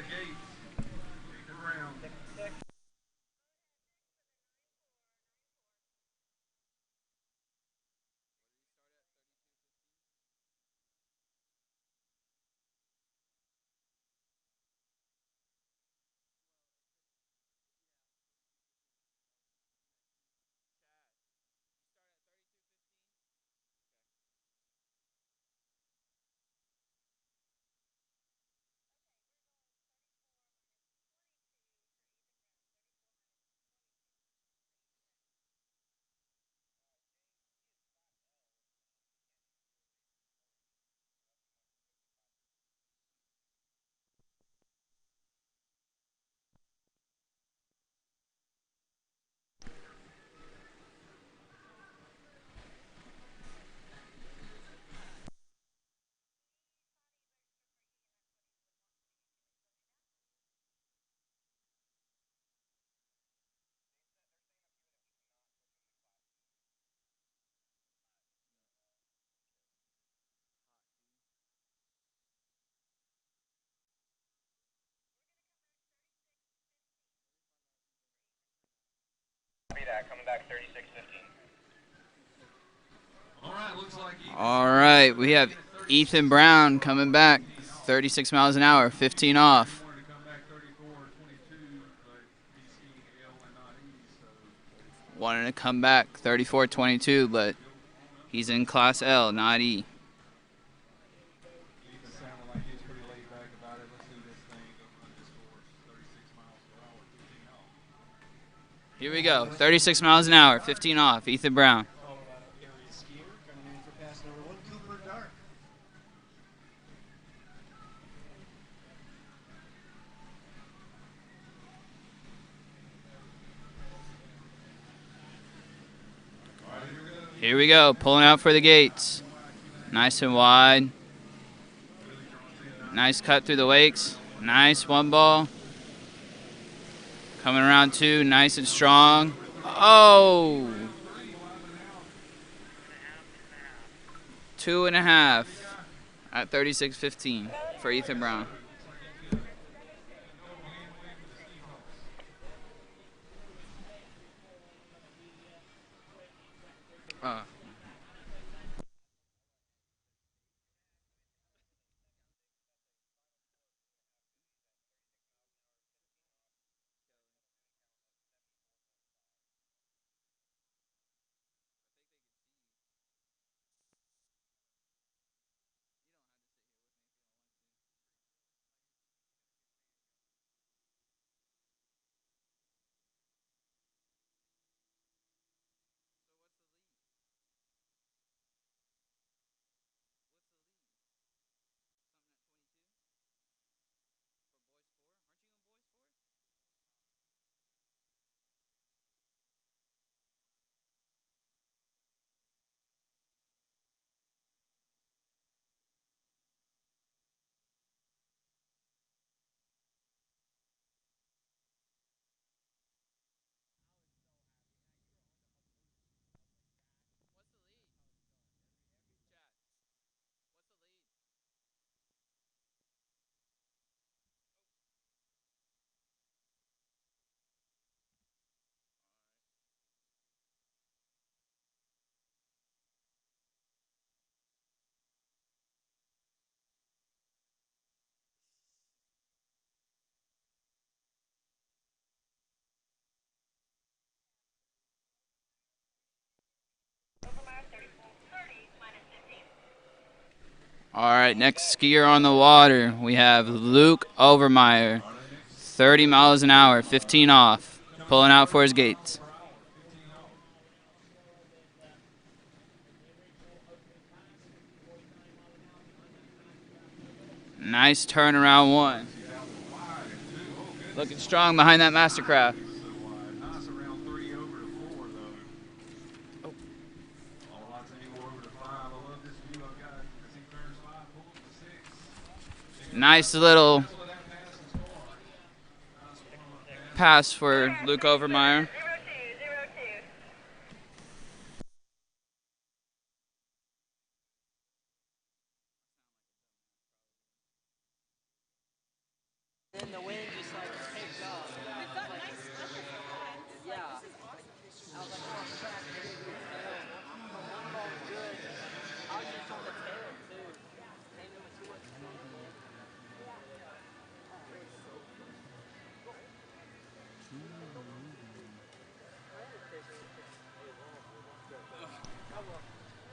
Coming back 36.15. All right, we have Ethan Brown coming back, 36 miles an hour, 15 off. Wanted to come back 34.22, but he's in Class L, not E. Here we go, 36 miles an hour, 15 off, Ethan Brown. Here we go, pulling out for the gates. Nice and wide. Nice cut through the wakes. Nice 1 ball. Coming around 2, nice and strong. Oh! 2.5 at 36.15 for Ethan Brown. All right, next skier on the water, we have Luke Overmeyer, 30 miles an hour, 15 off, pulling out for his gates. Nice turnaround one. Looking strong behind that Mastercraft. Nice little pass for Luke Overmeyer. Then the wind just like picked up. We've got nice weather for that. Yeah. This is awesome. I was like, oh crap. One ball was good. I was just on the tail too. Ain't doing too much.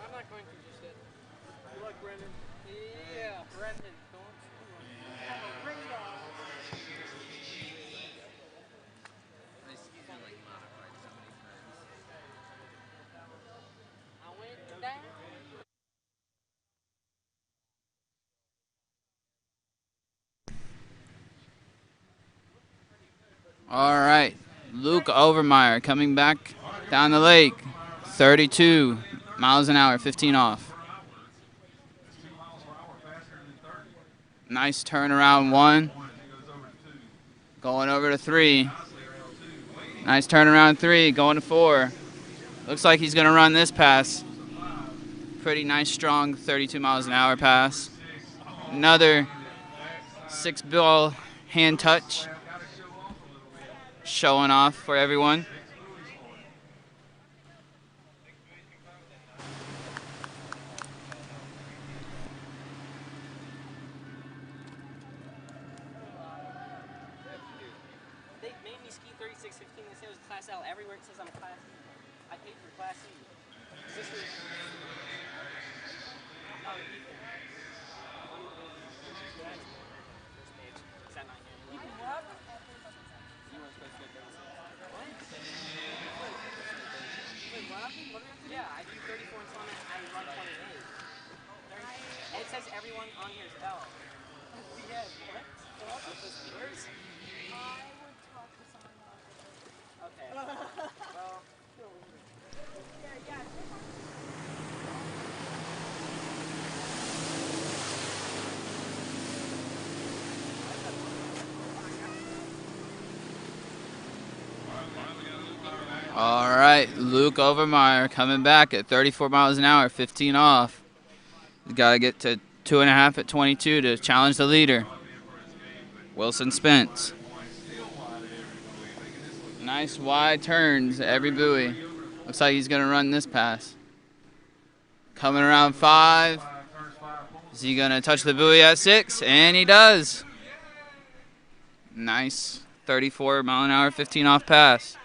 I'm not going to just yet. You like Brendan? Yeah, Brendan. All right, Luke Overmeyer coming back down the lake, 32 miles an hour, 15 off. Nice turnaround one. Going over to 3. Nice turnaround 3, going to 4. Looks like he's going to run this pass. Pretty nice, strong 32 miles an hour pass. Another 6-ball hand touch. Showing off for everyone. They made me ski 36-15. They said it was Class L. Everywhere it says I'm a Class E. I paid for Class E. This was... Oh, Ethan. Is that not here? You weren't supposed to get 36. What? Wait, what happened? What did we have to do? Yeah, I do 34 in Slalom. I run 28. And it says everyone on here is L. Yeah, what? What? Yours? I would talk to someone about it. Okay. Well, yeah. All right, Luke Overmeyer coming back at 34 miles an hour, 15 off. He's got to get to 2.5 at 22 to challenge the leader, Wilson Spence. Nice wide turns at every buoy. Looks like he's going to run this pass. Coming around 5. Is he going to touch the buoy at 6? And he does. Nice 34 mile an hour, 15 off pass.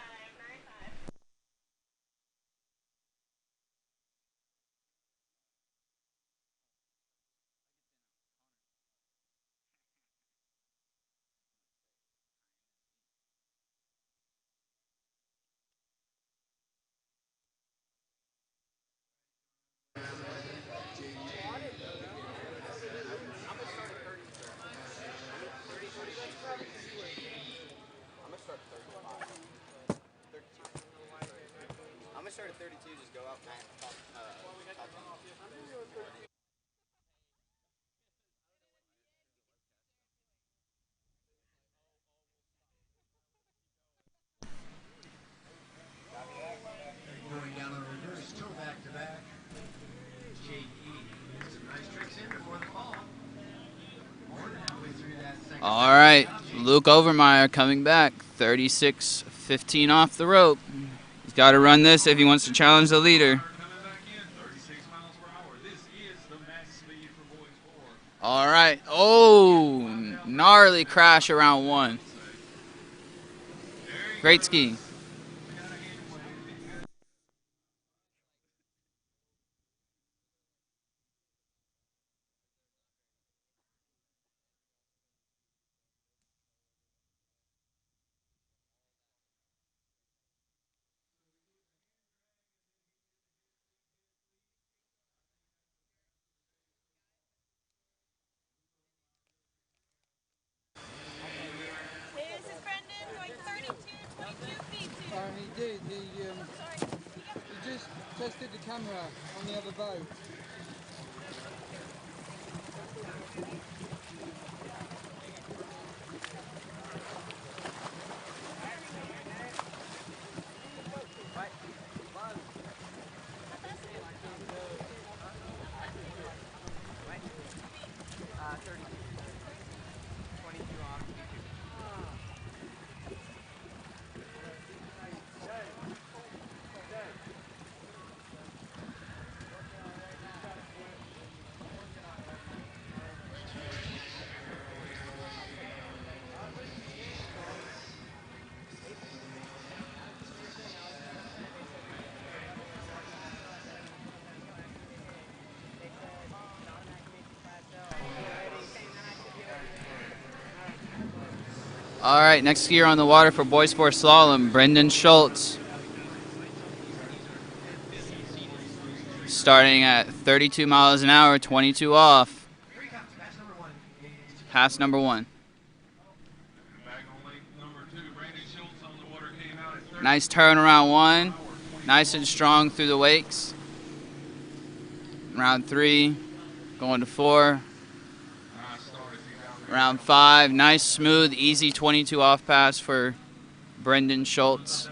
I'm gonna start at 32. Just go up and top. Going down on reverse, toe back to back. JE did some nice tricks in before the fall. More than halfway through that second. All right, Luke Overmeyer coming back, 36-15 off the rope. He's got to run this if he wants to challenge the leader. All right. Oh, gnarly crash around 1. Great ski. tested the camera on the other boat. All right, next skier on the water for boys sports slalom, Brendan Schultz. Starting at 32 miles an hour, 22 off. Pass number 1. Nice turn around 1. Nice and strong through the wakes. Round 3, going to 4. Round 5, nice, smooth, easy 22 off pass for Brendan Schultz.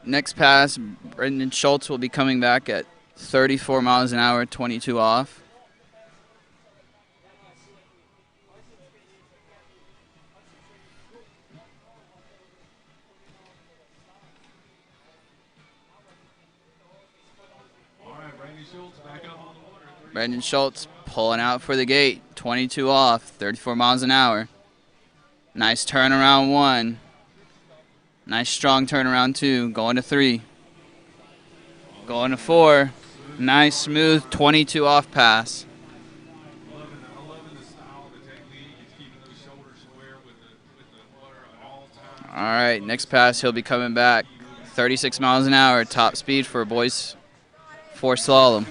Next pass, Brendan Schultz will be coming back at 34 miles an hour, 22 off. Brendan Schultz pulling out for the gate, 22 off, 34 miles an hour. Nice turnaround 1. Nice strong turnaround 2, going to 3. Going to 4. Nice smooth 22 off pass. All right, next pass he'll be coming back 36 miles an hour, top speed for boys 4 slalom.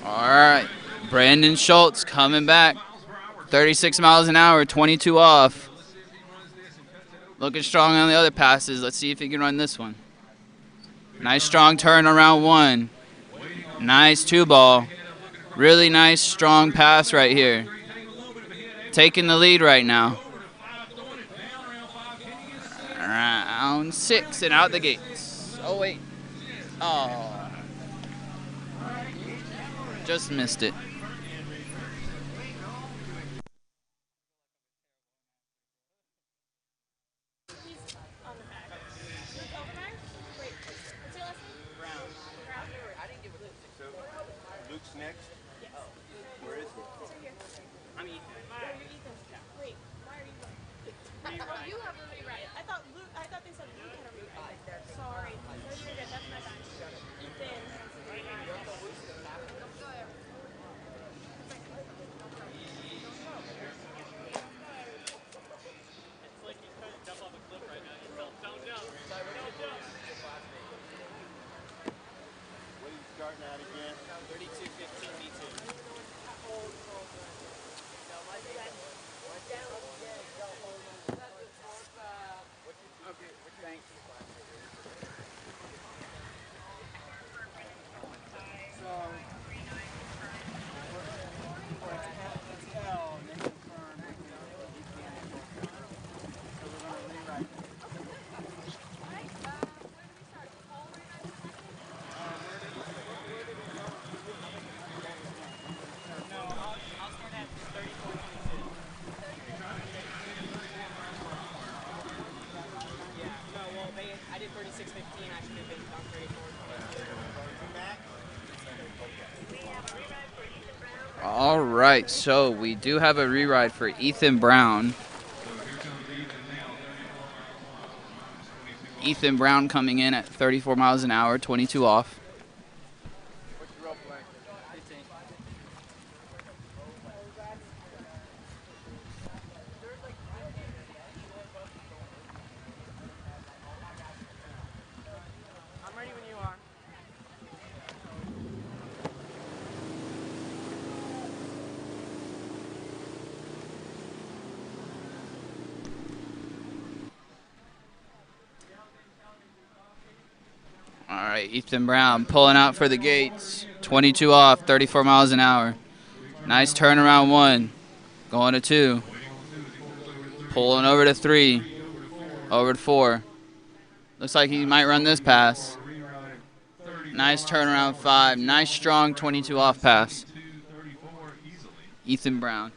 All right, Brendan Schultz coming back, 36 miles an hour, 22 off. Looking strong on the other passes. Let's see if he can run this one. Nice strong turn around 1. Nice 2-ball. Really nice strong pass right here. Taking the lead right now. Round 6 and out the gates. Oh, wait. Oh. Just missed it. Luke's next? Where is he? I'm Ethan. Wait, why are you going? You have a rewrite. I thought they said Luke had a rewrite. Sorry. No, you're good. That's my bad. Ethan. 32:15 me too. Okay, thanks. So, it's L, and they confirm that you can. So we're going to rewrite it. No, I'll start at 34:22. Yeah, no, well, I did 36:15. I should have been done 34:22. All right, so we do have a reride for Ethan Brown. Ethan Brown coming in at 34 miles an hour, 22 off. I'm ready when you are. All right, Ethan Brown pulling out for the gates. 22 off, 34 miles an hour. Nice turnaround 1. Going to 2. Pulling over to 3. Over to 4. Looks like he might run this pass. Nice turnaround 5. Nice strong 22 off pass. Ethan Brown.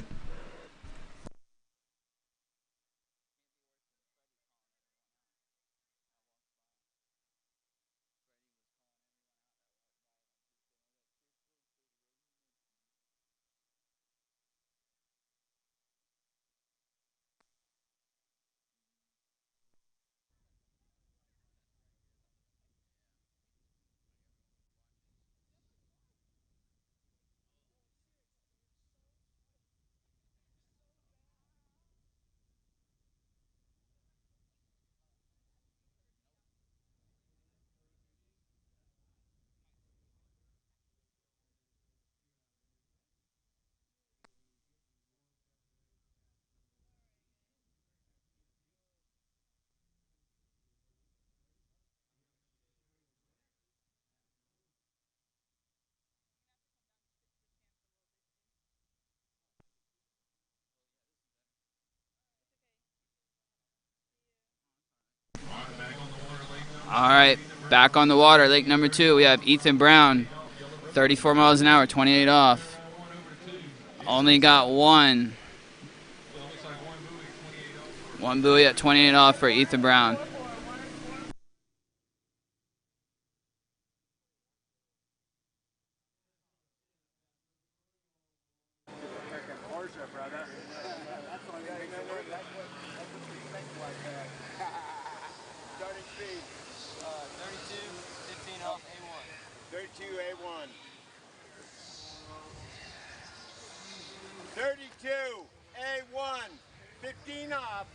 All right, back on the water, lake number 2. We have Ethan Brown, 34 miles an hour, 28 off. Only got one buoy at 28 off for Ethan Brown. Starting speed. 32:15 off A1. 32 A1. 32 A1. 15 off.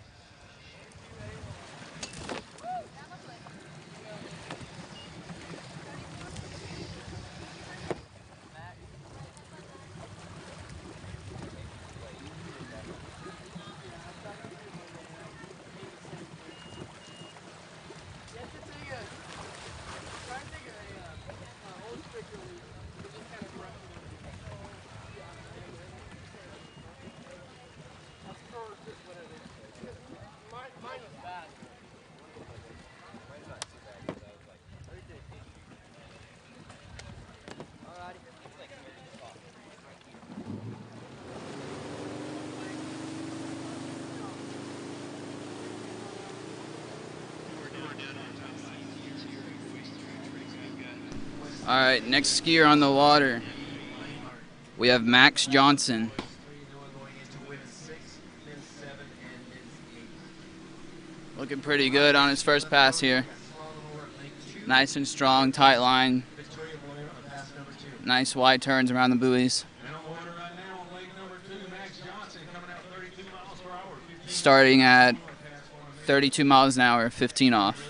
All right, next skier on the water, we have Max Johnson. Looking pretty good on his first pass here. Nice and strong, tight line. Nice wide turns around the buoys. Starting at 32 miles an hour, 15 off.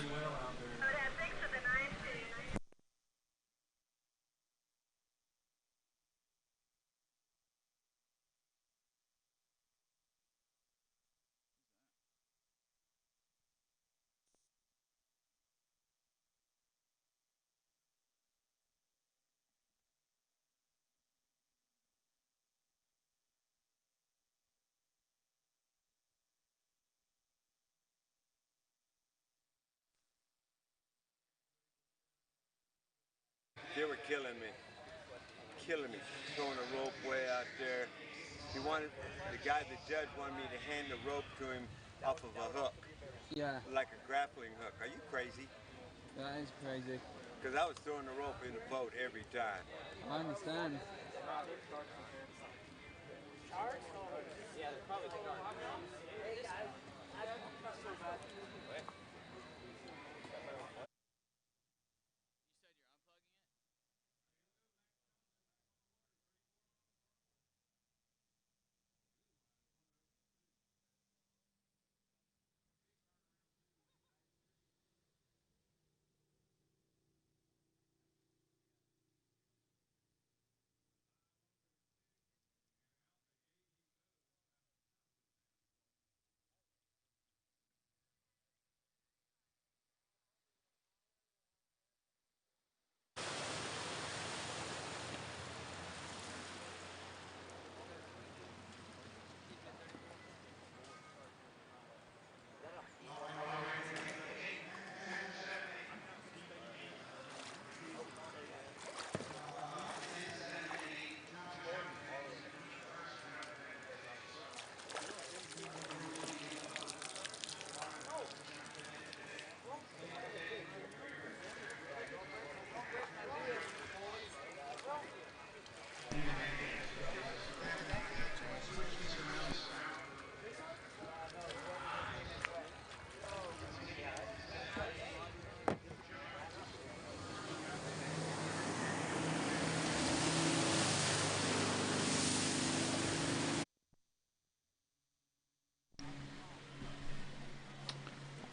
killing me. Throwing a rope way out there. The judge wanted me to hand the rope to him off of a hook. Yeah. Like a grappling hook. Are you crazy? That is crazy. Because I was throwing the rope in the boat every time. I understand.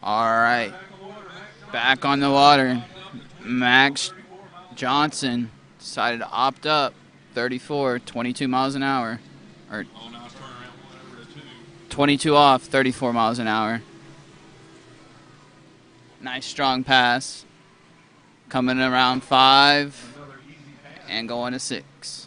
All right, back on the water. Max Johnson decided to opt up. 34, 22 miles an hour. Or 22 off, 34 miles an hour. Nice strong pass. Coming around 5 and going to 6.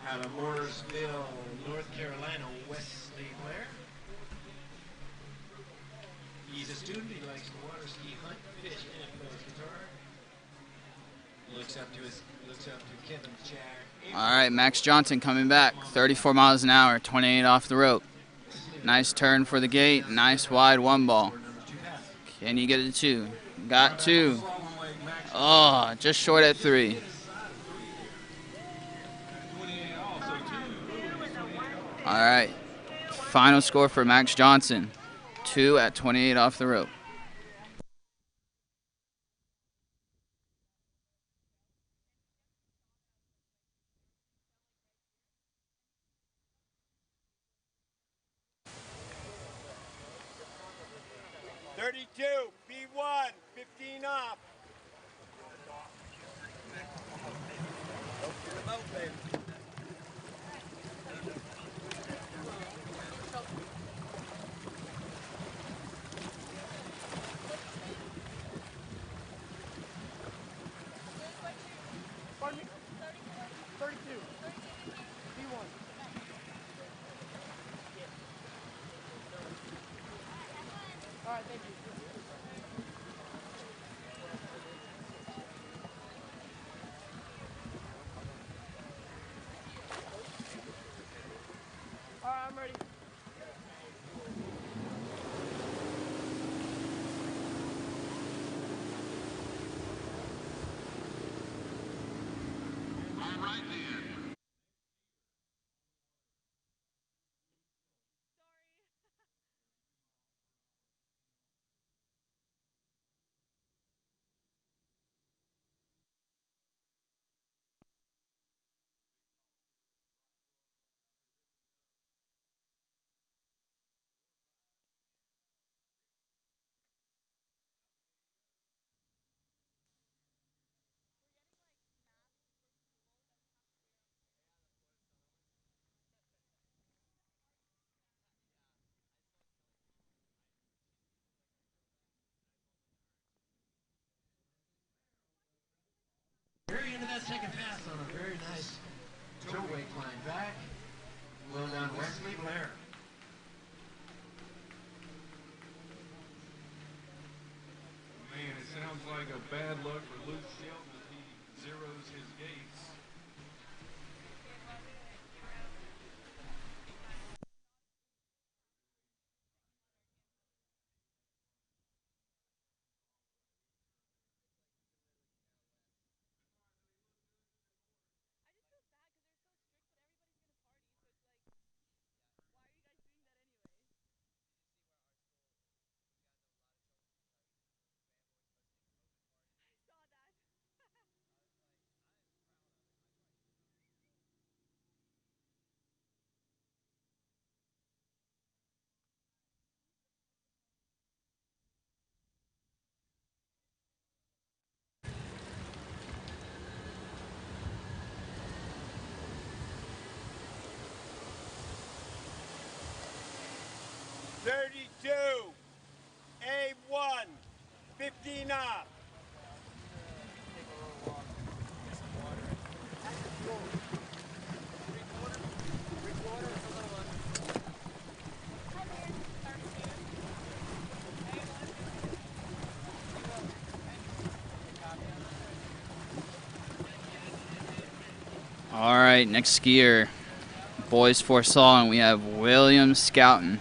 Out of Mooresville, North Carolina, Wesley Blair. He's a student. He likes to water ski, hunt, fish, and plays guitar. Looks up to Kevin's chair. All right, Max Johnson coming back. 34 miles an hour, 28 off the rope. Nice turn for the gate. Nice wide 1 ball. Can you get it to 2? Got 2. Oh, just short at 3. All right, final score for Max Johnson, 2 at 28 off the rope. B1, 15 off. Very into that second pass on a very nice toe-weight climb back. Well done, Wesley Blair. Man, it sounds like a bad luck for Luke Shelton as he zeroes his gates. A1, 15 up. All right, next skier, boys for Slalom, we have William Scouten.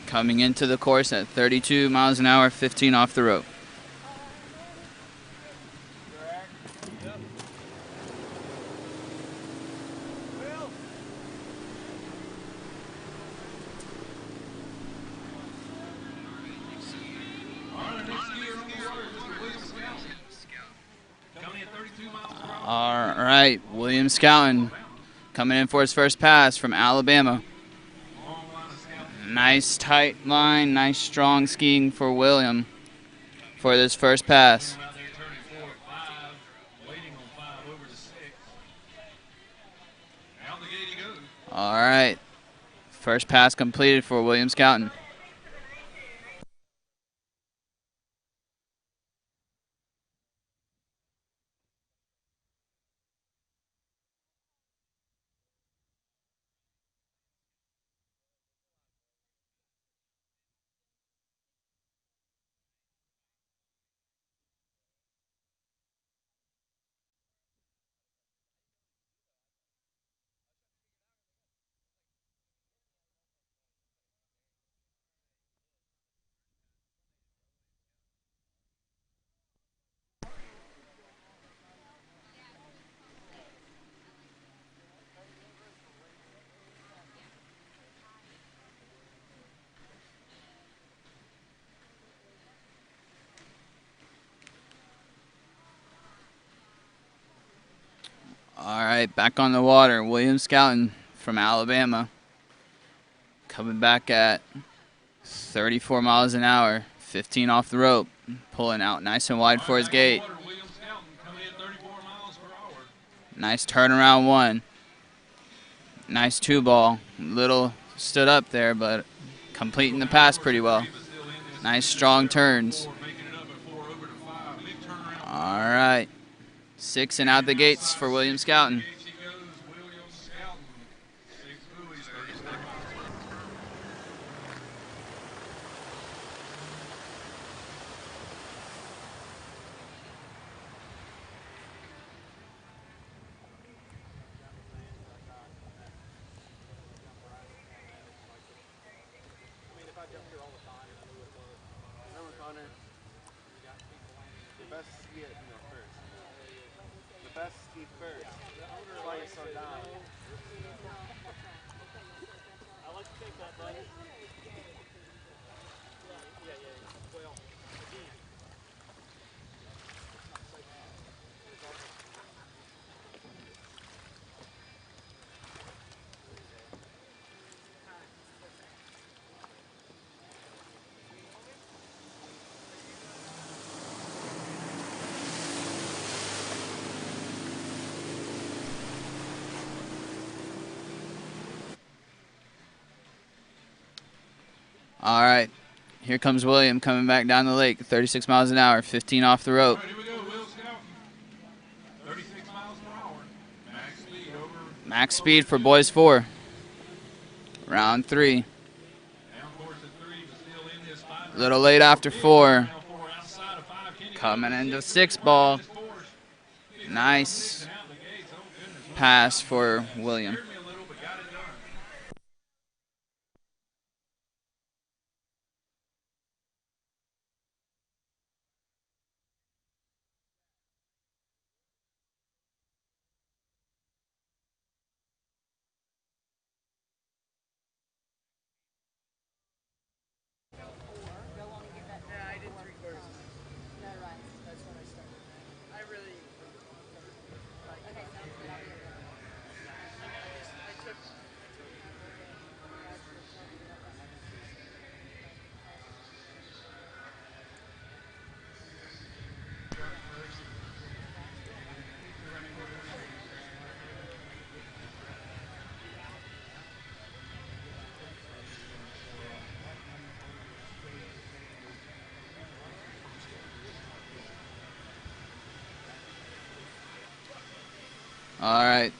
Coming into the course at 32 miles an hour, 15 off the rope. All right, William Scouten coming in for his first pass from Alabama. Nice tight line, nice strong skiing for William for this first pass. All right, first pass completed for William Scouten. All right, back on the water, William Scouten from Alabama. Coming back at 34 miles an hour, 15 off the rope, pulling out nice and wide for his gate. Nice turnaround one. Nice two ball. Little stood up there, but completing the pass pretty well. Nice strong turns. All right. 6 and out the gates for William Scouten. All right. Here comes William coming back down the lake. 36 miles an hour, 15 off the rope. Here we go, Will Scout. 36 miles per hour. Max speed over. Max speed for boys 4. Round 3. A little late after 4. Coming into 6 ball. Nice pass for William. All right,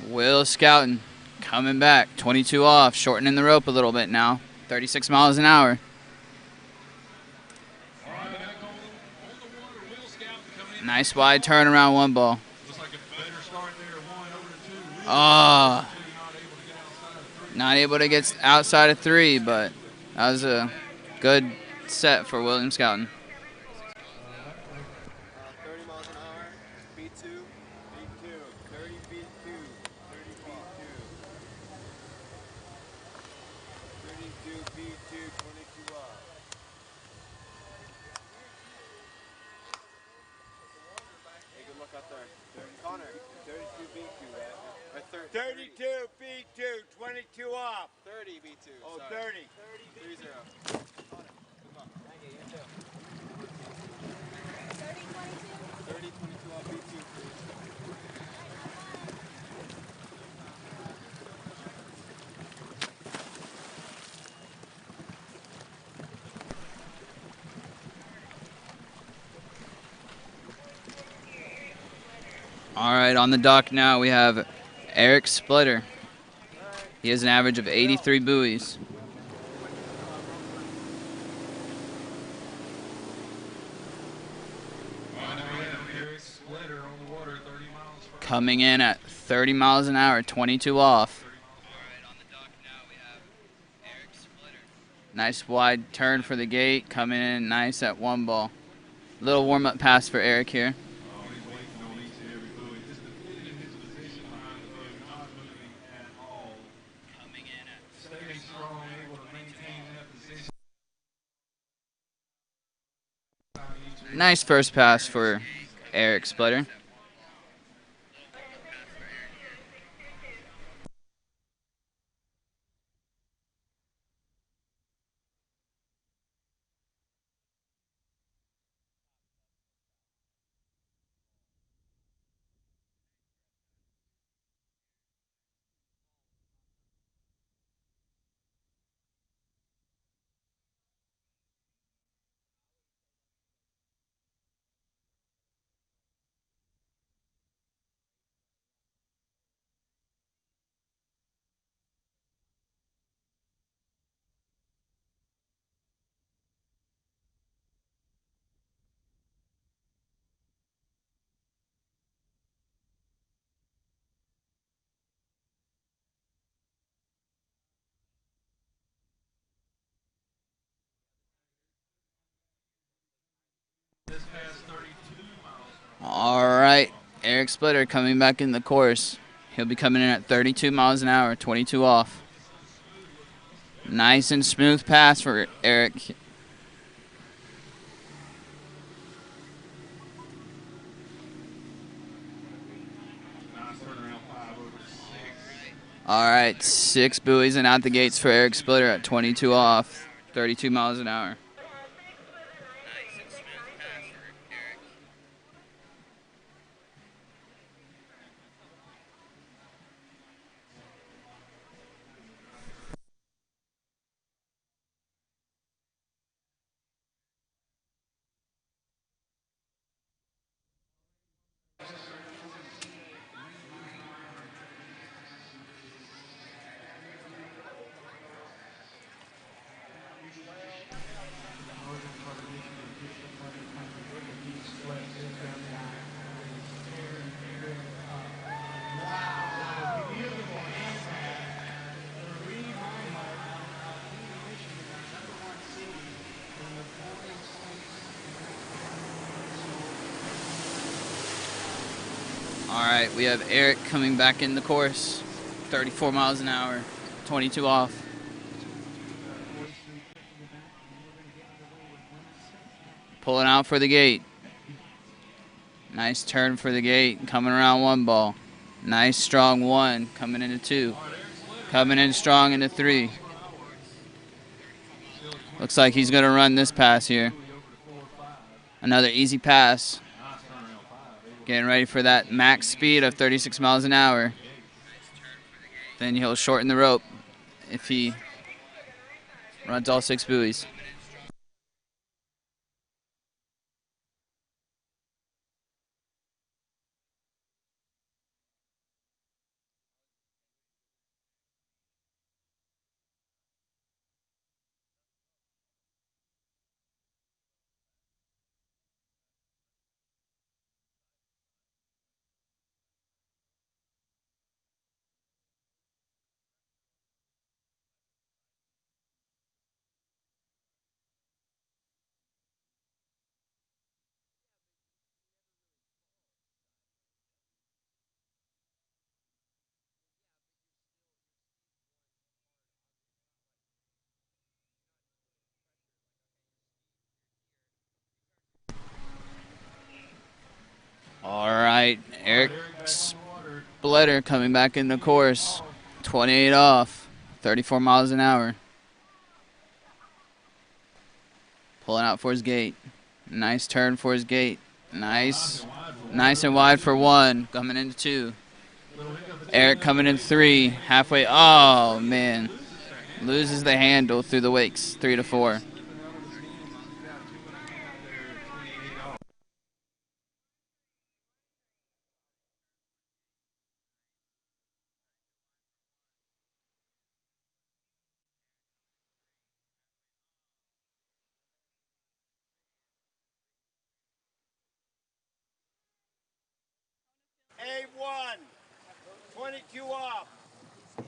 Will scouting, coming back, 22 off, shortening the rope a little bit now, 36 miles an hour. Nice wide turn around 1 ball. Oh, not able to get outside of 3, but that was a good set for William scouting. 30 miles an hour, B2, B2, 30 B2, 30 B2. 32 B2, 22 off. Hey, good luck out there. Connor, 32 B2, right? 32 B2, 22 off. 30 B2. Oh, sorry. 30. 30. 30. Thank you, you too. 30, 22 off B2, please. All right, on the dock now we have Eric Splitter. He has an average of 83 buoys. Coming in at 30 miles an hour, 22 off. Nice wide turn for the gate, coming in nice at 1 ball. Little warm-up pass for Eric here. Nice first pass for Eric Splitter. All right, Eric Splitter coming back in the course. He'll be coming in at 32 miles an hour, 22 off. Nice and smooth pass for Eric. All right, 6 buoys and out the gates for Eric Splitter at 22 off, 32 miles an hour. All right, we have Eric coming back in the course. 34 miles an hour, 22 off. Pulling out for the gate. Nice turn for the gate, coming around 1 ball. Nice strong 1, coming into 2. Coming in strong into 3. Looks like he's going to run this pass here. Another easy pass. Getting ready for that max speed of 36 miles an hour. Then he'll shorten the rope if he runs all 6 buoys. All right, Eric Splitter coming back in the course. 28 off, 34 miles an hour. Pulling out for his gate. Nice turn for his gate. Nice and wide for 1, coming into 2. Eric coming in 3, halfway. Oh, man. Loses the handle through the wakes, 3 to 4. A1, 22 off. One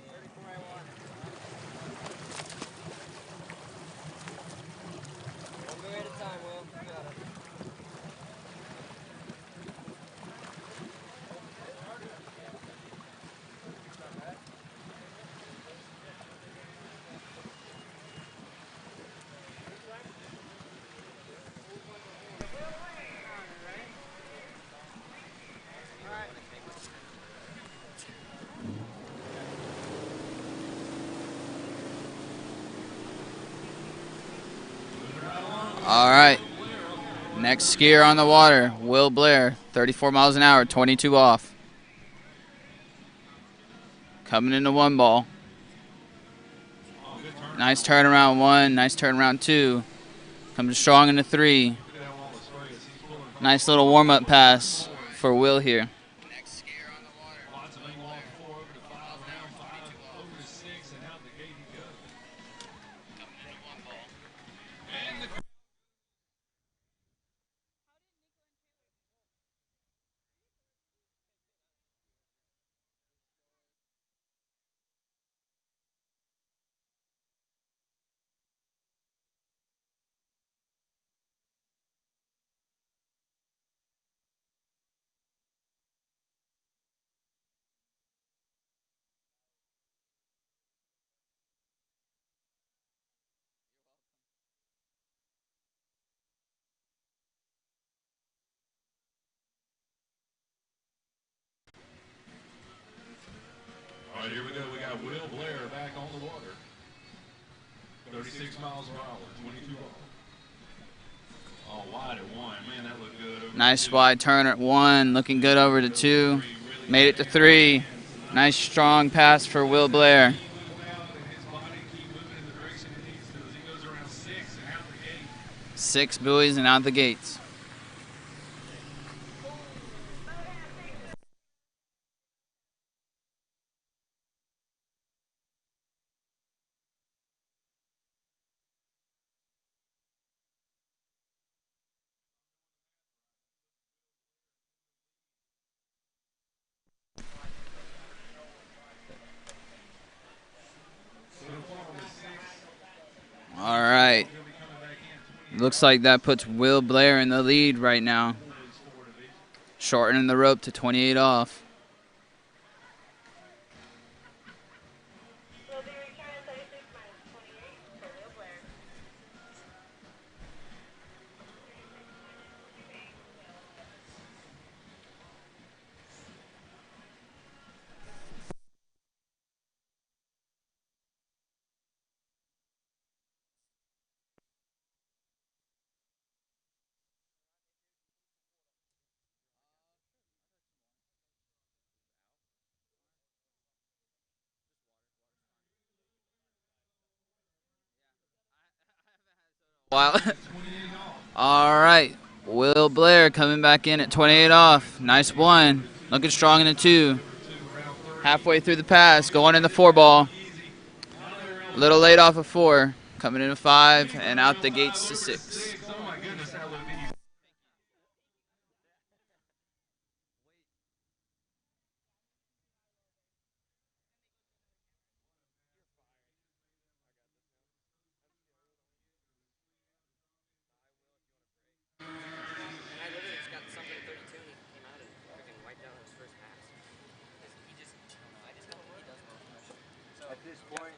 buoy at a time, Will. You got it. All right. Next skier on the water, Will Blair, 34 miles an hour, 22 off. Coming into 1 ball. Nice turn around 1, nice turn around 2. Coming strong into 3. Nice little warm-up pass for Will here. All right, here we go. We got Will Blair back on the water. 36 miles per hour, 22 off. Oh, wide at 1. Man, that looked good. Nice wide turn at 1, looking good over to 2. Made it to 3. Nice strong pass for Will Blair. 6 buoys and out the gates. All right. Looks like that puts Will Blair in the lead right now. Shortening the rope to 28 off. Wow. All right. Will Blair coming back in at 28 off. Nice one. Looking strong in the 2. Halfway through the pass. Going in the 4 ball. A little late off of 4. Coming in a 5 and out the gates to 6. At this point,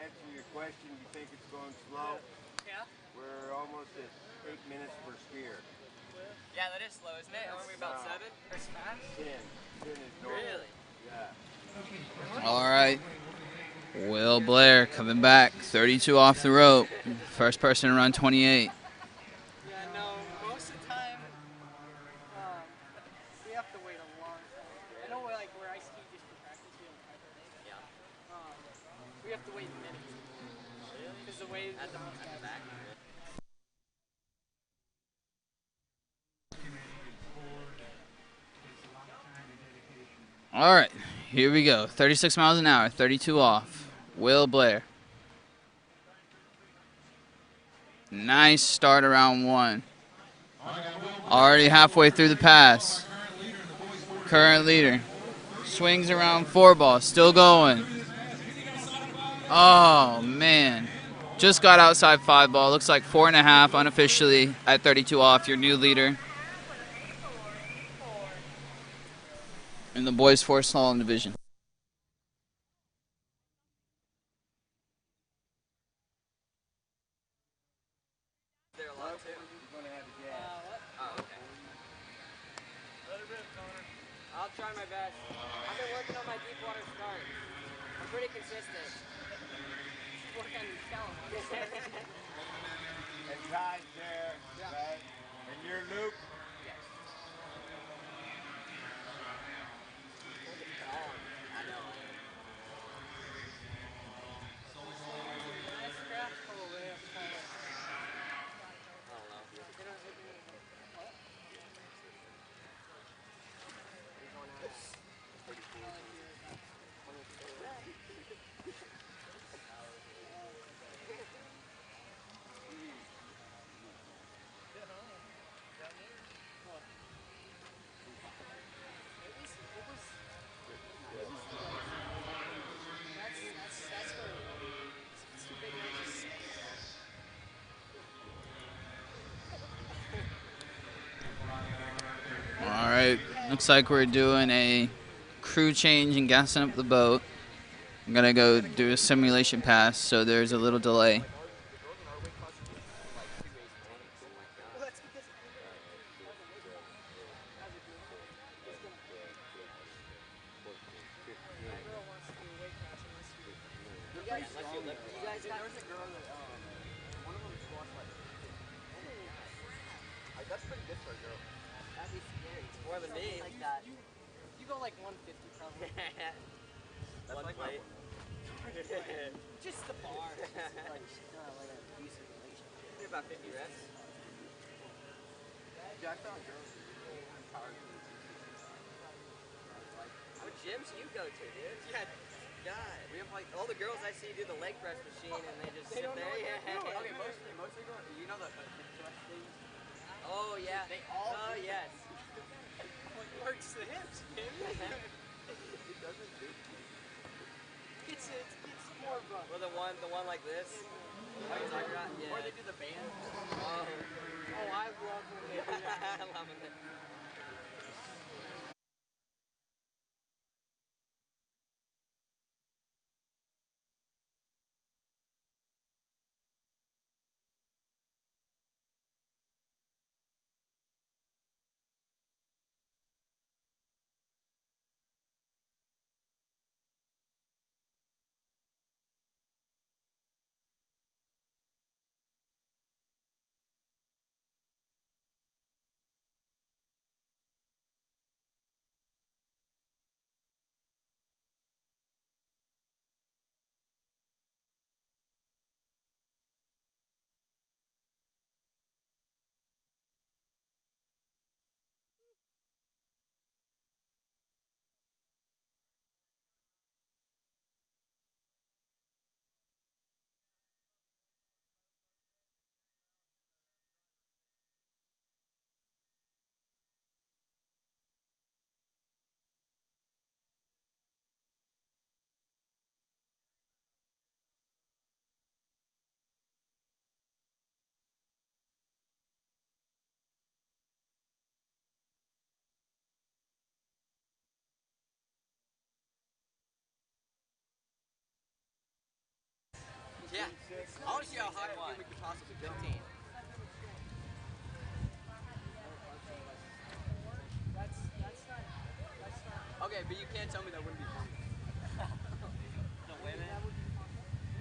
answer your question, you think it's going slow? Yeah. We're almost at 8 minutes per skier. Yeah, that is slow, isn't it? Aren't we about 7? That's fast? 10. 10 is normal. Really? Yeah. All right. Will Blair coming back. 32 off the rope. First person to run 28. Yeah, no, most of the time, we have to wait a long time. I know like where I ski just for practice, we have practice. Yeah. We have to wait minutes. Because the waves at the back. All right, here we go. 36 miles an hour, 32 off. Will Blair. Nice start around 1. Already halfway through the pass. Current leader. Swings around 4 ball, still going. Oh, man. Just got outside 5 ball. Looks like 4.5 unofficially at 32 off. Your new leader in the boys 4 slalom division. I'll try my best. I've been working on my deep water start. I'm pretty consistent. Work on your skeleton. And tied there, right? And your loop? Yes. I know. All right, looks like we're doing a crew change and gassing up the boat. I'm gonna go do a simulation pass, so there's a little delay. That's pretty good for a girl. That'd be scary. It's more than me. Like that. You go like 150 probably. That's like weight. Just the bar. Just like a decent relationship. Maybe about 50 reps. Yeah, I thought girls were power. What gyms you go to, dude? Yeah. God, we have like all the girls I see do the leg press machine and they just sit there. Yeah. Okay, mostly girls. You know the hip thrust things? Oh yeah. They all. Oh yes. It works the hips, man. It doesn't do. It's more of a. Or the one like this. What are you talking about? Yeah. Or they do the band. Oh, I love when they do that. I love it. high one we could possibly go. 15. Okay, but you can't tell me that wouldn't be funny. The women?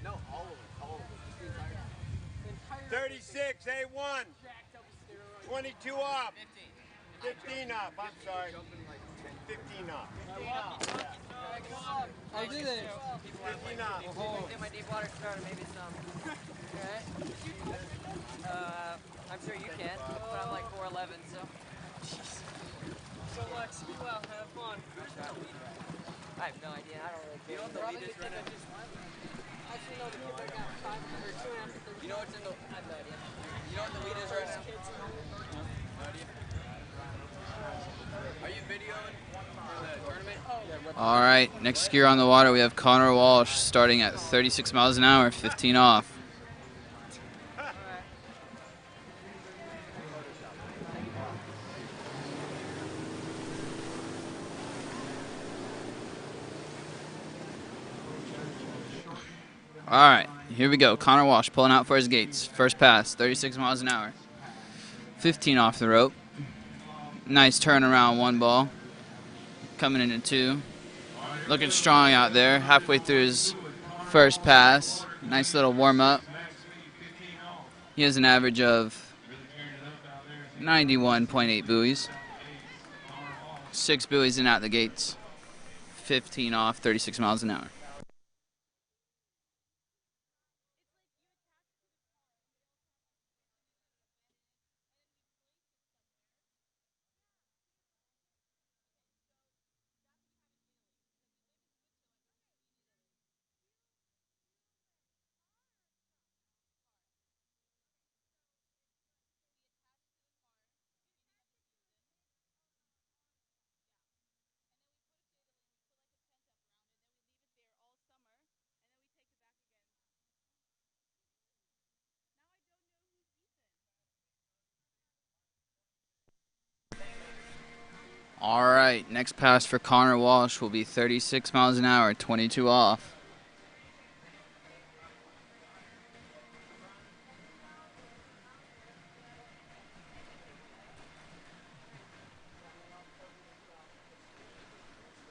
No, all of them. All of them. Just the entire 36, A1. 22 up. 15 up. I'm sorry. 15 up. I did it. 15 up. Get my deep water started, maybe some. Okay. I'm sure you can, but I'm like 4'11", so. So Lex, be well, have fun. I have no idea. I don't really care. You know what the lead is right now? Actually, no, the kid that got 5 or 2 after 30. You know what's in the? I have no idea. You know what the lead is right now? No idea. Are you videoing for the tournament? All right, next skier on the water, we have Connor Walsh starting at 36 miles an hour, 15 off. All right, here we go. Connor Walsh pulling out for his gates. First pass, 36 miles an hour. 15 off the rope. Nice turnaround, 1 ball. Coming into 2. Looking strong out there. Halfway through his first pass. Nice little warm-up. He has an average of 91.8 buoys. 6 buoys and out the gates. 15 off, 36 miles an hour. All right, next pass for Connor Walsh will be 36 miles an hour, 22 off.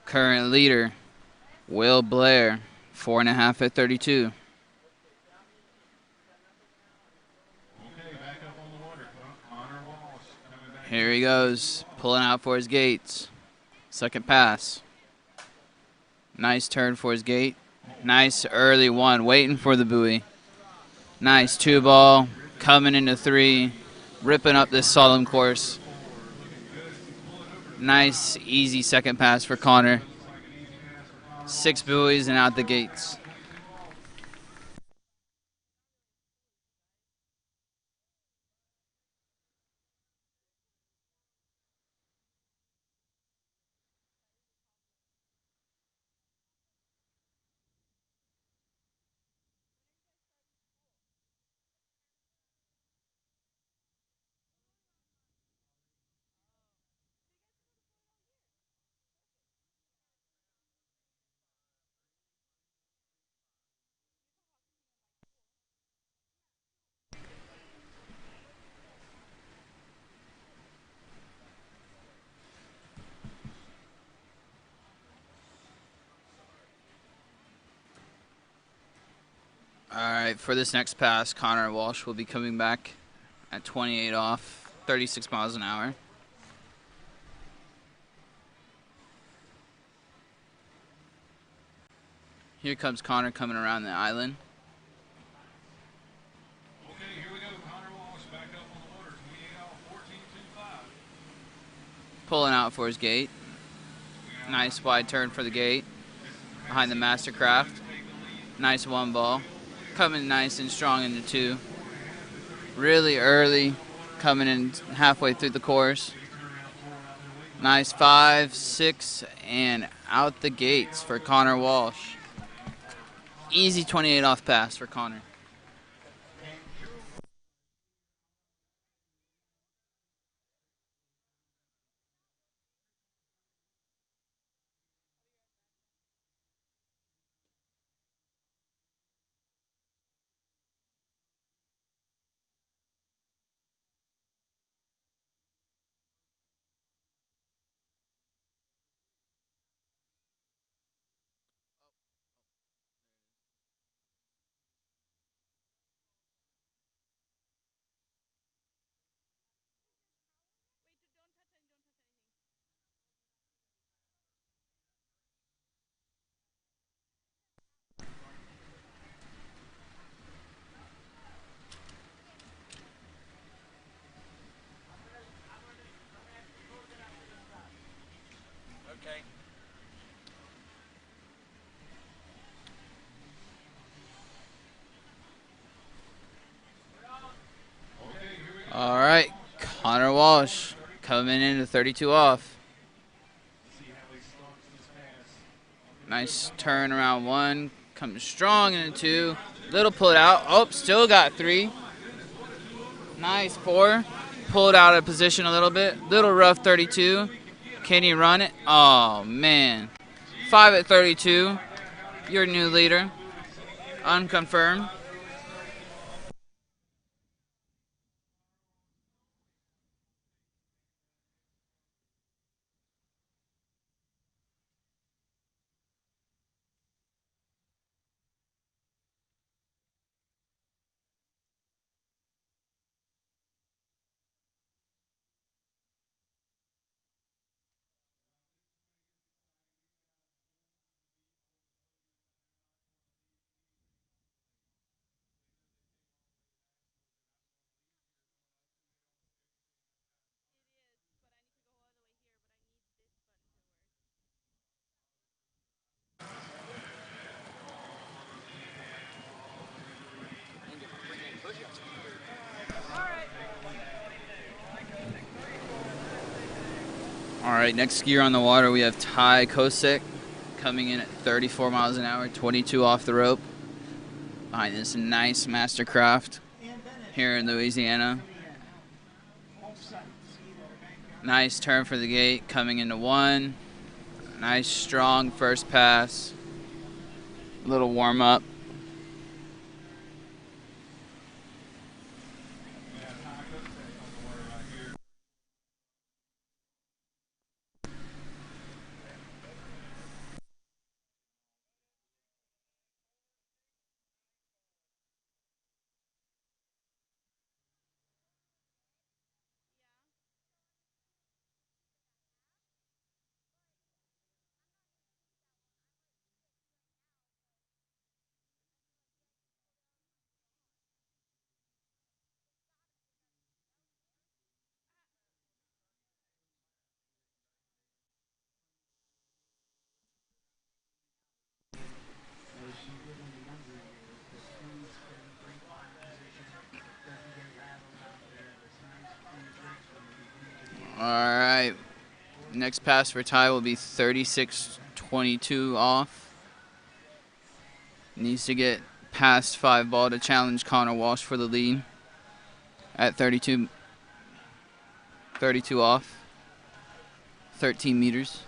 Current leader, Will Blair, 4.5 at 32. Here he goes, pulling out for his gates. Second pass. Nice turn for his gate. Nice early 1, waiting for the buoy. Nice 2 ball, coming into 3, ripping up this Slalom course. Nice, easy second pass for Connor. 6 buoys and out the gates. All right, for this next pass, Connor Walsh will be coming back at 28 off, 36 miles an hour. Here comes Connor coming around the island. Okay, here we go. Connor Walsh back up on the water. 28 off, 14.25. Pulling out for his gate. Nice wide turn for the gate. Behind the Mastercraft. Nice 1 ball. Coming nice and strong into 2. Really early, coming in halfway through the course. Nice 5, 6, and out the gates for Connor Walsh. Easy 28 off pass for Connor. All right, Connor Walsh coming into 32 off. Nice turn around 1, coming strong into 2. Little pull it out. Oh, still got 3. Nice 4. Pulled out of position a little bit. Little rough 32. Can he run it? Oh, man. 5 at 32. Your new leader. Unconfirmed. All right, next skier on the water, we have Ty Kosek coming in at 34 miles an hour, 22 off the rope. Behind this nice Mastercraft here in Louisiana. Nice turn for the gate, coming into 1. Nice, strong first pass. Little warm up. All right, next pass for Ty will be 36.22 off. Needs to get past 5 ball to challenge Connor Walsh for the lead at 32 off, 13 meters.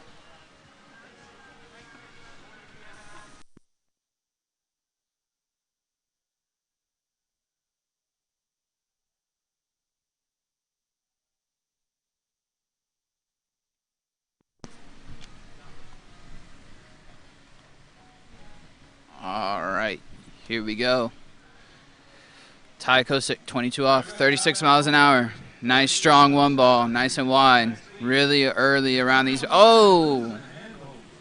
All right, here we go. Ty Kosek, 22 off, 36 miles an hour. Nice strong 1 ball, nice and wide. Really early around these. Oh!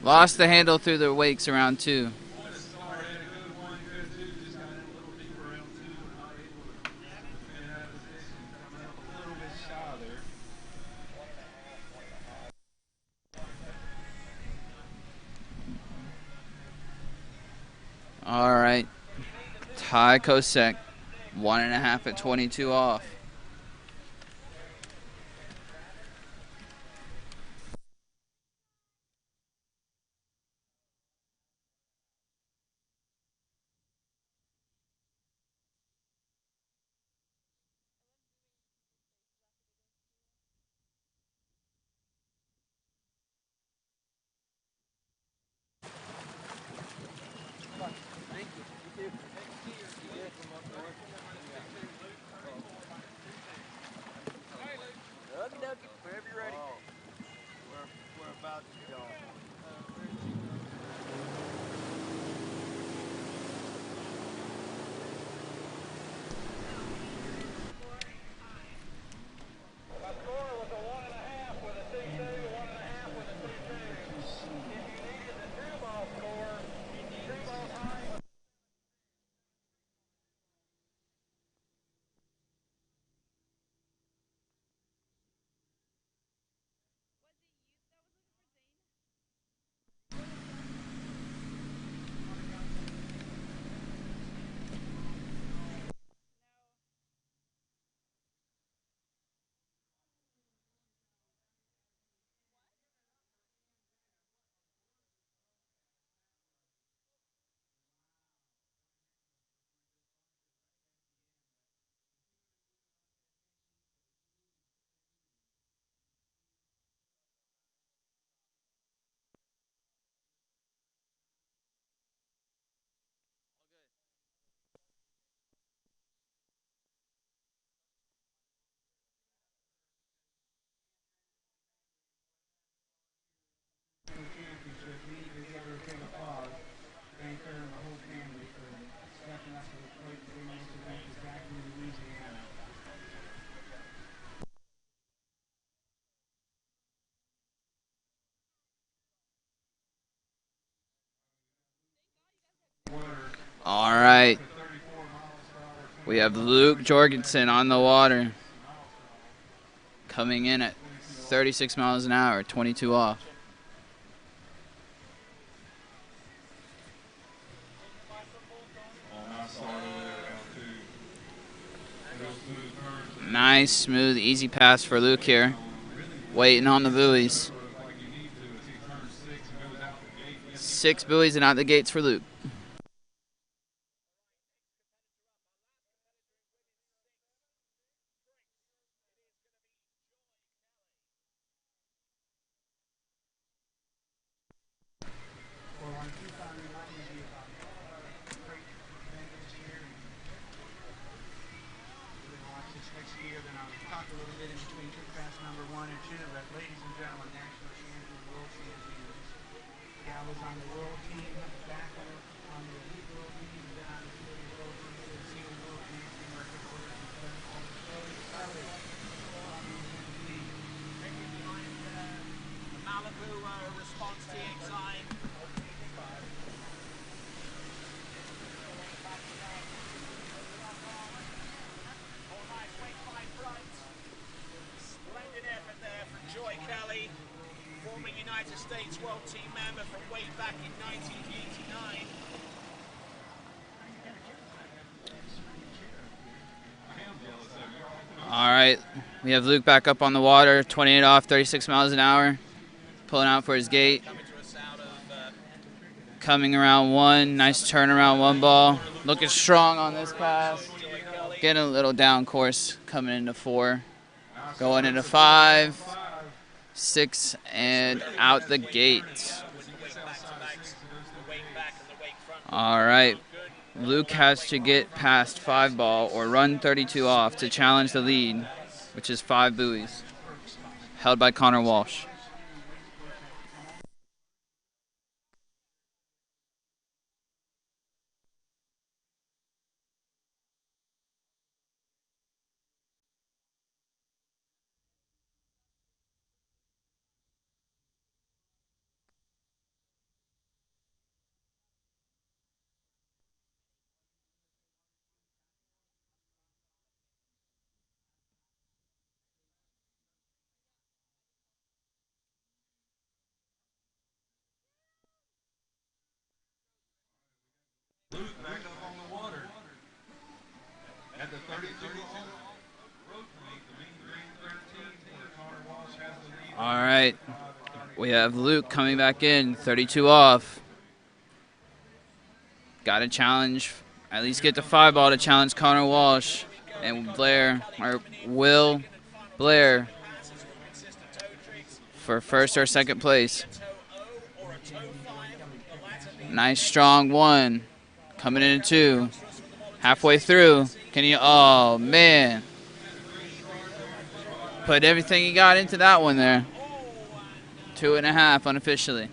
Lost the handle through the wakes around 2. All right, Ty Kosek, 1.5 at 22 off. Whenever you're ready. We're about to go. All right. We have Luke Jorgensen on the water. Coming in at 36 miles an hour, 22 off. Nice, smooth, easy pass for Luke here. Waiting on the buoys. 6 buoys and out the gates for Luke. States World Team member from way back in 1989. All right, we have Luke back up on the water, 28 off, 36 miles an hour, pulling out for his gate. Coming around one, nice turn around one ball. Looking strong on this pass. Getting a little down course, coming into 4. Going into 5. 6 and out the gate. All right, Luke has to get past 5 ball or run 32 off to challenge the lead, which is 5 buoys, held by Connor Walsh. All right, we have Luke coming back in, 32 off. Got to challenge, at least get the 5 ball to challenge Connor Walsh and Will Blair for first or second place. Nice strong 1, coming in 2, halfway through. Can you? Oh man. Put everything he got into that one there. 2.5 unofficially.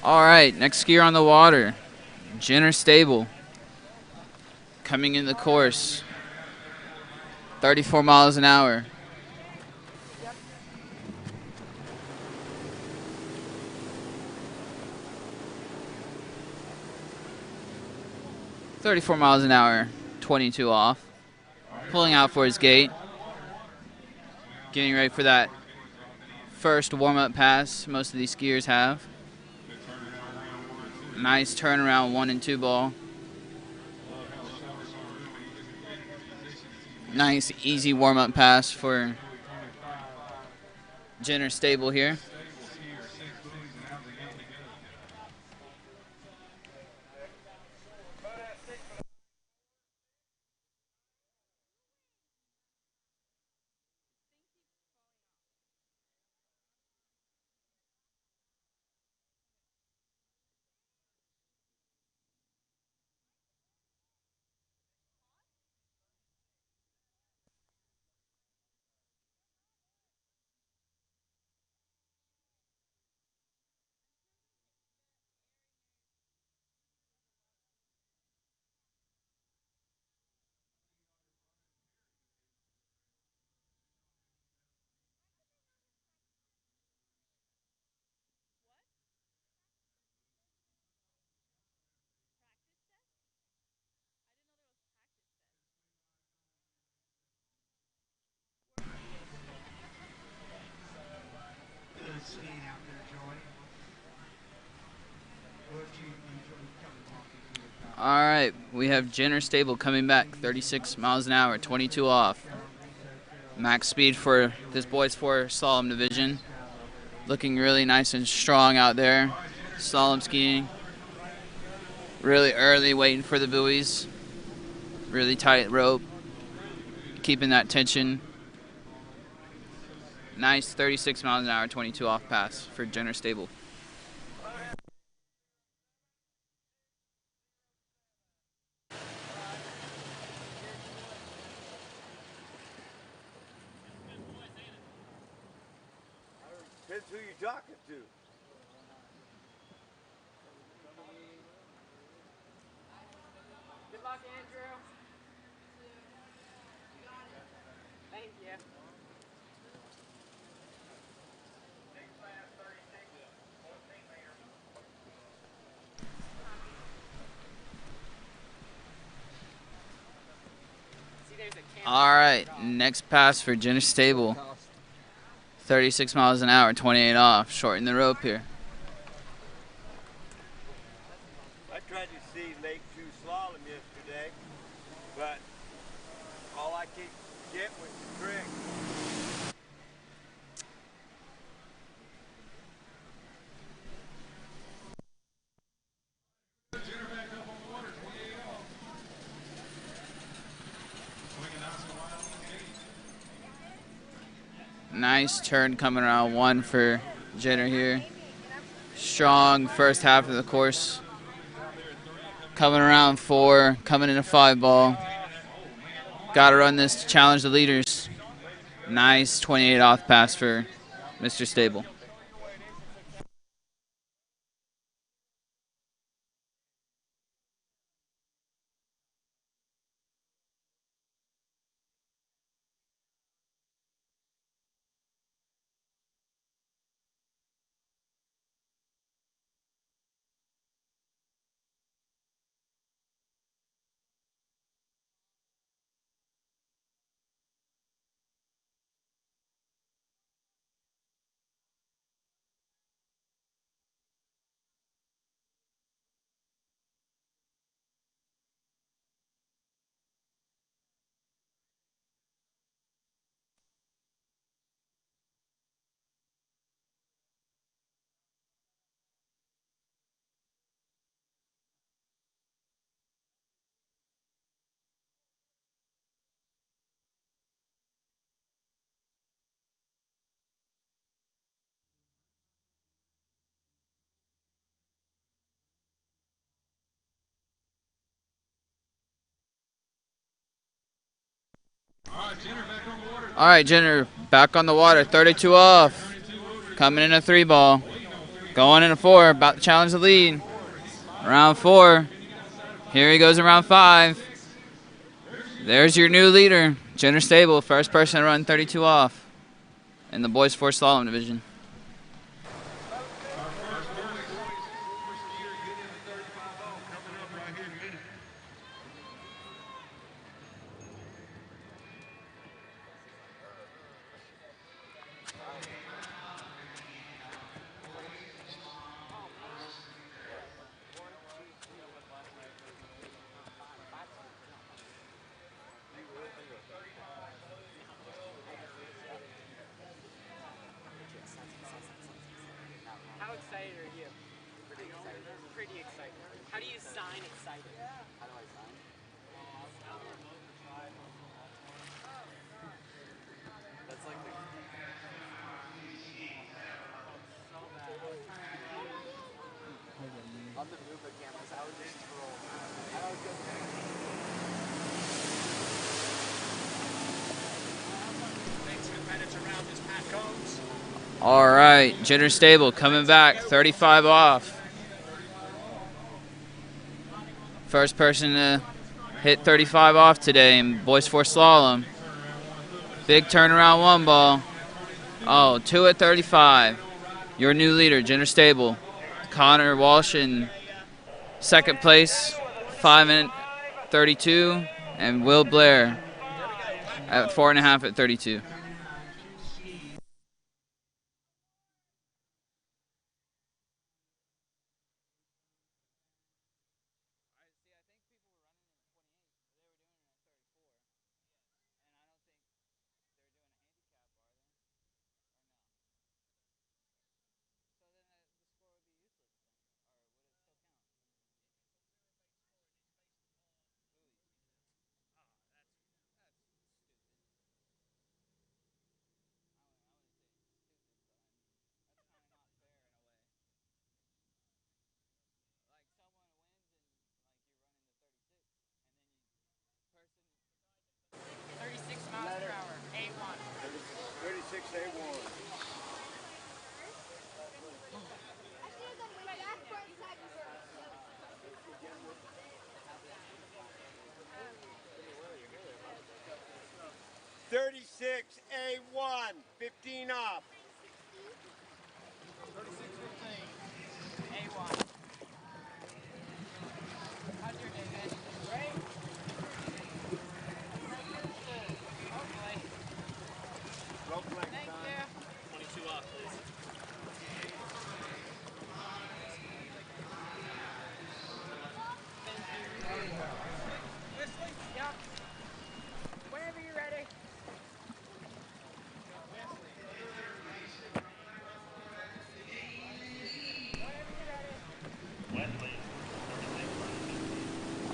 All right, next skier on the water, Jenner Stable, coming in the course, 34 miles an hour. .34 miles an hour, 22 off. Pulling out for his gate. Getting ready for that first warm-up pass most of these skiers have. Nice turnaround 1 and 2 ball. Nice easy warm-up pass for Jenner stable here. All right, we have Jenner stable coming back, 36 miles an hour, 22 off. Max speed for this boys 4 slalom division. Looking really nice and strong out there. Slalom skiing. Really early, waiting for the buoys. Really tight rope. Keeping that tension. Nice 36 miles an hour, 22 off pass for Jenner stable. Depends who you're talking to. Good luck, Andrew. Thank you. All right, next pass for Jenner stable. 36 miles an hour, 28 off. Shorten the rope here. I tried to see Lake 2 slalom yesterday, but all I could get was the trick. Nice turn coming around 1 for Jenner here. Strong first half of the course. Coming around 4, coming in a 5 ball. Got to run this to challenge the leaders. Nice 28 off pass for Mr. Stable. All right, Jenner back on the water, 32 off. Coming in a 3 ball. Going in a 4, about to challenge the lead. Round 4. Here he goes in round 5. There's your new leader, Jenner Stable, first person to run 32 off in the boys 4 slalom division. excited are you? Pretty excited. Pretty excited. How do you sign excited? How do I sign? That's like the... On the movement cameras, I would just roll. I would go Thanks competitor around this Pat Combs. All right, Jenner Stable coming back, 35 off. First person to hit 35 off today in boys 4 slalom. Big turnaround 1 ball. Oh, 2 at 35. Your new leader, Jenner Stable. Connor Walsh in second place, 5 and 32, and Will Blair at 4.5 at 32. A1, 15 off. 36-15. A1. How's your day, man? Great. Hopefully. Thank you. 22 off, please. Wesley? Yeah. Whenever you're ready.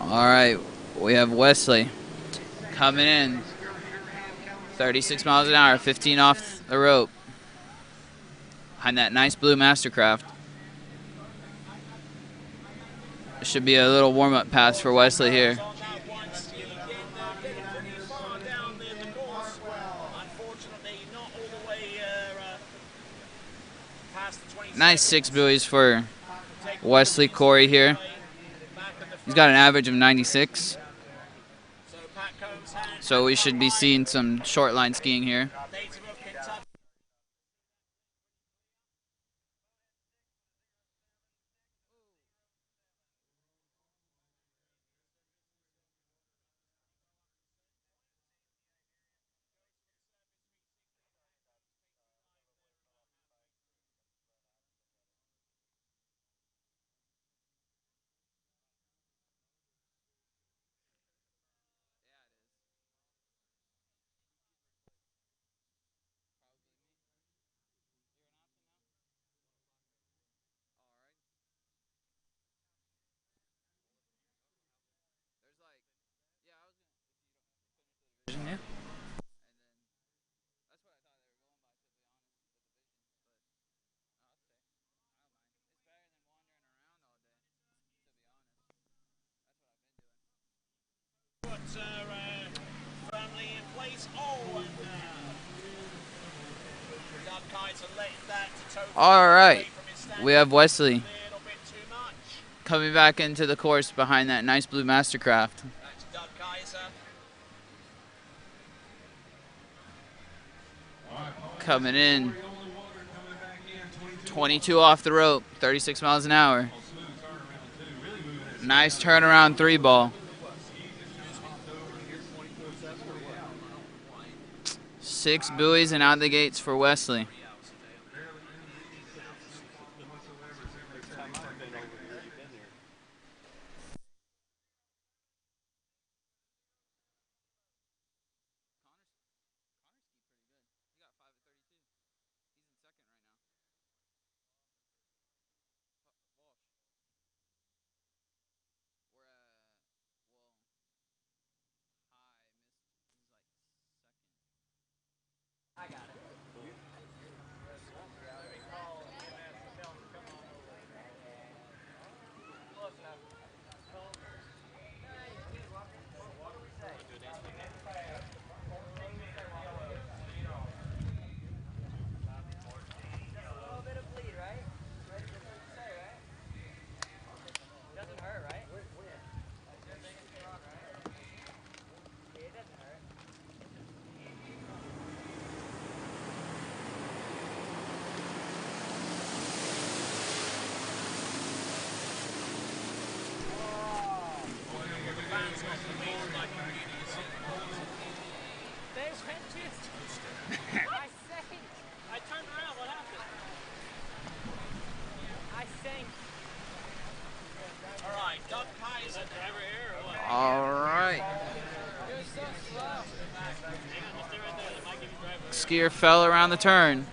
All right, we have Wesley coming in. 36 miles an hour, 15 off the rope. Behind that nice blue Mastercraft. Should be a little warm-up pass for Wesley here. Nice 6 buoys for Wesley Corey here. He's got an average of 96. So we should be seeing some short line skiing here. Yeah. Firmly in place. Oh, and Doug Kaiser letting that to Toby. All right, we have Wesley coming back into the course behind that nice blue Mastercraft. That's Doug Kaiser. Coming in. 22 off the rope, 36 miles an hour. Nice turnaround 3 ball. 6 buoys and out the gates for Wesley. I turned around, what happened? I sank. Alright, duck high is that driver here or what? All right. Skier fell around the turn.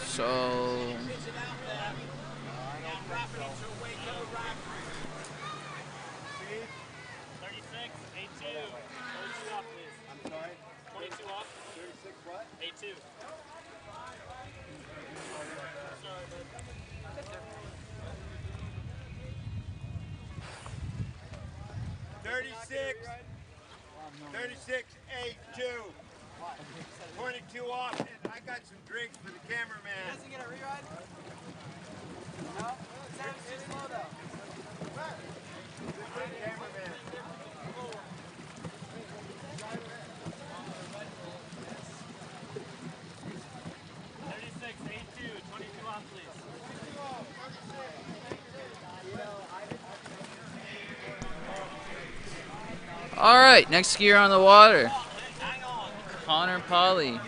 So $36.82. 22 off, and I got some drinks for the cameraman. Doesn't get a reride? No? Sounds too slow though. Cameraman. 22 off, please. all right, next skier on the water. Connor Polly.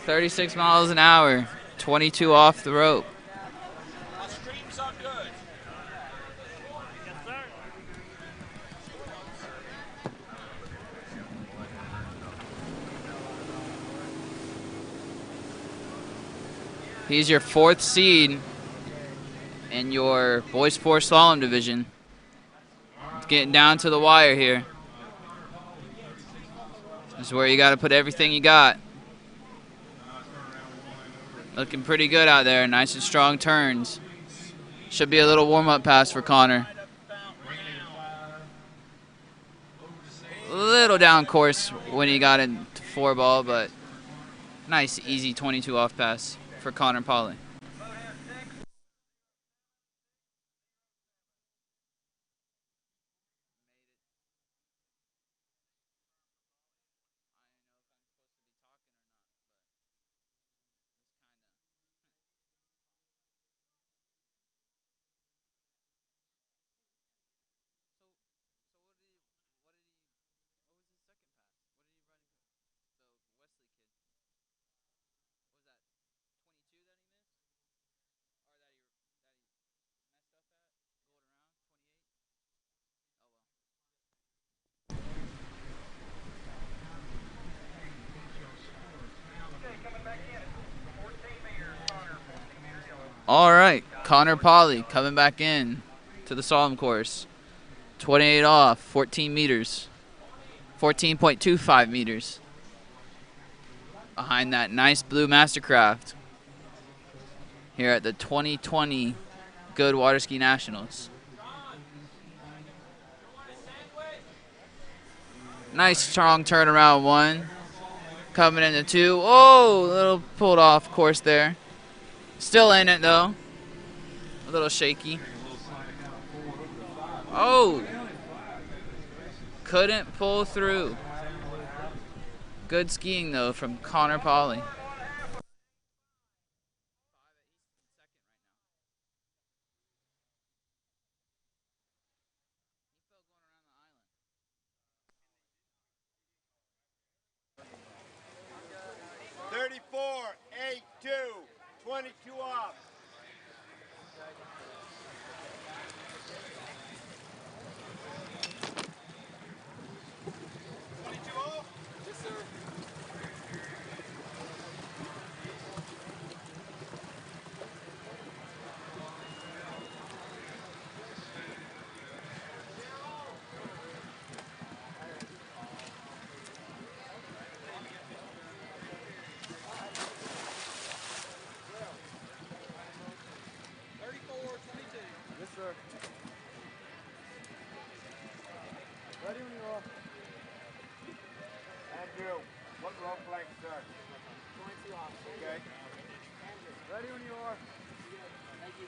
36 miles an hour, 22 off the rope. Our streams are good. Yes, sir. He's your 4th seed in your boys 4 slalom division. It's getting down to the wire here. This is where you got to put everything you got. Looking pretty good out there. Nice and strong turns. Should be a little warm-up pass for Connor. A little down course when he got into 4-ball, but nice, easy 22 off pass for Connor Polly. All right, Connor Polly coming back in to the slalom course. 28 off, 14 meters. 14.25 meters. Behind that nice blue Mastercraft here at the 2020 Goode Water Ski Nationals. Nice strong turnaround 1. Coming into 2. Oh, a little pulled off course there. Still in it though. A little shaky. Oh! Couldn't pull through. Good skiing though from Connor Polly. $34.82. 22 off. Yes, sir. Ready when you are. Andrew, what rope length, sir? 22 off. Okay. Ready when you are. Thank you.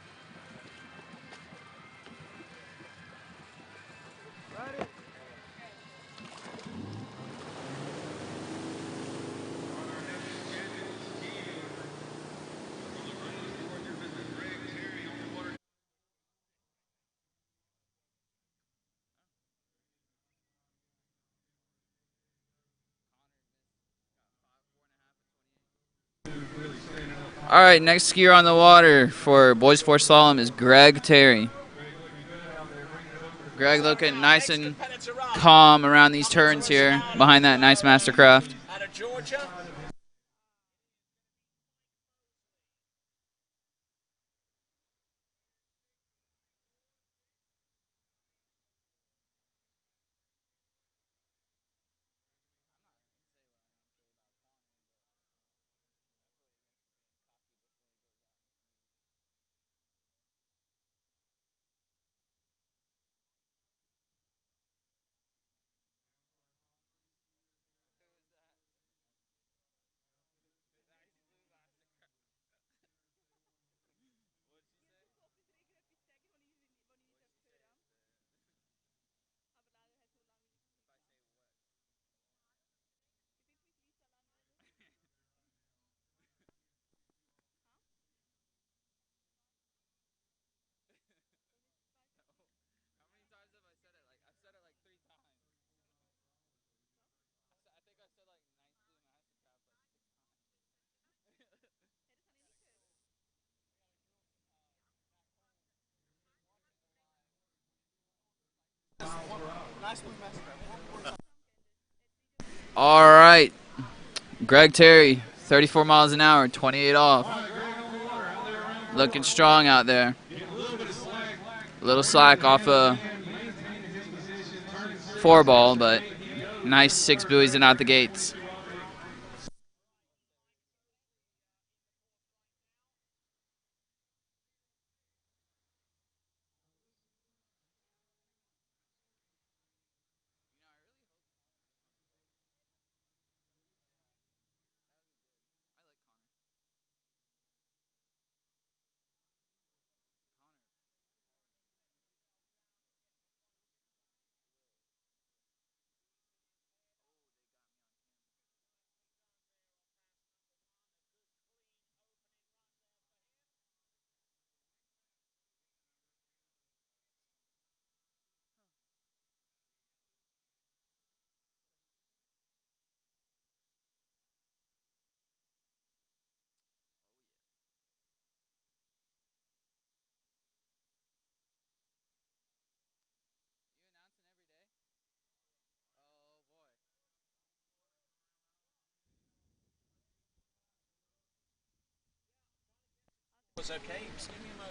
Ready. All right, next skier on the water for boys 4 slalom is Greg Terry. Greg looking nice and calm around these turns here behind that nice Mastercraft. Out of Georgia. All right, Greg Terry, 34 miles an hour, 28 off. Looking strong out there. A little slack off a 4-ball, but nice 6 buoys and out the gates.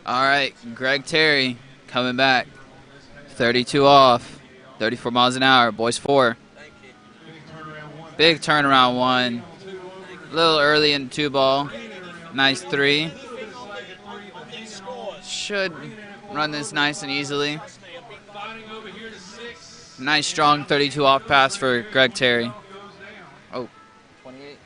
All right, Greg Terry coming back. 32 off, 34 miles an hour, boys 4. Big turnaround 1. A little early in 2-ball. Nice 3. Should run this nice and easily. Nice strong 32 off pass for Greg Terry. Oh, 28.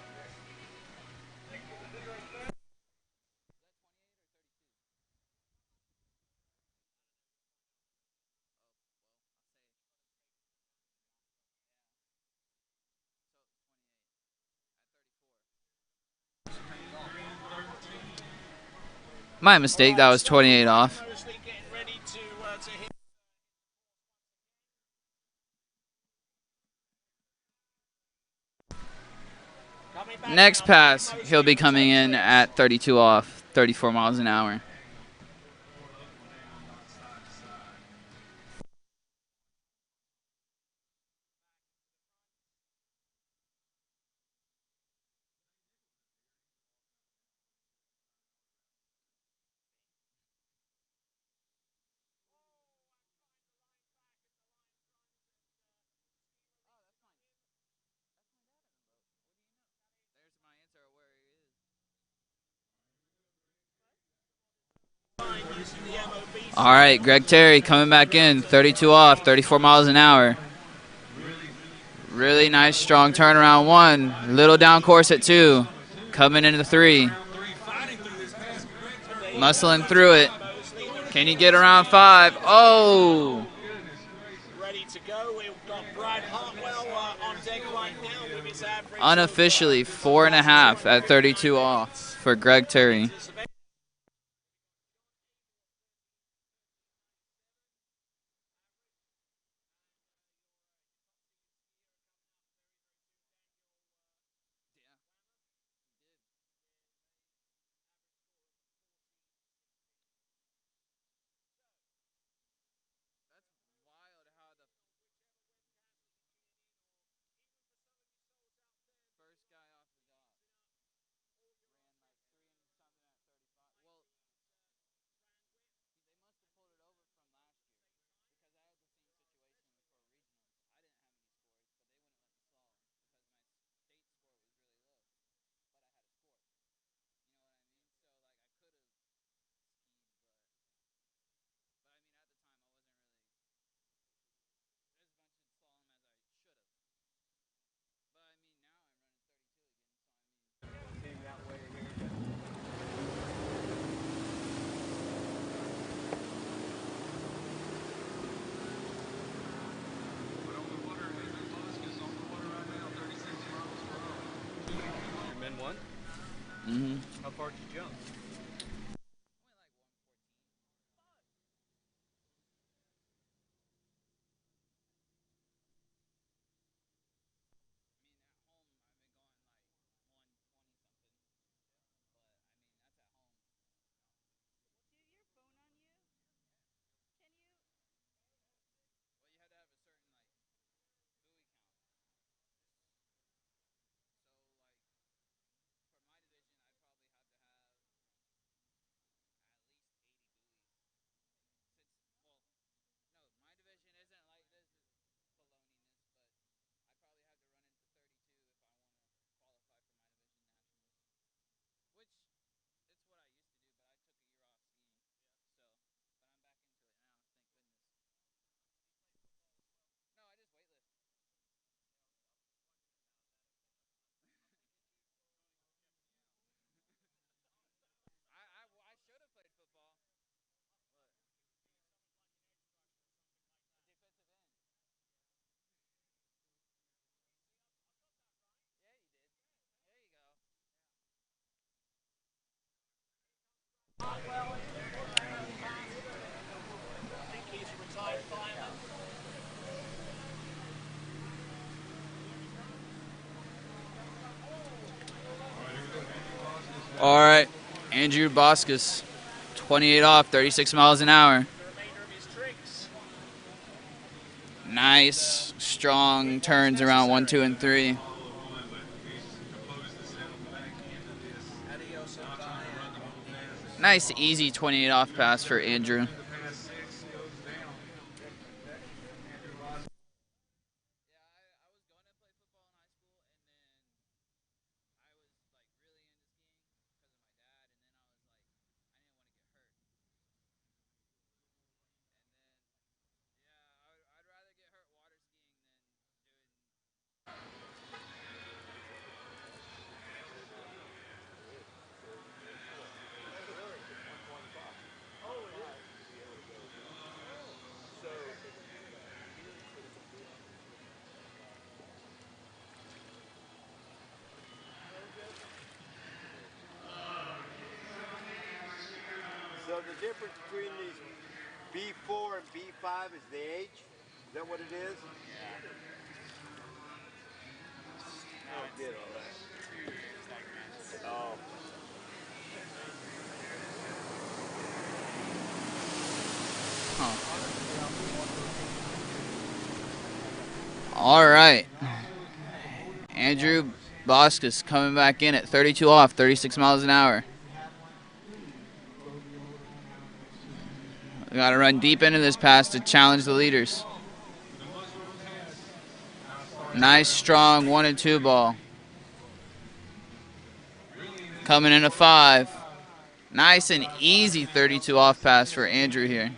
My mistake, that was 28 off. Next pass, he'll be coming in at 32 off, 34 miles an hour. All right, Greg Terry coming back in, 32 off, 34 miles an hour. Really nice, strong turnaround 1. Little down course at 2. Coming into 3. Muscling through it. Can he get around 5? Oh! Ready to go. We've got Brad Hartwell on deck right now with his average. Unofficially 4.5 at 32 off for Greg Terry. How far did you jump? All right, Andrew Boskus, 28 off, 36 miles an hour. Nice, strong turns around 1, 2, and 3. Nice, easy 28 off pass for Andrew. So the difference between these B4 and B5 is the age? Is that what it is? Oh, did all that. Oh. All right. Andrew Boskus coming back in at 32 off, 36 miles an hour. We got to run deep into this pass to challenge the leaders. Nice, strong 1 and 2 ball. Coming in a 5. Nice and easy 32 off pass for Andrew here.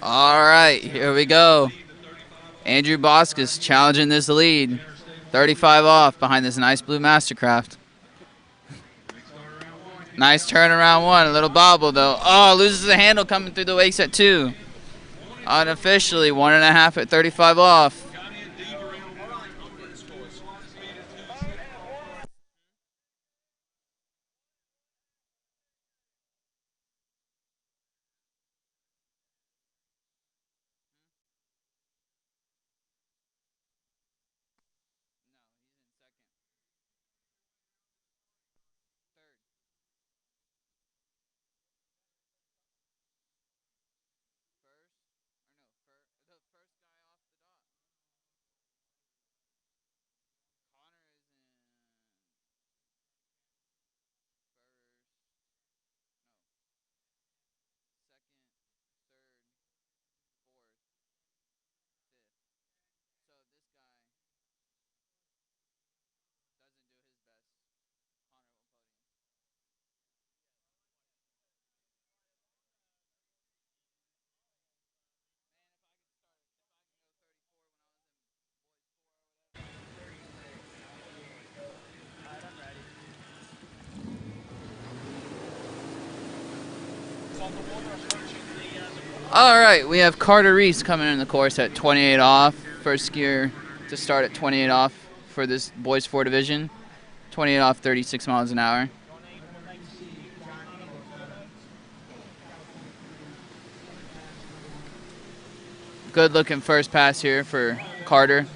All right, here we go. Andrew Boskus challenging this lead. 35 off behind this nice blue Mastercraft. Nice turn around 1. A little bobble, though. Oh, loses the handle coming through the wakes at 2. Unofficially, 1.5 at 35 off. All right, we have Carter Reese coming in the course at 28 off. First skier to start at 28 off for this boys 4 division. 28 off, 36 miles an hour. Good looking first pass here for Carter.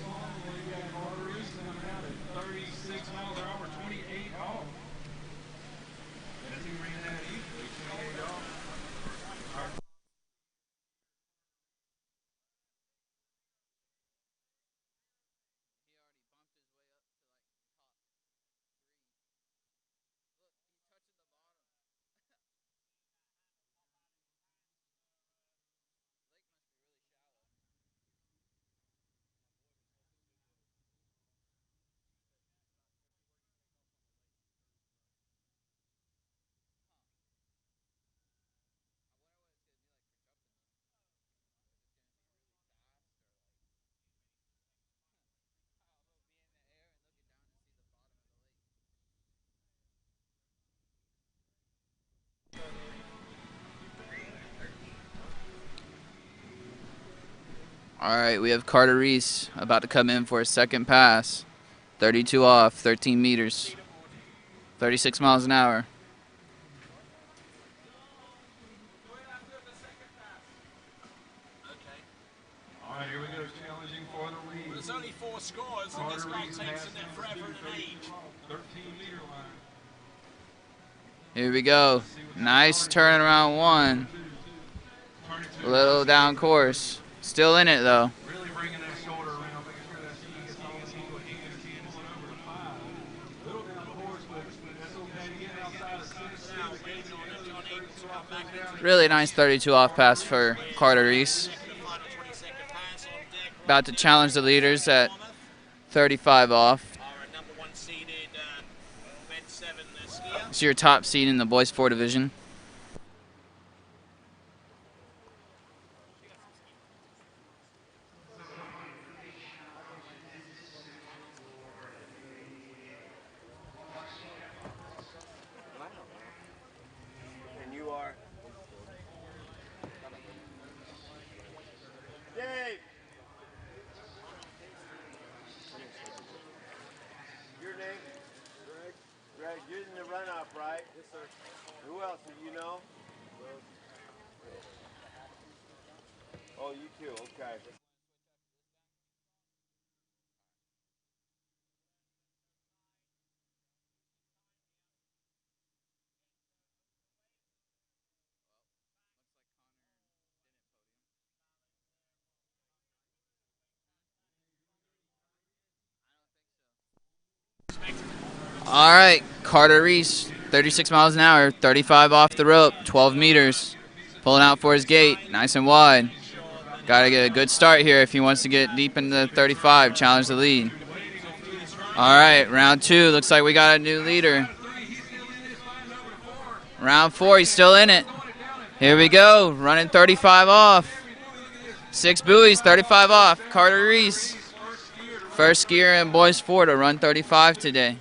All right, we have Carter Reese about to come in for a second pass. 32 off, 13 meters, 36 miles an hour. All right, here we go. Challenging for the lead. There's only 4 scores, and this guy takes in there forever and age. 13-meter line. Here we go. Nice turn around 1. A little down course. Still in it, though. Really bringing that shoulder around, making sure that ski gets all the angle and pulling over to 5. Little down course, but that's okay. Getting outside of 6. Really nice 32 off pass for Carter Reese. About to challenge the leaders at 35 off. It's your top seed in the boys 4 division. And you are? Dave! Your name? Greg. Greg, you're in the runoff, right? Yes, sir. Who else do you know? Oh, you too, okay. All right, Carter Reese, 36 miles an hour, 35 off the rope, 12 meters. Pulling out for his gate, nice and wide. Got to get a good start here if he wants to get deep into 35, challenge the lead. All right, round 2, looks like we got a new leader. Round 4, he's still in it. Here we go, running 35 off. 6 buoys, 35 off, Carter Reese. First skier in boys 4 to run 35 today.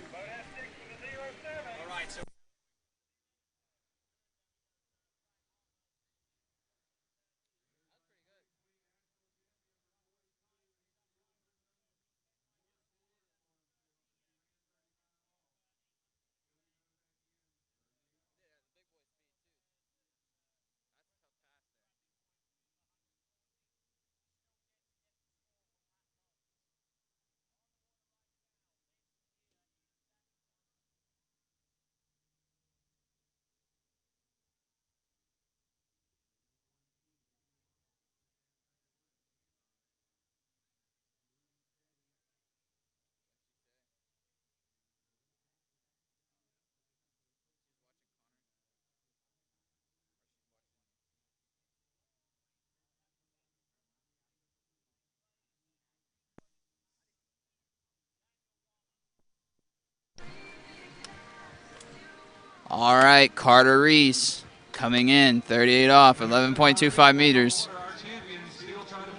All right, Carter Reese coming in, 38 off, 11.25 meters.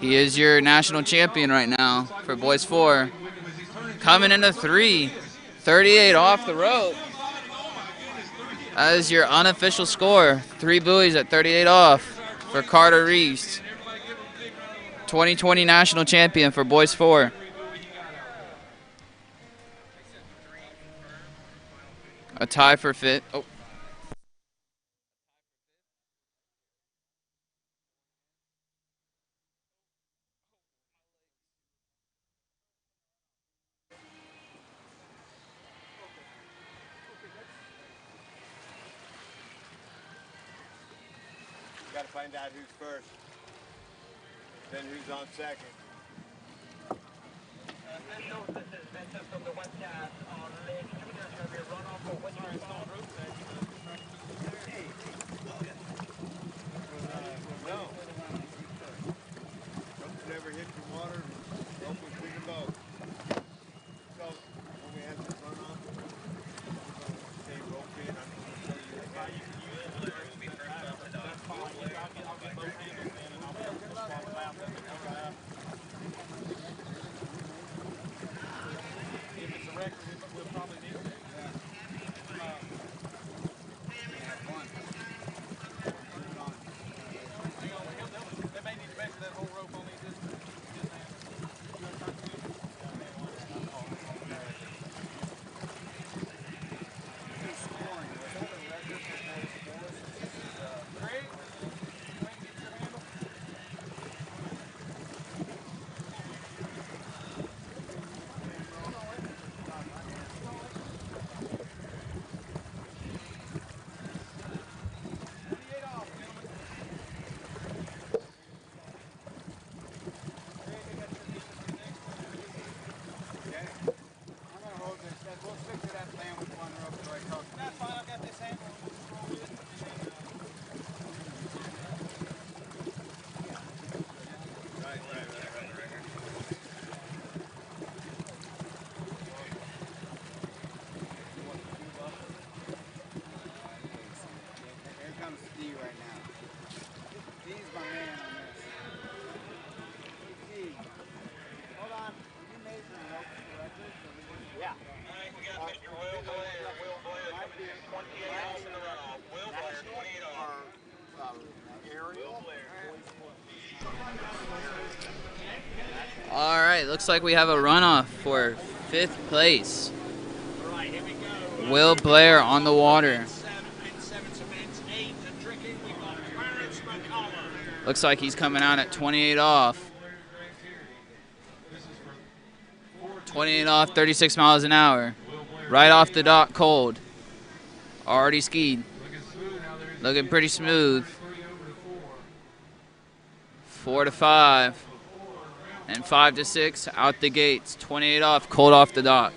He is your national champion right now for boys 4. Coming into 3, 38 off the rope. That is your unofficial score. 3 buoys at 38 off for Carter Reeves. 2020 national champion for boys 4. A tie for fifth. Oh. You got to find out who's first, then who's on second. Officials, this is Vincent from the webcast on Lake Hooton. There's going to be a runoff for Withrow Stone Group. No. Ropes never hit the water. Rope was through the boat. So when we had this runoff, stay rope in. I'm going to show you how you can use it. Blair will be first off the dock. That's fine. I'll get both handles in and I'll be able to swap them out. If it's a record, we'll probably need it. They may need to measure that whole rope on these. All right, looks like we have a runoff for 5th place. Will Blair on the water. Looks like he's coming out at 28 off. 28 off, 36 miles an hour. Right off the dock, cold. Already skied. Looking pretty smooth. 4 to 5. And 5 to 6 out the gates. 28 off, cold off the dock.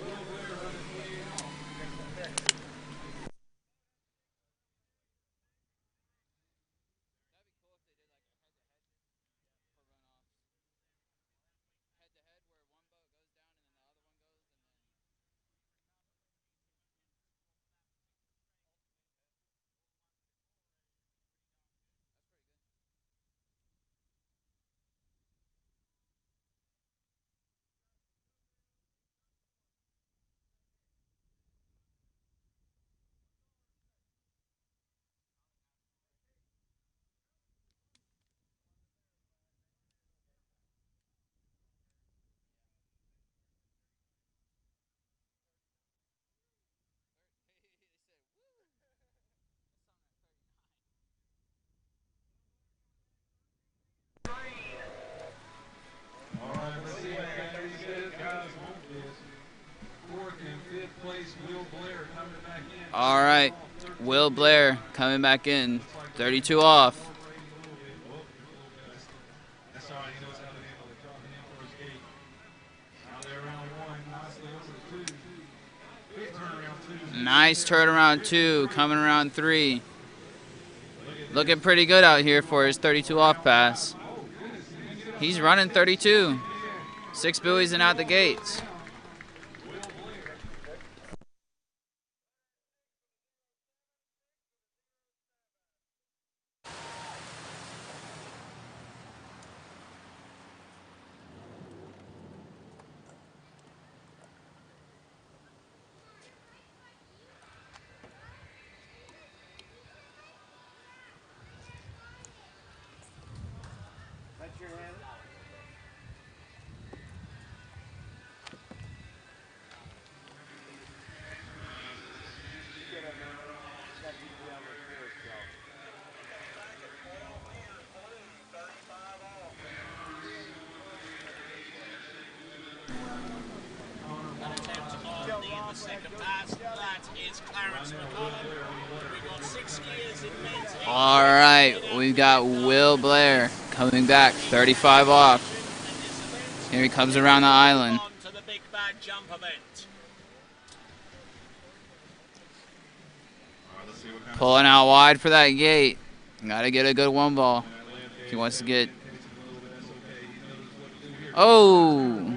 All right, Will Blair coming back in, 32 off. Nice turn around 2, coming around 3. Looking pretty good out here for his 32 off pass. He's running 32. 6 buoys and out the gates. An attempt on the second pass. That is Clarence McCollum. We've got 6 skiers in men's. All right, we've got Will Blair coming back, 35 off. Here he comes around the island. To the big bad jump event. Pulling out wide for that gate. Got to get a good one ball. If he wants to get. Oh!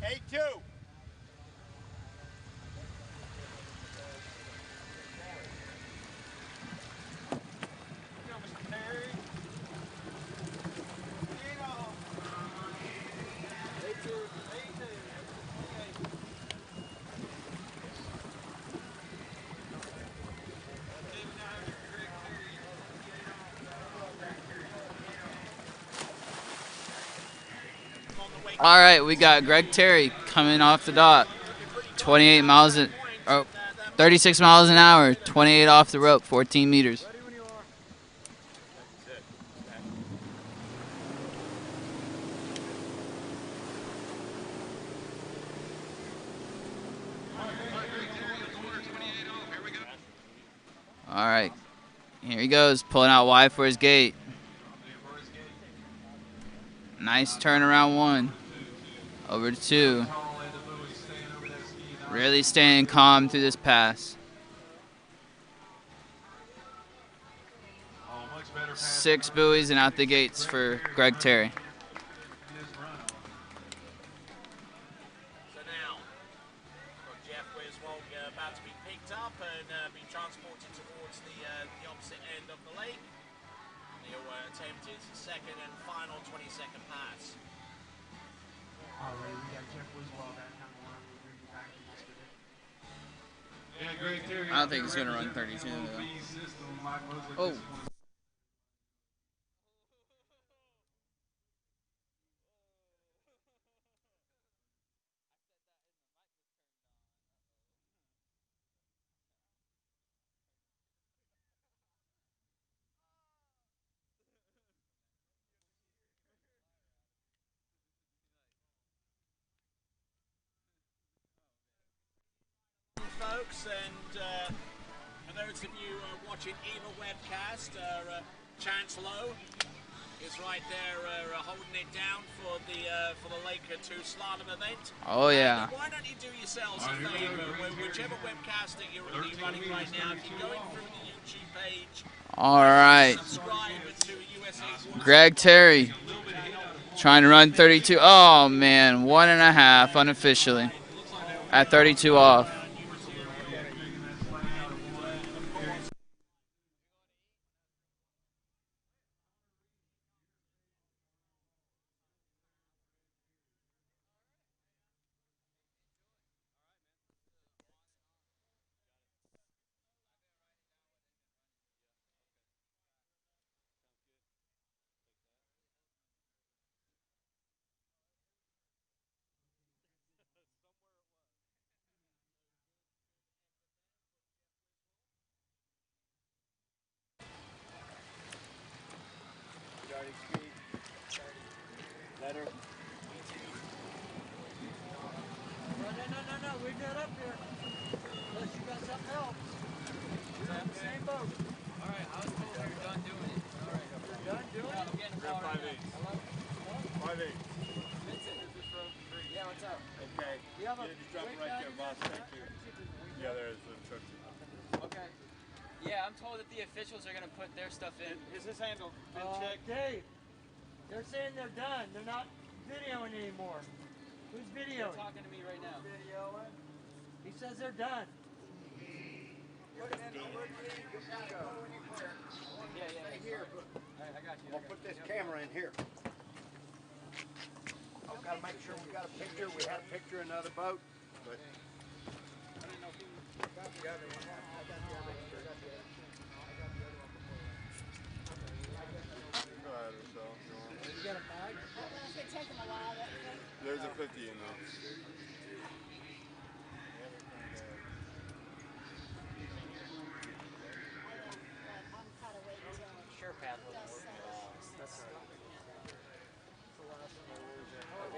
A2. All right, we got Greg Terry coming off the dock. 36 miles an hour, 28 off the rope, 14 meters. All right, here he goes, pulling out wide for his gate. Nice turnaround one. Over to 2. Really staying calm through this pass. 6 buoys and out the gates for Greg Terry. So now, Jeff Withrow about to be picked up and be transported towards the opposite end of the lake. He'll attempt his second and final 20-second pass. Alright, we got Jeff Withrow back on the line. We'll bring you back in just a bit. Yeah, Greg Terry. I don't think he's going to run 32 though. Oh. Folks, and for those of you watching either webcast, Chance Lowe is right there holding it down for the Lake 2 Slalom event. Oh yeah. Why don't you do yourselves a favor, whichever webcast that you're really running right now, if you're going through the YouTube page, All right. subscribe to USA. Greg Terry trying to run 32. Oh man, 1.5 unofficially at 32 off. better. No, we're good up here. Unless you got something else. We're in the same boat. All right, I was told you're done doing it. All right, You're done doing it? I'm getting We're at 5'8". 5'8". Yeah, what's up? Okay. You have a just drop it right there, boss. Thank you. Yeah, there is a truck. Okay. Yeah, I'm told that the officials are going to put their stuff in. Is this handle been checked? Dave, they're saying they're done. They're not videoing anymore. Who's videoing? They're talking to me right now. Videoing? He says they're done. Yeah. Here. All right, I got you. We'll put this camera in here. I've got to make sure we got a picture. We had a picture in another boat, but I didn't know if you got the other one. I got the other one. go ahead or so. You got a bag? If it takes them a while, There's a 50 in there. Sure, Pat will work.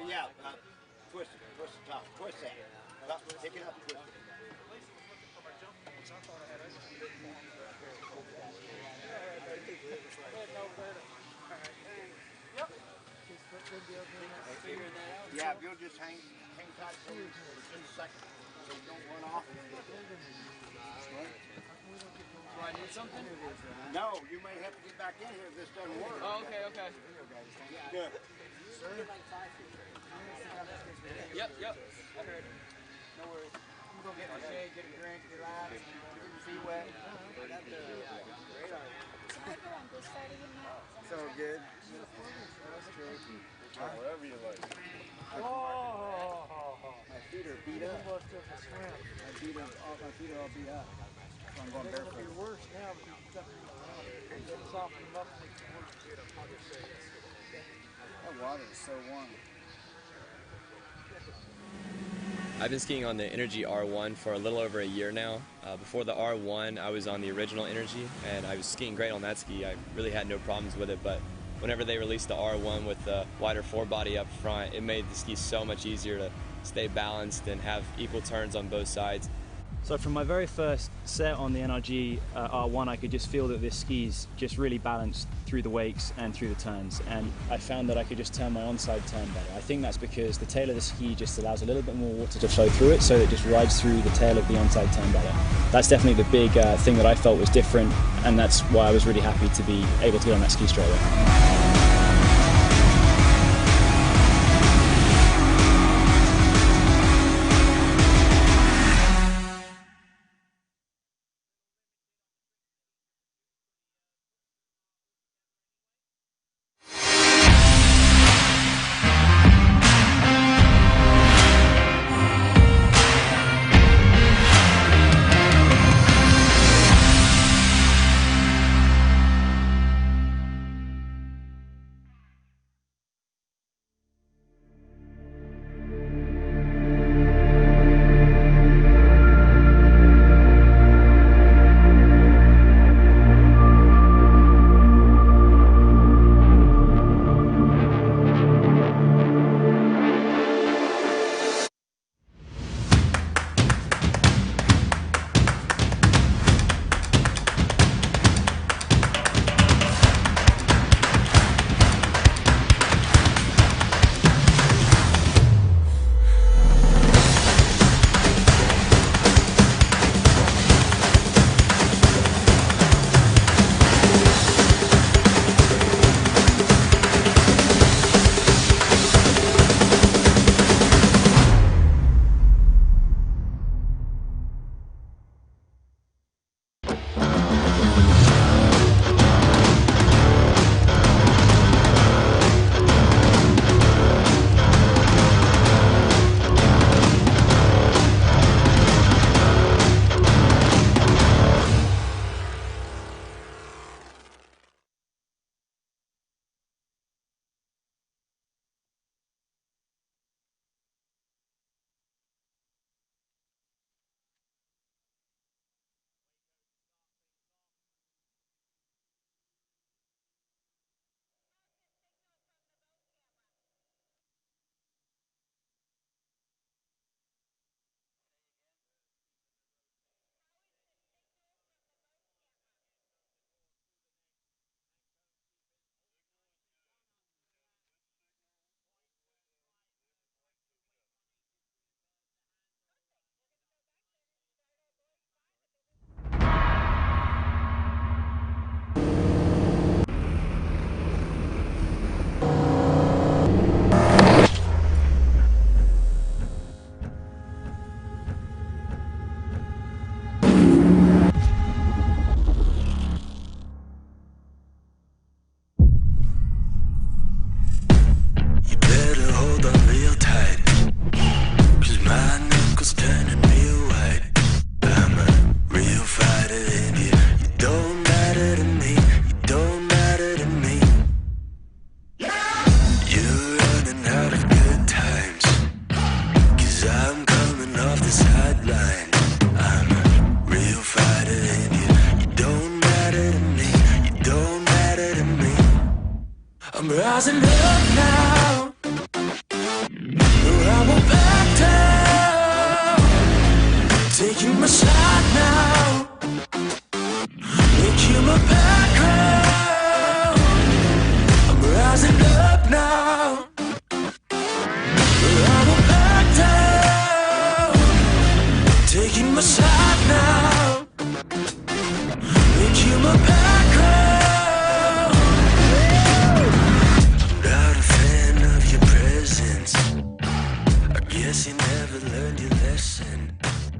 Yeah, twist the top, twist that. Pick it up, twist it. Yeah, if you'll just hang tight for just a second so you don't run off. Do I need something? No, you may have to get back in here if this doesn't work. Oh, okay. Good. Yep. I heard. No worries. You go get a shade, get a drink, relax, get your feet wet. So good. That's true. Whatever you like. Oh! My feet are beat up. Almost took a swim. My feet are all beat up. So I'm going They're going to barefoot. be worse now because you've got to soften them up. That water is so warm. I've been skiing on the Energy R1 for a little over a year now. Before the R1, I was on the original Energy, and I was skiing great on that ski. I really had no problems with it, but whenever they released the R1 with the wider forebody up front, it made the ski so much easier to stay balanced and have equal turns on both sides. So from my very first set on the NRG R1, I could just feel that this ski's just really balanced through the wakes and through the turns, and I found that I could just turn my onside turn better. I think that's because the tail of the ski just allows a little bit more water to flow through it, so it just rides through the tail of the onside turn better. That's definitely the big thing that I felt was different, and that's why I was really happy to be able to get on that ski straight away. I'm rising up now. I won't back down. Taking my shot now. Make you my background. I'm rising up now. I won't back down. Taking my shot now. Make you my background. Not a fan of your presence. I guess you never learned your lesson.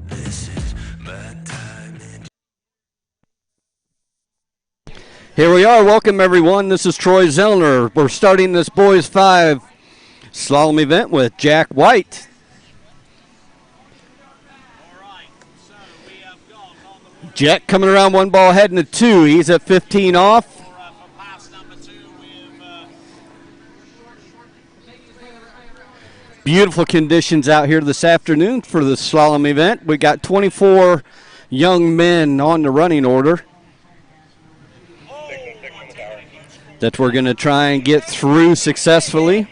This is my time. Here we are. Welcome, everyone. This is Troy Zellner. We're starting this boys 5 slalom event with Jack White. Jack coming around one ball heading to 2. He's at 15 off. Beautiful conditions out here this afternoon for the slalom event. We got 24 young men on the running order that we're going to try and get through successfully.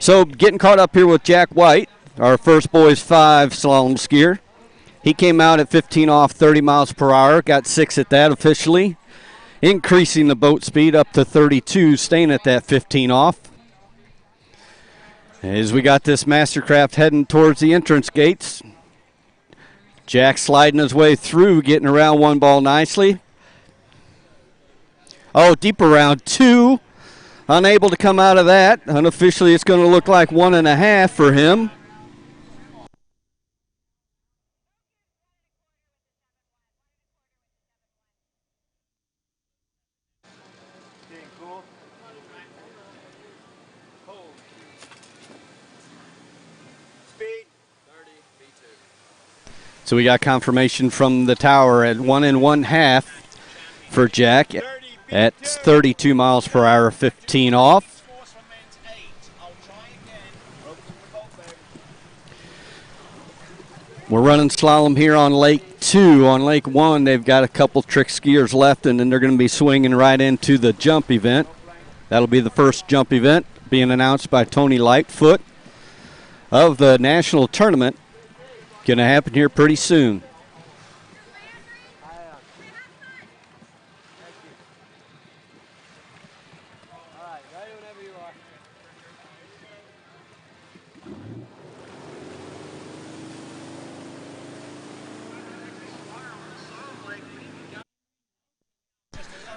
So getting caught up here with Jack White, our first boys 5 slalom skier. He came out at 15 off, 30 miles per hour, got 6 at that officially, increasing the boat speed up to 32, staying at that 15 off. As we got this Mastercraft heading towards the entrance gates, Jack sliding his way through, getting around one ball nicely. Oh, deep around 2. Unable to come out of that. Unofficially, it's going to look like 1.5 for him. So we got confirmation from the tower at 1 1/2 for Jack at 32 miles per hour, 15 off. We're running slalom here on Lake 2. On Lake 1, they've got a couple trick skiers left, and then they're going to be swinging right into the jump event. That'll be the first jump event being announced by Tony Lightfoot of the national tournament. Going to happen here pretty soon.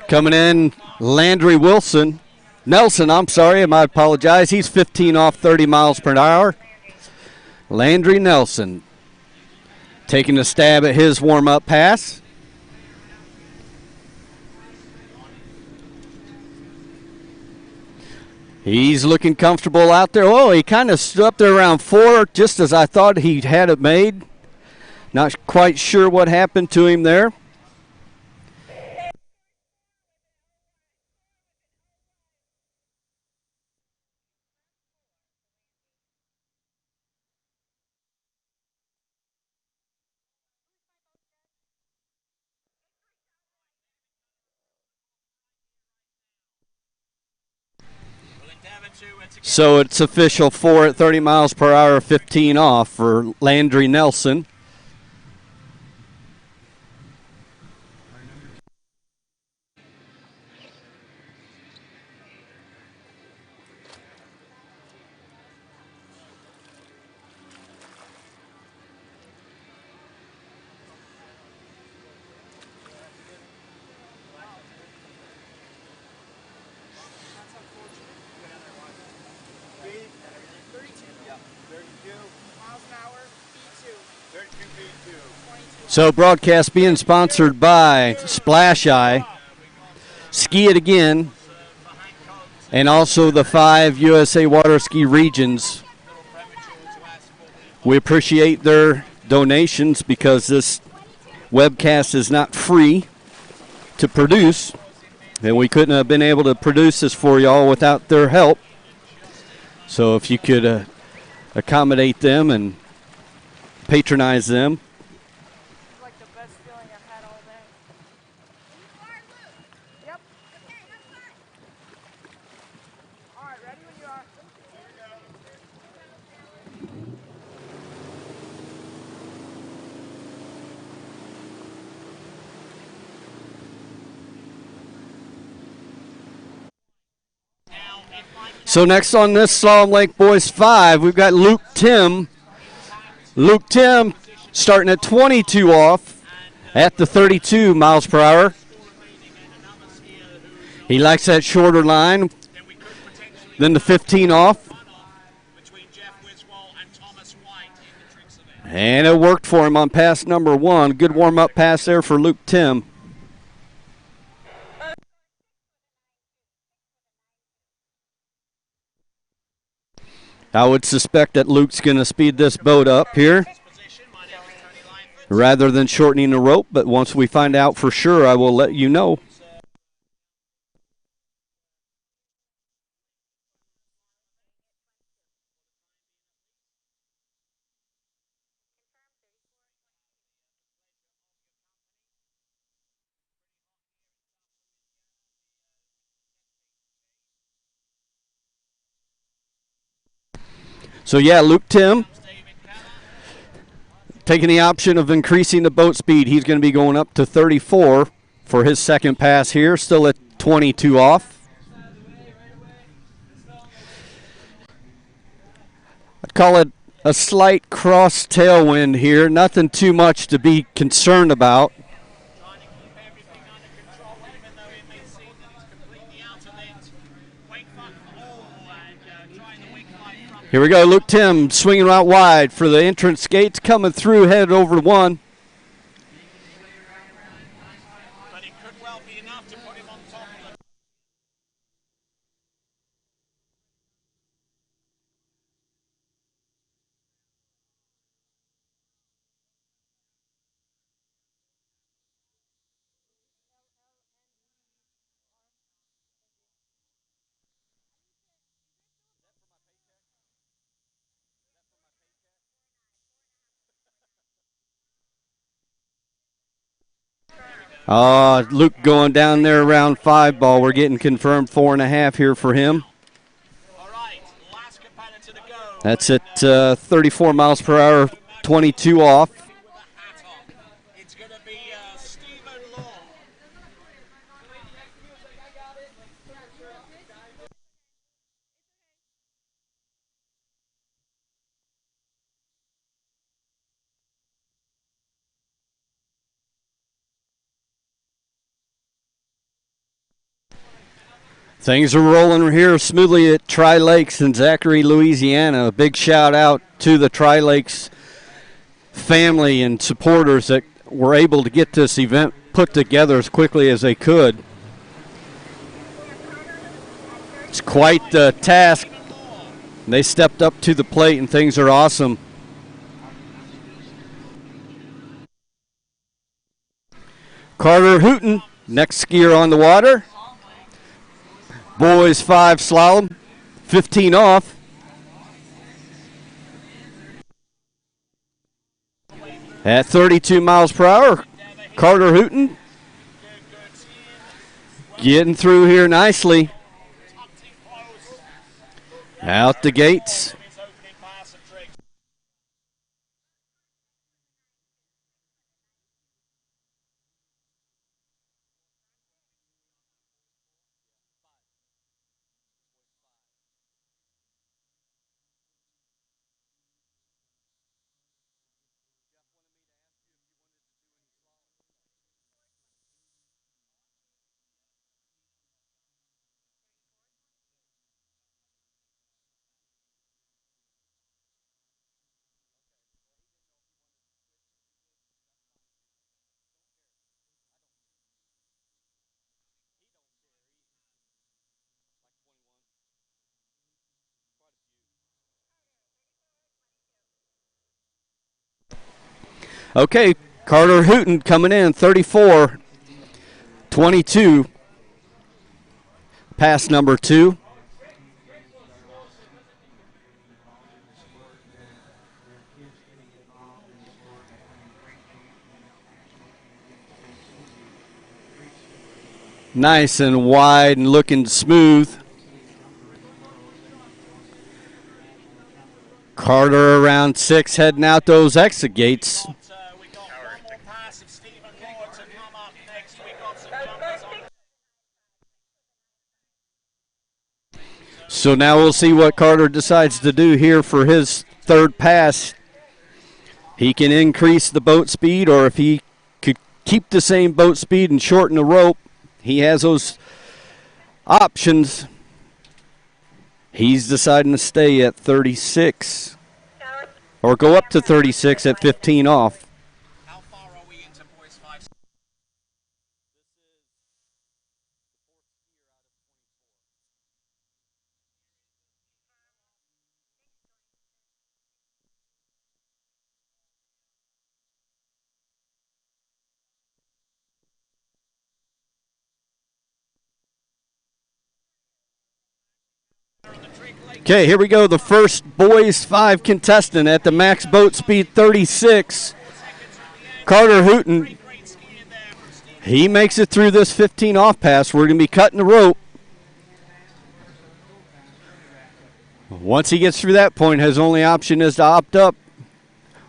Coming in, Landry Nelson, I'm sorry, I apologize. He's 15 off, 30 miles per hour. Landry Nelson taking a stab at his warm-up pass. He's looking comfortable out there. Oh, he kind of stood up there around 4, just as I thought he had it made. Not quite sure what happened to him there. So it's official, 4 at 30 miles per hour, 15 off for Landry Nelson. So broadcast being sponsored by Splash Eye, Ski It Again, and also the 5 USA Water Ski regions. We appreciate their donations because this webcast is not free to produce, and we couldn't have been able to produce this for y'all without their help. So if you could accommodate them and patronize them. So next on this Slalom Lake Boys 5, we've got Luke Tim. Luke Tim starting at 22 off at the 32 miles per hour. He likes that shorter line than the 15 off. And it worked for him on pass number 1. Good warm-up pass there for Luke Tim. I would suspect that Luke's going to speed this boat up here rather than shortening the rope, but once we find out for sure, I will let you know. So yeah, Luke Tim taking the option of increasing the boat speed. He's going to be going up to 34 for his second pass here, still at 22 off. I'd call it a slight cross tailwind here, nothing too much to be concerned about. Here we go, Luke Tim swinging out wide for the entrance gates, coming through, headed over to 1. Luke going down there around 5 ball. We're getting confirmed 4.5 here for him. That's at 34 miles per hour, 22 off. Things are rolling here smoothly at Tri-Lakes in Zachary, Louisiana. A big shout out to the Tri-Lakes family and supporters that were able to get this event put together as quickly as they could. It's quite the task. They stepped up to the plate and things are awesome. Carter Hooton, next skier on the water. Boys 5 slalom, 15 off. At 32 miles per hour, Carter Hooton getting through here nicely. Out the gates. Okay, Carter Hooton coming in, 34-22. Pass number 2. Nice and wide and looking smooth. Carter around 6, heading out those exit gates. So now we'll see what Carter decides to do here for his third pass. He can increase the boat speed, or if he could keep the same boat speed and shorten the rope, he has those options. He's deciding to stay at 36 or go up to 36 at 15 off. Okay, here we go. The first boys 5 contestant at the max boat speed 36. Carter Hooton. He makes it through this 15 off pass. We're going to be cutting the rope. Once he gets through that point, his only option is to opt up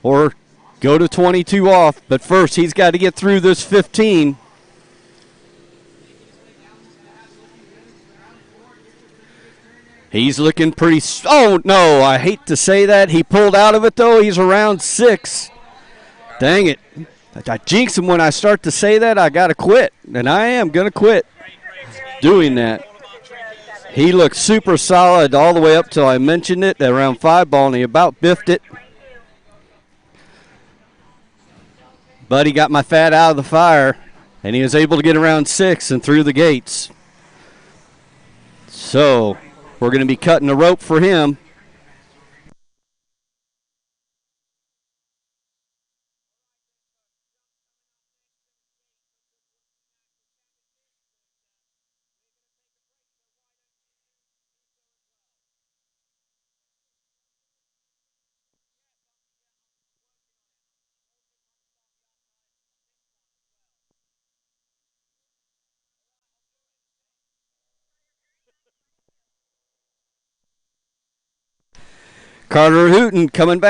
or go to 22 off. But first, he's got to get through this 15. He's looking pretty. Oh, no, I hate to say that. He pulled out of it, though. He's around 6. Dang it. I jinx him when I start to say that. I got to quit, and I am going to quit doing that. He looked super solid all the way up till I mentioned it, around 5 ball, and he about biffed it. But he got my fat out of the fire, and he was able to get around 6 and through the gates. So we're going to be cutting the rope for him. Carter Hooton coming back.